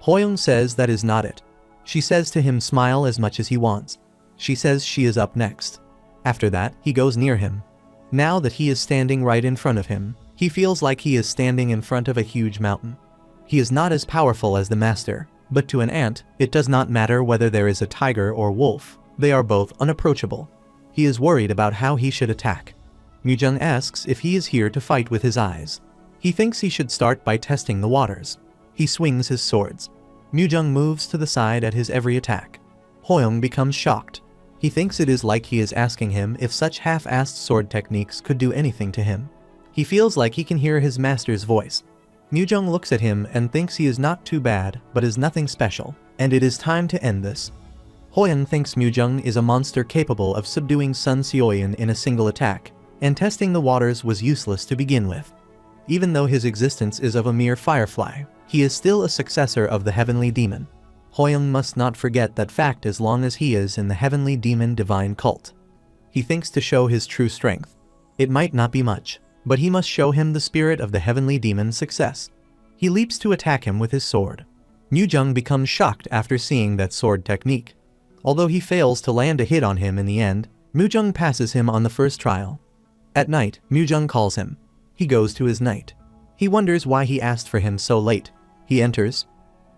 Hoyoung says that is not it. She says to him smile as much as he wants. She says she is up next. After that, he goes near him. Now that he is standing right in front of him, he feels like he is standing in front of a huge mountain. He is not as powerful as the master, but to an ant, it does not matter whether there is a tiger or wolf. They are both unapproachable. He is worried about how he should attack. Myujung asks if he is here to fight with his eyes. He thinks he should start by testing the waters. He swings his swords. Myujung moves to the side at his every attack. Hoyoung becomes shocked. He thinks it is like he is asking him if such half-assed sword techniques could do anything to him. He feels like he can hear his master's voice. Myujung looks at him and thinks he is not too bad, but is nothing special, and it is time to end this. Hoyoung thinks Myujung is a monster capable of subduing Sun Seoyin in a single attack, and testing the waters was useless to begin with. Even though his existence is of a mere firefly, he is still a successor of the heavenly demon. Hoyoung must not forget that fact as long as he is in the heavenly demon divine cult. He thinks to show his true strength. It might not be much, but he must show him the spirit of the heavenly demon's success. He leaps to attack him with his sword. Myujung becomes shocked after seeing that sword technique. Although he fails to land a hit on him in the end, Myujung passes him on the first trial. At night, Myujung calls him. He goes to his night. He wonders why he asked for him so late. He enters.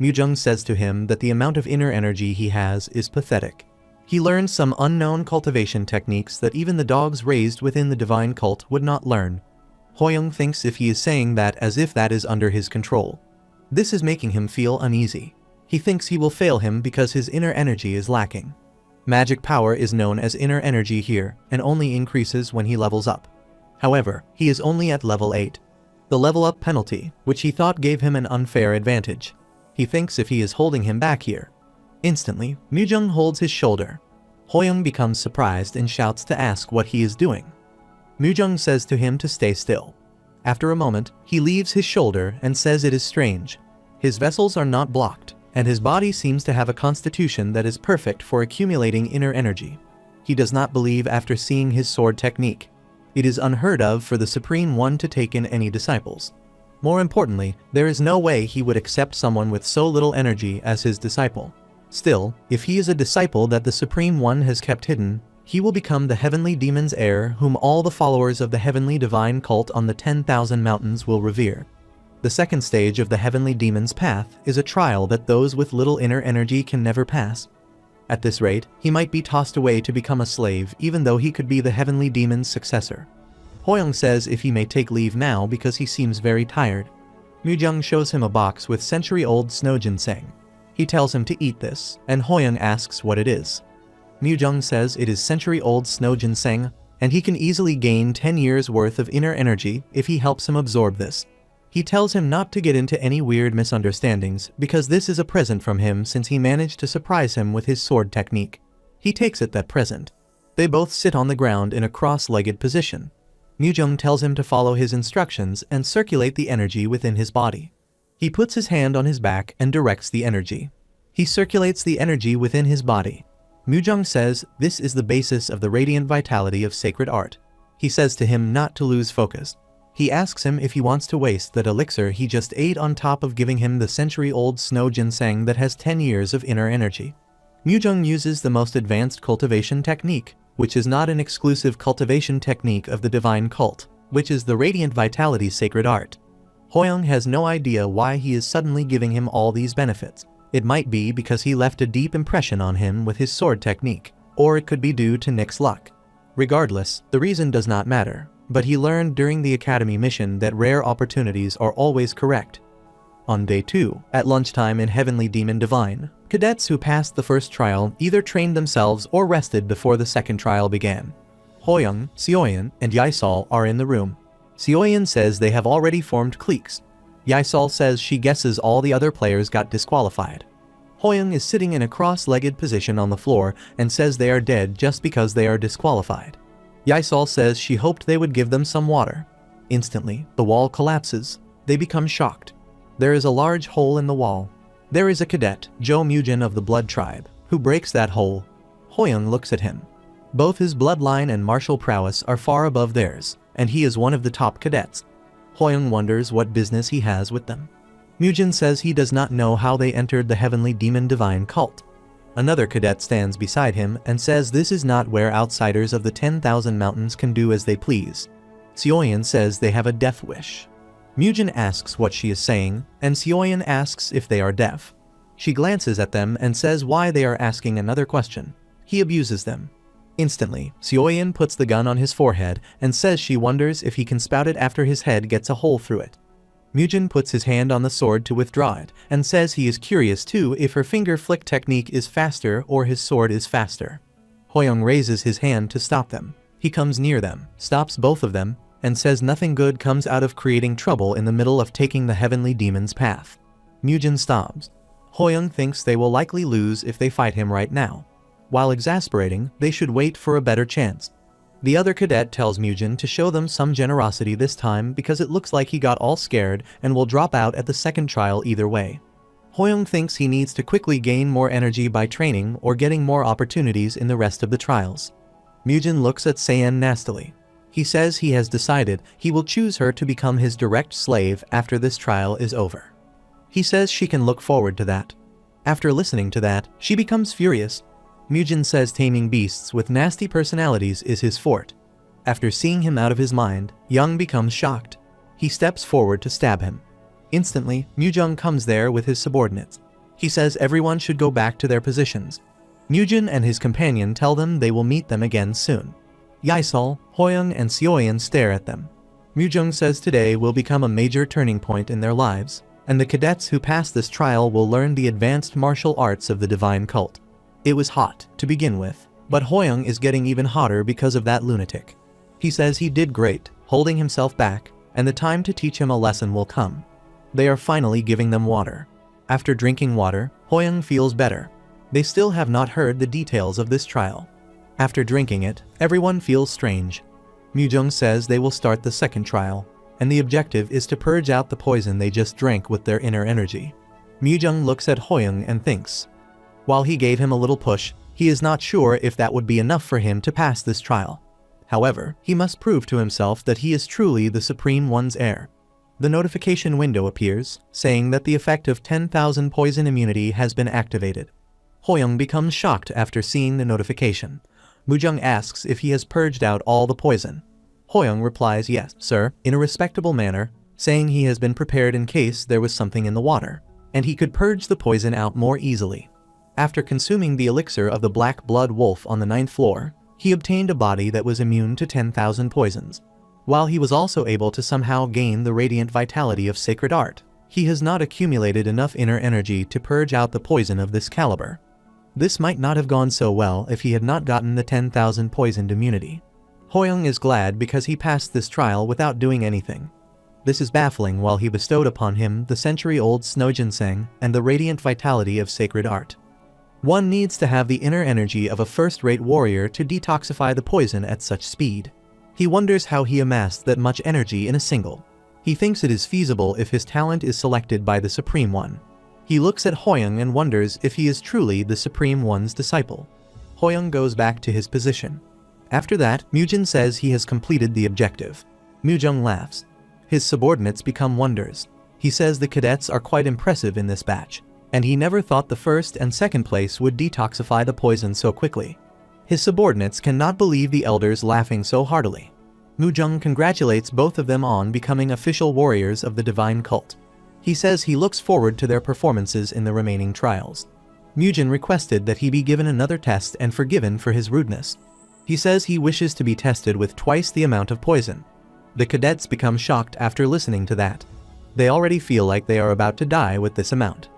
Myujung says to him that the amount of inner energy he has is pathetic. He learns some unknown cultivation techniques that even the dogs raised within the divine cult would not learn. Hoyoung thinks if he is saying that as if that is under his control. This is making him feel uneasy. He thinks he will fail him because his inner energy is lacking. Magic power is known as inner energy here and only increases when he levels up. However, he is only at level 8. The level up penalty, which he thought gave him an unfair advantage. He thinks if he is holding him back here. Instantly, Mujung holds his shoulder. Hoyoung becomes surprised and shouts to ask what he is doing. Mujung says to him to stay still. After a moment, he leaves his shoulder and says it is strange. His vessels are not blocked, and his body seems to have a constitution that is perfect for accumulating inner energy. He does not believe after seeing his sword technique. It is unheard of for the Supreme One to take in any disciples. More importantly, there is no way he would accept someone with so little energy as his disciple. Still, if he is a disciple that the Supreme One has kept hidden, he will become the heavenly demon's heir whom all the followers of the heavenly divine cult on the 10,000 mountains will revere. The second stage of the heavenly demon's path is a trial that those with little inner energy can never pass. At this rate, he might be tossed away to become a slave even though he could be the heavenly demon's successor. Hoyoung says if he may take leave now because he seems very tired. Mujung shows him a box with century-old snow ginseng. He tells him to eat this, and Hoyoung asks what it is. Mujung says it is century-old snow ginseng, and he can easily gain 10 years worth of inner energy if he helps him absorb this. He tells him not to get into any weird misunderstandings because this is a present from him since he managed to surprise him with his sword technique. He takes it that present. They both sit on the ground in a cross-legged position. Mujung tells him to follow his instructions and circulate the energy within his body. He puts his hand on his back and directs the energy. He circulates the energy within his body. Mujung says this is the basis of the radiant vitality of sacred art. He says to him not to lose focus. He asks him if he wants to waste that elixir he just ate on top of giving him the century-old snow ginseng that has 10 years of inner energy. Mujung uses the most advanced cultivation technique, which is not an exclusive cultivation technique of the divine cult, which is the radiant vitality sacred art. Hoyoung has no idea why he is suddenly giving him all these benefits. It might be because he left a deep impression on him with his sword technique, or it could be due to Nick's luck. Regardless, the reason does not matter, but he learned during the Academy mission that rare opportunities are always correct. On day 2, at lunchtime in Heavenly Demon Divine, cadets who passed the first trial either trained themselves or rested before the second trial began. Hoyoung, Seoyeon, and Yaesol are in the room. Seoyeon says they have already formed cliques. Yaesol says she guesses all the other players got disqualified. Hoyoung is sitting in a cross-legged position on the floor and says they are dead just because they are disqualified. Yaesol says she hoped they would give them some water. Instantly, the wall collapses. They become shocked. There is a large hole in the wall. There is a cadet, Jo Mujin of the Blood Tribe, who breaks that hole. Hoyoung looks at him. Both his bloodline and martial prowess are far above theirs, and he is one of the top cadets. Hoyoung wonders what business he has with them. Mujin says he does not know how they entered the Heavenly Demon Divine cult. Another cadet stands beside him and says this is not where outsiders of the 10,000 mountains can do as they please. Seoyeon says they have a death wish. Mujin asks what she is saying, and Seoyeon asks if they are deaf. She glances at them and says why they are asking another question. He abuses them. Instantly, Seoyeon puts the gun on his forehead and says she wonders if he can spout it after his head gets a hole through it. Mujin puts his hand on the sword to withdraw it and says he is curious too if her finger flick technique is faster or his sword is faster. Hoyoung raises his hand to stop them. He comes near them, stops both of them, and says nothing good comes out of creating trouble in the middle of taking the heavenly demon's path. Mujin stops. Hoyoung thinks they will likely lose if they fight him right now. While exasperating, they should wait for a better chance. The other cadet tells Mujin to show them some generosity this time because it looks like he got all scared and will drop out at the second trial either way. Hoyoung thinks he needs to quickly gain more energy by training or getting more opportunities in the rest of the trials. Mujin looks at Seyen nastily. He says he has decided he will choose her to become his direct slave after this trial is over. He says she can look forward to that. After listening to that, she becomes furious. Mujin says taming beasts with nasty personalities is his forte. After seeing him out of his mind, Young becomes shocked. He steps forward to stab him. Instantly, Mujung comes there with his subordinates. He says everyone should go back to their positions. Mujin and his companion tell them they will meet them again soon. Yaesol, Hoyoung, and Seoyeon stare at them. Mujung says today will become a major turning point in their lives, and the cadets who pass this trial will learn the advanced martial arts of the divine cult. It was hot, to begin with, but Hoyoung is getting even hotter because of that lunatic. He says he did great. holding himself back, and the time to teach him a lesson will come. They are finally giving them water. After drinking water, Hoyoung feels better. They still have not heard the details of this trial. After drinking it, everyone feels strange. Mujung says they will start the second trial, and the objective is to purge out the poison they just drank with their inner energy. Mujung looks at Hoyoung and thinks. While he gave him a little push, he is not sure if that would be enough for him to pass this trial. However, he must prove to himself that he is truly the Supreme One's heir. The notification window appears, saying that the effect of 10,000 poison immunity has been activated. Hoyoung becomes shocked after seeing the notification. Mujung asks if he has purged out all the poison. Hoyoung replies yes, sir, in a respectable manner, saying he has been prepared in case there was something in the water, and he could purge the poison out more easily. After consuming the elixir of the black blood wolf on the 9th floor, he obtained a body that was immune to 10,000 poisons. While he was also able to somehow gain the radiant vitality of sacred art, he has not accumulated enough inner energy to purge out the poison of this caliber. This might not have gone so well if he had not gotten the 10,000 poisoned immunity. Hoyoung is glad because he passed this trial without doing anything. This is baffling while he bestowed upon him the century-old snow ginseng and the radiant vitality of sacred art. One needs to have the inner energy of a first-rate warrior to detoxify the poison at such speed. He wonders how he amassed that much energy in a single. He thinks it is feasible if his talent is selected by the Supreme One. He looks at Hoyoung and wonders if he is truly the Supreme One's disciple. Hoyoung goes back to his position. After that, Mujin says he has completed the objective. Mujung laughs. His subordinates become wonders. He says the cadets are quite impressive in this batch, and he never thought the first and second place would detoxify the poison so quickly. His subordinates cannot believe the elders laughing so heartily. Mujung congratulates both of them on becoming official warriors of the divine cult. He says he looks forward to their performances in the remaining trials. Mujin requested that he be given another test and forgiven for his rudeness. He says he wishes to be tested with twice the amount of poison. The cadets become shocked after listening to that. They already feel like they are about to die with this amount.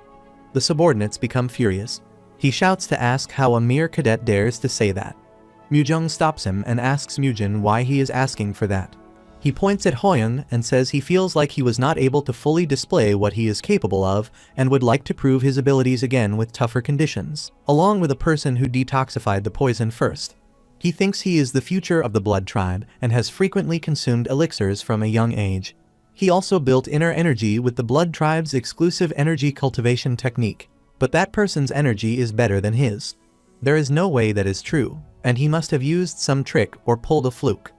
The subordinates become furious. He shouts to ask how a mere cadet dares to say that. Mujung stops him and asks Mujin why he is asking for that. He points at Hoyoung and says he feels like he was not able to fully display what he is capable of and would like to prove his abilities again with tougher conditions, along with a person who detoxified the poison first. He thinks he is the future of the blood tribe and has frequently consumed elixirs from a young age. He also built inner energy with the blood tribe's exclusive energy cultivation technique, but that person's energy is better than his. There is no way that is true, and he must have used some trick or pulled a fluke.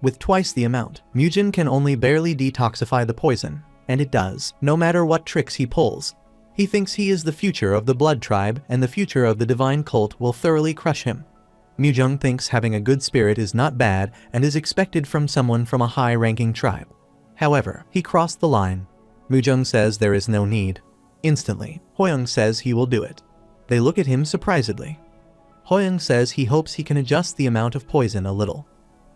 With twice the amount, Mujin can only barely detoxify the poison, and it does, no matter what tricks he pulls. He thinks he is the future of the blood tribe and the future of the divine cult will thoroughly crush him. Mujung thinks having a good spirit is not bad and is expected from someone from a high-ranking tribe. However, he crossed the line. Mujung says there is no need. Instantly, Hoyoung says he will do it. They look at him surprisedly. Hoyoung says he hopes he can adjust the amount of poison a little.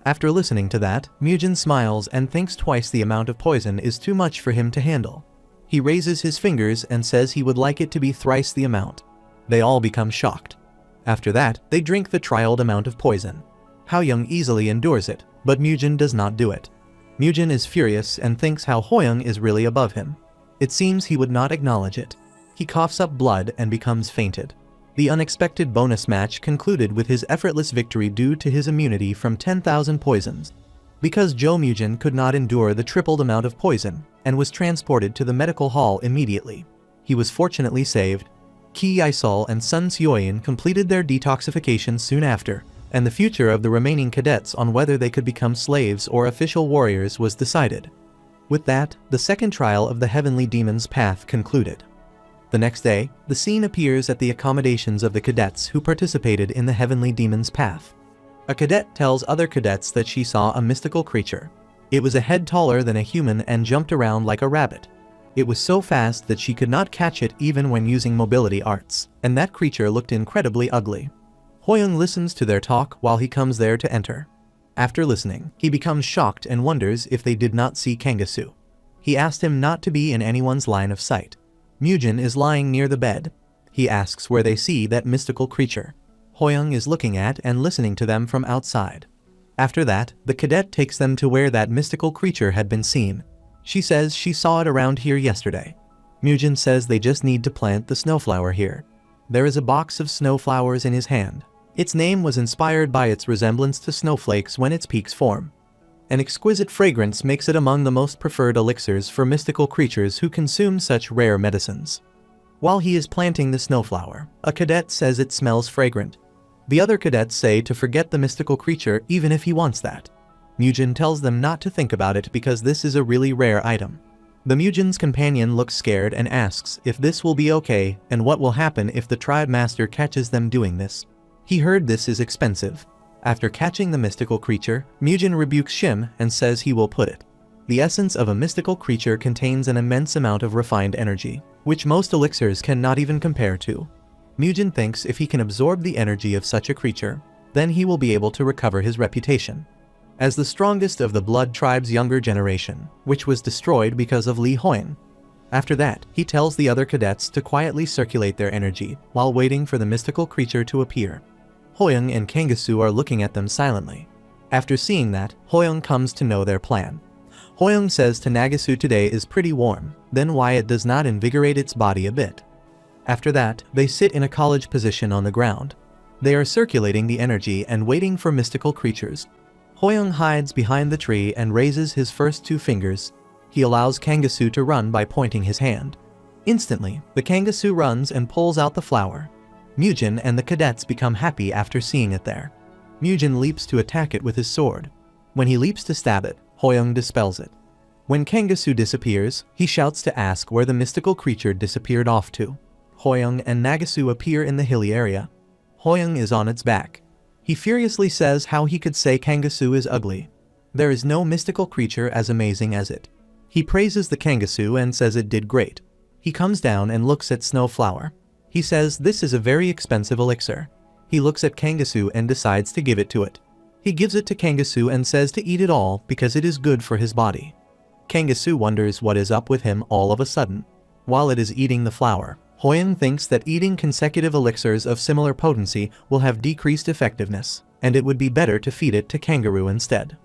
After listening to that, Mujin smiles and thinks twice the amount of poison is too much for him to handle. He raises his fingers and says he would like it to be thrice the amount. They all become shocked. After that, they drink the trialed amount of poison. Hoyoung easily endures it, but Mujin does not do it. Mujin is furious and thinks how Hoyoung is really above him. It seems he would not acknowledge it. He coughs up blood and becomes fainted. The unexpected bonus match concluded with his effortless victory due to his immunity from 10,000 poisons. Because Jo Mujin could not endure the tripled amount of poison and was transported to the medical hall immediately. He was fortunately saved. Ki Yisol and Sun Sioyin completed their detoxification soon after, and the future of the remaining cadets on whether they could become slaves or official warriors was decided. With that, the second trial of the Heavenly Demon's Path concluded. The next day, the scene appears at the accommodations of the cadets who participated in the Heavenly Demon's Path. A cadet tells other cadets that she saw a mystical creature. It was a head taller than a human and jumped around like a rabbit. It was so fast that she could not catch it even when using mobility arts, and that creature looked incredibly ugly. Hoyoung listens to their talk while he comes there to enter. After listening, he becomes shocked and wonders if they did not see Kangsu. He asked him not to be in anyone's line of sight. Mujin is lying near the bed. He asks where they see that mystical creature. Hoyoung is looking at and listening to them from outside. After that, the cadet takes them to where that mystical creature had been seen. She says she saw it around here yesterday. Mujin says they just need to plant the snowflower here. There is a box of snowflowers in his hand. Its name was inspired by its resemblance to snowflakes when its peaks form. An exquisite fragrance makes it among the most preferred elixirs for mystical creatures who consume such rare medicines. While he is planting the snowflower, a cadet says it smells fragrant. The other cadets say to forget the mystical creature even if he wants that. Mujin tells them not to think about it because this is a really rare item. The Mujin's companion looks scared and asks if this will be okay and what will happen if the tribe master catches them doing this. He heard this is expensive. After catching the mystical creature, Mujin rebukes Shim and says he will put it. The essence of a mystical creature contains an immense amount of refined energy, which most elixirs cannot even compare to. Mujin thinks if he can absorb the energy of such a creature, then he will be able to recover his reputation as the strongest of the Blood Tribe's younger generation, which was destroyed because of Li Hoyan. After that, he tells the other cadets to quietly circulate their energy while waiting for the mystical creature to appear. Hoyoung and Kangasu are looking at them silently. After seeing that, Hoyoung comes to know their plan. Hoyoung says to Nagasu today is pretty warm, then why it does not invigorate its body a bit. After that, they sit in a college position on the ground. They are circulating the energy and waiting for mystical creatures. Hoyoung hides behind the tree and raises his first two fingers. He allows Kangasu to run by pointing his hand. Instantly, the Kangasu runs and pulls out the flower. Mujin and the cadets become happy after seeing it there. Mujin leaps to attack it with his sword. When he leaps to stab it, Hoyoung dispels it. When Kangasu disappears, he shouts to ask where the mystical creature disappeared off to. Hoyoung and Nagasu appear in the hilly area. Hoyoung is on its back. He furiously says how he could say Kangasu is ugly. There is no mystical creature as amazing as it. He praises the Kangasu and says it did great. He comes down and looks at Snowflower. He says this is a very expensive elixir. He looks at Kangasu and decides to give it to it. He gives it to Kangasu and says to eat it all because it is good for his body. Kangasu wonders what is up with him all of a sudden. While it is eating the flower, Hoyoung thinks that eating consecutive elixirs of similar potency will have decreased effectiveness, and it would be better to feed it to Kangaroo instead.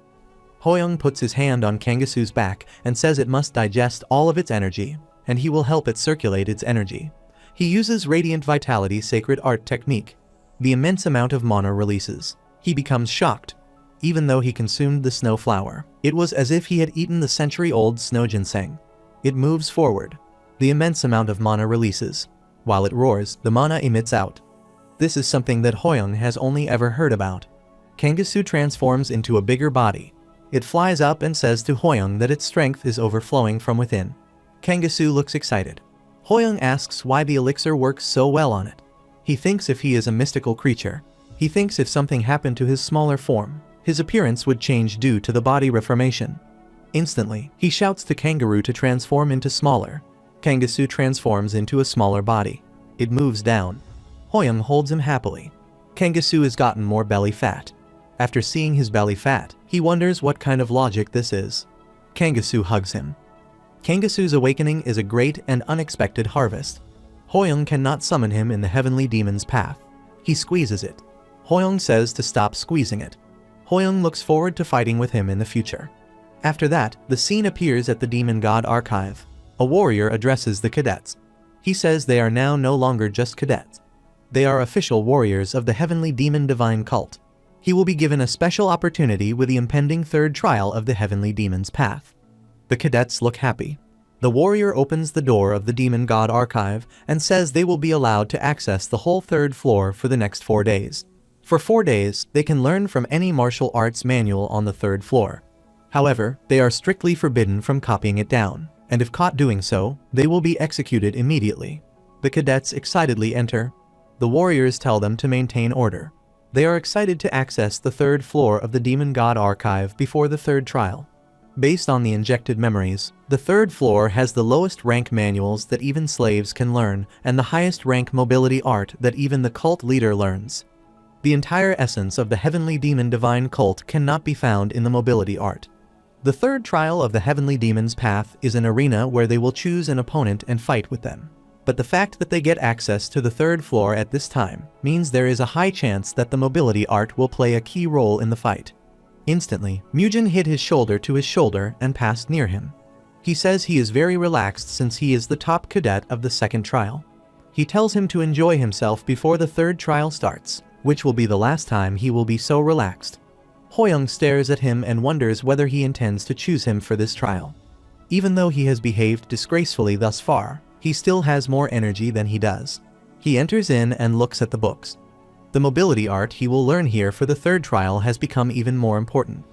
Hoyoung puts his hand on Kangasu's back and says it must digest all of its energy, and he will help it circulate its energy. He uses Radiant Vitality Sacred Art technique. The immense amount of mana releases. He becomes shocked. Even though he consumed the snow flower, it was as if he had eaten the century-old snow ginseng. It moves forward. The immense amount of mana releases. While it roars, the mana emits out. This is something that Hoyoung has only ever heard about. Kangasu transforms into a bigger body. It flies up and says to Hoyoung that its strength is overflowing from within. Kangasu looks excited. Hoyoung asks why the elixir works so well on it. He thinks if he is a mystical creature, he thinks if something happened to his smaller form, his appearance would change due to the body reformation. Instantly, he shouts to Kangaroo to transform into smaller. Kangasu transforms into a smaller body. It moves down. Hoyoung holds him happily. Kangasu has gotten more belly fat. After seeing his belly fat, he wonders what kind of logic this is. Kangasu hugs him. Kangasu's awakening is a great and unexpected harvest. Hoyoung cannot summon him in the heavenly demon's path. He squeezes it. Hoyoung says to stop squeezing it. Hoyoung looks forward to fighting with him in the future. After that, the scene appears at the Demon God Archive. A warrior addresses the cadets. He says they are now no longer just cadets. They are official warriors of the Heavenly Demon Divine Cult. He will be given a special opportunity with the impending third trial of the Heavenly Demon's Path. The cadets look happy. The warrior opens the door of the Demon God Archive and says they will be allowed to access the whole third floor for the next 4 days. For 4 days, they can learn from any martial arts manual on the third floor. However, they are strictly forbidden from copying it down, and if caught doing so, they will be executed immediately. The cadets excitedly enter. The warriors tell them to maintain order. They are excited to access the third floor of the Demon God Archive before the third trial. Based on the injected memories, the third floor has the lowest rank manuals that even slaves can learn and the highest rank mobility art that even the cult leader learns. The entire essence of the Heavenly Demon Divine Cult cannot be found in the mobility art. The third trial of the Heavenly Demon's Path is an arena where they will choose an opponent and fight with them. But the fact that they get access to the third floor at this time means there is a high chance that the mobility art will play a key role in the fight. Instantly, Mujin hit his shoulder to his shoulder and passed near him. He says he is very relaxed since he is the top cadet of the second trial. He tells him to enjoy himself before the third trial starts, which will be the last time he will be so relaxed. Hoyoung stares at him and wonders whether he intends to choose him for this trial. Even though he has behaved disgracefully thus far, he still has more energy than he does. He enters in and looks at the books. The mobility art he will learn here for the third trial has become even more important.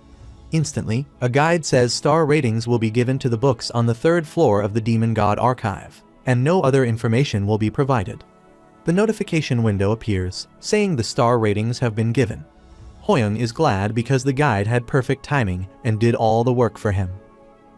Instantly, a guide says star ratings will be given to the books on the third floor of the Demon God Archive, and no other information will be provided. The notification window appears, saying the star ratings have been given. Hoyoung is glad because the guide had perfect timing and did all the work for him.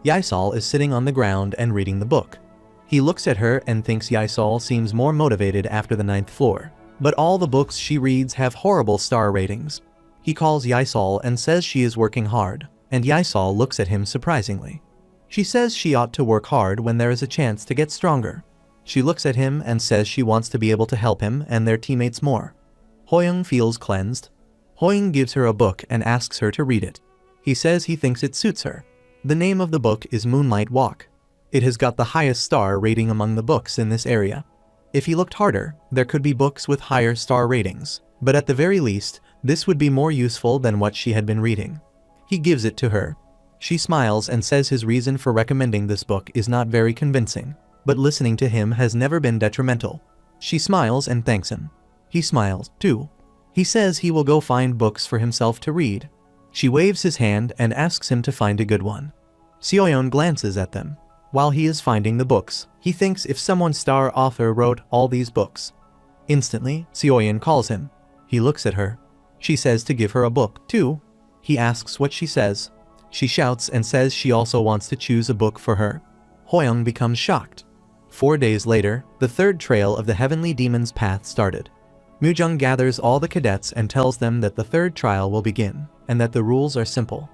Yaisol is sitting on the ground and reading the book. He looks at her and thinks Yaisol seems more motivated after the 9th floor, but all the books she reads have horrible star ratings. He calls Yaisol and says she is working hard, and Yaisol looks at him surprisingly. She says she ought to work hard when there is a chance to get stronger. She looks at him and says she wants to be able to help him and their teammates more. Hoyoung feels cleansed. Hoyoung gives her a book and asks her to read it. He says he thinks it suits her. The name of the book is Moonlight Walk. It has got the highest star rating among the books in this area. If he looked harder, there could be books with higher star ratings, but at the very least, this would be more useful than what she had been reading. He gives it to her. She smiles and says his reason for recommending this book is not very convincing, but listening to him has never been detrimental. She smiles and thanks him. He smiles, too. He says he will go find books for himself to read. She waves his hand and asks him to find a good one. Seoyeon glances at them. While he is finding the books, he thinks if someone's star author wrote all these books. Instantly, Seoyeon calls him. He looks at her. She says to give her a book, too. He asks what she says. She shouts and says she also wants to choose a book for her. Hoyoung becomes shocked. 4 days later, the third trail of the Heavenly Demon's Path started. Mujung gathers all the cadets and tells them that the third trial will begin, and that the rules are simple.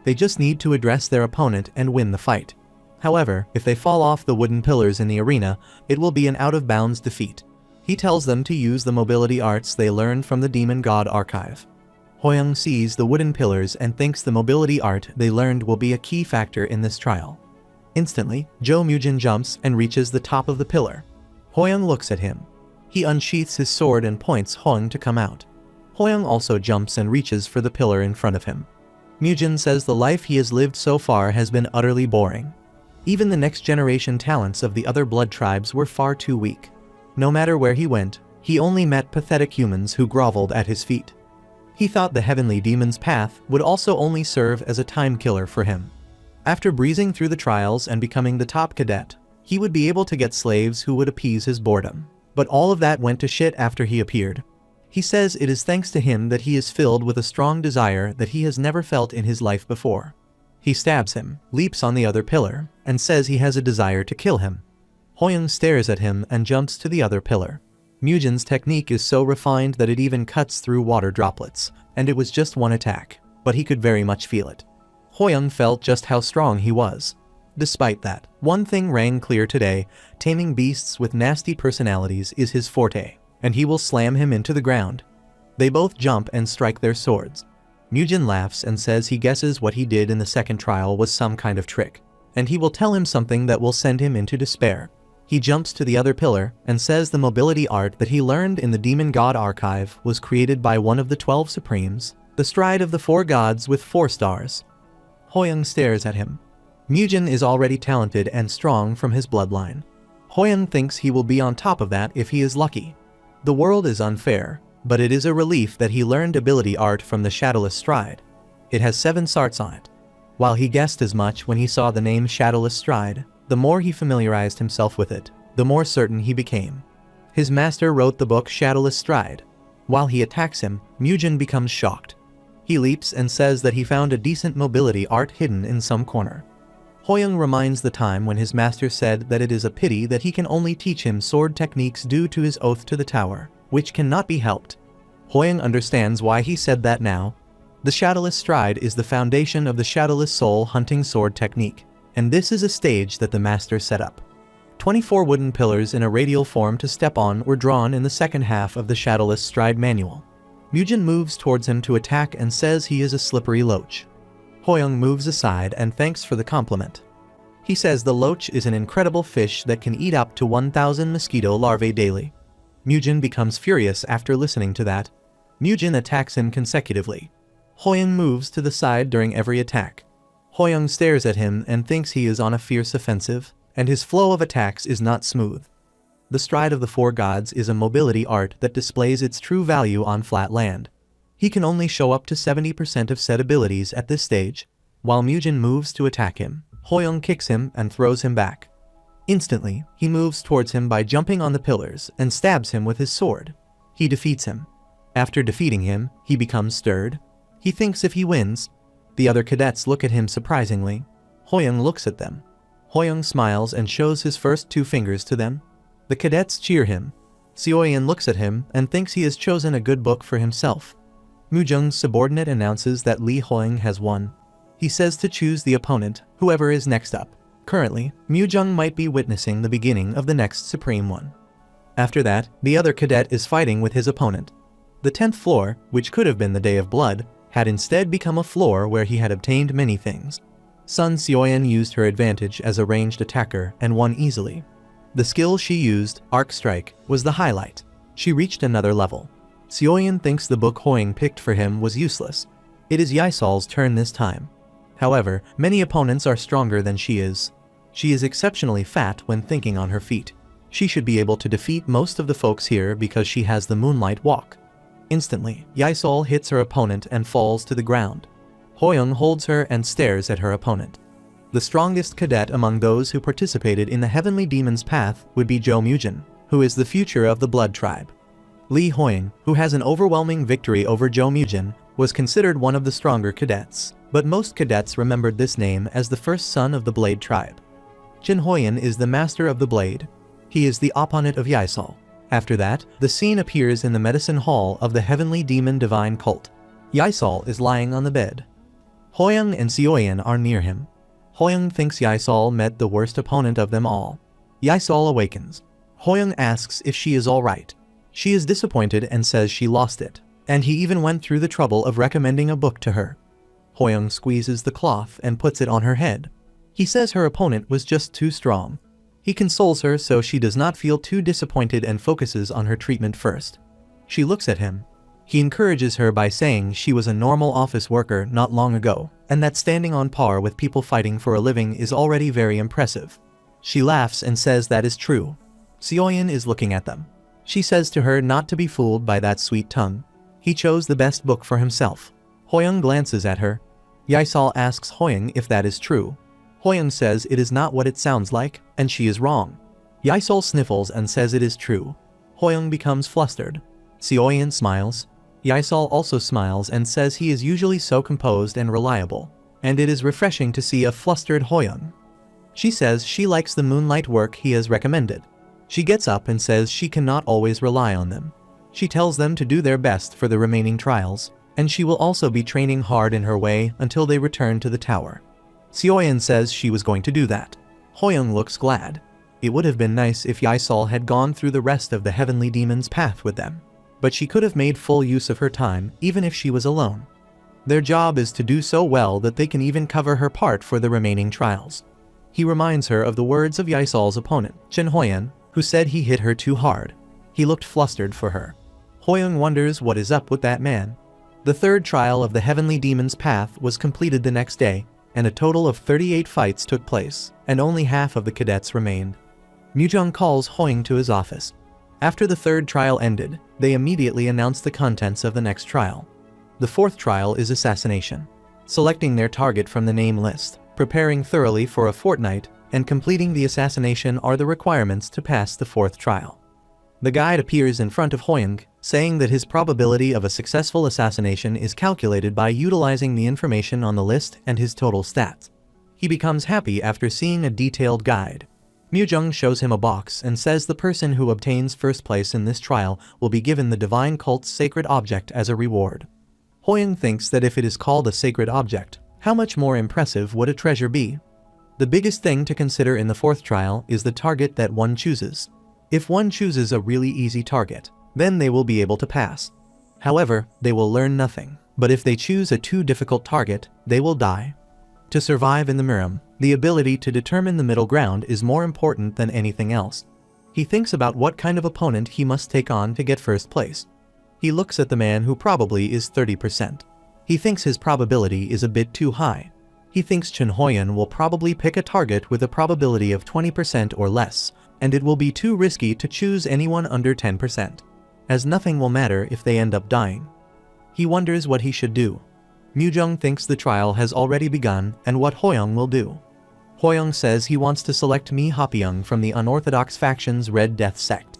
They just need to address their opponent and win the fight. However, if they fall off the wooden pillars in the arena, it will be an out-of-bounds defeat. He tells them to use the mobility arts they learned from the Demon God Archive. Hoyoung sees the wooden pillars and thinks the mobility art they learned will be a key factor in this trial. Instantly, Jo Mujin jumps and reaches the top of the pillar. Hoyoung looks at him. He unsheaths his sword and points Hoyoung to come out. Hoyoung also jumps and reaches for the pillar in front of him. Mujin says the life he has lived so far has been utterly boring. Even the next generation talents of the other blood tribes were far too weak. No matter where he went, he only met pathetic humans who groveled at his feet. He thought the Heavenly Demon's Path would also only serve as a time killer for him. After breezing through the trials and becoming the top cadet, he would be able to get slaves who would appease his boredom. But all of that went to shit after he appeared. He says it is thanks to him that he is filled with a strong desire that he has never felt in his life before. He stabs him, leaps on the other pillar, and says he has a desire to kill him. Hoyoung stares at him and jumps to the other pillar. Mujin's technique is so refined that it even cuts through water droplets, and it was just one attack, but he could very much feel it. Hoyoung felt just how strong he was. Despite that, one thing rang clear today: taming beasts with nasty personalities is his forte, and he will slam him into the ground. They both jump and strike their swords. Mujin laughs and says he guesses what he did in the second trial was some kind of trick, and he will tell him something that will send him into despair. He jumps to the other pillar and says the mobility art that he learned in the Demon God Archive was created by one of the 12 Supremes, the stride of the 4 gods with 4 stars. Hoyoung stares at him. Mujin is already talented and strong from his bloodline. Hoyoung thinks he will be on top of that if he is lucky. The world is unfair, but it is a relief that he learned ability art from the Shadowless Stride. It has 7 sarts on it. While he guessed as much when he saw the name Shadowless Stride, the more he familiarized himself with it, the more certain he became. His master wrote the book Shadowless Stride. While he attacks him, Mujin becomes shocked. He leaps and says that he found a decent mobility art hidden in some corner. Hoyoung reminds the time when his master said that it is a pity that he can only teach him sword techniques due to his oath to the tower, which cannot be helped. Hoyoung understands why he said that now. The Shadowless Stride is the foundation of the Shadowless Soul hunting sword technique, and this is a stage that the master set up. 24 wooden pillars in a radial form to step on were drawn in the second half of the Shadowless Stride manual. Mujin moves towards him to attack and says he is a slippery loach. Hoyoung moves aside and thanks for the compliment. He says the loach is an incredible fish that can eat up to 1,000 mosquito larvae daily. Mujin becomes furious after listening to that. Mujin attacks him consecutively. Hoyoung moves to the side during every attack. Hoyoung stares at him and thinks he is on a fierce offensive, and his flow of attacks is not smooth. The Stride of the Four Gods is a mobility art that displays its true value on flat land. He can only show up to 70% of set abilities at this stage. While Mujin moves to attack him, Hoyoung kicks him and throws him back. Instantly, he moves towards him by jumping on the pillars and stabs him with his sword. He defeats him. After defeating him, he becomes stirred. He thinks if he wins, the other cadets look at him surprisingly. Hoyoung looks at them. Hoyoung smiles and shows his first 2 fingers to them. The cadets cheer him. Seoyeon looks at him and thinks he has chosen a good book for himself. Mujung's subordinate announces that Lee Hoyoung has won. He says to choose the opponent, whoever is next up. Currently, Mujung might be witnessing the beginning of the next Supreme One. After that, the other cadet is fighting with his opponent. The 10th floor, which could have been the Day of Blood, had instead become a floor where he had obtained many things. Sun Seoyeon used her advantage as a ranged attacker and won easily. The skill she used, Arc Strike, was the highlight. She reached another level. Seoyeon thinks the book Hoyoung picked for him was useless. It is Yaisol's turn this time. However, many opponents are stronger than she is. She is exceptionally fat when thinking on her feet. She should be able to defeat most of the folks here because she has the Moonlight Walk. Instantly, Yaisol hits her opponent and falls to the ground. Hoyoung holds her and stares at her opponent. The strongest cadet among those who participated in the Heavenly Demon's Path would be Jo Mujin, who is the future of the Blood Tribe. Lee Hoyoung, who has an overwhelming victory over Jo Mujin, was considered one of the stronger cadets, but most cadets remembered this name as the first son of the Blade Tribe. Jin Hoyan is the master of the blade. He is the opponent of Yaisol. After that, the scene appears in the medicine hall of the Heavenly Demon Divine Cult. Yaisol is lying on the bed. Hoyoung and Seoyeon are near him. Hoyoung thinks Yaisol met the worst opponent of them all. Yaisol awakens. Hoyoung asks if she is alright. She is disappointed and says she lost it, and he even went through the trouble of recommending a book to her. Hoyoung squeezes the cloth and puts it on her head. He says her opponent was just too strong. He consoles her so she does not feel too disappointed and focuses on her treatment first. She looks at him. He encourages her by saying she was a normal office worker not long ago, and that standing on par with people fighting for a living is already very impressive. She laughs and says that is true. Seoyeon is looking at them. She says to her not to be fooled by that sweet tongue. He chose the best book for himself. Hoyoung glances at her. Yaisol asks Hoyoung if that is true. Hoyoung says it is not what it sounds like, and she is wrong. Yaisol sniffles and says it is true. Hoyoung becomes flustered. Seoyeon smiles. Yaisol also smiles and says he is usually so composed and reliable, and it is refreshing to see a flustered Hoyoung. She says she likes the moonlight work he has recommended. She gets up and says she cannot always rely on them. She tells them to do their best for the remaining trials, and she will also be training hard in her way until they return to the tower. Seoyeon says she was going to do that. Hoyoung looks glad. It would have been nice if Yaisol had gone through the rest of the Heavenly Demon's Path with them, but she could have made full use of her time even if she was alone. Their job is to do so well that they can even cover her part for the remaining trials. He reminds her of the words of Yaisol's opponent, Jin Hoyan, who said he hit her too hard. He looked flustered for her. Hoyoung wonders what is up with that man. The third trial of the Heavenly Demon's Path was completed the next day, and a total of 38 fights took place, and only half of the cadets remained. Mujung calls Hoyoung to his office. After the third trial ended, they immediately announced the contents of the next trial. The fourth trial is assassination. Selecting their target from the name list, preparing thoroughly for a fortnight, and completing the assassination are the requirements to pass the fourth trial. The guide appears in front of Hoyoung, saying that his probability of a successful assassination is calculated by utilizing the information on the list and his total stats. He becomes happy after seeing a detailed guide. Mujung shows him a box and says the person who obtains first place in this trial will be given the Divine Cult's sacred object as a reward. Hoyoung thinks that if it is called a sacred object, how much more impressive would a treasure be? The biggest thing to consider in the fourth trial is the target that one chooses. If one chooses a really easy target, then they will be able to pass. However, they will learn nothing, but if they choose a too difficult target, they will die. To survive in the Miram, the ability to determine the middle ground is more important than anything else. He thinks about what kind of opponent he must take on to get first place. He looks at the man who probably is 30%. He thinks his probability is a bit too high. He thinks Chen Hoyan will probably pick a target with a probability of 20% or less, and it will be too risky to choose anyone under 10%, as nothing will matter if they end up dying. He wonders what he should do. Mujung thinks the trial has already begun and what Hoyoung will do. Hoyoung says he wants to select Mi Hapyeong from the unorthodox faction's Red Death sect.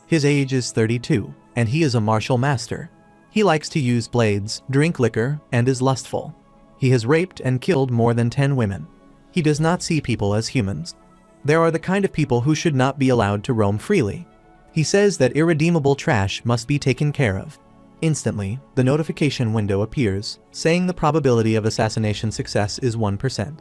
His age is 32, and he is a martial master. He likes to use blades, drink liquor, and is lustful. He has raped and killed more than 10 women. He does not see people as humans. There are the kind of people who should not be allowed to roam freely. He says that irredeemable trash must be taken care of. Instantly, the notification window appears, saying the probability of assassination success is 1%.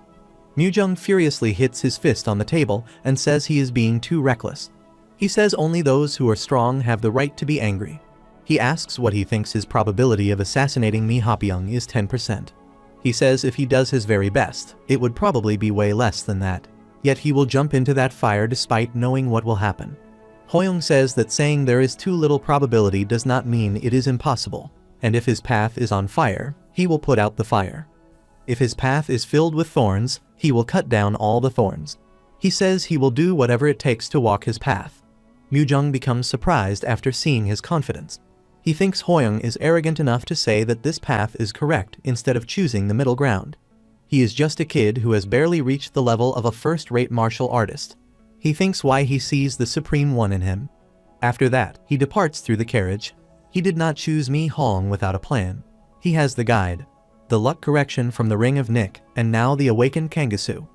Mujung furiously hits his fist on the table and says he is being too reckless. He says only those who are strong have the right to be angry. He asks what he thinks his probability of assassinating Mi Hapyeong is 10%. He says if he does his very best, it would probably be way less than that. Yet he will jump into that fire despite knowing what will happen. Hoyoung says that saying there is too little probability does not mean it is impossible, and if his path is on fire, he will put out the fire. If his path is filled with thorns, he will cut down all the thorns. He says he will do whatever it takes to walk his path. Mujung becomes surprised after seeing his confidence. He thinks Hoyoung is arrogant enough to say that this path is correct instead of choosing the middle ground. He is just a kid who has barely reached the level of a first-rate martial artist. He thinks why he sees the Supreme One in him. After that, he departs through the carriage. He did not choose Mi Hong without a plan. He has the guide, the luck correction from the Ring of Nick, and now the awakened Kangasu.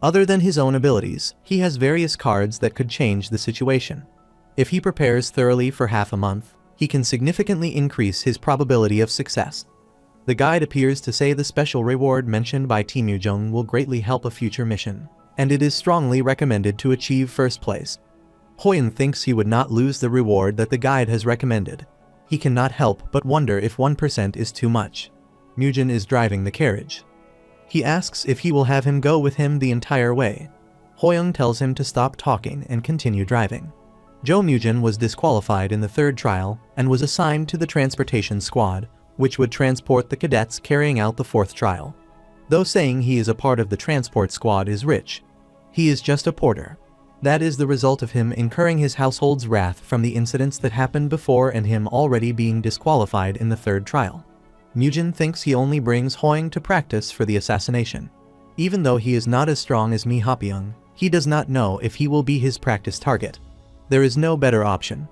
Other than his own abilities, he has various cards that could change the situation. If he prepares thoroughly for half a month, he can significantly increase his probability of success. The guide appears to say the special reward mentioned by Team Mujung will greatly help a future mission, and it is strongly recommended to achieve first place. Hoyan thinks he would not lose the reward that the guide has recommended. He cannot help but wonder if 1% is too much. Mujin is driving the carriage. He asks if he will have him go with him the entire way. Hoyoung tells him to stop talking and continue driving. Jo Mujin was disqualified in the third trial and was assigned to the transportation squad, which would transport the cadets carrying out the fourth trial. Though saying he is a part of the transport squad is rich, he is just a porter. That is the result of him incurring his household's wrath from the incidents that happened before and him already being disqualified in the third trial. Mujin thinks he only brings Hoyoung to practice for the assassination. Even though he is not as strong as Mi Hapyeong, he does not know if he will be his practice target. There is no better option.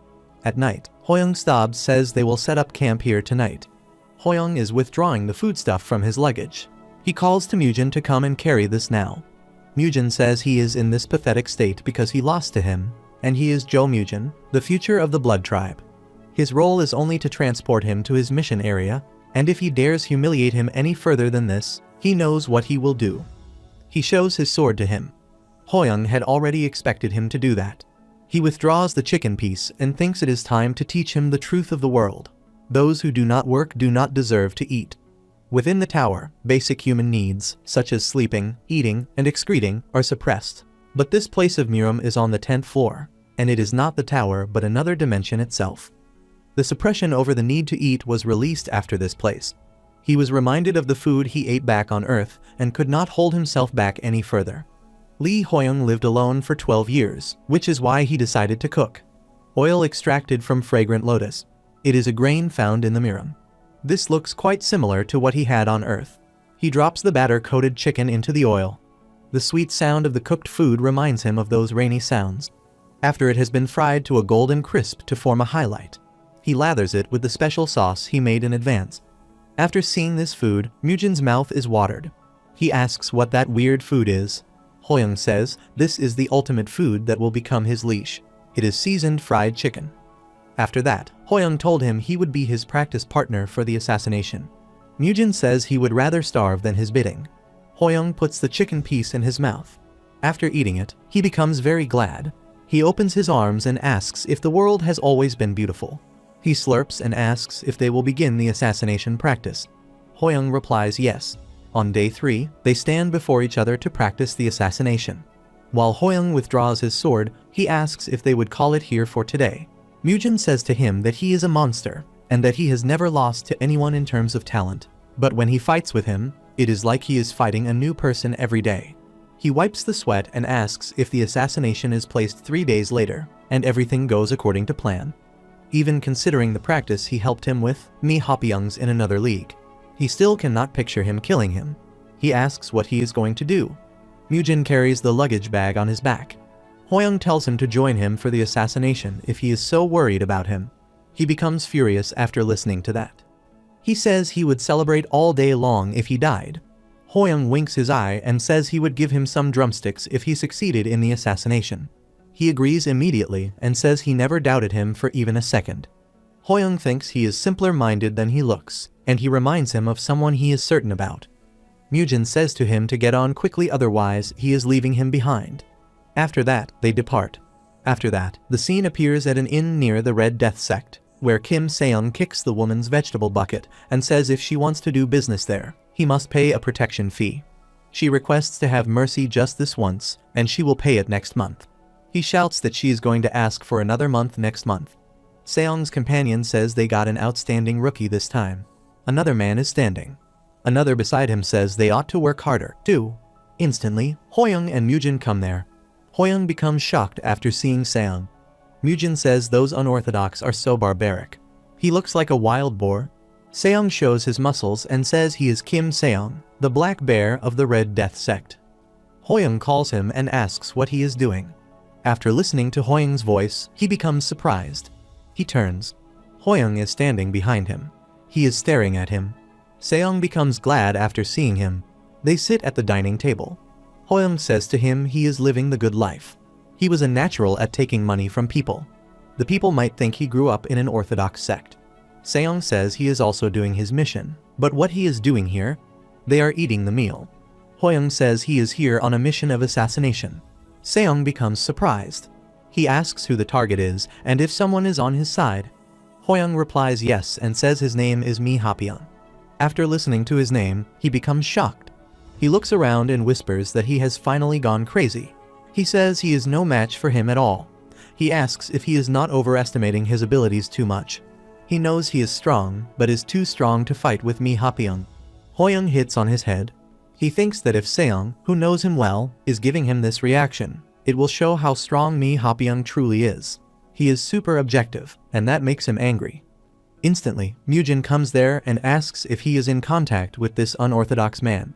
At night, Hoyoung Stabs says they will set up camp here tonight. Hoyoung is withdrawing the foodstuff from his luggage. He calls to Mujin to come and carry this now. Mujin says he is in this pathetic state because he lost to him, and he is Jo Mujin, the future of the Blood Tribe. His role is only to transport him to his mission area, and if he dares humiliate him any further than this, he knows what he will do. He shows his sword to him. Hoyoung had already expected him to do that. He withdraws the chicken piece and thinks it is time to teach him the truth of the world. Those who do not work do not deserve to eat. Within the tower, basic human needs, such as sleeping, eating, and excreting, are suppressed. But this place of Miram is on the 10th floor, and it is not the tower but another dimension itself. The suppression over the need to eat was released after this place. He was reminded of the food he ate back on Earth and could not hold himself back any further. Lee Hoyoung lived alone for 12 years, which is why he decided to cook. Oil extracted from fragrant lotus. It is a grain found in the Miram. This looks quite similar to what he had on Earth. He drops the batter-coated chicken into the oil. The sweet sound of the cooked food reminds him of those rainy sounds. After it has been fried to a golden crisp to form a highlight, he lathers it with the special sauce he made in advance. After seeing this food, Mujin's mouth is watered. He asks what that weird food is. Hoyoung says this is the ultimate food that will become his leash. It is seasoned fried chicken. After that, Hoyoung told him he would be his practice partner for the assassination. Mujin says he would rather starve than his bidding. Hoyoung puts the chicken piece in his mouth. After eating it, he becomes very glad. He opens his arms and asks if the world has always been beautiful. He slurps and asks if they will begin the assassination practice. Hoyoung replies yes. On day 3, they stand before each other to practice the assassination. While Hoyoung withdraws his sword, he asks if they would call it here for today. Mujin says to him that he is a monster, and that he has never lost to anyone in terms of talent. But when he fights with him, it is like he is fighting a new person every day. He wipes the sweat and asks if the assassination is placed 3 days later, and everything goes according to plan. Even considering the practice he helped him with, Mi Hapyeong's in another league. He still cannot picture him killing him. He asks what he is going to do. Mujin carries the luggage bag on his back. Hoyoung tells him to join him for the assassination if he is so worried about him. He becomes furious after listening to that. He says he would celebrate all day long if he died. Hoyoung winks his eye and says he would give him some drumsticks if he succeeded in the assassination. He agrees immediately and says he never doubted him for even a second. Hoyoung thinks he is simpler-minded than he looks, and he reminds him of someone he is certain about. Mujin says to him to get on quickly, otherwise he is leaving him behind. After that, they depart. After that, the scene appears at an inn near the Red Death sect, where Kim Seong kicks the woman's vegetable bucket and says if she wants to do business there, he must pay a protection fee. She requests to have mercy just this once, and she will pay it next month. He shouts that she is going to ask for another month next month. Seong's companion says they got an outstanding rookie this time. Another man is standing. Another beside him says they ought to work harder, too. Instantly, Hoyoung and Mujin come there. Hoyoung becomes shocked after seeing Seong. Mujin says those unorthodox are so barbaric. He looks like a wild boar. Seong shows his muscles and says he is Kim Seong, the Black Bear of the Red Death sect. Hoyoung calls him and asks what he is doing. After listening to Hoyoung's voice, he becomes surprised. He turns. Hoyoung is standing behind him. He is staring at him. Seong becomes glad after seeing him. They sit at the dining table. Hoyoung says to him he is living the good life. He was a natural at taking money from people. The people might think he grew up in an orthodox sect. Seong says he is also doing his mission, but what he is doing here? They are eating the meal. Hoyoung says he is here on a mission of assassination. Seong becomes surprised. He asks who the target is and if someone is on his side. Hoyoung replies yes and says his name is Mi Hapyeong. After listening to his name, he becomes shocked. He looks around and whispers that he has finally gone crazy. He says he is no match for him at all. He asks if he is not overestimating his abilities too much. He knows he is strong, but is too strong to fight with Mi Hapyeong. Hoyoung hits on his head. He thinks that if Seong, who knows him well, is giving him this reaction, it will show how strong Mi Hapyeong truly is. He is super objective, and that makes him angry. Instantly, Mujin comes there and asks if he is in contact with this unorthodox man.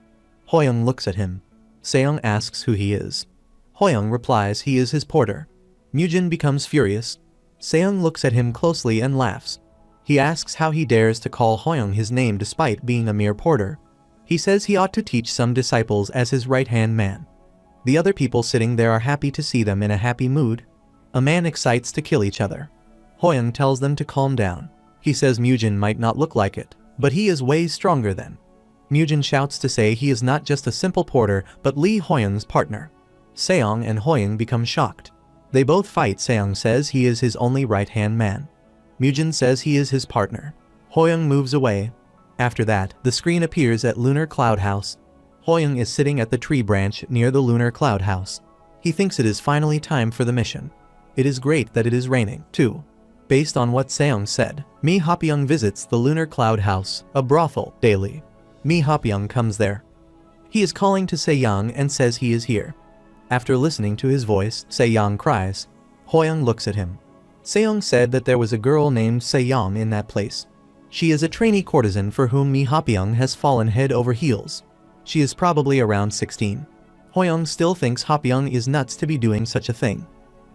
Hoyoung looks at him. Seong asks who he is. Hoyoung replies he is his porter. Mujin becomes furious. Seong looks at him closely and laughs. He asks how he dares to call Hoyoung his name despite being a mere porter. He says he ought to teach some disciples as his right-hand man. The other people sitting there are happy to see them in a happy mood. A man excites to kill each other. Hoyoung tells them to calm down. He says Mujin might not look like it, but he is way stronger than. Mujin shouts to say he is not just a simple porter but Lee Hoyoung's partner. Seong and Hoyoung become shocked. They both fight. Seong says he is his only right-hand man. Mujin says he is his partner. Hoyoung moves away. After that, the screen appears at Lunar Cloud House. Hoyoung is sitting at the tree branch near the Lunar Cloud House. He thinks it is finally time for the mission. It is great that it is raining, too. Based on what Seong said, Mi Hapyeong visits the Lunar Cloud House, a brothel, daily. Mi Hapyeong comes there. He is calling to Seong and says he is here. After listening to his voice, Seong cries. Hoyoung looks at him. Seong said that there was a girl named Seong in that place. She is a trainee courtesan for whom Mi Hapyeong has fallen head over heels. She is probably around 16. Hoyoung still thinks Hapyeong is nuts to be doing such a thing.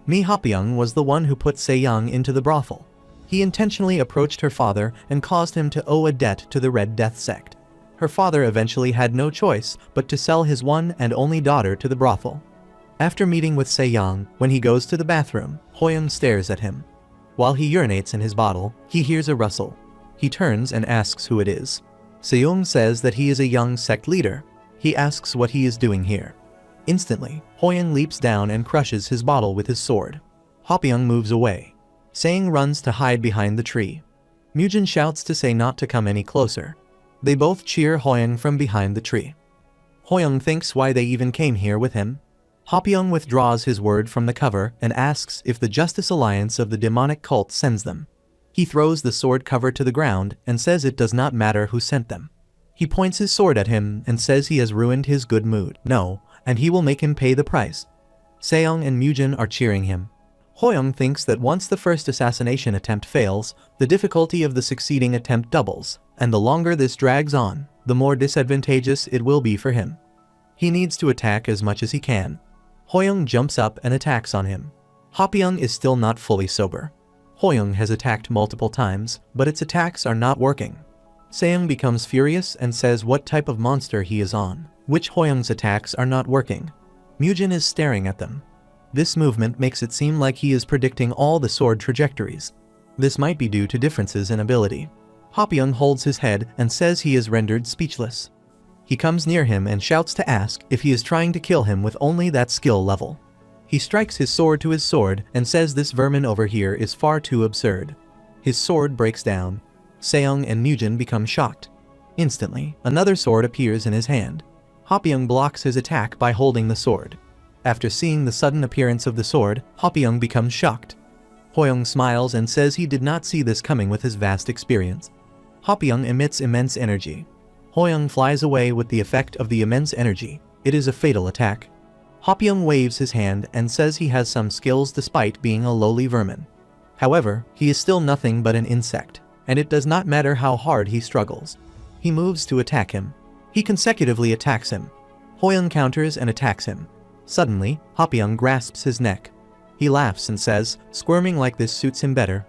Mi Hapyeong was the one who put Seong into the brothel. He intentionally approached her father and caused him to owe a debt to the Red Death sect. Her father eventually had no choice but to sell his one and only daughter to the brothel. After meeting with Seong, when he goes to the bathroom, Hoyoung stares at him. While he urinates in his bottle, he hears a rustle. He turns and asks who it is. Seong says that he is a young sect leader. He asks what he is doing here. Instantly, Hoyoung leaps down and crushes his bottle with his sword. Hapyeong moves away. Sang runs to hide behind the tree. Mujin shouts to Say not to come any closer. They both cheer Hoyoung from behind the tree. Hoyoung thinks why they even came here with him. Hopyeong withdraws his word from the cover and asks if the Justice Alliance of the demonic cult sends them. He throws the sword cover to the ground and says it does not matter who sent them. He points his sword at him and says he has ruined his good mood. No, and he will make him pay the price. Seong and Mujin are cheering him. Hoyoung thinks that once the first assassination attempt fails, the difficulty of the succeeding attempt doubles, and the longer this drags on, the more disadvantageous it will be for him. He needs to attack as much as he can. Hoyoung jumps up and attacks on him. Hopyeong is still not fully sober. Hoyoung has attacked multiple times, but its attacks are not working. Seong becomes furious and says what type of monster he is on, which Hoyoung's attacks are not working. Mujin is staring at them. This movement makes it seem like he is predicting all the sword trajectories. This might be due to differences in ability. Hopyeong holds his head and says he is rendered speechless. He comes near him and shouts to ask if he is trying to kill him with only that skill level. He strikes his sword to his sword and says this vermin over here is far too absurd. His sword breaks down. Seong and Mujin become shocked. Instantly, another sword appears in his hand. Hopyeong blocks his attack by holding the sword. After seeing the sudden appearance of the sword, Hopyeong becomes shocked. Hoyoung smiles and says he did not see this coming with his vast experience. Hopyeong emits immense energy. Hoyoung flies away with the effect of the immense energy. It is a fatal attack. Hopyeong waves his hand and says he has some skills despite being a lowly vermin. However, he is still nothing but an insect, and it does not matter how hard he struggles. He moves to attack him. He consecutively attacks him. Hoyoung counters and attacks him. Suddenly, Hopyeong grasps his neck. He laughs and says, squirming like this suits him better.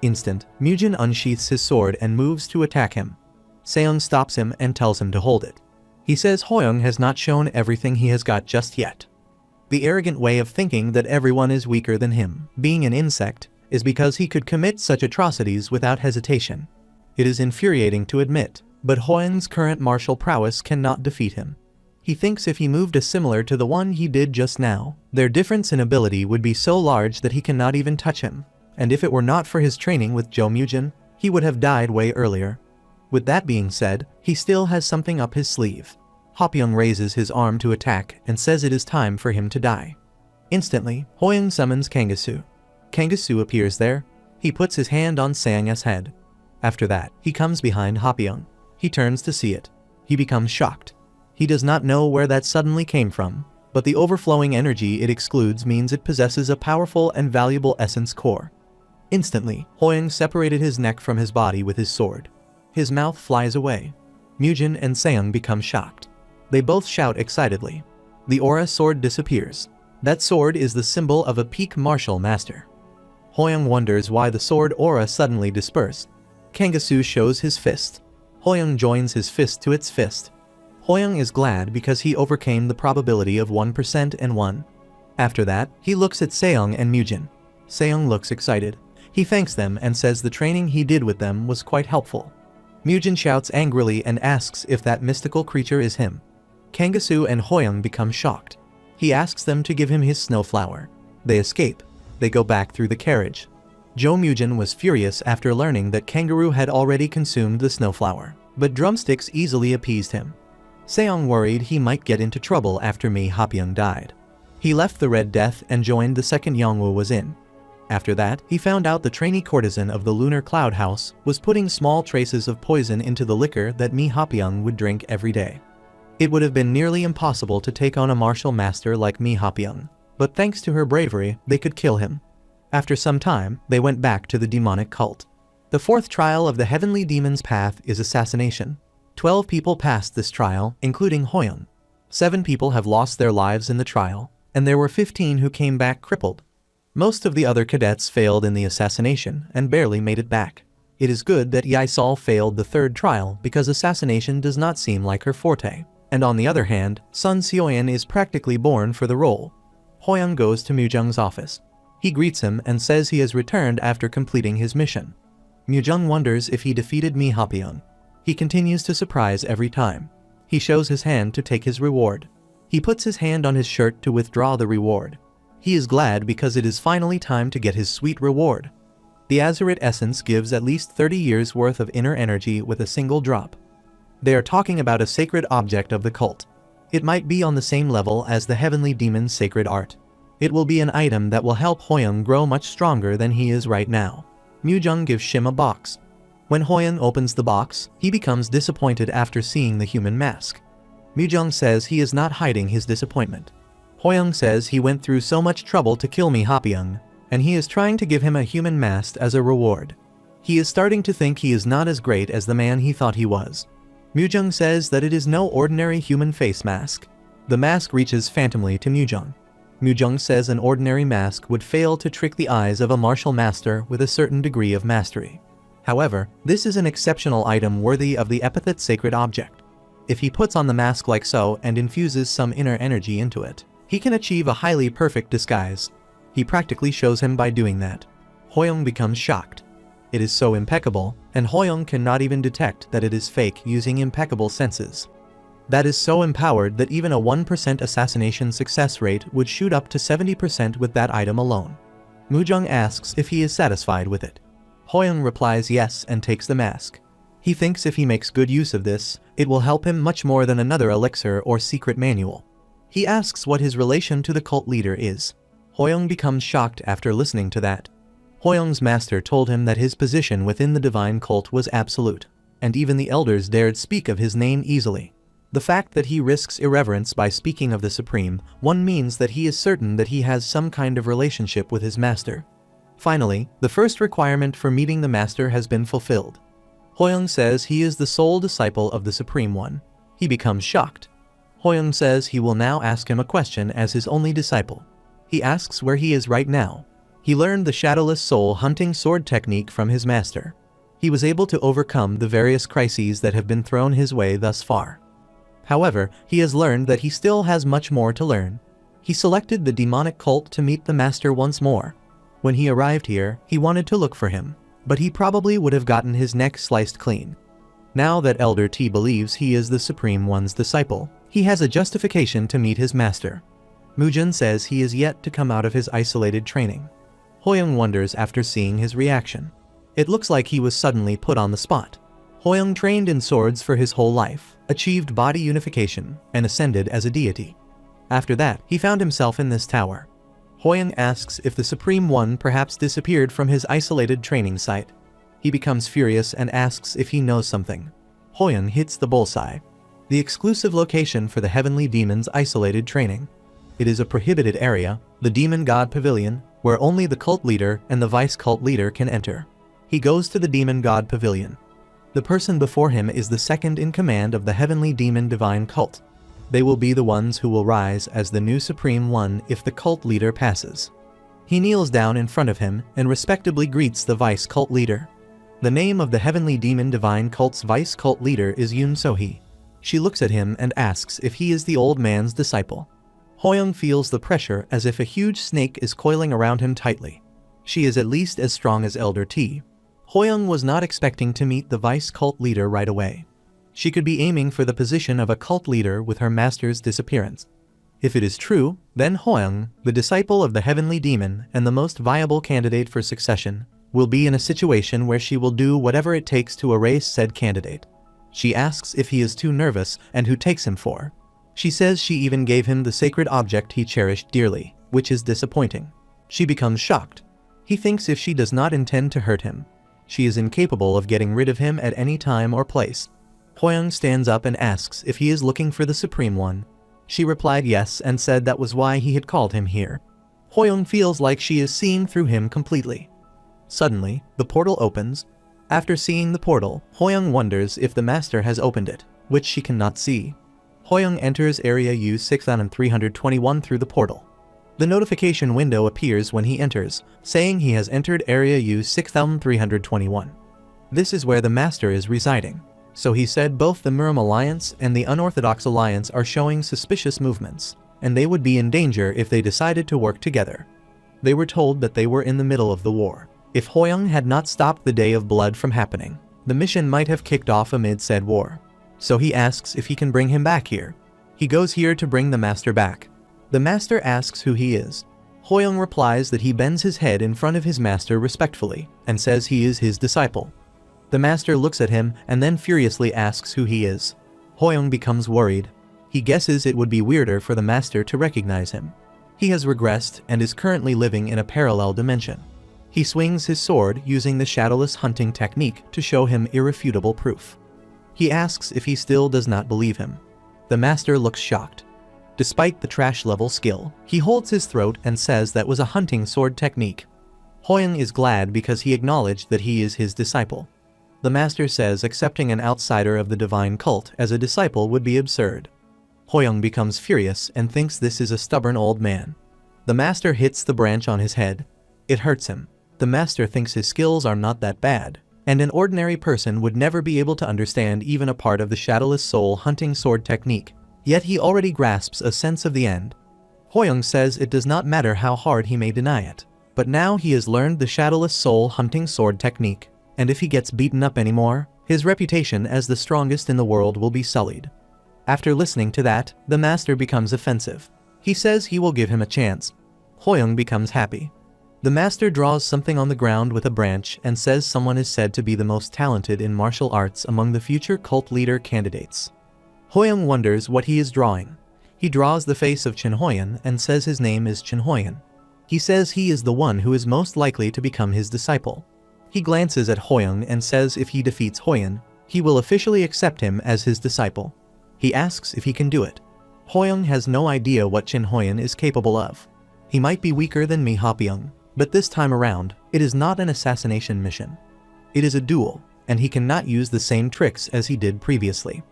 Instant, Mujin unsheaths his sword and moves to attack him. Seong stops him and tells him to hold it. He says Hoyoung has not shown everything he has got just yet. The arrogant way of thinking that everyone is weaker than him, being an insect, is because he could commit such atrocities without hesitation. It is infuriating to admit, but Hoyoung's current martial prowess cannot defeat him. He thinks if he moved as similar to the one he did just now, their difference in ability would be so large that he cannot even touch him, and if it were not for his training with Jo Mujin, he would have died way earlier. With that being said, he still has something up his sleeve. Hopyeong raises his arm to attack and says it is time for him to die. Instantly, Hoyoung summons Kangasu. Kangasu appears there. He puts his hand on Seong's head. After that, he comes behind Hopyeong. He turns to see it. He becomes shocked. He does not know where that suddenly came from, but the overflowing energy it excludes means it possesses a powerful and valuable essence core. Instantly, Hoyoung separated his neck from his body with his sword. His mouth flies away. Mujin and Seong become shocked. They both shout excitedly. The aura sword disappears. That sword is the symbol of a peak martial master. Hoyoung wonders why the sword aura suddenly dispersed. Kangasu shows his fist. Hoyoung joins his fist to its fist. Hoyoung is glad because he overcame the probability of 1% and won. After that, he looks at Seong and Mujin. Seong looks excited. He thanks them and says the training he did with them was quite helpful. Mujin shouts angrily and asks if that mystical creature is him. Kangasu and Hoyoung become shocked. He asks them to give him his snowflower. They escape. They go back through the carriage. Jo Mujin was furious after learning that Kangaroo had already consumed the snowflower, but drumsticks easily appeased him. Seong worried he might get into trouble after Mi Hopyeong died. He left the Red Death and joined the second Yongwoo was in. After that, he found out the trainee courtesan of the Lunar Cloud House was putting small traces of poison into the liquor that Mi Hopyeong would drink every day. It would have been nearly impossible to take on a martial master like Mi Hopyeong, but thanks to her bravery, they could kill him. After some time, they went back to the demonic cult. The fourth trial of the Heavenly Demon's Path is assassination. 12 people passed this trial, including Hoyoung. 7 people have lost their lives in the trial, and there were 15 who came back crippled. Most of the other cadets failed in the assassination and barely made it back. It is good that Yaisol failed the third trial because assassination does not seem like her forte. And on the other hand, Sun Seoyan is practically born for the role. Hoyoung goes to Mujung's office. He greets him and says he has returned after completing his mission. Mujung wonders if he defeated Mi Hopyeong. He continues to surprise every time. He shows his hand to take his reward. He puts his hand on his shirt to withdraw the reward. He is glad because it is finally time to get his sweet reward. The azurite essence gives at least 30 years worth of inner energy with a single drop. They are talking about a sacred object of the cult. It might be on the same level as the heavenly demon's sacred art. It will be an item that will help Hoyoung grow much stronger than he is right now. Mujung gives Shim a box. When Hoyoung opens the box, he becomes disappointed after seeing the human mask. Mujung says he is not hiding his disappointment. Hoyoung says he went through so much trouble to kill me Hapyeong, and he is trying to give him a human mask as a reward. He is starting to think he is not as great as the man he thought he was. Mujung says that it is no ordinary human face mask. The mask reaches phantomly to Mujung. Mujung says an ordinary mask would fail to trick the eyes of a martial master with a certain degree of mastery. However, this is an exceptional item worthy of the epithet sacred object. If he puts on the mask like so and infuses some inner energy into it, he can achieve a highly perfect disguise. He practically shows him by doing that. Hoyoung becomes shocked. It is so impeccable, and Hoyoung cannot even detect that it is fake using impeccable senses. That is so empowered that even a 1% assassination success rate would shoot up to 70% with that item alone. Mujung asks if he is satisfied with it. Hoyoung replies yes and takes the mask. He thinks if he makes good use of this, it will help him much more than another elixir or secret manual. He asks what his relation to the cult leader is. Hoyoung becomes shocked after listening to that. Hoyoung's master told him that his position within the divine cult was absolute, and even the elders dared speak of his name easily. The fact that he risks irreverence by speaking of the Supreme One means that he is certain that he has some kind of relationship with his master. Finally, the first requirement for meeting the master has been fulfilled. Hoyoung says he is the sole disciple of the Supreme One. He becomes shocked. Hoyoung says he will now ask him a question as his only disciple. He asks where he is right now. He learned the shadowless soul hunting sword technique from his master. He was able to overcome the various crises that have been thrown his way thus far. However, he has learned that he still has much more to learn. He selected the demonic cult to meet the master once more. When he arrived here, he wanted to look for him, but he probably would have gotten his neck sliced clean. Now that Elder T believes he is the Supreme One's disciple, he has a justification to meet his master. Mujun says he is yet to come out of his isolated training. Hoyoung wonders after seeing his reaction. It looks like he was suddenly put on the spot. Hoyoung trained in swords for his whole life, achieved body unification, and ascended as a deity. After that, he found himself in this tower. Hoyoung asks if the Supreme One perhaps disappeared from his isolated training site. He becomes furious and asks if he knows something. Hoyoung hits the bullseye. The exclusive location for the heavenly demon's isolated training. It is a prohibited area, the Demon God Pavilion, where only the cult leader and the vice cult leader can enter. He goes to the Demon God Pavilion. The person before him is the second in command of the heavenly demon divine cult. They will be the ones who will rise as the new Supreme One if the cult leader passes. He kneels down in front of him and respectably greets the vice cult leader. The name of the heavenly demon divine cult's vice cult leader is Yoon So-hee. She looks at him and asks if he is the old man's disciple. Hoyoung feels the pressure as if a huge snake is coiling around him tightly. She is at least as strong as Elder T. Hoyoung was not expecting to meet the vice cult leader right away. She could be aiming for the position of a cult leader with her master's disappearance. If it is true, then Hoyoung, the disciple of the heavenly demon and the most viable candidate for succession, will be in a situation where she will do whatever it takes to erase said candidate. She asks if he is too nervous and who takes him for. She says she even gave him the sacred object he cherished dearly, which is disappointing. She becomes shocked. He thinks if she does not intend to hurt him, she is incapable of getting rid of him at any time or place. Hoyoung stands up and asks if he is looking for the Supreme One. She replied yes and said that was why he had called him here. Hoyoung feels like she is seeing through him completely. Suddenly, the portal opens. After seeing the portal, Hoyoung wonders if the master has opened it, which she cannot see. Hoyoung enters area U6321 through the portal. The notification window appears when he enters, saying he has entered area U6321. This is where the master is residing. So he said both the Murim Alliance and the Unorthodox Alliance are showing suspicious movements, and they would be in danger if they decided to work together. They were told that they were in the middle of the war. If Hoyoung had not stopped the Day of Blood from happening, the mission might have kicked off amid said war. So he asks if he can bring him back here. He goes here to bring the master back. The master asks who he is. Hoyoung replies that he bends his head in front of his master respectfully and says he is his disciple. The master looks at him and then furiously asks who he is. Hoyoung becomes worried. He guesses it would be weirder for the master to recognize him. He has regressed and is currently living in a parallel dimension. He swings his sword using the shadowless hunting technique to show him irrefutable proof. He asks if he still does not believe him. The master looks shocked. Despite the trash-level skill, he holds his throat and says that was a hunting sword technique. Hoyoung is glad because he acknowledged that he is his disciple. The master says accepting an outsider of the divine cult as a disciple would be absurd. Hoyoung becomes furious and thinks this is a stubborn old man. The master hits the branch on his head. It hurts him. The master thinks his skills are not that bad, and an ordinary person would never be able to understand even a part of the shadowless soul hunting sword technique. Yet he already grasps a sense of the end. Hoyoung says it does not matter how hard he may deny it, but now he has learned the shadowless soul hunting sword technique, and if he gets beaten up anymore, his reputation as the strongest in the world will be sullied. After listening to that, the master becomes offensive. He says he will give him a chance. Hoyoung becomes happy. The master draws something on the ground with a branch and says someone is said to be the most talented in martial arts among the future cult leader candidates. Hoyoung wonders what he is drawing. He draws the face of Chen Hoyan and says his name is Chen Hoyan. He says he is the one who is most likely to become his disciple. He glances at Hoyoung and says if he defeats Hoyan, he will officially accept him as his disciple. He asks if he can do it. Hoyoung has no idea what Chen Hoyan is capable of. He might be weaker than Mi Hopyeong, but this time around, it is not an assassination mission. It is a duel, and he cannot use the same tricks as he did previously.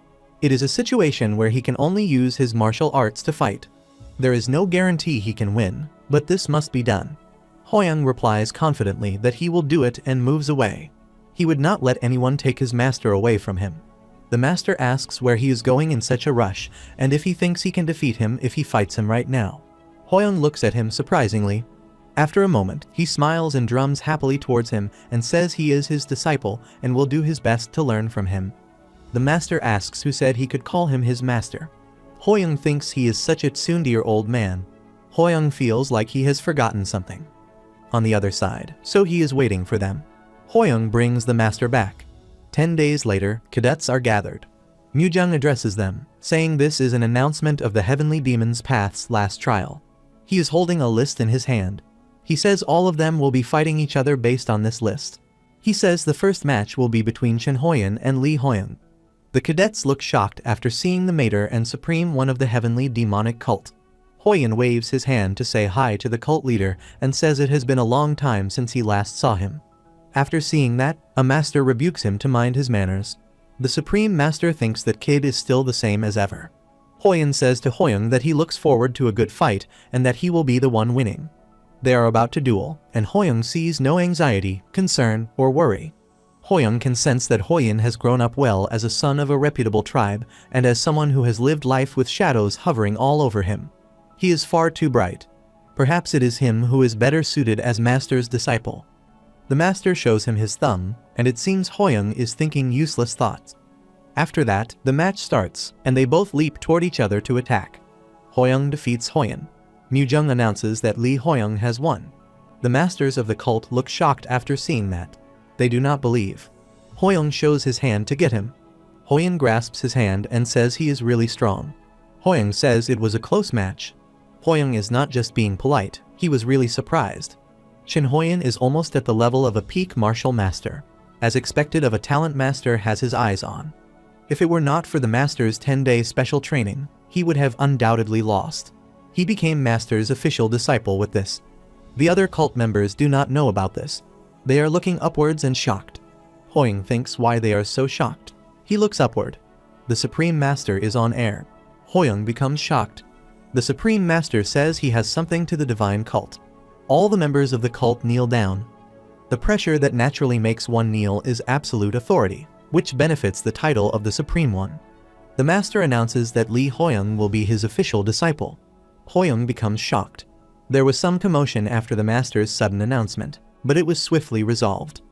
It is a situation where he can only use his martial arts to fight. There is no guarantee he can win, but this must be done. Hoyoung replies confidently that he will do it and moves away. He would not let anyone take his master away from him. The master asks where he is going in such a rush and if he thinks he can defeat him if he fights him right now. Hoyoung looks at him surprisingly. After a moment, he smiles and drums happily towards him and says he is his disciple and will do his best to learn from him. The master asks who said he could call him his master. Hoyoung thinks he is such a tsundere old man. Hoyoung feels like he has forgotten something. On the other side, so he is waiting for them. Hoyoung brings the master back. 10 days later, cadets are gathered. Myujung addresses them, saying this is an announcement of the Heavenly Demon's Path's last trial. He is holding a list in his hand. He says all of them will be fighting each other based on this list. He says the first match will be between Chen Hoyan and Lee Hoyoung. The cadets look shocked after seeing the Mater and Supreme One of the Heavenly Demonic Cult. Hoyan waves his hand to say hi to the cult leader and says it has been a long time since he last saw him. After seeing that, a master rebukes him to mind his manners. The Supreme Master thinks that Kid is still the same as ever. Hoyan says to Hoyoung that he looks forward to a good fight and that he will be the one winning. They are about to duel, and Hoyoung sees no anxiety, concern, or worry. Hoyoung can sense that Hoyan has grown up well as a son of a reputable tribe and as someone who has lived life with shadows hovering all over him. He is far too bright. Perhaps it is him who is better suited as master's disciple. The master shows him his thumb, and it seems Hoyoung is thinking useless thoughts. After that, the match starts, and they both leap toward each other to attack. Hoyoung defeats Hoyan. Myujung announces that Lee Hoyoung has won. The masters of the cult look shocked after seeing that. They do not believe. Hoyoung shows his hand to get him. Hoyan grasps his hand and says he is really strong. Hoyoung says it was a close match. Hoyoung is not just being polite, he was really surprised. Chen Hoyan is almost at the level of a peak martial master. As expected of a talent master has his eyes on. If it were not for the master's 10-day special training, he would have undoubtedly lost. He became master's official disciple with this. The other cult members do not know about this. They are looking upwards and shocked. Hoyoung thinks why they are so shocked. He looks upward. The Supreme Master is on air. Hoyoung becomes shocked. The Supreme Master says he has something to the divine cult. All the members of the cult kneel down. The pressure that naturally makes one kneel is absolute authority, which benefits the title of the Supreme One. The Master announces that Lee Hoyoung will be his official disciple. Hoyoung becomes shocked. There was some commotion after the Master's sudden announcement, but it was swiftly resolved.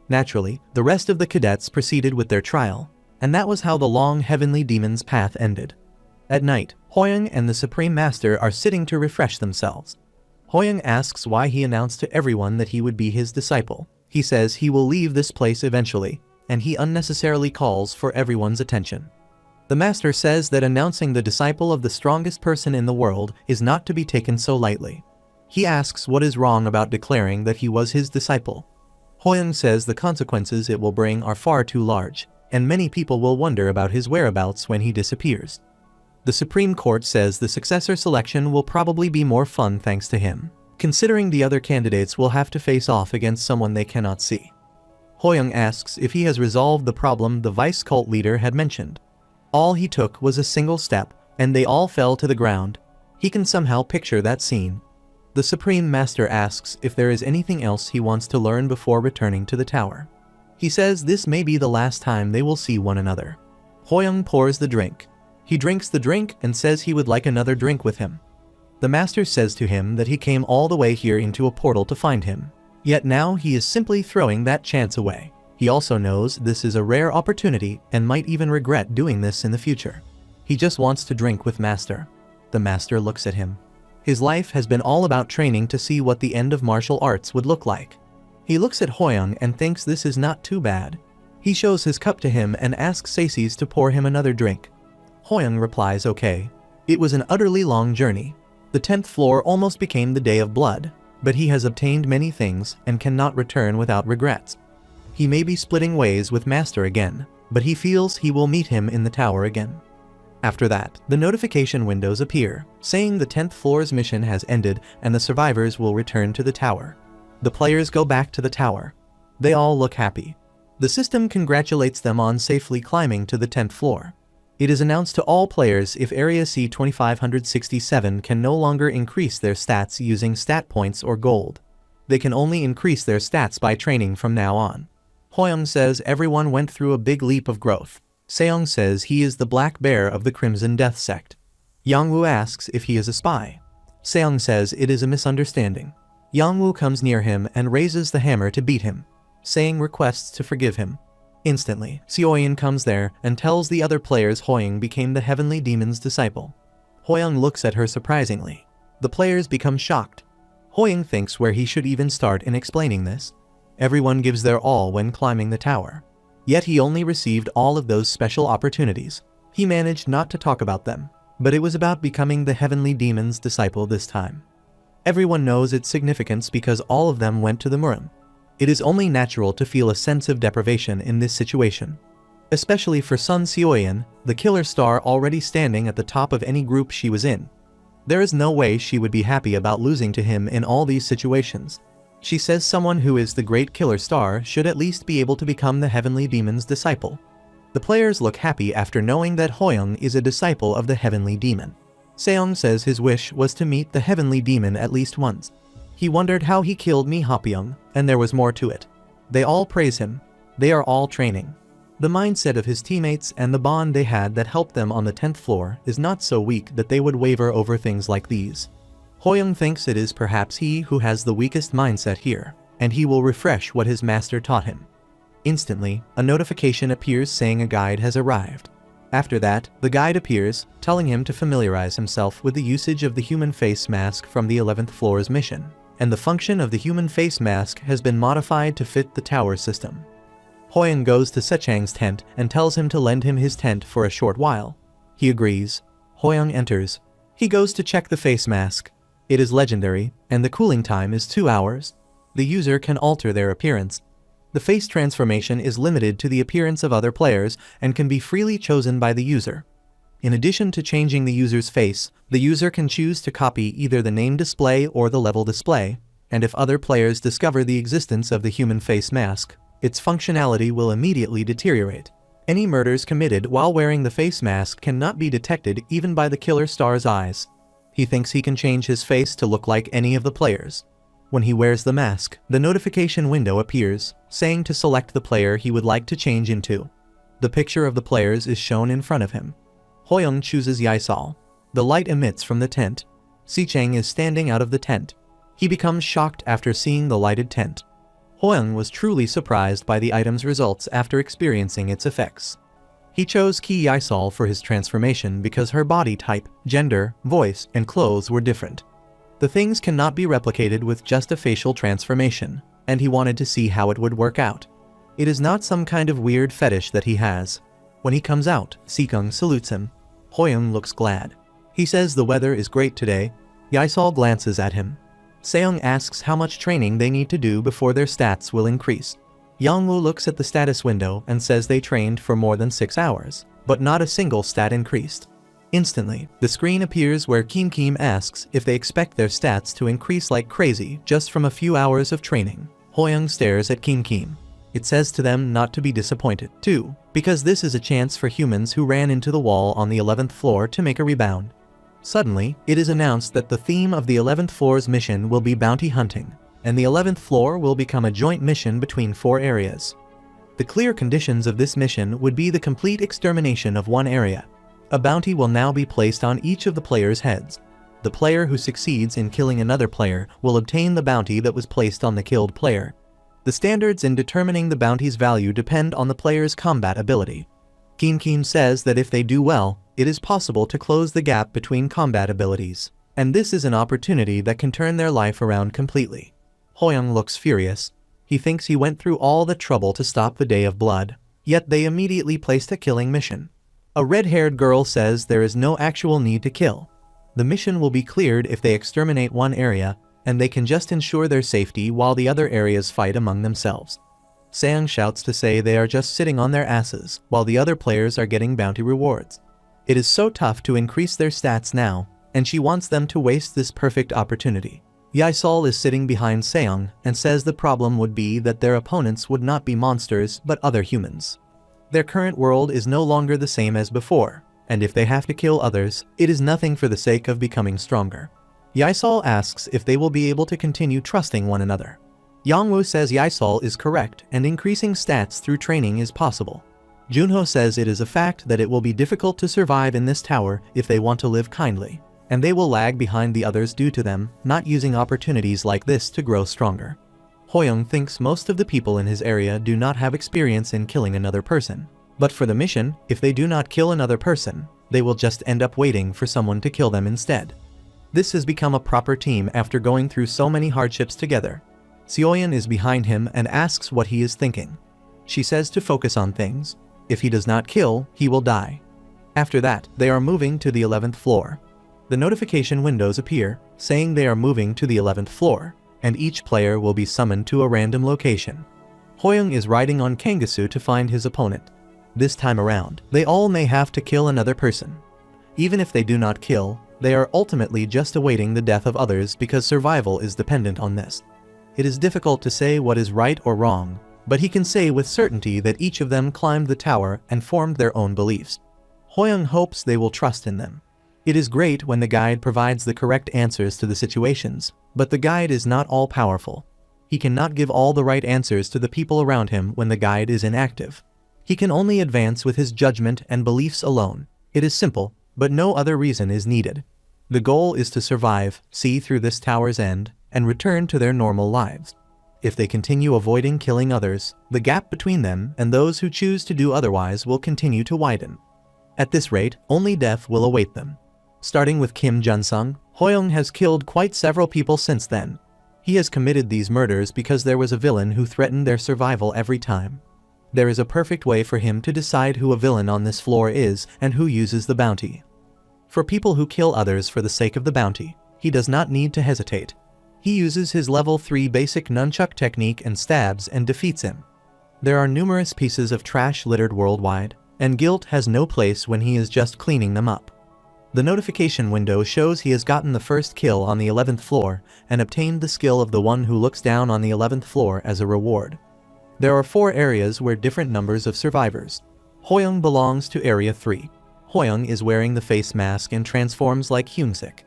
Naturally, the rest of the cadets proceeded with their trial, and that was how the long Heavenly Demon's Path ended. At night, Hoyoung and the Supreme Master are sitting to refresh themselves. Hoyoung asks why he announced to everyone that he would be his disciple. He says he will leave this place eventually, and he unnecessarily calls for everyone's attention. The master says that announcing the disciple of the strongest person in the world is not to be taken so lightly. He asks what is wrong about declaring that he was his disciple. Hoyoung says the consequences it will bring are far too large, and many people will wonder about his whereabouts when he disappears. The Supreme Court says the successor selection will probably be more fun thanks to him, considering the other candidates will have to face off against someone they cannot see. Hoyoung asks if he has resolved the problem the vice cult leader had mentioned. All he took was a single step, and they all fell to the ground. He can somehow picture that scene. The Supreme Master asks if there is anything else he wants to learn before returning to the tower. He says this may be the last time they will see one another. Hoyoung pours the drink. He drinks the drink and says he would like another drink with him. The master says to him that he came all the way here into a portal to find him. Yet now he is simply throwing that chance away. He also knows this is a rare opportunity and might even regret doing this in the future. He just wants to drink with master. The master looks at him. His life has been all about training to see what the end of martial arts would look like. He looks at Hoyoung and thinks this is not too bad. He shows his cup to him and asks Saces to pour him another drink. Hoyoung replies okay. It was an utterly long journey. The 10th floor almost became the day of blood, but he has obtained many things and cannot return without regrets. He may be splitting ways with master again, but he feels he will meet him in the tower again. After that, the notification windows appear, saying the 10th floor's mission has ended and the survivors will return to the tower. The players go back to the tower. They all look happy. The system congratulates them on safely climbing to the 10th floor. It is announced to all players if Area C-2567 can no longer increase their stats using stat points or gold. They can only increase their stats by training from now on. Hoyoung says everyone went through a big leap of growth. Seong says he is the Black Bear of the Crimson Death Sect. Yangwoo asks if he is a spy. Seong says it is a misunderstanding. Yangwoo comes near him and raises the hammer to beat him. Seong requests to forgive him. Instantly, Seoyin comes there and tells the other players Hoyoung became the Heavenly Demon's disciple. Hoyoung looks at her surprisingly. The players become shocked. Hoyoung thinks where he should even start in explaining this. Everyone gives their all when climbing the tower. Yet he only received all of those special opportunities. He managed not to talk about them, but it was about becoming the Heavenly Demon's disciple this time. Everyone knows its significance because all of them went to the Murim. It is only natural to feel a sense of deprivation in this situation. Especially for Sun Seoyin, the killer star already standing at the top of any group she was in. There is no way she would be happy about losing to him in all these situations. She says someone who is the great killer star should at least be able to become the Heavenly Demon's disciple. The players look happy after knowing that Hoyoung is a disciple of the Heavenly Demon. Seong says his wish was to meet the Heavenly Demon at least once. He wondered how he killed Mi Hapyeong, and there was more to it. They all praise him. They are all training. The mindset of his teammates and the bond they had that helped them on the 10th floor is not so weak that they would waver over things like these. Hoyoung thinks it is perhaps he who has the weakest mindset here, and he will refresh what his master taught him. Instantly, a notification appears saying a guide has arrived. After that, the guide appears, telling him to familiarize himself with the usage of the human face mask from the 11th floor's mission, and the function of the human face mask has been modified to fit the tower system. Hoyoung goes to Sechang's tent and tells him to lend him his tent for a short while. He agrees. Hoyoung enters. He goes to check the face mask. It is legendary, and the cooling time is 2 hours. The user can alter their appearance. The face transformation is limited to the appearance of other players and can be freely chosen by the user. In addition to changing the user's face, the user can choose to copy either the name display or the level display, and if other players discover the existence of the human face mask, its functionality will immediately deteriorate. Any murders committed while wearing the face mask cannot be detected even by the killer star's eyes. He thinks he can change his face to look like any of the players. When he wears the mask, the notification window appears, saying to select the player he would like to change into. The picture of the players is shown in front of him. Hoyoung chooses Yaisal. The light emits from the tent. Sicheng is standing out of the tent. He becomes shocked after seeing the lighted tent. Hoyoung was truly surprised by the item's results after experiencing its effects. He chose Ki Yaisal for his transformation because her body type, gender, voice, and clothes were different. The things cannot be replicated with just a facial transformation, and he wanted to see how it would work out. It is not some kind of weird fetish that he has. When he comes out, Sikung salutes him. Hoyoung looks glad. He says the weather is great today. Yaesol glances at him. Seong asks how much training they need to do before their stats will increase. Yongwoo looks at the status window and says they trained for more than 6 hours, but not a single stat increased. Instantly, the screen appears where Kim asks if they expect their stats to increase like crazy just from a few hours of training. Hoyoung stares at Kim. It says to them not to be disappointed, too, because this is a chance for humans who ran into the wall on the 11th floor to make a rebound. Suddenly, it is announced that the theme of the 11th floor's mission will be bounty hunting, and the 11th floor will become a joint mission between 4 areas. The clear conditions of this mission would be the complete extermination of one area. A bounty will now be placed on each of the players' heads. The player who succeeds in killing another player will obtain the bounty that was placed on the killed player. The standards in determining the bounty's value depend on the player's combat ability. Kim says that if they do well, it is possible to close the gap between combat abilities, and this is an opportunity that can turn their life around completely. Hoyoung looks furious. He thinks he went through all the trouble to stop the Day of Blood, yet they immediately placed a killing mission. A red-haired girl says there is no actual need to kill. The mission will be cleared if they exterminate one area, and they can just ensure their safety while the other areas fight among themselves. Seong shouts to say they are just sitting on their asses while the other players are getting bounty rewards. It is so tough to increase their stats now, and she wants them to waste this perfect opportunity. Yaesol is sitting behind Seong and says the problem would be that their opponents would not be monsters but other humans. Their current world is no longer the same as before, and if they have to kill others, it is nothing for the sake of becoming stronger. Yaesol asks if they will be able to continue trusting one another. Yongwoo says Yaesol is correct and increasing stats through training is possible. Junho says it is a fact that it will be difficult to survive in this tower if they want to live kindly, and they will lag behind the others due to them not using opportunities like this to grow stronger. Hoyoung thinks most of the people in his area do not have experience in killing another person, but for the mission, if they do not kill another person, they will just end up waiting for someone to kill them instead. This has become a proper team after going through so many hardships together. Seoyeon is behind him and asks what he is thinking. She says to focus on things. If he does not kill, he will die. After that, they are moving to the 11th floor. The notification windows appear, saying they are moving to the 11th floor, and each player will be summoned to a random location. Hoyoung is riding on Kangasu to find his opponent. This time around, they all may have to kill another person. Even if they do not kill, they are ultimately just awaiting the death of others because survival is dependent on this. It is difficult to say what is right or wrong, but he can say with certainty that each of them climbed the tower and formed their own beliefs. Hoyoung hopes they will trust in them. It is great when the guide provides the correct answers to the situations, but the guide is not all-powerful. He cannot give all the right answers to the people around him when the guide is inactive. He can only advance with his judgment and beliefs alone. It is simple, but no other reason is needed. The goal is to survive, see through this tower's end, and return to their normal lives. If they continue avoiding killing others, the gap between them and those who choose to do otherwise will continue to widen. At this rate, only death will await them. Starting with Kim Jun-sung, Hoyoung has killed quite several people since then. He has committed these murders because there was a villain who threatened their survival every time. There is a perfect way for him to decide who a villain on this floor is and who uses the bounty. For people who kill others for the sake of the bounty, he does not need to hesitate. He uses his level 3 basic nunchuck technique and stabs and defeats him. There are numerous pieces of trash littered worldwide, and guilt has no place when he is just cleaning them up. The notification window shows he has gotten the first kill on the 11th floor and obtained the skill of the one who looks down on the 11th floor as a reward. There are 4 areas where different numbers of survivors. Hoyoung belongs to Area 3. Hoyoung is wearing the face mask and transforms like Hyungsik.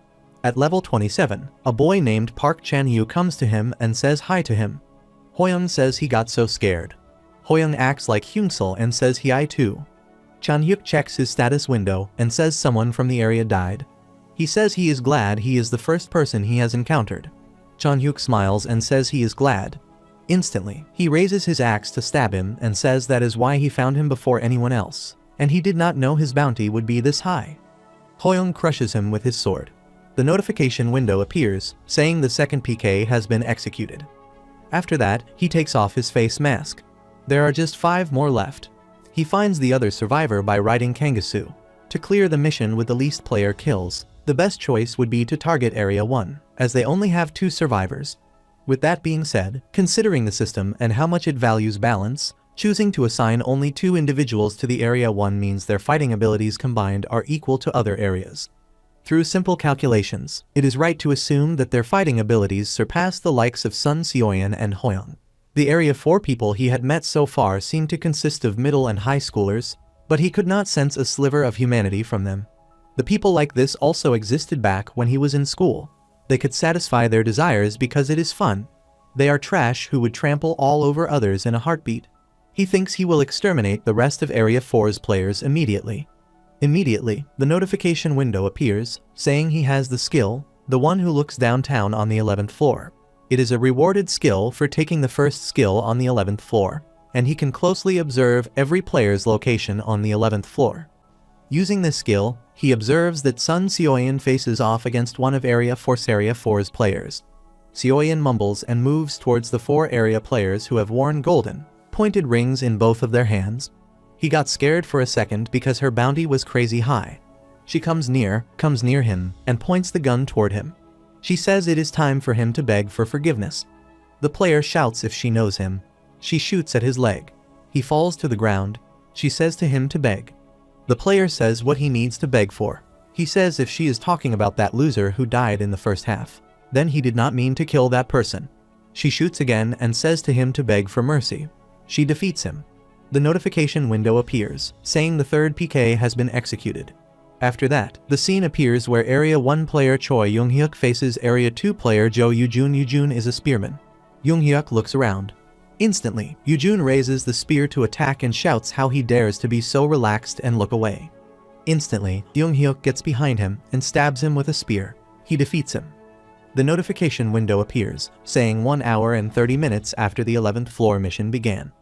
At level 27, a boy named Park Chan-yu comes to him and says hi to him. Hoyoung says he got so scared. Hoyoung acts like Hyungsol and says hi too. Chan-hyuk checks his status window and says someone from the area died. He says he is glad he is the first person he has encountered. Chan-hyuk smiles and says he is glad. Instantly, he raises his axe to stab him and says that is why he found him before anyone else, and he did not know his bounty would be this high. Hoyoung crushes him with his sword. The notification window appears, saying the second PK has been executed. After that, he takes off his face mask. There are just 5 more left. He finds the other survivor by riding Kangasu. To clear the mission with the least player kills, the best choice would be to target Area 1, as they only have 2 survivors. With that being said, considering the system and how much it values balance, choosing to assign only 2 individuals to the Area 1 means their fighting abilities combined are equal to other areas. Through simple calculations, it is right to assume that their fighting abilities surpass the likes of Sun Sioyan and Hoyoung. The Area 4 people he had met so far seemed to consist of middle and high schoolers, but he could not sense a sliver of humanity from them. The people like this also existed back when he was in school. They could satisfy their desires because it is fun. They are trash who would trample all over others in a heartbeat. He thinks he will exterminate the rest of Area 4's players immediately. Immediately, the notification window appears, saying he has the skill, the one who looks downtown on the 11th floor. It is a rewarded skill for taking the first skill on the 11th floor, and he can closely observe every player's location on the 11th floor. Using this skill, he observes that Sun Sioyan faces off against one of Area 4's players. Sioyan mumbles and moves towards the 4 area players who have worn golden, pointed rings in both of their hands. He got scared for a second because her bounty was crazy high. She comes near him, and points the gun toward him. She says it is time for him to beg for forgiveness. The player shouts if she knows him. She shoots at his leg. He falls to the ground. She says to him to beg. The player says what he needs to beg for. He says if she is talking about that loser who died in the first half, then he did not mean to kill that person. She shoots again and says to him to beg for mercy. She defeats him. The notification window appears, saying the third PK has been executed. After that, the scene appears where Area 1 player Choi Young-hyuk faces Area 2 player Jo Yoo-jun. Yoo-jun is a spearman. Young-hyuk looks around. Instantly, Yoo-jun raises the spear to attack and shouts how he dares to be so relaxed and look away. Instantly, Young-hyuk gets behind him and stabs him with a spear. He defeats him. The notification window appears, saying 1 hour and 30 minutes after the 11th floor mission began.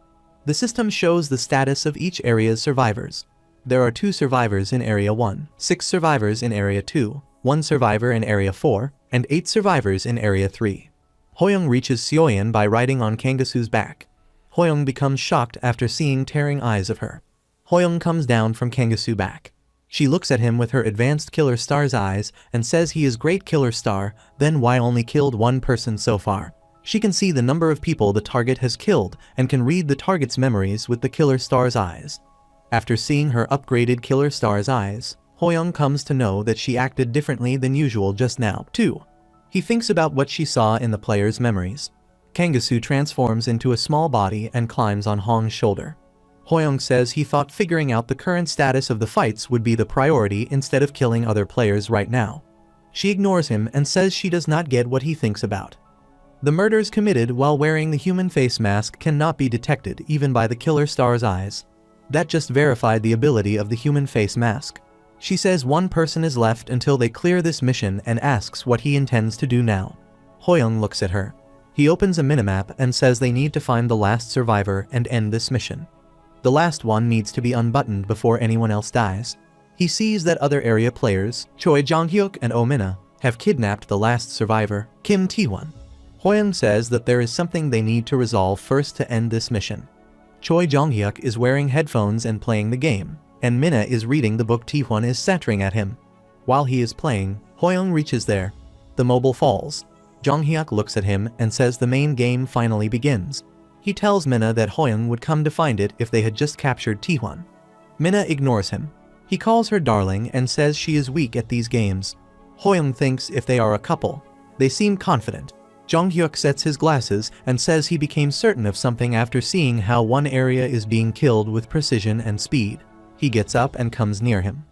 The system shows the status of each area's survivors. There are 2 survivors in Area 1, 6 survivors in Area 2, 1 survivor in Area 4, and 8 survivors in Area 3. Hoyoung reaches Sioyan by riding on Kangasu's back. Hoyoung becomes shocked after seeing tearing eyes of her. Hoyoung comes down from Kangasu back. She looks at him with her advanced Killer Star's eyes and says he is great Killer Star, then why only killed 1 person so far? She can see the number of people the target has killed and can read the target's memories with the Killer Star's eyes. After seeing her upgraded Killer Star's eyes, Hoyoung comes to know that she acted differently than usual just now, too. He thinks about what she saw in the player's memories. Kangasu transforms into a small body and climbs on Hong's shoulder. Hoyoung says he thought figuring out the current status of the fights would be the priority instead of killing other players right now. She ignores him and says she does not get what he thinks about. The murders committed while wearing the human face mask cannot be detected even by the Killer Star's eyes. That just verified the ability of the human face mask. She says 1 person is left until they clear this mission and asks what he intends to do now. Hoyoung looks at her. He opens a minimap and says they need to find the last survivor and end this mission. The last one needs to be unbuttoned before anyone else dies. He sees that other area players, Choi Jong-hyuk and Oh Mina, have kidnapped the last survivor, Kim Tae-won. Hoyoung says that there is something they need to resolve first to end this mission. Choi Jong-hyuk is wearing headphones and playing the game, and Mina is reading the book Tae-won is sattering at him. While he is playing, Hoyoung reaches there. The mobile falls. Jong-hyuk looks at him and says the main game finally begins. He tells Mina that Hoyoung would come to find it if they had just captured Tae-won. Mina ignores him. He calls her darling and says she is weak at these games. Hoyoung thinks if they are a couple. They seem confident. Jong-hyuk sets his glasses and says he became certain of something after seeing how one area is being killed with precision and speed. He gets up and comes near him.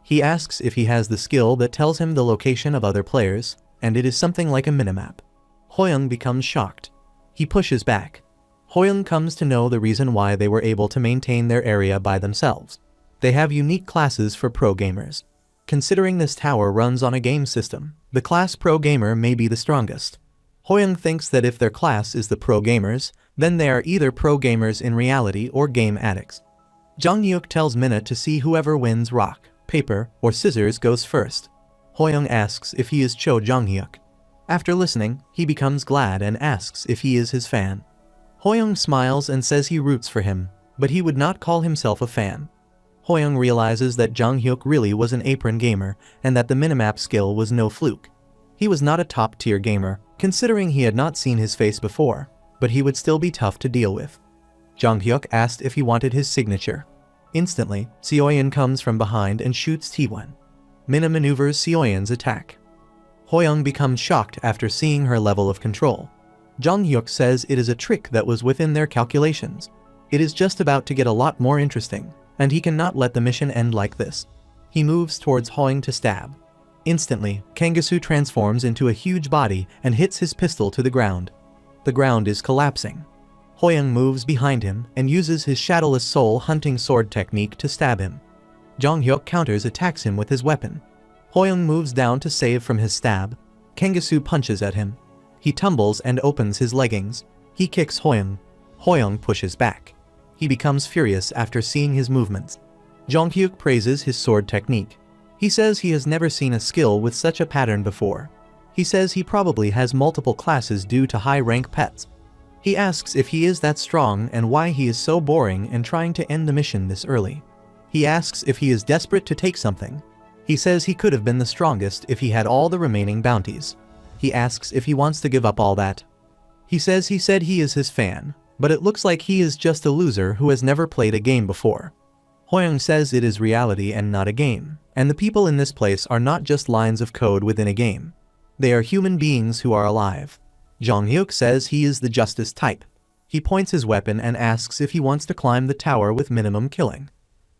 He asks if he has the skill that tells him the location of other players, and it is something like a minimap. Hoyoung becomes shocked. He pushes back. Hoyoung comes to know the reason why they were able to maintain their area by themselves. They have unique classes for pro gamers. Considering this tower runs on a game system, the class pro gamer may be the strongest. Hoyoung thinks that if their class is the pro gamers, then they are either pro gamers in reality or game addicts. Jong-hyuk tells Mina to see whoever wins rock, paper, or scissors goes first. Hoyoung asks if he is Cho Jonghyuk. After listening, he becomes glad and asks if he is his fan. Hoyoung smiles and says he roots for him, but he would not call himself a fan. Hoyoung realizes that Jonghyuk really was an apron gamer and that the minimap skill was no fluke. He was not a top-tier gamer, considering he had not seen his face before, but he would still be tough to deal with. Jonghyuk asked if he wanted his signature. Instantly, Seoyeon comes from behind and shoots Taewon. Mina maneuvers Seoyeon's attack. Hoyoung becomes shocked after seeing her level of control. Jonghyuk says it is a trick that was within their calculations. It is just about to get a lot more interesting, and he cannot let the mission end like this. He moves towards Hoyoung to stab. Instantly, Kangsu transforms into a huge body and hits his pistol to the ground. The ground is collapsing. Hoyoung moves behind him and uses his shadowless soul hunting sword technique to stab him. Jonghyuk counters attacks him with his weapon. Hoyoung moves down to save from his stab. Kangsu punches at him. He tumbles and opens his leggings. He kicks Hoyoung. Hoyoung pushes back. He becomes furious after seeing his movements. Jonghyuk praises his sword technique. He says he has never seen a skill with such a pattern before. He says he probably has multiple classes due to high-rank pets. He asks if he is that strong and why he is so boring and trying to end the mission this early. He asks if he is desperate to take something. He says he could have been the strongest if he had all the remaining bounties. He asks if he wants to give up all that. He says he said he is his fan, but it looks like he is just a loser who has never played a game before. Hoyoung says it is reality and not a game, and the people in this place are not just lines of code within a game. They are human beings who are alive. Jonghyuk says he is the justice type. He points his weapon and asks if he wants to climb the tower with minimum killing.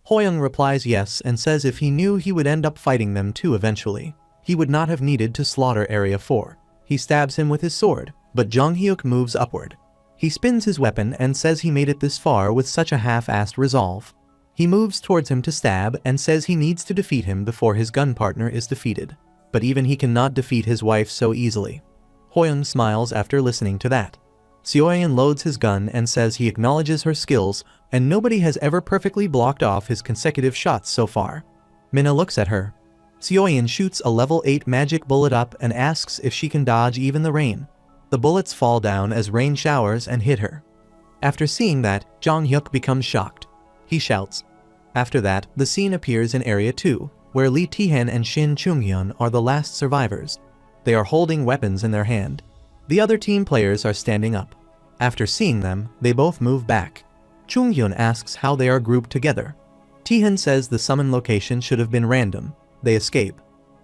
Hoyoung replies yes and says if he knew he would end up fighting them too eventually, he would not have needed to slaughter Area 4. He stabs him with his sword, but Jonghyuk moves upward. He spins his weapon and says he made it this far with such a half-assed resolve. He moves towards him to stab and says he needs to defeat him before his gun partner is defeated. But even he cannot defeat his wife so easily. Hoyoung smiles after listening to that. Seoyeon loads his gun and says he acknowledges her skills, and nobody has ever perfectly blocked off his consecutive shots so far. Mina looks at her. Seoyeon shoots a level 8 magic bullet up and asks if she can dodge even the rain. The bullets fall down as rain showers and hit her. After seeing that, Jonghyuk becomes shocked. He shouts. After that, the scene appears in Area 2, where Lee Taehan and Shin Chunghyun are the last survivors. They are holding weapons in their hand. The other team players are standing up. After seeing them, they both move back. Chunghyun asks how they are grouped together. Taehan says the summon location should have been random. They escape.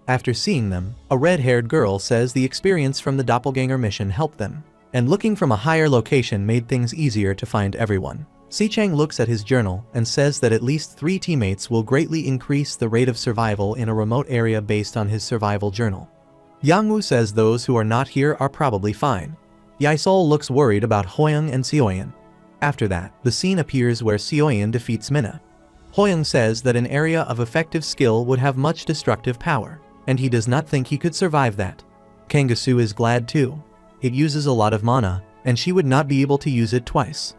After seeing them, a red-haired girl says the experience from the doppelganger mission helped them, and looking from a higher location made things easier to find everyone. Si-chang looks at his journal and says that at least 3 teammates will greatly increase the rate of survival in a remote area based on his survival journal. Yang-woo says those who are not here are probably fine. Yaesol looks worried about Hoyoung and Seoyeon. After that, the scene appears where Seoyeon defeats Mina. Hoyoung says that an area of effective skill would have much destructive power, and he does not think he could survive that. Kangsu is glad too. It uses a lot of mana, and she would not be able to use it twice.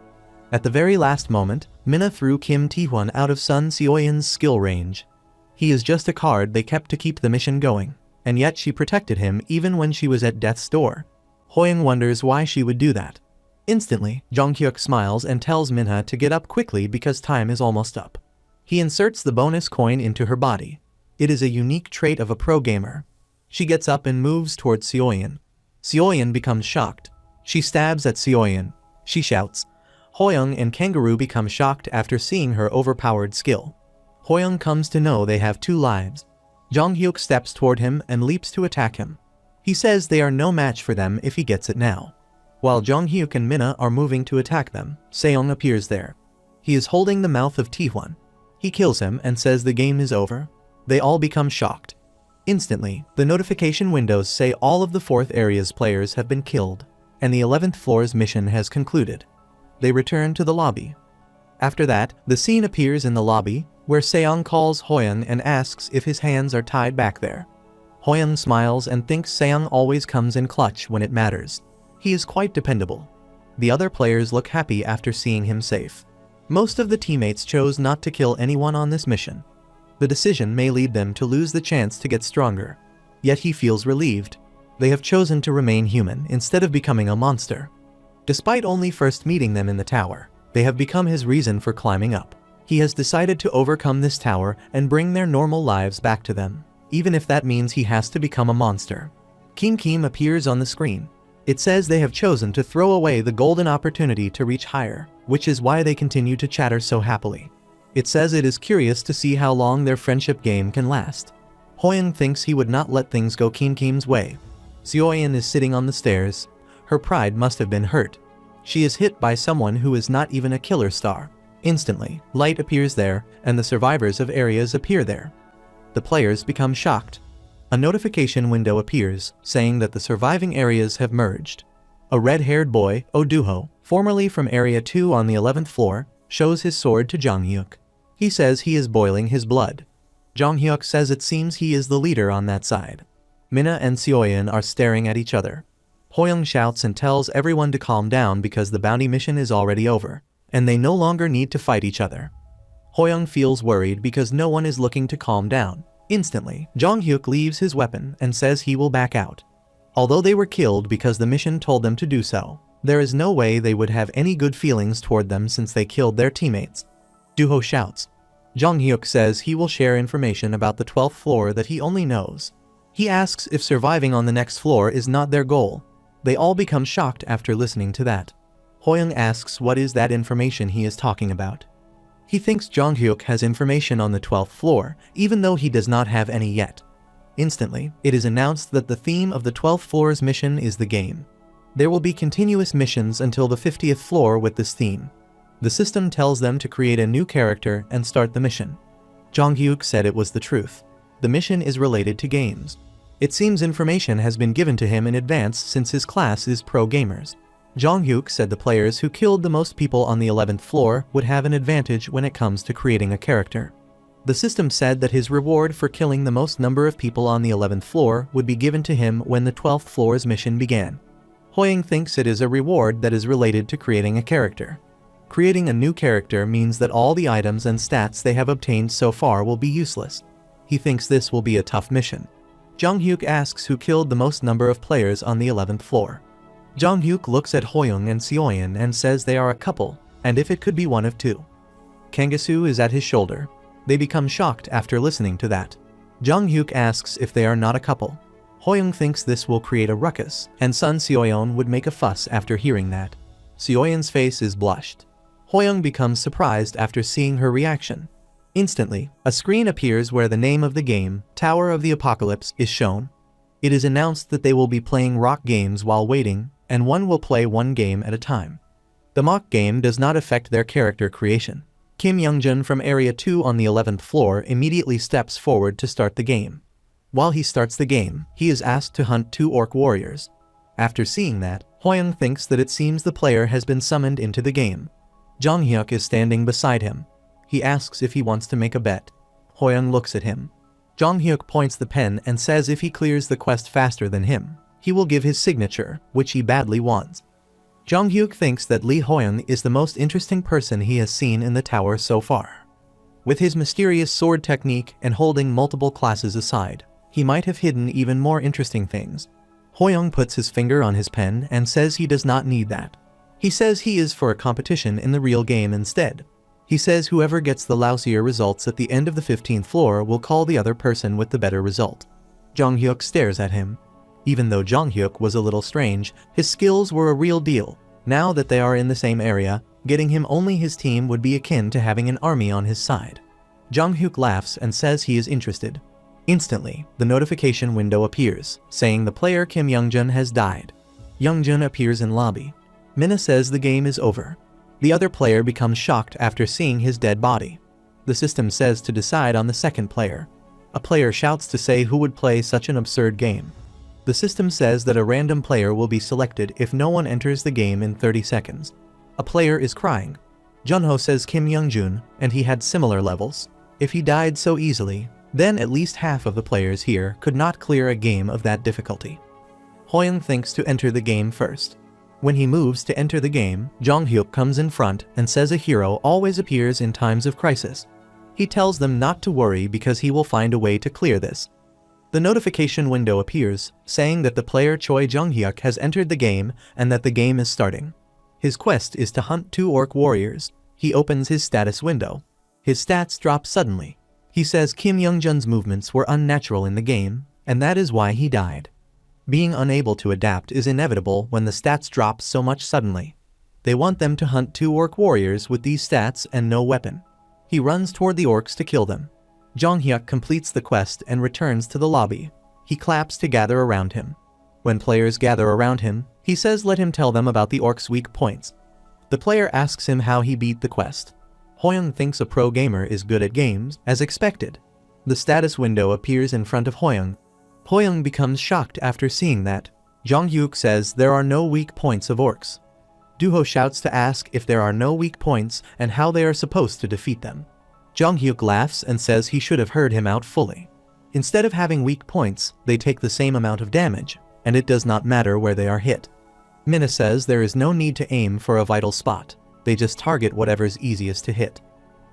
At the very last moment, Mina threw Kim Taewon out of Sun Seoyeon's skill range. He is just a card they kept to keep the mission going, and yet she protected him even when she was at death's door. Hoyoung wonders why she would do that. Instantly, Jonghyuk smiles and tells Minha to get up quickly because time is almost up. He inserts the bonus coin into her body. It is a unique trait of a pro gamer. She gets up and moves towards Seoyeon. Seoyeon becomes shocked. She stabs at Seoyeon. She shouts. Hoyoung and Kangaroo become shocked after seeing her overpowered skill. Hoyoung comes to know they have 2 lives. Jonghyuk steps toward him and leaps to attack him. He says they are no match for them if he gets it now. While Jonghyuk and Mina are moving to attack them, Seong appears there. He is holding the mouth of Taewon. He kills him and says the game is over. They all become shocked. Instantly, the notification windows say all of the 4th area's players have been killed, and the 11th floor's mission has concluded. They return to the lobby. After that, the scene appears in the lobby, where Seong calls Hoyoung and asks if his hands are tied back there. Hoyoung smiles and thinks Seong always comes in clutch when it matters. He is quite dependable. The other players look happy after seeing him safe. Most of the teammates chose not to kill anyone on this mission. The decision may lead them to lose the chance to get stronger. yet he feels relieved. They have chosen to remain human instead of becoming a monster. Despite only first meeting them in the tower, they have become his reason for climbing up. He has decided to overcome this tower and bring their normal lives back to them, even if that means he has to become a monster. Kim appears on the screen. It says they have chosen to throw away the golden opportunity to reach higher, which is why they continue to chatter so happily. It says it is curious to see how long their friendship game can last. Hoyoung thinks he would not let things go Kim's way. Seoyeon is sitting on the stairs. Her pride must have been hurt. She is hit by someone who is not even a killer star. Instantly, light appears there, and the survivors of areas appear there. The players become shocked. A notification window appears, saying that the surviving areas have merged. A red-haired boy, Oduho, formerly from Area 2 on the 11th floor, shows his sword to Jonghyuk. He says he is boiling his blood. Jonghyuk says it seems he is the leader on that side. Mina and Seoyeon are staring at each other. Hoyoung shouts and tells everyone to calm down because the bounty mission is already over, and they no longer need to fight each other. Hoyoung feels worried because no one is looking to calm down. Instantly, Jonghyuk leaves his weapon and says he will back out. Although they were killed because the mission told them to do so, there is no way they would have any good feelings toward them since they killed their teammates. Duho shouts. Jonghyuk says he will share information about the 12th floor that he only knows. He asks if surviving on the next floor is not their goal. They all become shocked after listening to that. Hoyoung asks what is that information he is talking about. He thinks Jonghyuk has information on the 12th floor, even though he does not have any yet. Instantly, it is announced that the theme of the 12th floor's mission is the game. There will be continuous missions until the 50th floor with this theme. The system tells them to create a new character and start the mission. Jonghyuk said it was the truth. The mission is related to games. It seems information has been given to him in advance since his class is pro gamers. Jonghyuk said the players who killed the most people on the 11th floor would have an advantage when it comes to creating a character. The system said that his reward for killing the most number of people on the 11th floor would be given to him when the 12th floor's mission began. Hoyoung thinks it is a reward that is related to creating a character. Creating a new character means that all the items and stats they have obtained so far will be useless. He thinks this will be a tough mission. Jonghyuk asks who killed the most number of players on the 11th floor. Jonghyuk looks at Hoyoung and Seoyeon and says they are a couple, and if it could be one of two. Kangsu is at his shoulder. They become shocked after listening to that. Jonghyuk asks if they are not a couple. Hoyoung thinks this will create a ruckus, and son Seoyeon would make a fuss after hearing that. Seoyeon's face is blushed. Hoyoung becomes surprised after seeing her reaction. Instantly, a screen appears where the name of the game, Tower of the Apocalypse, is shown. It is announced that they will be playing rock games while waiting, and one will play one game at a time. The mock game does not affect their character creation. Kim Youngjun from Area 2 on the 11th floor immediately steps forward to start the game. While he starts the game, he is asked to hunt 2 orc warriors. After seeing that, Hoyoung thinks that it seems the player has been summoned into the game. Jonghyuk is standing beside him. He asks if he wants to make a bet. Hoyoung looks at him. Jonghyuk points the pen and says if he clears the quest faster than him, he will give his signature, which he badly wants. Jonghyuk thinks that Lee Hoyoung is the most interesting person he has seen in the tower so far. With his mysterious sword technique and holding multiple classes aside, he might have hidden even more interesting things. Hoyoung puts his finger on his pen and says he does not need that. He says he is for a competition in the real game instead. He says whoever gets the lousier results at the end of the 15th floor will call the other person with the better result. Jonghyuk stares at him. Even though Jonghyuk was a little strange, his skills were a real deal. Now that they are in the same area, getting him only his team would be akin to having an army on his side. Jonghyuk laughs and says he is interested. Instantly, the notification window appears, saying the player Kim Youngjun has died. Youngjun appears in lobby. Mina says the game is over. The other player becomes shocked after seeing his dead body. The system says to decide on the second player. A player shouts to say who would play such an absurd game. The system says that a random player will be selected if no one enters the game in 30 seconds. A player is crying. Junho says Kim Youngjun, and he had similar levels. If he died so easily, then at least half of the players here could not clear a game of that difficulty. Hoyoung thinks to enter the game first. When he moves to enter the game, Jonghyuk comes in front and says a hero always appears in times of crisis. He tells them not to worry because he will find a way to clear this. The notification window appears, saying that the player Choi Jung-hyuk has entered the game and that the game is starting. His quest is to hunt 2 orc warriors. He opens his status window. His stats drop suddenly. He says Kim Young-jun's movements were unnatural in the game, and that is why he died. Being unable to adapt is inevitable when the stats drop so much suddenly. They want them to hunt 2 orc warriors with these stats and no weapon. He runs toward the orcs to kill them. Jung-hyuk completes the quest and returns to the lobby. He claps to gather around him. When players gather around him, he says let him tell them about the orcs' weak points. The player asks him how he beat the quest. Hoyoung thinks a pro gamer is good at games, as expected. The status window appears in front of Hoyoung. Hoyoung becomes shocked after seeing that. Jung-hyuk says there are no weak points of orcs. Dooho shouts to ask if there are no weak points and how they are supposed to defeat them. Jung-hyuk laughs and says he should have heard him out fully. Instead of having weak points, they take the same amount of damage, and it does not matter where they are hit. Mina says there is no need to aim for a vital spot. They just target whatever's easiest to hit.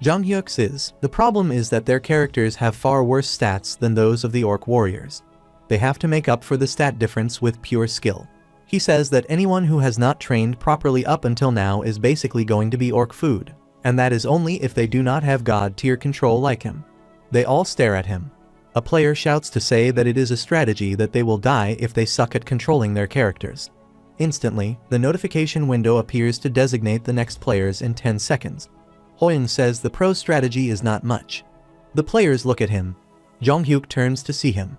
Jung-hyuk says the problem is that their characters have far worse stats than those of the orc warriors. They have to make up for the stat difference with pure skill. He says that anyone who has not trained properly up until now is basically going to be orc food, and that is only if they do not have god tier control like him. They all stare at him. A player shouts to say that it is a strategy that they will die if they suck at controlling their characters. Instantly, the notification window appears to designate the next players in 10 seconds. Hoyoung says the pro strategy is not much. The players look at him. Jung-hyuk turns to see him.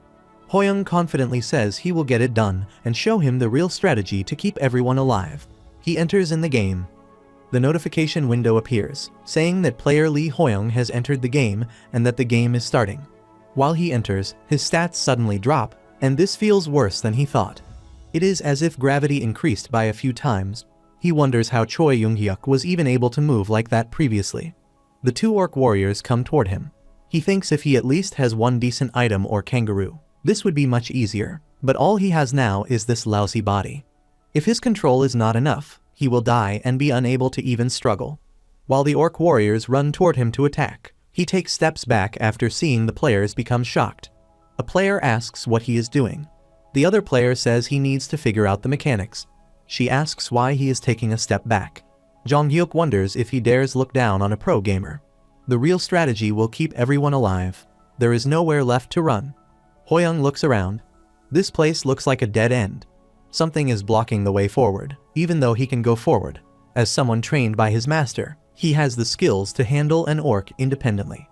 Hoyoung confidently says he will get it done and show him the real strategy to keep everyone alive. He enters in the game. The notification window appears, saying that player Lee Hoyoung has entered the game and that the game is starting. While he enters, his stats suddenly drop, and this feels worse than he thought. It is as if gravity increased by a few times. He wonders how Choi Jung-hyuk was even able to move like that previously. The 2 orc warriors come toward him. He thinks if he at least has one decent item or kangaroo, this would be much easier, but all he has now is this lousy body. If his control is not enough, he will die and be unable to even struggle. While the orc warriors run toward him to attack, he takes steps back after seeing the players become shocked. A player asks what he is doing. The other player says he needs to figure out the mechanics. She asks why he is taking a step back. Jung-hyuk wonders if he dares look down on a pro gamer. The real strategy will keep everyone alive. There is nowhere left to run. Hoyoung looks around. This place looks like a dead end. Something is blocking the way forward, even though he can go forward. As someone trained by his master, he has the skills to handle an orc independently.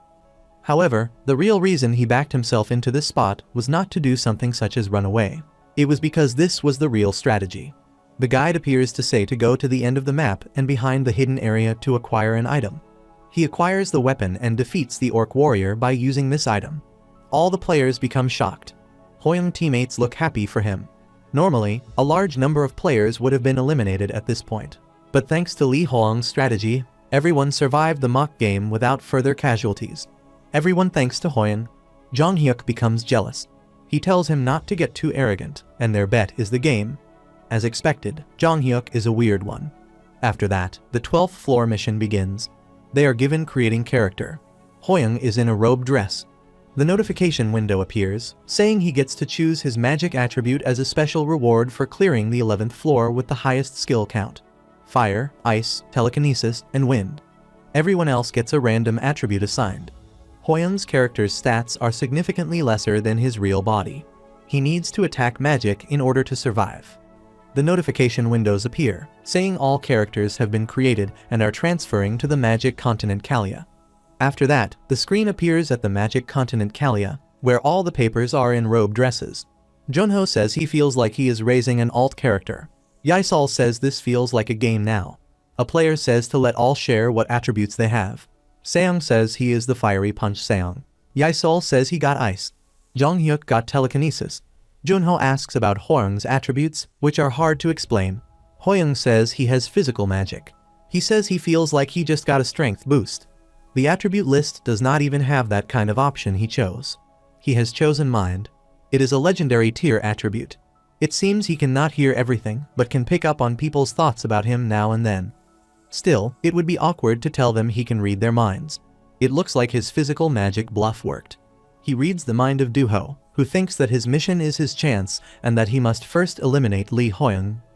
However, the real reason he backed himself into this spot was not to do something such as run away. It was because this was the real strategy. The guide appears to say to go to the end of the map and behind the hidden area to acquire an item. He acquires the weapon and defeats the orc warrior by using this item. All the players become shocked. Hoyoung teammates look happy for him. Normally, a large number of players would have been eliminated at this point. But thanks to Lee Hoyoung's strategy, everyone survived the mock game without further casualties. Everyone thanks to Hoyoung. Jung-hyuk becomes jealous. He tells him not to get too arrogant, and their bet is the game. As expected, Jung-hyuk is a weird one. After that, the 12th floor mission begins. They are given creating character. Hoyoung is in a robe dress. The notification window appears, saying he gets to choose his magic attribute as a special reward for clearing the 11th floor with the highest skill count. Fire, ice, telekinesis, and wind. Everyone else gets a random attribute assigned. Hoyoung's character's stats are significantly lesser than his real body. He needs to attack magic in order to survive. The notification windows appear, saying all characters have been created and are transferring to the magic continent Kalia. After that, the screen appears at the magic continent Kalia, where all the papers are in robe dresses. Junho says he feels like he is raising an alt character. Yaisol says this feels like a game now. A player says to let all share what attributes they have. Seong says he is the fiery punch Seong. Yaisol says he got ice. Jung-hyuk got telekinesis. Junho asks about Hoyoung's attributes, which are hard to explain. Hoyoung says he has physical magic. He says he feels like he just got a strength boost. The attribute list does not even have that kind of option he chose. He has chosen mind. It is a legendary tier attribute. It seems he cannot hear everything, but can pick up on people's thoughts about him now and then. Still, it would be awkward to tell them he can read their minds. It looks like his physical magic bluff worked. he reads the mind of Duho, who thinks that his mission is his chance and that he must first eliminate Li Hoyong.